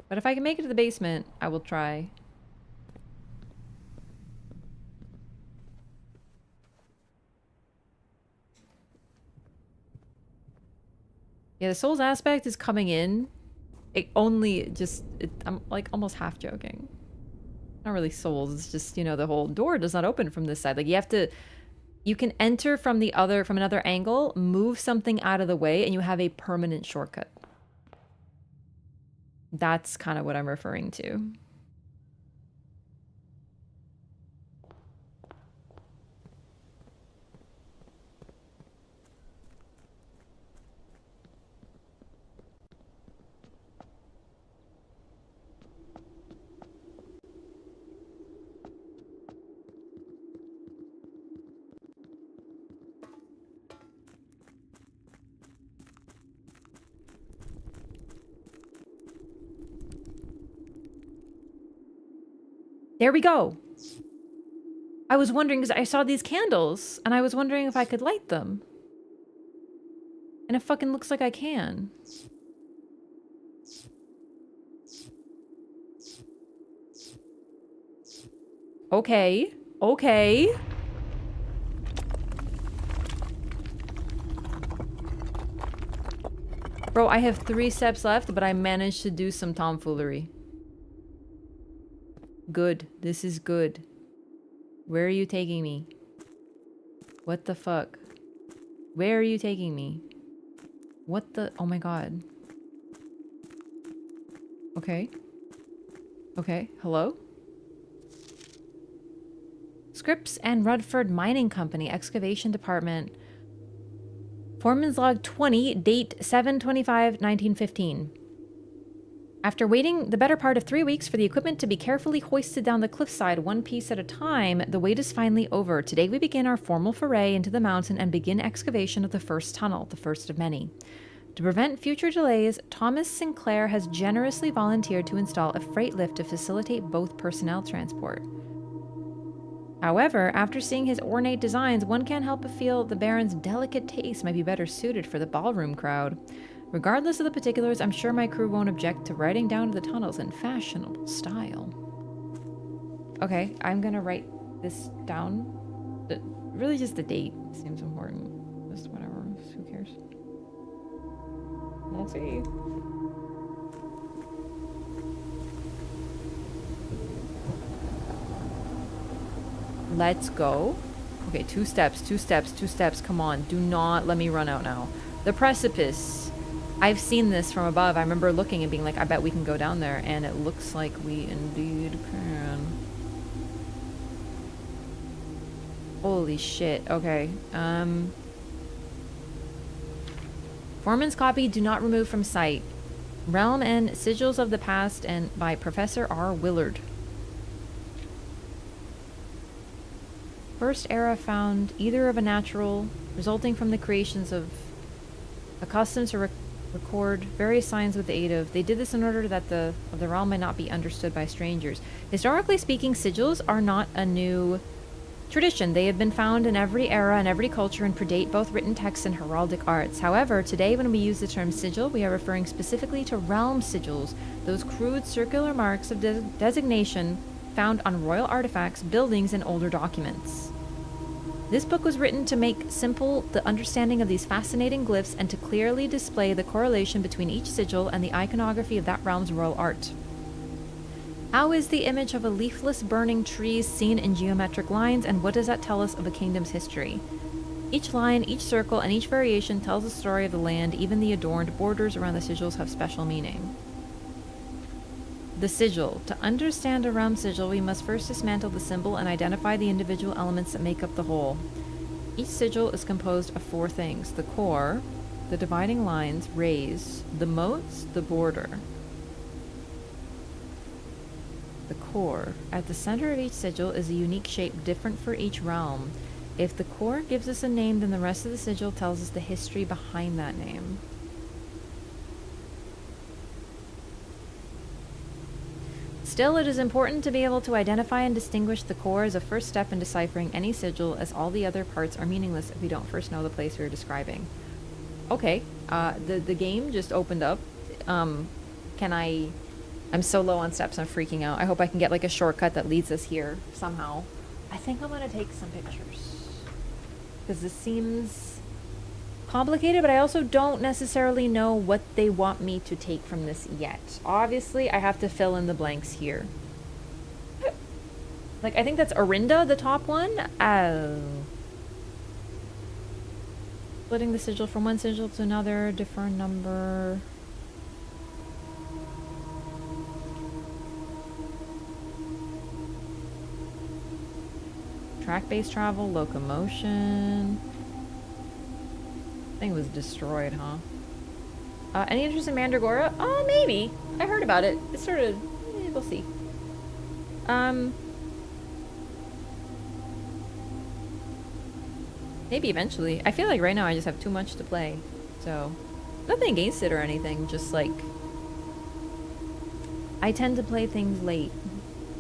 A: But if I can make it to the basement, I will try. Yeah, the souls aspect is coming in. It only just, I'm like almost half joking. Not really souls, it's just, you know, the whole door does not open from this side. Like you have to, you can enter from the other, from another angle, move something out of the way, and you have a permanent shortcut. That's kind of what I'm referring to. There we go. I was wondering because I saw these candles and I was wondering if I could light them. And it fucking looks like I can. Okay. Okay. Bro, I have 3 steps left, but I managed to do some tomfoolery. Good. This is good. Where are you taking me? What the fuck? Where are you taking me? What the... Oh my god. Okay. Okay. Hello? Scripps and Rudford Mining Company, Excavation Department. Foreman's Log 20, date 7/25/1915. After waiting the better part of 3 weeks for the equipment to be carefully hoisted down the cliffside one piece at a time, the wait is finally over. Today we begin our formal foray into the mountain and begin excavation of the first tunnel, the first of many. To prevent future delays, Thomas Sinclair has generously volunteered to install a freight lift to facilitate both personnel transport. However, after seeing his ornate designs, one can't help but feel the Baron's delicate taste might be better suited for the ballroom crowd. Regardless of the particulars, I'm sure my crew won't object to riding down to the tunnels in fashionable style. Okay, I'm gonna write this down. Really just the date seems important. Just whatever, who cares? Let's see. Let's go. Okay, 2 steps, 2 steps, 2 steps. Come on, do not let me run out now. The precipice. I've seen this from above. I remember looking and being like, I bet we can go down there. And it looks like we indeed can. Holy shit. Okay. Foreman's copy, do not remove from sight. Realm and Sigils of the Past, and by Professor R. Willard. First era found either of a natural, resulting from the creations of accustomed to record various signs with the aid of. They did this in order that the realm might not be understood by strangers. Historically speaking, sigils are not a new tradition. They have been found in every era and every culture and predate both written texts and heraldic arts. However, today when we use the term sigil, we are referring specifically to realm sigils, those crude circular marks of designation found on royal artifacts, buildings, and older documents. This book was written to make simple the understanding of these fascinating glyphs and to clearly display the correlation between each sigil and the iconography of that realm's royal art. How is the image of a leafless burning tree seen in geometric lines, and what does that tell us of a kingdom's history? Each line, each circle, and each variation tells the story of the land. Even the adorned borders around the sigils have special meaning. The sigil. To understand a realm sigil, we must first dismantle the symbol and identify the individual elements that make up the whole. Each sigil is composed of 4 things: the core, the dividing lines, rays, the moats, the border. The core. At the center of each sigil is a unique shape different for each realm. If the core gives us a name, then the rest of the sigil tells us the history behind that name. Still, it is important to be able to identify and distinguish the core as a first step in deciphering any sigil, as all the other parts are meaningless if we don't first know the place we are describing. Okay, the game just opened up. Can I... I'm so low on steps, I'm freaking out. I hope I can get like a shortcut that leads us here somehow. I think I'm gonna take some pictures, because this seems complicated, but I also don't necessarily know what they want me to take from this yet. Obviously, I have to fill in the blanks here. Like, I think that's Orinda, the top one. Oh. Splitting the sigil from one sigil to another, different number. Track-based travel, locomotion. Thing was destroyed, huh? Any interest in Mandragora? Oh, maybe. I heard about it. It's sort of... we'll see. Maybe eventually. I feel like right now I just have too much to play. So, nothing against it or anything. Just like... I tend to play things late.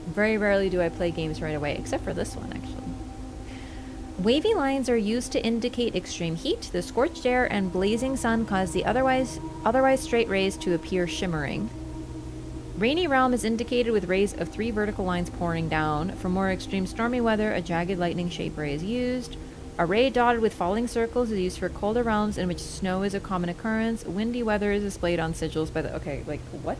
A: Very rarely do I play games right away, except for this one, actually. Wavy lines are used to indicate extreme heat. The scorched air and blazing sun cause the otherwise straight rays to appear shimmering. Rainy realm is indicated with rays of 3 vertical lines pouring down. For more extreme stormy weather, a jagged lightning shape ray is used. A ray dotted with falling circles is used for colder realms in which snow is a common occurrence. Windy weather is displayed on sigils by the... Okay, like, what?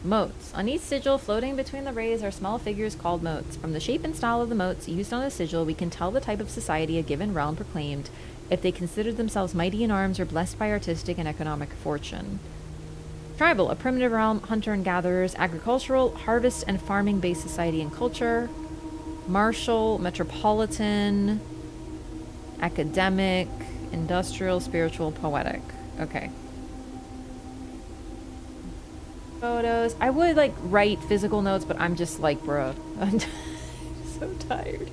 A: Moats. On each sigil floating between the rays are small figures called moats. From the shape and style of the moats used on the sigil, we can tell the type of society a given realm proclaimed, if they considered themselves mighty in arms or blessed by artistic and economic fortune. Tribal, a primitive realm, hunter and gatherers, agricultural, harvest and farming-based society and culture. Martial, metropolitan, academic, industrial, spiritual, poetic. Okay. Photos. I would like write physical notes, but I'm just like, bruh. I'm so tired.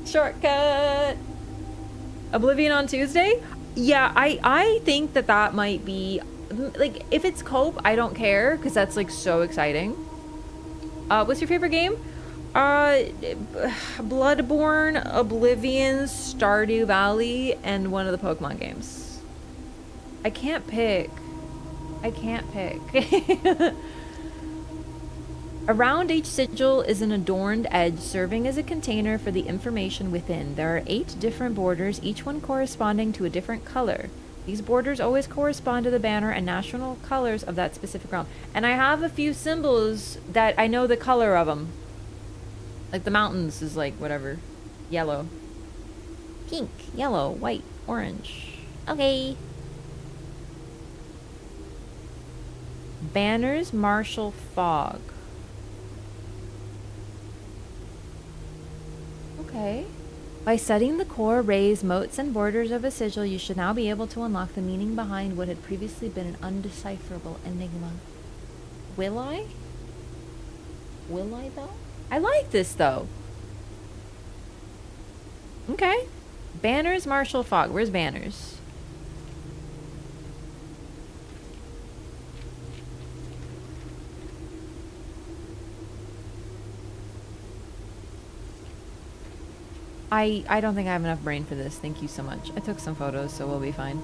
A: Shortcut. Oblivion on Tuesday? Yeah, I think that that might be like, if it's cope, I don't care because that's like so exciting. What's your favorite game? Bloodborne, Oblivion, Stardew Valley, and one of the Pokemon games. I can't pick. I can't pick. Around each sigil is an adorned edge serving as a container for the information within. There are 8 different borders, each one corresponding to a different color. These borders always correspond to the banner and national colors of that specific realm. And I have a few symbols that I know the color of them. Like the mountains is like whatever. Yellow. Pink, yellow, white, orange.
C: Okay.
A: Banners, martial, fog. Okay. By studying the core, rays, motes, and borders of a sigil, you should now be able to unlock the meaning behind what had previously been an undecipherable enigma. Will I? Will I, though? I like this, though. Okay. Banners, martial, fog. Where's banners? I don't think I have enough brain for this. Thank you so much. I took some photos, so we'll be fine.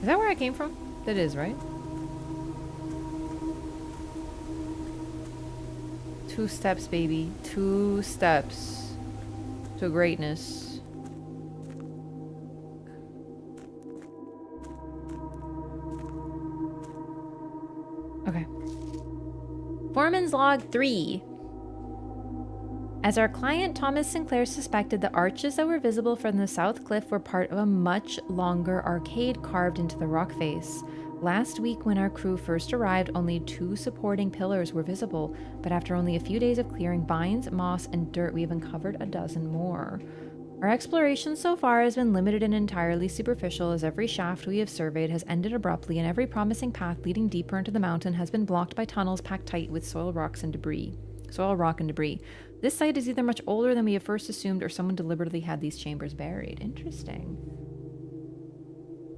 A: Is that where I came from? That is, right? 2 steps, baby. 2 steps to greatness. Okay. Foreman's Log 3. As our client Thomas Sinclair suspected, the arches that were visible from the south cliff were part of a much longer arcade carved into the rock face. Last week, when our crew first arrived, only 2 supporting pillars were visible, but after only a few days of clearing vines, moss, and dirt, we have uncovered a dozen more. Our exploration so far has been limited and entirely superficial, as every shaft we have surveyed has ended abruptly, and every promising path leading deeper into the mountain has been blocked by tunnels packed tight with soil, rock, and debris. This site is either much older than we have first assumed, or someone deliberately had these chambers buried. Interesting.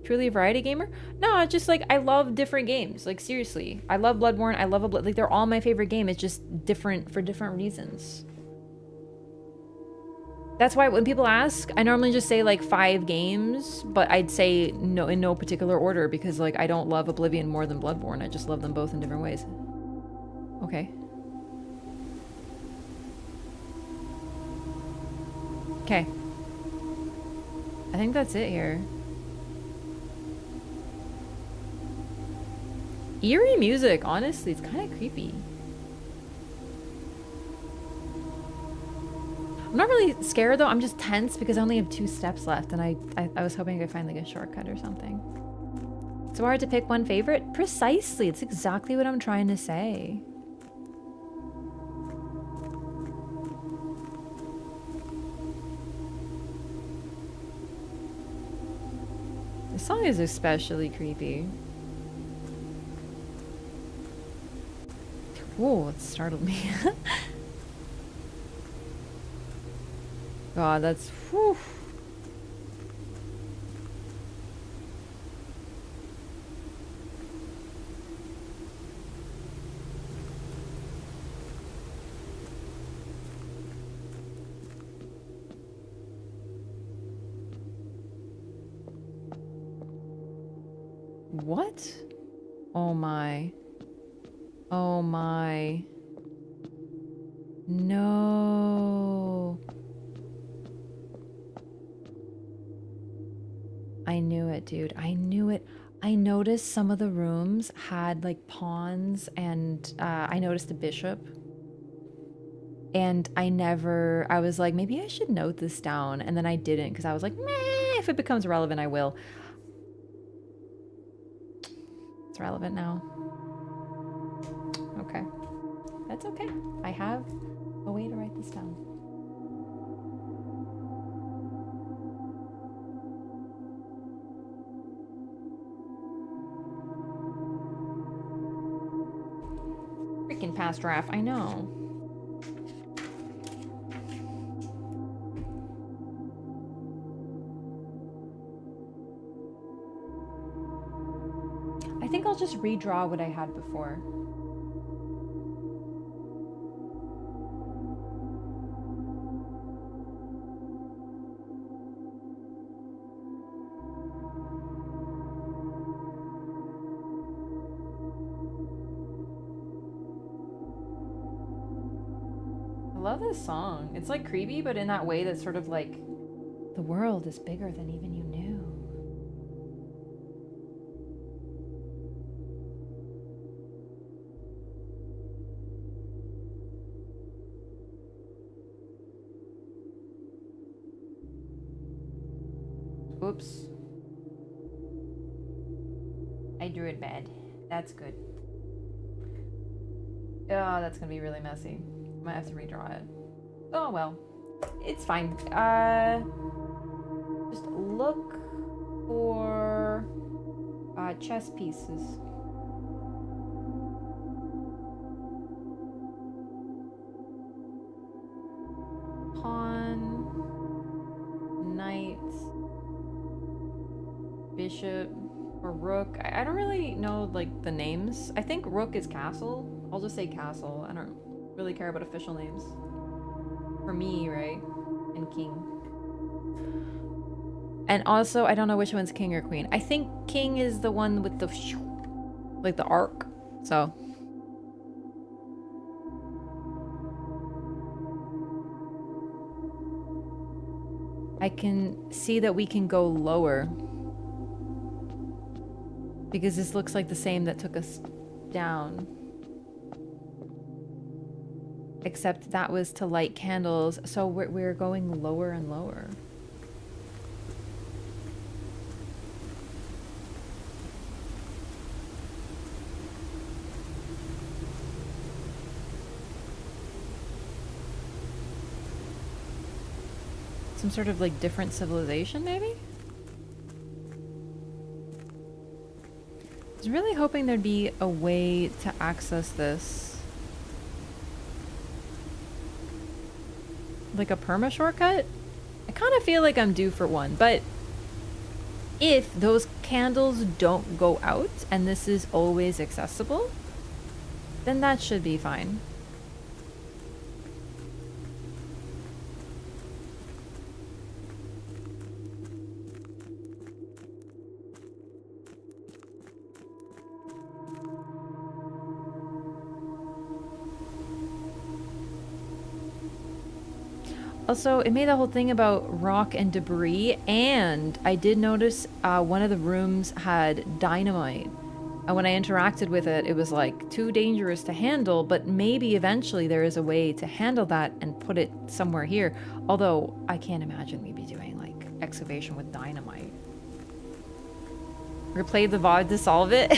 A: Truly a variety gamer? No, it's just like, I love different games. Like, seriously. I love Bloodborne. I love like, they're all my favorite game. It's just different for different reasons. That's why when people ask, I normally just say like 5 games, but I'd say no in no particular order, because like I don't love Oblivion more than Bloodborne. I just love them both in different ways. Okay. Okay. I think that's it here. Eerie music, honestly, it's kind of creepy. I'm not really scared though, I'm just tense because I only have 2 steps left, and I was hoping I could find like a shortcut or something. So hard to pick one favorite? Precisely, it's exactly what I'm trying to say. This song is especially creepy. Whoa, it startled me. God, that's... Whew. What? Oh my. Oh my. No. I knew it, dude. I knew it. I noticed some of the rooms had like pawns, and I noticed a bishop. And I was like, maybe I should note this down. And then I didn't, because I was like, meh, if it becomes relevant, I will. It's relevant now. Okay. That's okay. I have a way to write this down. Freaking past draft, I know. I think I'll just redraw what I had before. I love this song. It's like creepy, but in that way that's sort of like, the world is bigger than even you knew. Oops. I drew it bad. That's good. Oh, that's gonna be really messy. I might have to redraw it. Oh well. It's fine. Just look for chess pieces. Pawn, knight, bishop, or rook. I don't really know like the names. I think rook is castle. I'll just say castle. I don't really care about official names. For me, right? And king. And also, I don't know which one's king or queen. I think king is the one with the like the arc. So I can see that we can go lower because this looks like the same that took us down. Except that was to light candles, so we're going lower and lower. Some sort of like different civilization, maybe? I was really hoping there'd be a way to access this. Like a perma shortcut? I kind of feel like I'm due for one, but if those candles don't go out and this is always accessible, then that should be fine. Also, it made the whole thing about rock and debris, and I did notice one of the rooms had dynamite. And when I interacted with it, it was like too dangerous to handle, but maybe eventually there is a way to handle that and put it somewhere here. Although, I can't imagine we'd be doing like excavation with dynamite. Replay the VOD to solve it?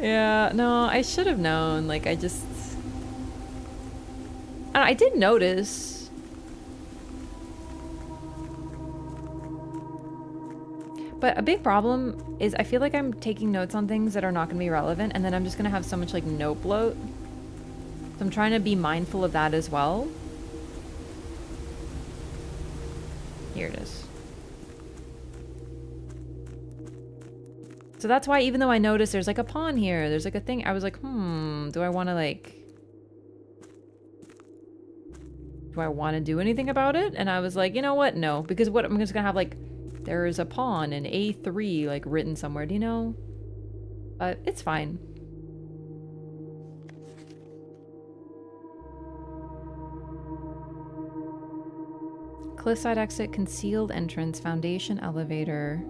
A: Yeah, no, I should have known. Like, I did notice. But a big problem is I feel like I'm taking notes on things that are not going to be relevant, and then I'm just going to have so much like note bloat. So I'm trying to be mindful of that as well. Here it is. So that's why even though I noticed there's like a pawn here, there's like a thing, I was like, do I want to like... Do I want to do anything about it? And I was like, you know what? No. Because what I'm just gonna have like, there is a pawn in A3 like written somewhere, do you know? But it's fine. Cliffside exit, concealed entrance, foundation elevator.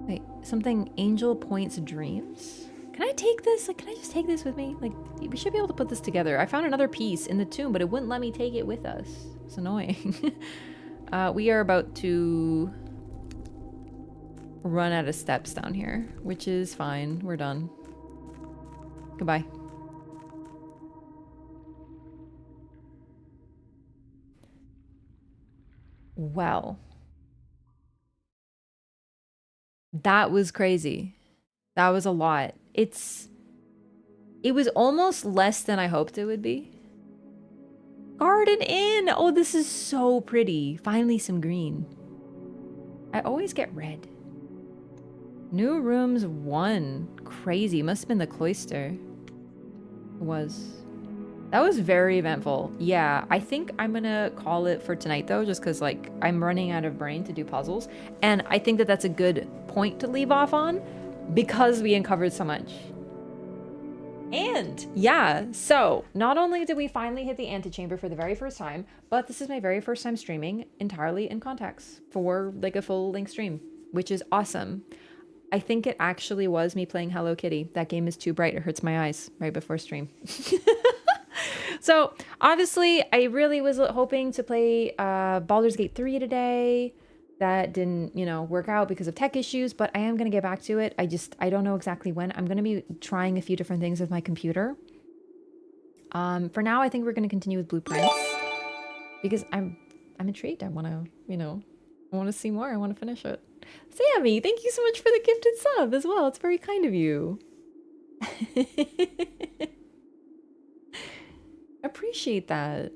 A: Wait, something Angel Point's dreams? Can I take this? Like, can I just take this with me? Like, we should be able to put this together. I found another piece in the tomb, but it wouldn't let me take it with us. It's annoying. We are about to run out of steps down here, which is fine. We're done. Goodbye. Well, that was crazy. That was a lot. It was almost less than I hoped it would be. Garden Inn! Oh, this is so pretty. Finally some green. I always get red. New rooms 1. Crazy. Must have been the cloister. It was. That was very eventful. Yeah, I think I'm gonna call it for tonight though, just because like I'm running out of brain to do puzzles. And I think that that's a good point to leave off on because we uncovered so much. And yeah, so not only did we finally hit the antechamber for the very first time, but this is my very first time streaming entirely in context for like a full length stream, which is awesome. I think it actually was me playing Hello Kitty. That game is too bright. It hurts my eyes right before stream. So obviously I really was hoping to play Baldur's Gate 3 today. That didn't, you know, work out because of tech issues, but I am going to get back to it. I don't know exactly when. I'm going to be trying a few different things with my computer. For now, I think we're going to continue with Blueprints because I'm intrigued. I want to, you know, I want to see more. I want to finish it. Sammy, thank you so much for the gifted sub as well. It's very kind of you. Appreciate that.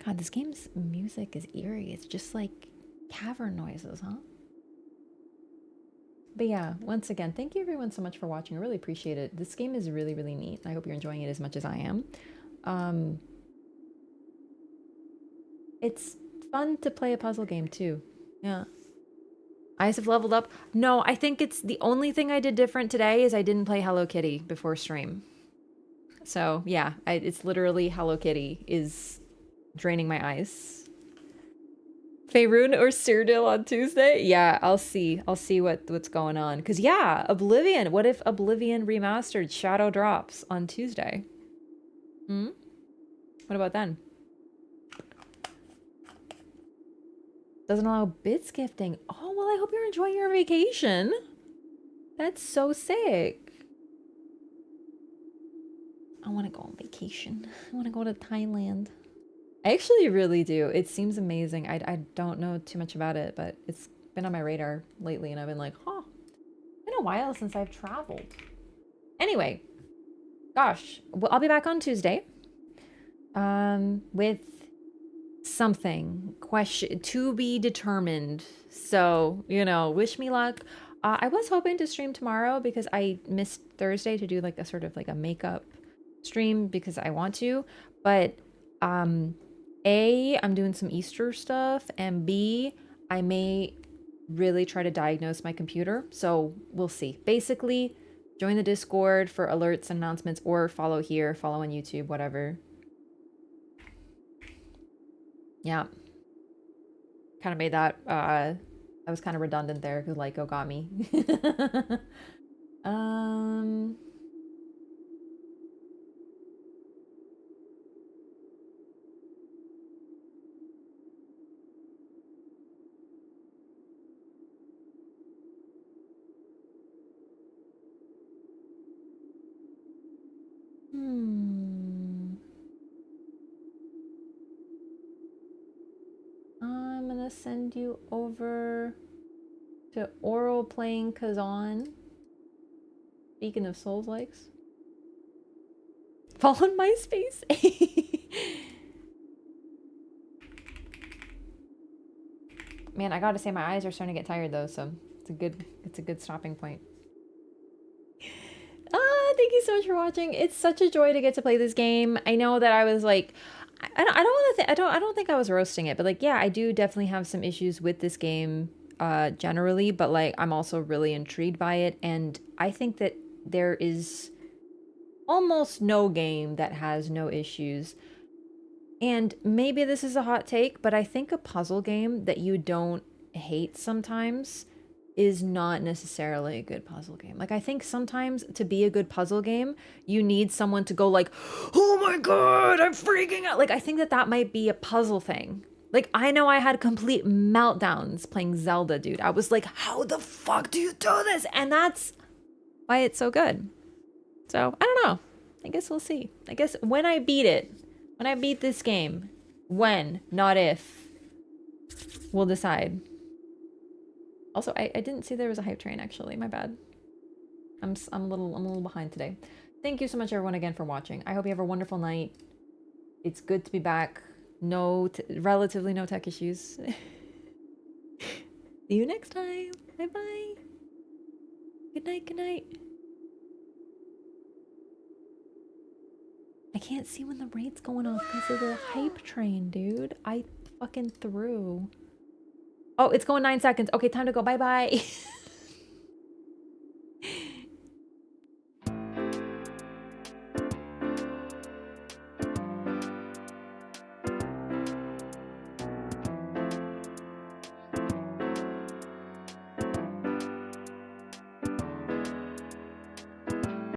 A: God, this game's music is eerie. It's just like cavern noises, huh? But yeah, once again, thank you everyone so much for watching. I really appreciate it. This game is really, really neat. I hope you're enjoying it as much as I am. It's fun to play a puzzle game too. Yeah. Eyes have leveled up. No, I think it's the only thing I did different today is I didn't play Hello Kitty before stream. So yeah, it's literally Hello Kitty is draining my eyes. Faerun or Cyrodiil on Tuesday? Yeah, I'll see what's going on. Cause yeah, Oblivion. What if Oblivion Remastered Shadow drops on Tuesday? What about then? Doesn't allow bits gifting. Oh, well, I hope you're enjoying your vacation. That's so sick. I want to go on vacation. I want to go to Thailand. I actually really do. It seems amazing. I don't know too much about it, but it's been on my radar lately, and I've been like, huh, it's been a while since I've traveled. Anyway, gosh, well, I'll be back on Tuesday with something question to be determined. So, you know, wish me luck. I was hoping to stream tomorrow because I missed Thursday to do like a sort of like a makeup stream because I want to, but A, I'm doing some Easter stuff, and B, I may really try to diagnose my computer, so we'll see. Basically, join the Discord for alerts and announcements, or follow here, follow on YouTube, whatever. Yeah. Kind of made that, that was kind of redundant there, because Lyco got me. I'm gonna send you over to Oral playing Kazan. Speaking of Souls likes. Follow MySpace. Man, I gotta say my eyes are starting to get tired though, so it's a good stopping point. Thank you so much for watching. It's such a joy to get to play this game. I know that I was like, I don't think I was roasting it, but like, yeah, I do definitely have some issues with this game generally, but like, I'm also really intrigued by it, and I think that there is almost no game that has no issues. And maybe this is a hot take, but I think a puzzle game that you don't hate sometimes is not necessarily a good puzzle game. Like, I think sometimes to be a good puzzle game, you need someone to go like, oh my god, I'm freaking out. Like, I think that that might be a puzzle thing. Like, I know I had complete meltdowns playing Zelda, dude. I was like, how the fuck do you do this? And that's why it's so good. So, I don't know. I guess we'll see. I guess when I beat it, when I beat this game, when, not if, we'll decide. Also, I didn't see there was a hype train, actually. My bad. I'm a little behind today. Thank you so much, everyone, again for watching. I hope you have a wonderful night. It's good to be back. Relatively no tech issues. See you next time. Bye-bye. Good night, good night. I can't see when the raid's going off because of the hype train, dude. I fucking threw. Oh, it's going 9 seconds. Okay, time to go. Bye-bye.